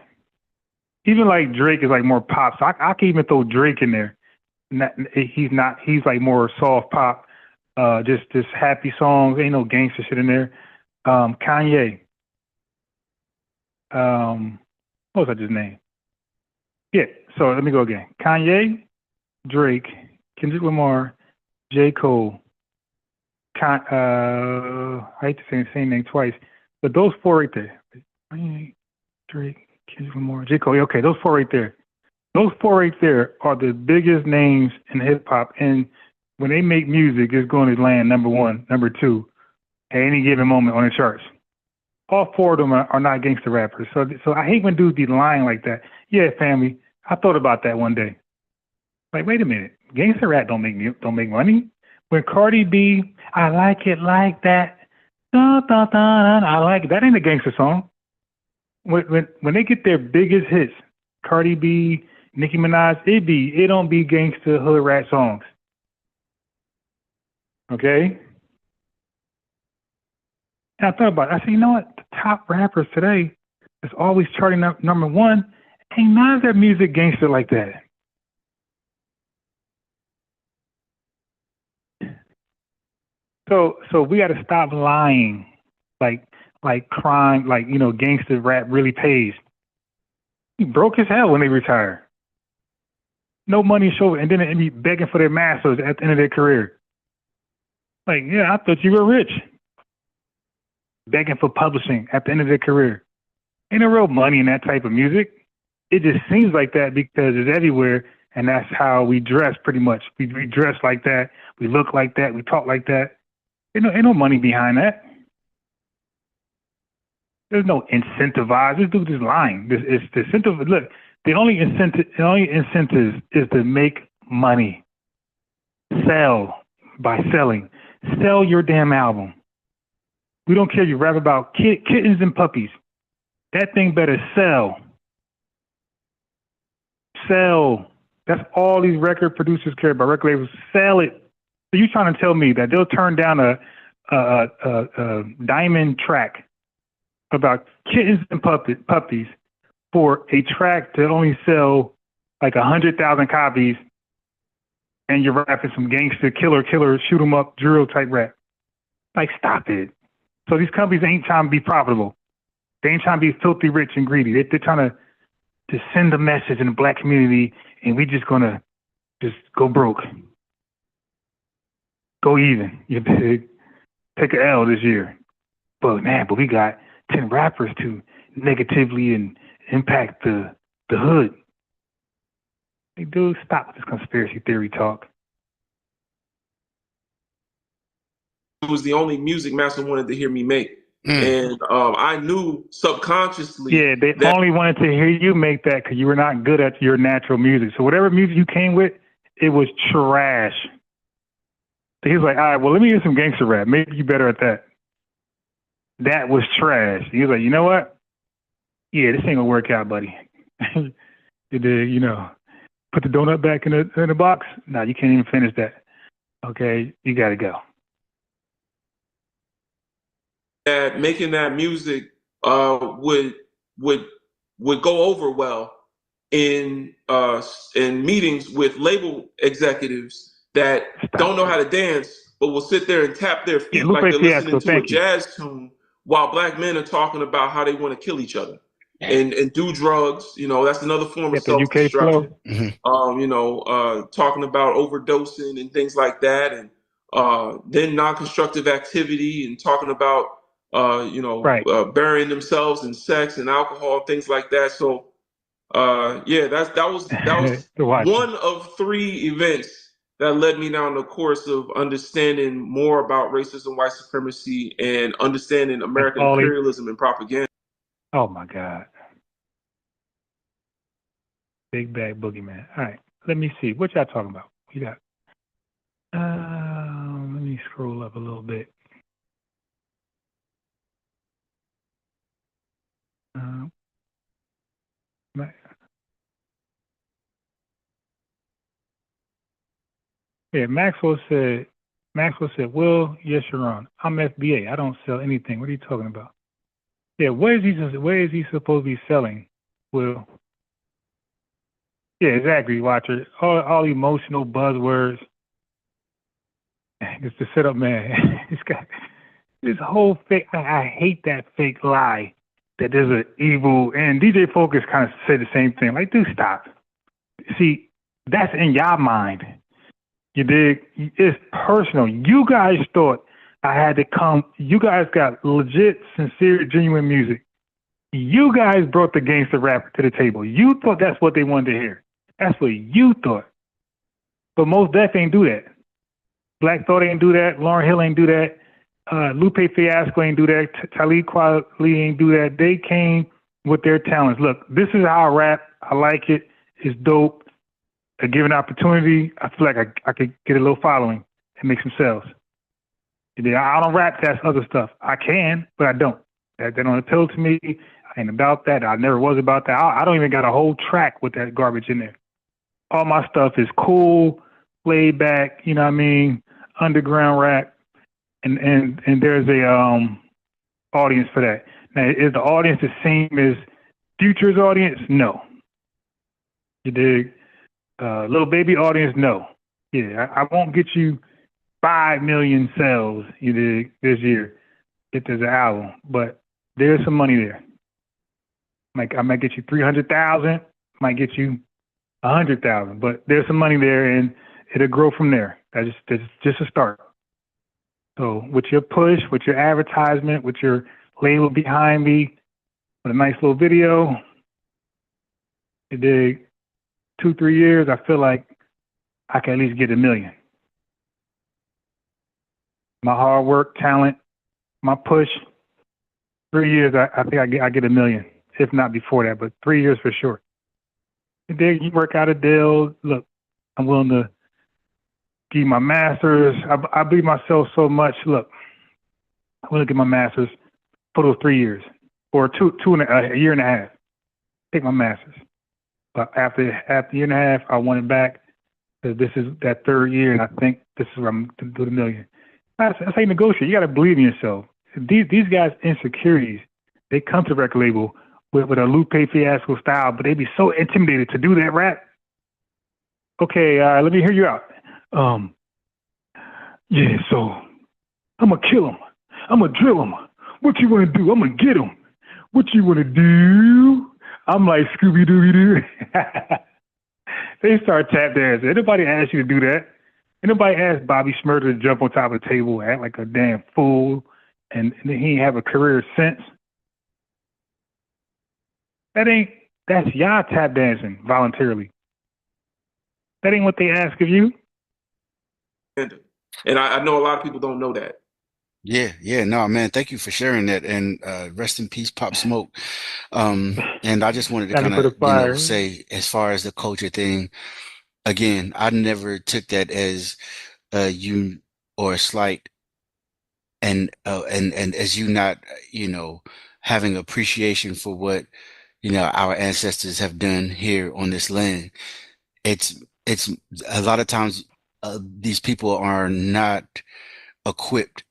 [SPEAKER 20] even like Drake is like more pop. So I can even throw Drake in there. He's like more soft pop. Just happy songs. Ain't no gangster shit in there. Kanye. What was that just name? Yeah. So let me go again. Kanye, Drake, Kendrick Lamar, J. Cole. I hate to say the same name twice, but those four right there. Kanye, Drake, Kendrick Lamar, J. Cole. Okay, those four right there. Those four right there are the biggest names in hip hop, and when they make music, it's going to land number one, number two, at any given moment on the charts. All four of them are not gangster rappers. So I hate when dudes be lying like that. Yeah, family. I thought about that one day. Like, wait a minute, gangster rap don't make money. When Cardi B, I like it like that. Dun, dun, dun, dun, I like it. That ain't a gangster song. When they get their biggest hits, Cardi B, Nicki Minaj, it don't be gangster hood rat songs. Okay? And I thought about it. I said, you know what? The top rappers today is always charting up number one. Ain't none of their music gangster like that. So we got to stop lying, like crime, like, you know, gangster rap really pays. He broke as hell when they retire. No money show, and then they be begging for their masters at the end of their career. Like, yeah, I thought you were rich. Begging for publishing at the end of their career. Ain't no real money in that type of music. It just seems like that because it's everywhere, and that's how we dress pretty much. We dress like that. We look like that. We talk like that. Ain't no money behind that. There's no incentivize. This dude is lying. It's the incentive. Look, the only incentive is to make money. Sell by selling. Sell your damn album. We don't care. You rap about kittens and puppies. That thing better sell. Sell. That's all these record producers care about. Record labels, sell it. So you trying to tell me that they'll turn down a diamond track about kittens and puppies for a track to only sell like 100,000 copies, and you're rapping some gangster killer, shoot 'em up, drill type rap? Like, stop it. So these companies ain't trying to be profitable. They ain't trying to be filthy rich and greedy. They're trying to send a message in the black community, and we just gonna just go broke. Go even. You big. Take an L this year. But we got 10 rappers to negatively and impact the hood. Hey, dude, stop with this conspiracy theory talk.
[SPEAKER 8] It was the only music Master wanted to hear me make. And I knew subconsciously.
[SPEAKER 20] Yeah, they only wanted to hear you make that because you were not good at your natural music. So whatever music you came with, it was trash. So he was like, all right, well, let me hear some gangster rap. Maybe you better at that. That was trash. He was like, you know what? Yeah, this ain't gonna work out, buddy. You know, put the donut back in the box. No, you can't even finish that. Okay, you gotta go.
[SPEAKER 8] That making that music would go over well in meetings with label executives that don't know how to dance, but will sit there and tap their feet like they're listening to a jazz tune, while black men are talking about how they want to kill each other and do drugs. You know, that's another form of self-destruction. You know, talking about overdosing and things like that, and then non-constructive activity, and talking about burying themselves in sex and alcohol, things like that. So yeah, that was one of 3 events that led me down the course of understanding more about racism, white supremacy, and understanding American imperialism and propaganda.
[SPEAKER 20] Oh my God. Big bad boogeyman. All right, let me see. What y'all talking about? We got let me scroll up a little bit. Yeah, Maxwell said, well, yes, you're on. I'm FBA. I don't sell anything. What are you talking about? Yeah, where is he supposed to be selling, Will? Yeah, exactly, Watcher. All emotional buzzwords. It's the setup, man. It's got this whole fake. I hate that fake lie that there's an evil. And DJ Focus kind of said the same thing. Like, dude, stop. See, that's in your mind. You dig? It's personal. You guys thought I had to come. You guys got legit, sincere, genuine music. You guys brought the gangster rapper to the table. You thought that's what they wanted to hear. That's what you thought. But Mos Def ain't do that. Black Thought ain't do that. Lauryn Hill ain't do that. Lupe Fiasco ain't do that. Talib Kweli ain't do that. They came with their talents. Look, this is how I rap. I like it. It's dope. A given opportunity, I feel like I could get a little following and make some sales. I don't rap, that's other stuff. I can, but I don't. They don't appeal to me. I ain't about that. I never was about that. I don't even got a whole track with that garbage in there. All my stuff is cool, laid back, you know what I mean, underground rap, and there's a audience for that. Now, is the audience the same as Future's audience? No. You dig? Little Baby audience? No. Yeah, I won't get you 5 million sales, you dig, this year if there's an album, but there's some money there. I might get you 300,000, might get you 100,000, but there's some money there, and it'll grow from there. That's just a start. So with your push, with your advertisement, with your label behind me, with a nice little video, you dig, 2-3 years, I feel like I can at least get 1 million. My hard work, talent, my push, 3 years, I think I get 1 million, if not before that, but 3 years for sure. And then you work out a deal. Look, I'm willing to give my master's. I believe myself so much. Look, I'm willing to get my master's for those 3 years, or a year and a half. Take my master's. But after a year and a half, I want it back. This is that 3rd year, and I think this is where I'm to do 1 million. That's how you negotiate. You got to believe in yourself. These guys' insecurities, they come to record label with a Lupe Fiasco style, but they be so intimidated to do that rap. Okay, let me hear you out. Yeah, so I'm going to kill him. I'm going to drill him. What you want to do? I'm going to get him. What you want to do? I'm like Scooby-Dooby-Doo. They start tap dancing. Anybody ask you to do that? Anybody ask Bobby Shmurda to jump on top of the table and act like a damn fool and he ain't have a career since? That's y'all tap dancing voluntarily. That ain't what they ask of you.
[SPEAKER 8] And I know a lot of people don't know that.
[SPEAKER 13] Yeah, no, man, thank you for sharing that, and rest in peace, Pop Smoke. And I just wanted to kind of, say, as far as the culture thing, again, I never took that as you or a slight, and as you not, having appreciation for what, our ancestors have done here on this land. It's a lot of times these people are not equipped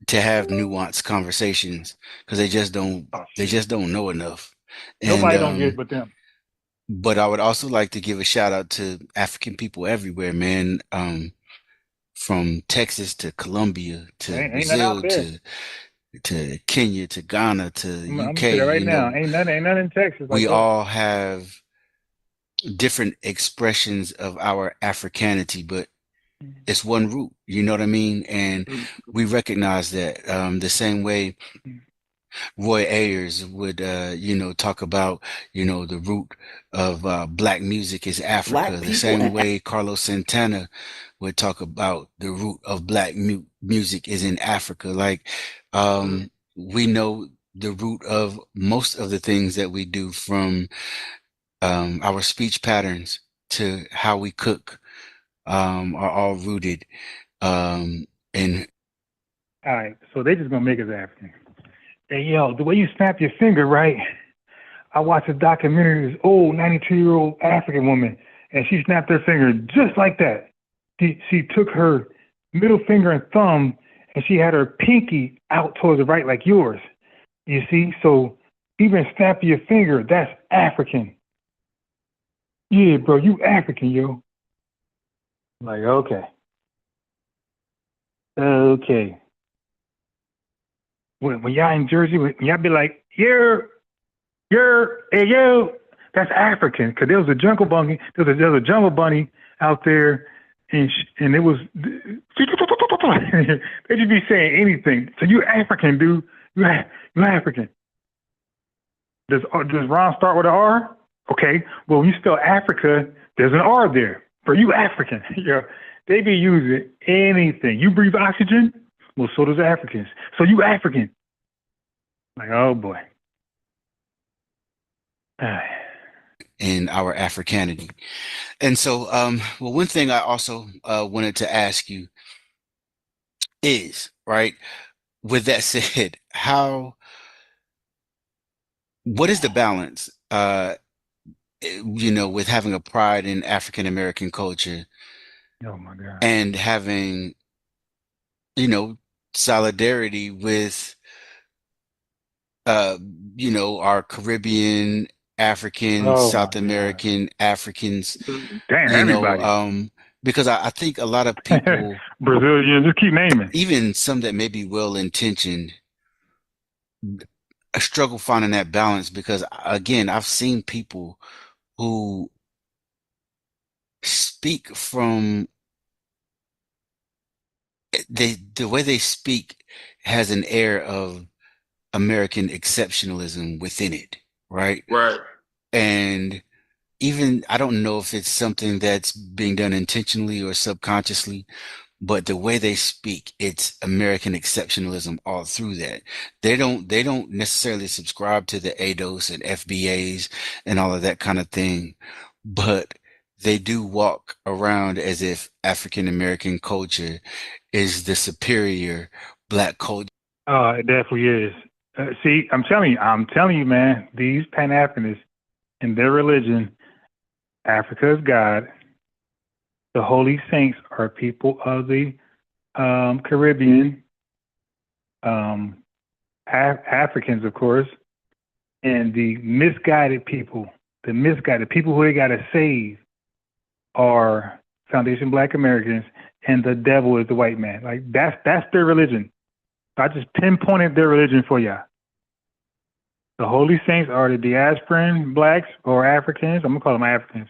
[SPEAKER 13] to have nuanced conversations because they just don't know enough.
[SPEAKER 20] Nobody don't get it but them.
[SPEAKER 13] But I would also like to give a shout out to African people everywhere, man. From Texas to Colombia to Brazil to Kenya to Ghana to UK.
[SPEAKER 20] Right now, ain't none in Texas.
[SPEAKER 13] We all have different expressions of our Africanity, but it's one root, you know what I mean? And we recognize that the same way Roy Ayers would, talk about, the root of Black music is Africa. The same way Carlos Santana would talk about the root of Black music is in Africa. Like, we know the root of most of the things that we do, from our speech patterns to how we cook, are all rooted in.
[SPEAKER 20] All right, so they just gonna make us African. Hey, yo, the way you snap your finger, right? I watched a documentary of this old 92-year-old African woman, and she snapped her finger just like that. She took her middle finger and thumb, and she had her pinky out towards the right like yours. You see? So even snapping your finger, that's African. Yeah, bro, you African, yo. Like, okay. Okay. When y'all in Jersey, when y'all be like, hey, yo, that's African. Because there was a jungle bunny, there was a jungle bunny out there, and it was, they just be saying anything. So you African, dude. You African. Does Ron start with an R? Okay. Well, when you spell Africa, there's an R there. For you African. Yeah. They be using anything. You breathe oxygen? Well, so does Africans. So you African. Like, oh boy.
[SPEAKER 13] In our Africanity. And so, well, one thing I also wanted to ask you is, right, with that said, what is the balance, with having a pride in African American culture
[SPEAKER 20] oh my God.
[SPEAKER 13] and having, solidarity with, our Caribbean, African, South American, Africans,
[SPEAKER 20] damn, everybody.
[SPEAKER 13] Because I think a lot of people,
[SPEAKER 20] Brazilian, just keep naming.
[SPEAKER 13] even some that may be well-intentioned, struggle finding that balance because, again, I've seen people who speak from the way they speak has an air of American exceptionalism within it, right?
[SPEAKER 8] Right.
[SPEAKER 13] And even I don't know if it's something that's being done intentionally or subconsciously, but the way they speak, it's American exceptionalism all through that. They don't necessarily subscribe to the ADOS and FBAs and all of that kind of thing, but they do walk around as if African American culture is the superior Black culture.
[SPEAKER 20] Oh, it definitely is. See, I'm telling you, man, these Pan-Africanists in their religion, Africa is God. The Holy Saints are people of the Caribbean, Africans, of course, and the misguided people who they got to save are Foundation Black Americans, and the devil is the white man. Like that's their religion. I just pinpointed their religion for y'all. The Holy Saints are the diasporan blacks or Africans. I'm gonna call them Africans.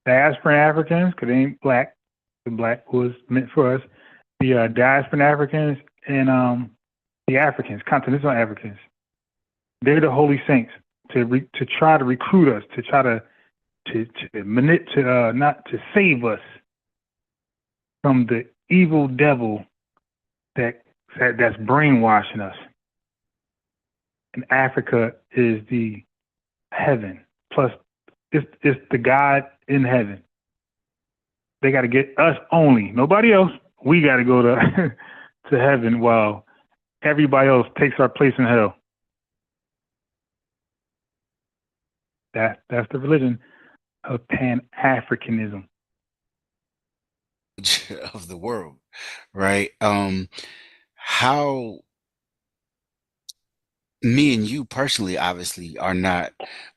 [SPEAKER 20] Diasporan Africans, because they ain't black. The black was meant for us. The diasporan Africans and the Africans, continental Africans. They're the Holy Saints to try to recruit us, to try to not to save us from the evil devil that's brainwashing us. And Africa is the heaven. Plus, it's the God in heaven. They got to get us only, nobody else. We got to go to to heaven while everybody else takes our place in hell. That's the religion of Pan-Africanism.
[SPEAKER 13] Of the world, right? How me and you personally obviously are not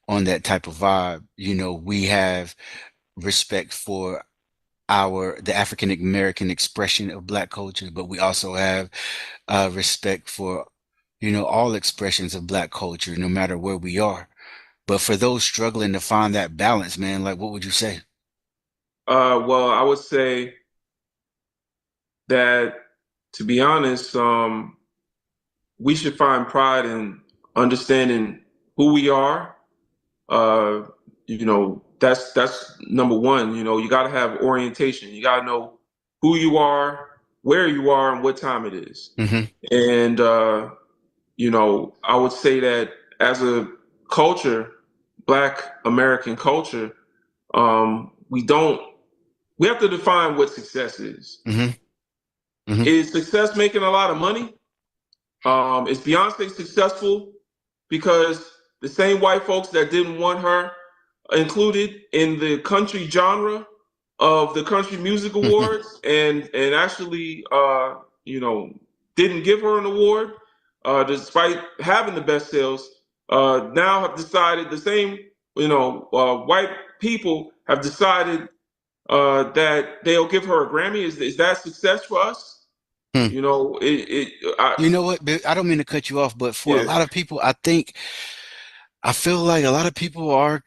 [SPEAKER 13] on that type of vibe. We have respect for the African American expression of Black culture, but we also have respect for all expressions of Black culture, no matter where we are. But for those struggling to find that balance, man, like what would you say?
[SPEAKER 8] Well, I would say that, to be honest, we should find pride in understanding who we are. That's number one. You got to have orientation. You got to know who you are, where you are, and what time it is.
[SPEAKER 13] Mm-hmm.
[SPEAKER 8] And I would say that as a culture, Black American culture, we have to define what success is.
[SPEAKER 13] Mm-hmm. Mm-hmm.
[SPEAKER 8] Is success making a lot of money? Is Beyonce successful because the same white folks that didn't want her included in the country genre of the Country Music Awards and actually didn't give her an award despite having the best sales, now have decided the same white people have decided that they'll give her a Grammy. Is that success for us? You know,
[SPEAKER 13] you know what? I don't mean to cut you off, but for a
[SPEAKER 8] Yeah.
[SPEAKER 13] lot of people, I feel like a lot of people are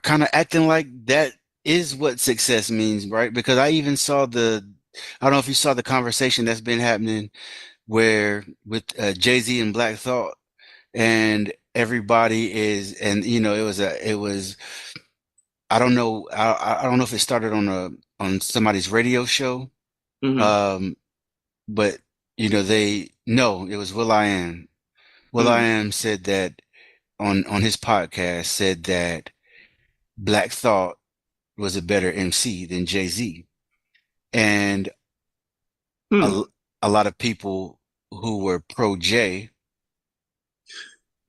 [SPEAKER 13] kind of acting like that is what success means, right? Because I even saw I don't know if you saw the conversation that's been happening where with Jay-Z and Black Thought, and everybody is, and you know, it was, I don't know, I don't know if it started on somebody's radio show, but you know, no, it was will.i.am. will.i.am said that on his podcast, said that Black Thought was a better MC than Jay-Z. And a lot of people who were pro Jay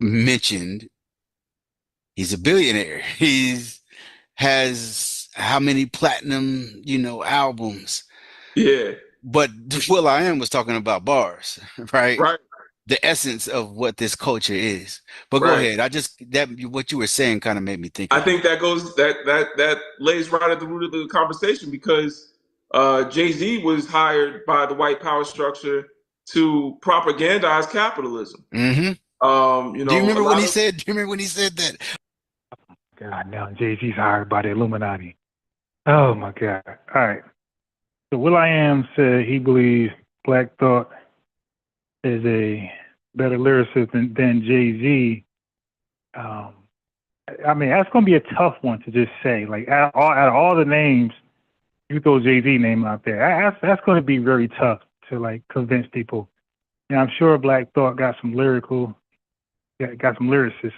[SPEAKER 13] mentioned he's a billionaire. Has how many platinum, you know, albums.
[SPEAKER 8] Yeah.
[SPEAKER 13] But will.i.am was talking about bars, right?
[SPEAKER 8] Right.
[SPEAKER 13] The essence of what this culture is. But go ahead. What you were saying kind of made me think.
[SPEAKER 8] I think that lays right at the root of the conversation, because Jay-Z was hired by the white power structure to propagandize capitalism.
[SPEAKER 13] Mm-hmm.
[SPEAKER 8] You know,
[SPEAKER 13] do you remember when he said that?
[SPEAKER 20] God, now Jay-Z's hired by the Illuminati. Oh my God. All right. So will.i.am said he believes Black Thought is a better lyricist than Jay-Z. I mean, that's going to be a tough one to just say. Like, out of all the names, you throw Jay-Z name out there. That's going to be very tough to, like, convince people. And I'm sure Black Thought got some lyricists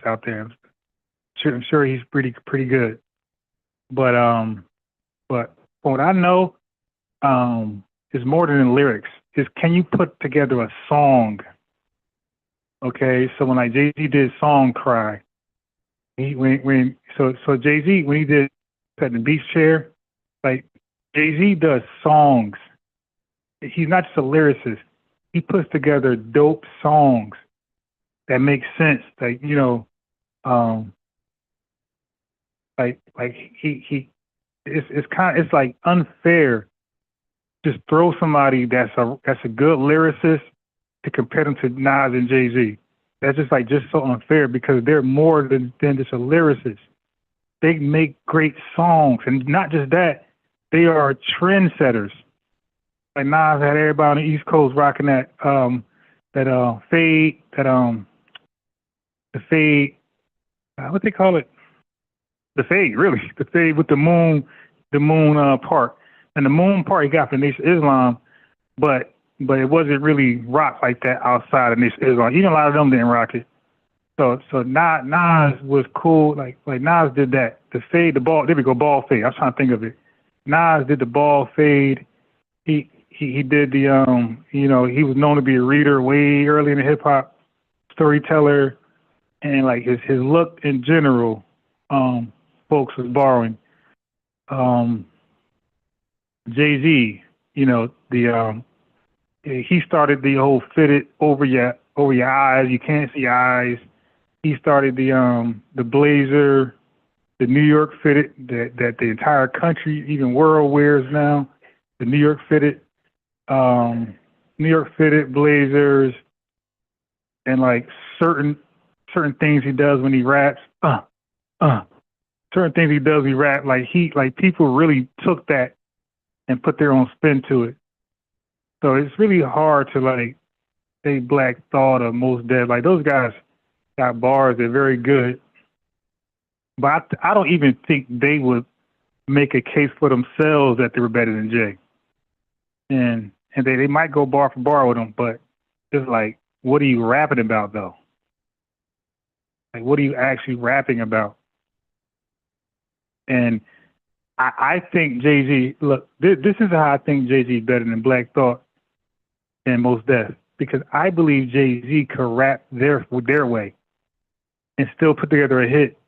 [SPEAKER 20] out there. I'm sure he's pretty good. But from what I know, it's more than the lyrics. It's, can you put together a song? Okay, so when like Jay-Z did Song Cry, so Jay-Z, when he did Pet in the Beast Chair, like Jay-Z does songs. He's not just a lyricist. He puts together dope songs that make sense. Like, you know, it's like unfair. Just throw somebody that's a good lyricist to compare them to Nas and Jay-Z. That's just so unfair, because they're more than just a lyricist. They make great songs, and not just that, they are trendsetters. Like Nas had everybody on the East Coast rocking that fade, the fade, what they call it? The fade, really. The fade with the moon part. And the moon part he got from Nation of Islam, but it wasn't really rock like that outside of Nation of Islam. Even a lot of them didn't rock it. So Nas was cool. Like Nas did that. The fade, the ball. There we go, ball fade. I was trying to think of it. Nas did the ball fade. He did the you know, he was known to be a reader way early in the hip hop, storyteller, and like his look in general, folks was borrowing. Jay-Z, you know, he started the whole fitted over your eyes, you can't see eyes. He started the blazer, the New York fitted that the entire country, even world, wears now. The New York fitted blazers, and like certain things he does when he raps. Certain things he does when he rap, like people really took that and put their own spin to it. So it's really hard to like say Black Thought or Most Def. Like those guys got bars, they're very good. But I don't even think they would make a case for themselves that they were better than Jay. And they might go bar for bar with them, but it's like, what are you rapping about though? Like, what are you actually rapping about? And I think Jay-Z, look, this is how I think Jay-Z is better than Black Thought and Most Def, because I believe Jay-Z could rap their way and still put together a hit.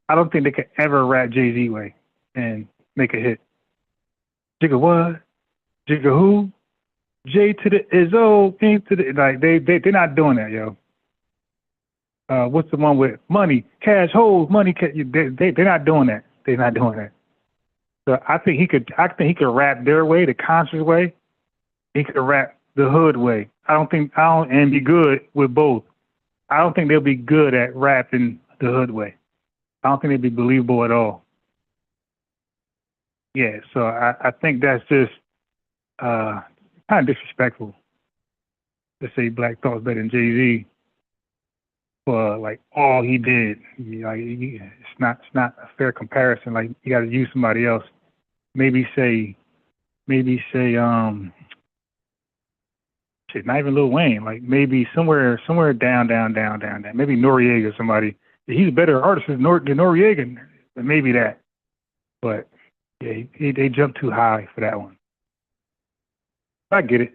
[SPEAKER 20] I don't think they could ever rap Jay-Z way and make a hit. Jigga what? Jigga who? J to the Izzo, King to the, like they're not doing that, yo. What's the one with money, cash, holes, money? They're not doing that. They're not doing that. So I think he could rap their way, the conscious way. He could rap the hood way. And be good with both. I don't think they'll be good at rapping the hood way. I don't think they'd be believable at all. Yeah, so I think that's just kind of disrespectful to say Black Thought's better than Jay-Z for like all he did. It's not a fair comparison. Like you got to use somebody else. Maybe say not even Lil Wayne. Like maybe somewhere down. Maybe Noriega or somebody. He's a better artist than Noriega. Maybe that. But yeah, they jumped too high for that one. I get it.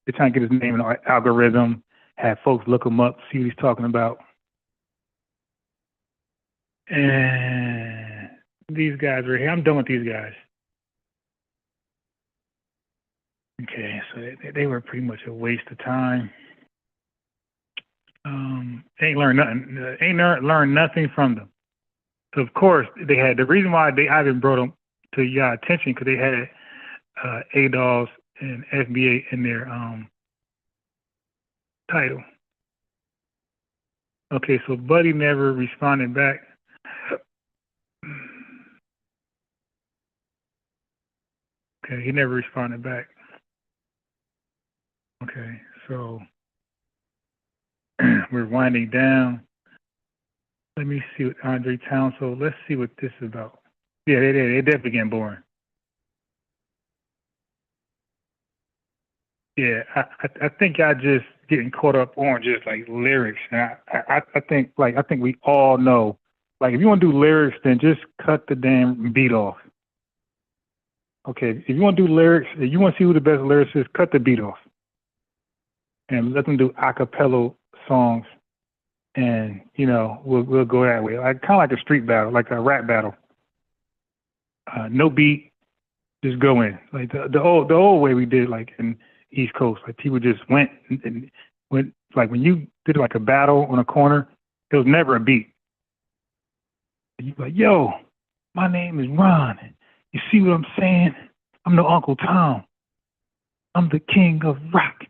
[SPEAKER 20] They're trying to get his name in the algorithm, have folks look him up, see what he's talking about. And these guys right here, I'm done with these guys. Okay, so they were pretty much a waste of time. They ain't learned nothing. Learned nothing from them. So of course they had the reason why I even brought them to your attention because they had ADOS and FBA in their title. Okay, so Buddy never responded back. Okay, he never responded back. Okay, so we're winding down. Let me see what Andre Townsend. Let's see what this is about. Yeah, they definitely getting boring. Yeah, I think y'all just getting caught up on just like lyrics. And I think we all know. Like if you want to do lyrics, then just cut the damn beat off. Okay, if you want to do lyrics, if you want to see who the best lyricist is, cut the beat off. And let them do a cappella songs, and we'll go that way. Like kind of like a street battle, like a rap battle. No beat, just go in. Like the old way we did, like in East Coast, like people just went like when you did like a battle on a corner, there was never a beat. You like, yo, my name is Ron. You see what I'm saying? I'm the Uncle Tom. I'm the king of rock.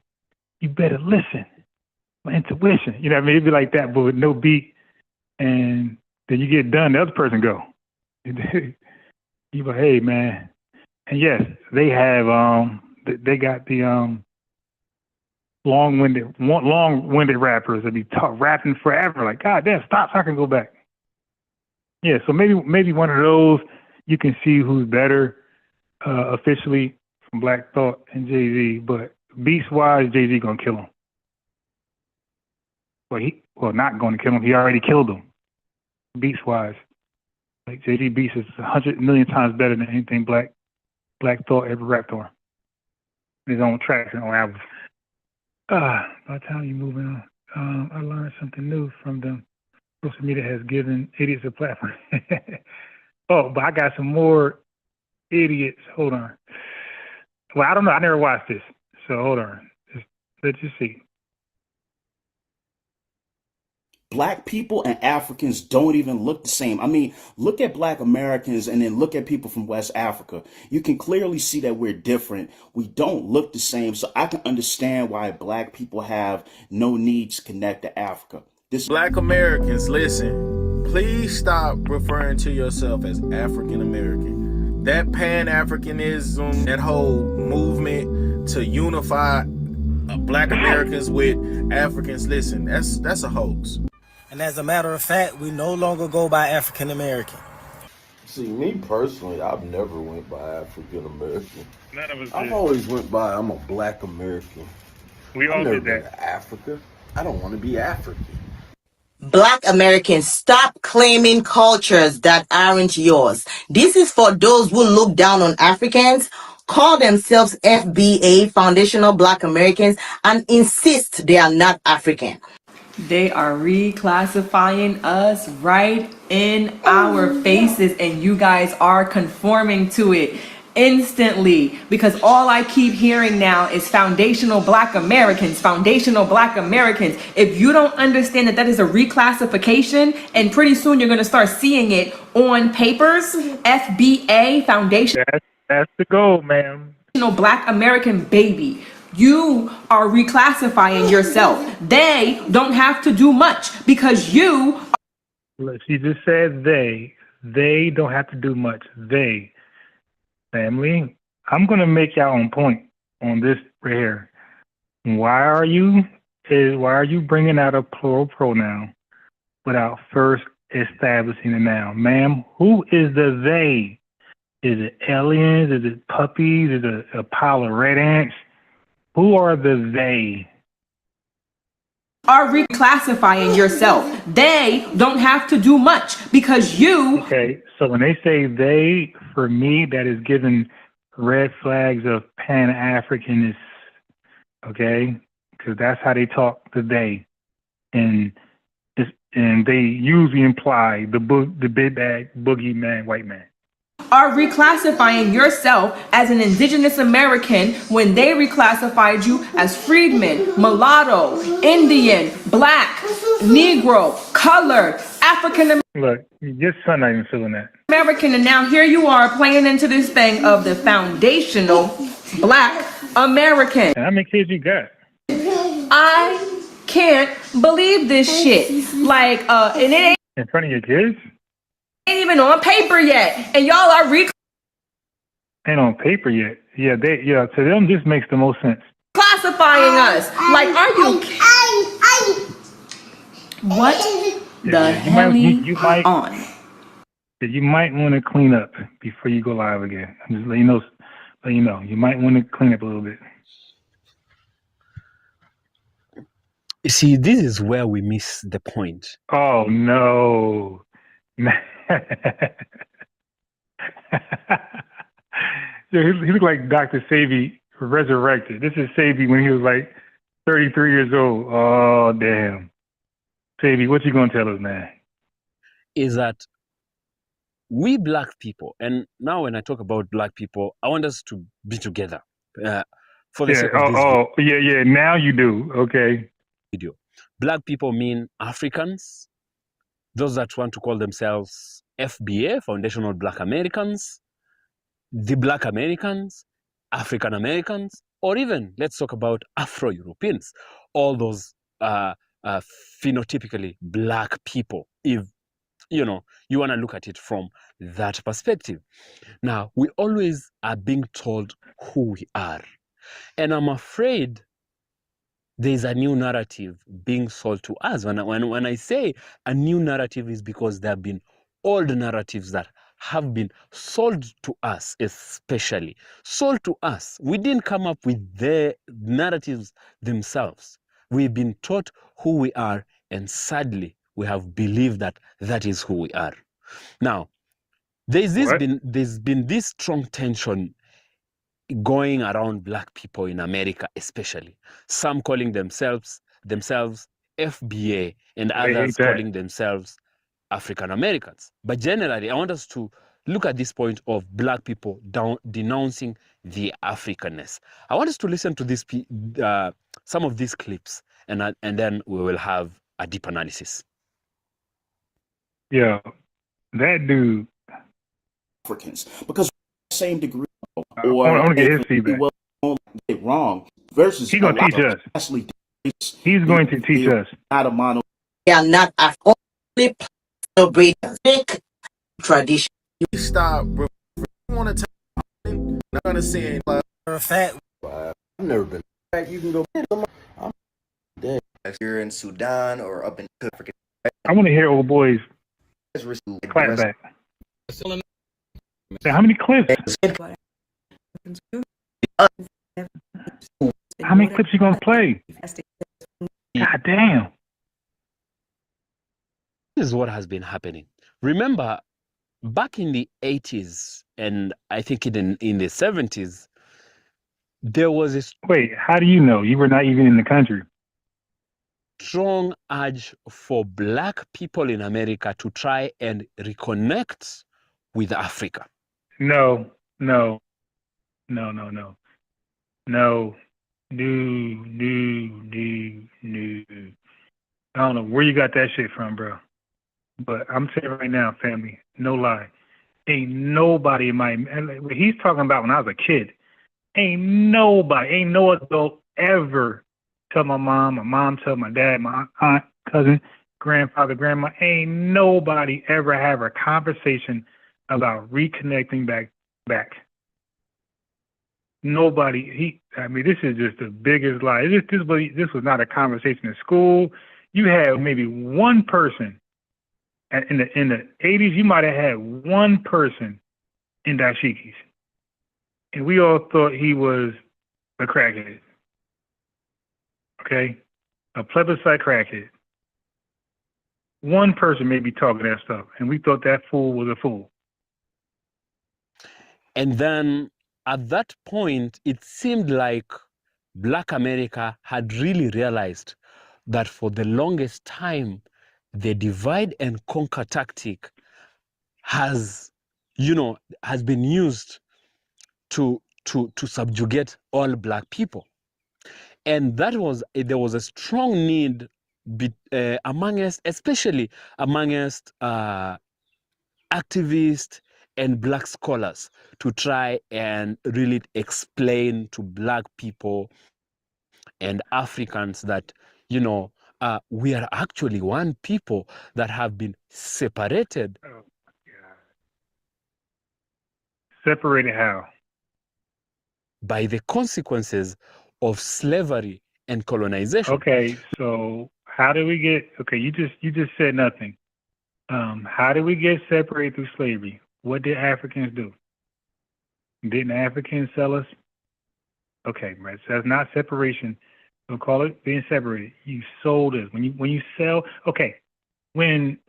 [SPEAKER 20] You better listen. My intuition. You know what I mean? It'd be like that, but with no beat. And then you get done, the other person go. You go, hey, man. And yes, they have, they got the long-winded rappers that be rapping forever. Like, God damn, stop so I can go back. Yeah, so maybe one of those, you can see who's better officially from Black Thought and Jay-Z, but beast-wise, Jay-Z gonna kill him. Well, not gonna kill him. He already killed him. Beast-wise, like Jay-Z beats is 100 million times better than anything Black Thought ever rapped on. His own tracks and own albums. By the time you're moving on, I learned something new from them. Social media has given idiots a platform. Oh, but I got some more idiots. Hold on. Well, I don't know. I never watched this. So hold on. Let's just see.
[SPEAKER 14] Black people and Africans don't even look the same. I mean, look at Black Americans and then look at people from West Africa. You can clearly see that we're different. We don't look the same. So I can understand why Black people have no need to connect to Africa.
[SPEAKER 16] Black Americans, listen, please stop referring to yourself as African American. That Pan-Africanism, that whole movement to unify Black Americans with Africans, listen, that's a hoax.
[SPEAKER 23] And as a matter of fact, we no longer go by African American.
[SPEAKER 24] See, me personally, I've never went by African American.
[SPEAKER 20] None of us
[SPEAKER 24] I've
[SPEAKER 20] did.
[SPEAKER 24] always went by I'm a Black American.
[SPEAKER 20] We all
[SPEAKER 24] never
[SPEAKER 20] did
[SPEAKER 24] been
[SPEAKER 20] that.
[SPEAKER 24] to Africa. I don't want to be African.
[SPEAKER 25] Black Americans, stop claiming cultures that aren't yours. This is for those who look down on Africans, call themselves FBA, Foundational Black Americans, and insist they are not African.
[SPEAKER 4] They are reclassifying us right in our faces, and you guys are conforming to it. instantly, because all I keep hearing now is foundational Black Americans, foundational Black Americans. If you don't understand that that is a reclassification, and pretty soon you're going to start seeing it on papers, FBA, foundational
[SPEAKER 20] That's the goal, ma'am.
[SPEAKER 4] Black American baby. You are reclassifying yourself. They don't have to do much because you.
[SPEAKER 20] She just said they. They don't have to do much. They. Family, I'm going to make y'all on point on this right here. Why are you bringing out a plural pronoun without first establishing a noun? Ma'am, who is the they? Is it aliens? Is it puppies? Is it a pile of red ants? Who are the they?
[SPEAKER 4] Are reclassifying yourself. They don't have to do much because you.
[SPEAKER 20] Okay, so when they say they, for me, that is giving red flags of Pan-Africanism, okay? Because that's how they talk today. And they usually imply the big bag, boogeyman, white man.
[SPEAKER 4] Are reclassifying yourself as an indigenous American when they reclassified you as freedman, mulatto, Indian, black, Negro, colored, African
[SPEAKER 20] Look, your son not even feeling that.
[SPEAKER 4] American, and now here you are playing into this thing of the foundational Black American.
[SPEAKER 20] And how many kids you got?
[SPEAKER 4] I can't believe this shit. Like, and it ain't
[SPEAKER 20] In front of your kids?
[SPEAKER 4] even on paper yet, and y'all are
[SPEAKER 20] Ain't on paper yet. Yeah, to them this makes the most sense.
[SPEAKER 4] reclassifying us. Like, are you? What the hell
[SPEAKER 20] you might
[SPEAKER 4] on?
[SPEAKER 20] You might want to clean up before you go live again. I'm just letting you know. You might want to clean up a little bit.
[SPEAKER 1] You see, this is where we miss the point.
[SPEAKER 20] Oh no. Yeah, he looked like Dr. Savy resurrected. This is Savy when he was like 33 years old. Oh, damn. Savy, what you going to tell us, man?
[SPEAKER 1] Is that we Black people, and now when I talk about Black people, I want us to be together. For the sake of this
[SPEAKER 20] yeah, now you do. Okay.
[SPEAKER 1] Video. Black people mean Africans, those that want to call themselves FBA, Foundational Black Americans, the Black Americans, African Americans, or even let's talk about Afro-Europeans, all those phenotypically Black people, if you want to look at it from that perspective. Now, we always are being told who we are, and I'm afraid there's a new narrative being sold to us. When I say a new narrative, is because there have been old narratives that have been sold to us, especially sold to us. We didn't come up with the narratives themselves. We've been taught who we are, and sadly, we have believed that that is who we are. Now, there's been this strong tension going around Black people in America, especially. Some calling themselves FBA, and others calling themselves African Americans. But generally, I want us to look at this point of Black people denouncing the Africanness. I want us to listen to this some of these clips, and then we will have a deep analysis.
[SPEAKER 20] Yeah, that dude.
[SPEAKER 14] Africans, because same degree,
[SPEAKER 20] I want to get his feedback.
[SPEAKER 14] Get wrong versus
[SPEAKER 20] he's going to teach us. He's going to teach us.
[SPEAKER 14] Not a mono.
[SPEAKER 25] They are not only celebrate fake tradition.
[SPEAKER 16] Stop, bro. If you want to tell me, not gonna say for a fact.
[SPEAKER 24] I've never been. In fact, you can go. I'm dead.
[SPEAKER 9] If you're in Sudan or up in Africa,
[SPEAKER 20] I want to hear old boys clap back. How many clips? How many clips you gonna play? God damn.
[SPEAKER 1] This is what has been happening. Remember, back in the 80s, and I think in the 70s, there was a...
[SPEAKER 20] Wait, how do you know? You were not even in the country.
[SPEAKER 1] Strong urge for Black people in America to try and reconnect with Africa.
[SPEAKER 20] No. No, no, no. No. No. I don't know where you got that shit from, bro. But I'm saying right now, family, no lie. Ain't nobody in my, what he's talking about when I was a kid, ain't no adult ever tell my mom tell my dad, my aunt, cousin, grandfather, grandma, ain't nobody ever have a conversation about reconnecting back. Nobody, this is just the biggest lie. This was not a conversation in school. You had maybe one person in the 80s, you might have had one person in dashikis. And we all thought he was a crackhead. Okay? A plebiscite crackhead. One person may be talking that stuff, and we thought that fool was a fool.
[SPEAKER 1] And then at that point, it seemed like Black America had really realized that for the longest time, the divide and conquer tactic has been used to subjugate all Black people. And there was a strong need especially amongst activists and Black scholars to try and really explain to Black people and Africans that, we are actually one people that have been separated.
[SPEAKER 20] Oh, my God. Separated how?
[SPEAKER 1] By the consequences of slavery and colonization.
[SPEAKER 20] Okay, so how do we get? Okay, you just said nothing. How did we get separated through slavery? What did Africans do? Didn't Africans sell us? Okay, right. So that's not separation. We'll call it being separated. You sold us. When you sell, okay. When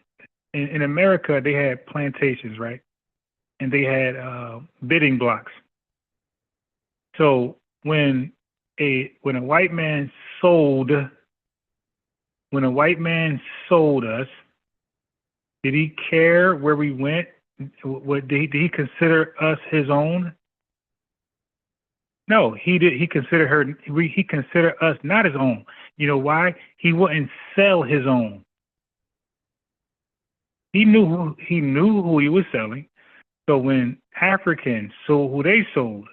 [SPEAKER 20] in America they had plantations, right? And they had bidding blocks. So when a white man sold us, did he care where we went? Did he consider us his own? No, he did. He considered us not his own. You know why? He wouldn't sell his own. He knew who he was selling. So when Africans sold who they sold,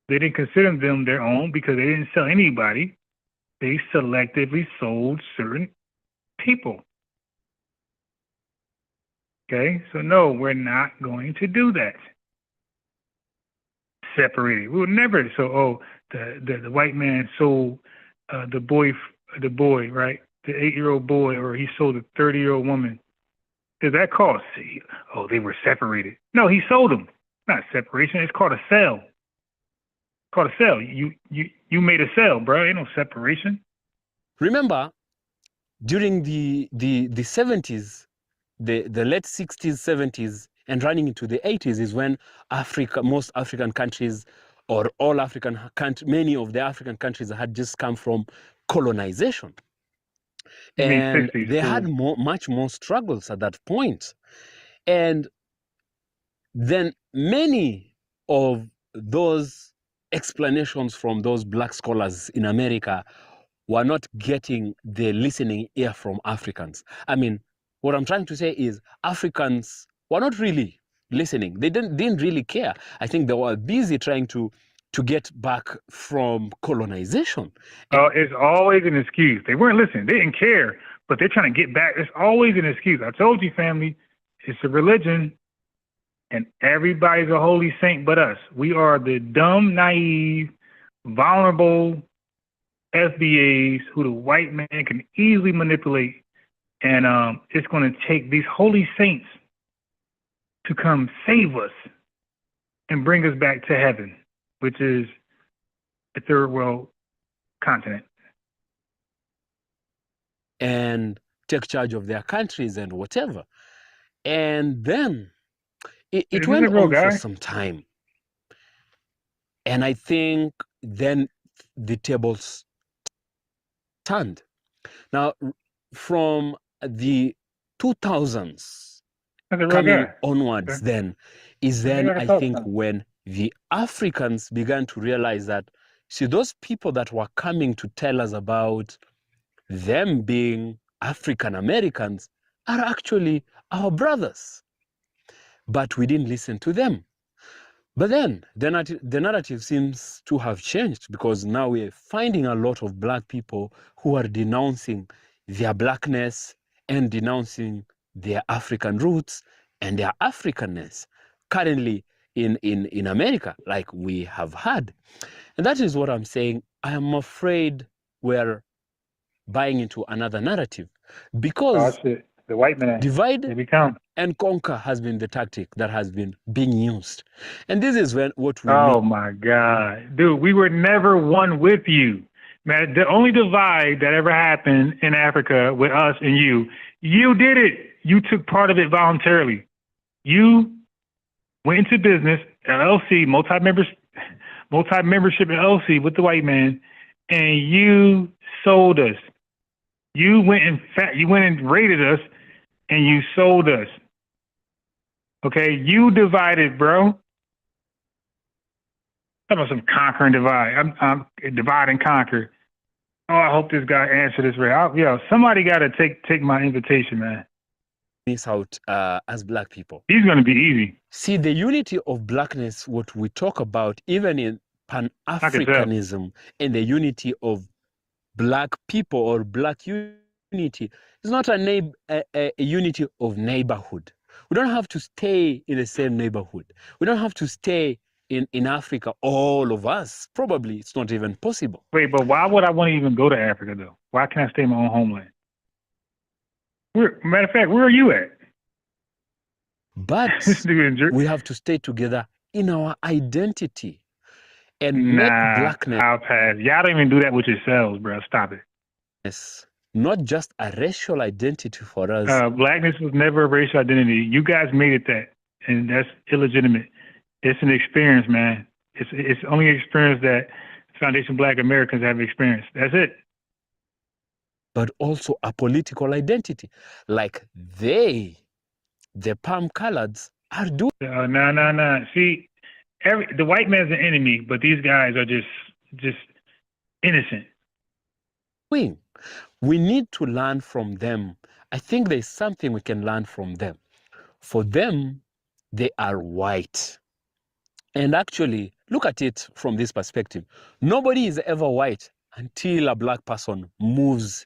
[SPEAKER 20] they didn't consider them their own because they didn't sell anybody. They selectively sold certain people. Okay, so no, we're not going to do that. Separated. We would never. So, the white man sold the boy, right? The 8-year-old boy, or he sold a 30-year-old woman. Does that cost? Oh, they were separated. No, he sold them. Not separation. It's called a sale. It's called a sale. You made a sale, bro. Ain't no separation.
[SPEAKER 1] Remember, during the 70s, the late 60s, 70s, and running into the 80s is when most African countries, or all African countries, many of the African countries had just come from colonization. And they had much more struggles at that point. And then many of those explanations from those Black scholars in America were not getting the listening ear from Africans. I mean, what I'm trying to say is Africans were not really listening. They didn't really care. I think they were busy trying to get back from colonization.
[SPEAKER 20] Oh, it's always an excuse. They weren't listening. They didn't care, but they're trying to get back. It's always an excuse. I told you, family, it's a religion, and everybody's a holy saint but us. We are the dumb, naive, vulnerable FBAs who the white man can easily manipulate. And it's going to take these holy saints to come save us and bring us back to heaven, which is a third world continent.
[SPEAKER 1] And take charge of their countries and whatever. And then it went on for some time. And I think then the tables turned. Now, from the 2000s coming onwards, then I think when the Africans began to realize that, see, those people that were coming to tell us about them being African Americans are actually our brothers. But we didn't listen to them. But then the narrative seems to have changed, because now we're finding a lot of black people who are denouncing their blackness and denouncing their African roots and their Africanness currently in America, like we have had. And that is what I'm saying. I am afraid we're buying into another narrative, because
[SPEAKER 20] the white man
[SPEAKER 1] divide and conquer has been the tactic that has been being used. And this is what we
[SPEAKER 20] Oh my God. Dude, we were never one with you. Man, the only divide that ever happened in Africa with us and you did it. You took part of it voluntarily. You went into business, LLC, multi-membership LLC with the white man, and you sold us. You went and raided us, and you sold us. Okay, you divided, bro. Talking about some conquer and divide. I'm divide and conquer. Oh, I hope this guy answered this right. Somebody got to take my invitation, man.
[SPEAKER 1] Miss out as black people.
[SPEAKER 20] He's going to be easy.
[SPEAKER 1] See, the unity of blackness, what we talk about, even in Pan-Africanism, and the unity of black people or black unity, is not a unity of neighborhood. We don't have to stay in the same neighborhood. We don't have to stay in Africa, all of us. Probably it's not even possible.
[SPEAKER 20] Wait, but why would I want to even go to Africa, though? Why can't I stay in my own homeland? Matter of fact, where are you at?
[SPEAKER 1] But we have to stay together in our identity and make blackness.
[SPEAKER 20] I'll pass. Y'all don't even do that with yourselves, bro. Stop it.
[SPEAKER 1] Not just a racial identity for us.
[SPEAKER 20] Blackness was never a racial identity. You guys made it that, and that's illegitimate. It's an experience, man. It's only an experience that Foundation Black Americans have experienced. That's it.
[SPEAKER 1] But also a political identity, like the palm coloreds are doing.
[SPEAKER 20] No. See, the white man's an enemy, but these guys are just innocent.
[SPEAKER 1] We need to learn from them. I think there's something we can learn from them. For them, they are white. And actually, look at it from this perspective. Nobody is ever white until a black person moves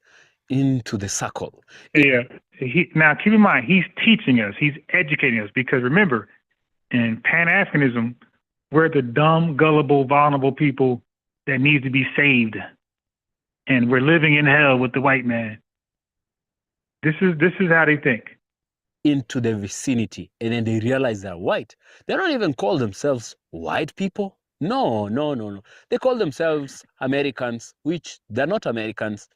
[SPEAKER 1] into the circle.
[SPEAKER 20] Yeah. Now, keep in mind, he's teaching us. He's educating us. Because remember, in Pan-Africanism, we're the dumb, gullible, vulnerable people that need to be saved. And we're living in hell with the white man. This is how they think.
[SPEAKER 1] Into the vicinity, and then they realize they're white. They don't even call themselves white people. No. They call themselves Americans, which they're not Americans.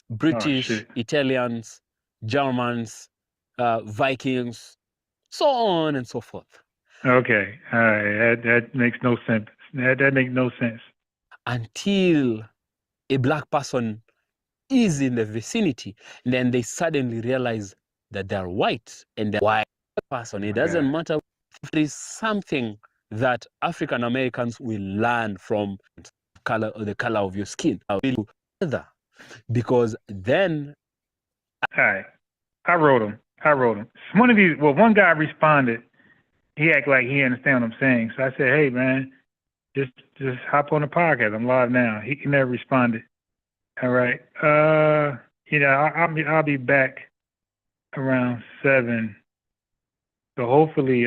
[SPEAKER 1] British, Italians, Germans, Vikings, so on and so forth.
[SPEAKER 20] Okay, all right, that makes no sense. That makes no sense.
[SPEAKER 1] Until a black person is in the vicinity, and then they suddenly realize that they're white, and they're white person. It doesn't matter. There is something that African Americans will learn from the color of your skin. Because then,
[SPEAKER 20] all right, I wrote him. One of these. Well, one guy responded. He acted like he understand what I'm saying. So I said, "Hey, man, just hop on the podcast. I'm live now." He never responded. All right. I'll be back around 7. So hopefully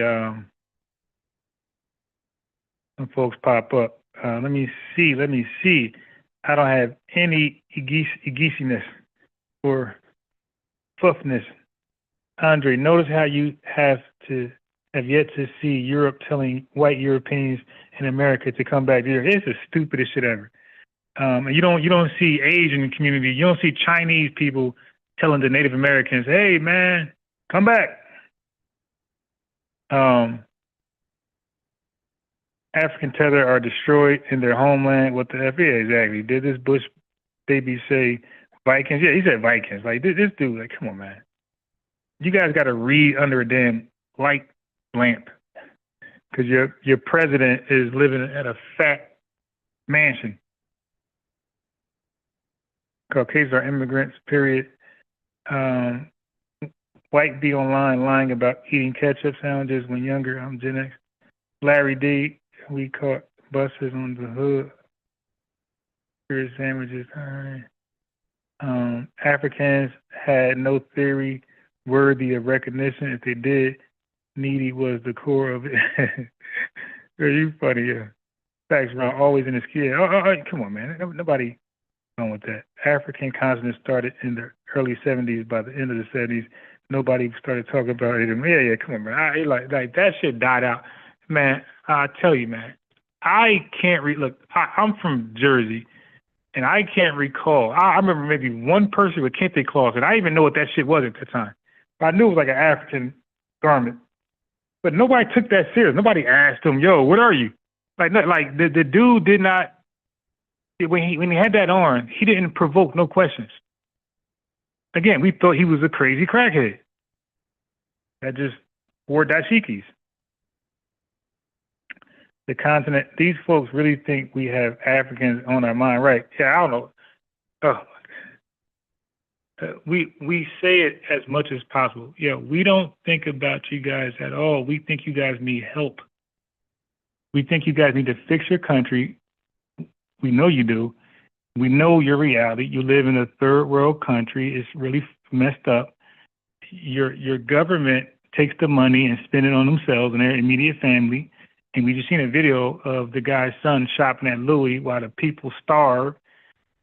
[SPEAKER 20] some folks pop up. Let me see. I don't have any geesiness or fluffness. Andre, notice how you have yet to see Europe telling white Europeans in America to come back here. It's the stupidest shit ever. You don't see Asian community. You don't see Chinese people telling the Native Americans, "Hey, man, come back." African tether are destroyed in their homeland. What the FBA exactly? Did this Bush baby say Vikings? Yeah, he said Vikings. Like this dude, like, come on, man. You guys got to read under a damn light lamp. because your president is living at a fat mansion. Caucasians are immigrants, period. White be online lying about eating ketchup sandwiches when younger. I'm Gen X. Larry D, we caught buses on the hood. Spirit sandwiches. Africans had no theory worthy of recognition. If they did, needy was the core of it. Are you funny? Yeah. Facts wrong, always in the skin. Come on, man. Nobody going with that. African consciousness started in the early 70s. By the end of the 70s, nobody started talking about it. Yeah, come on, man. Like that shit died out. Man, I tell you, man, I can't look, I'm from Jersey, and I can't recall. I remember maybe one person with kente cloths, and I didn't even know what that shit was at the time. But I knew it was like an African garment. But nobody took that serious. Nobody asked him, yo, what are you? Like the dude did not, when he had that on, he didn't provoke no questions. Again, we thought he was a crazy crackhead that just wore dashikis. The continent, these folks really think we have Africans on our mind, right? Yeah, I don't know. We say it as much as possible. Yeah, we don't think about you guys at all. We think you guys need help. We think you guys need to fix your country. We know you do. We know your reality. You live in a third world country. It's really messed up. Your government takes the money and spend it on themselves and their immediate family. And we just seen a video of the guy's son shopping at Louis while the people starve.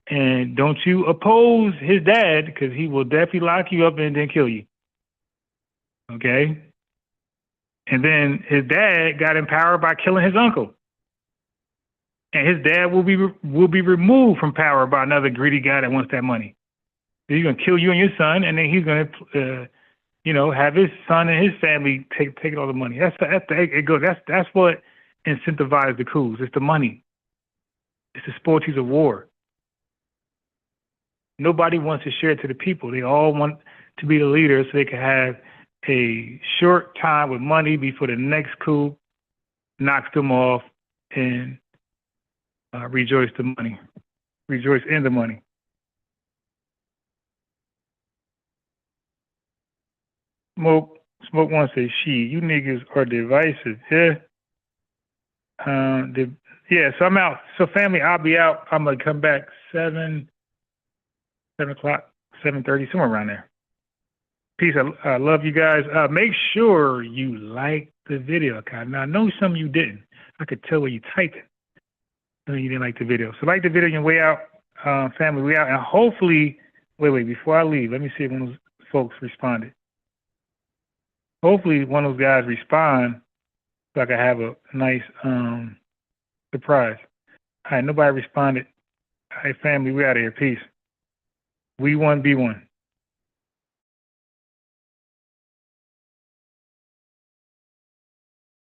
[SPEAKER 20] And don't you oppose his dad, because he will definitely lock you up and then kill you. Okay? And then his dad got empowered by killing his uncle. And his dad will be removed from power by another greedy guy that wants that money. He's going to kill you and your son, and then he's going to have his son and his family take all the money. That's what incentivizes the coups. It's the money. It's the spoilties of war. Nobody wants to share it to the people. They all want to be the leader so they can have a short time with money before the next coup knocks them off and rejoice in the money. Smoke one say, you niggas are divisive. Yeah. So I'm out. So family, I'll be out. I'm going to come back 7 o'clock, 7:30, somewhere around there. Peace. I love you guys. Make sure you like the video. Now, I know some of you didn't. I could tell where you typed it. I know you didn't like the video. So like the video on your way out. Family, we out. And hopefully, wait, before I leave, let me see if one of those folks responded. Hopefully one of those guys respond so I can have a nice surprise. All right, nobody responded. All right, family, we out of here. Peace. We one, be one.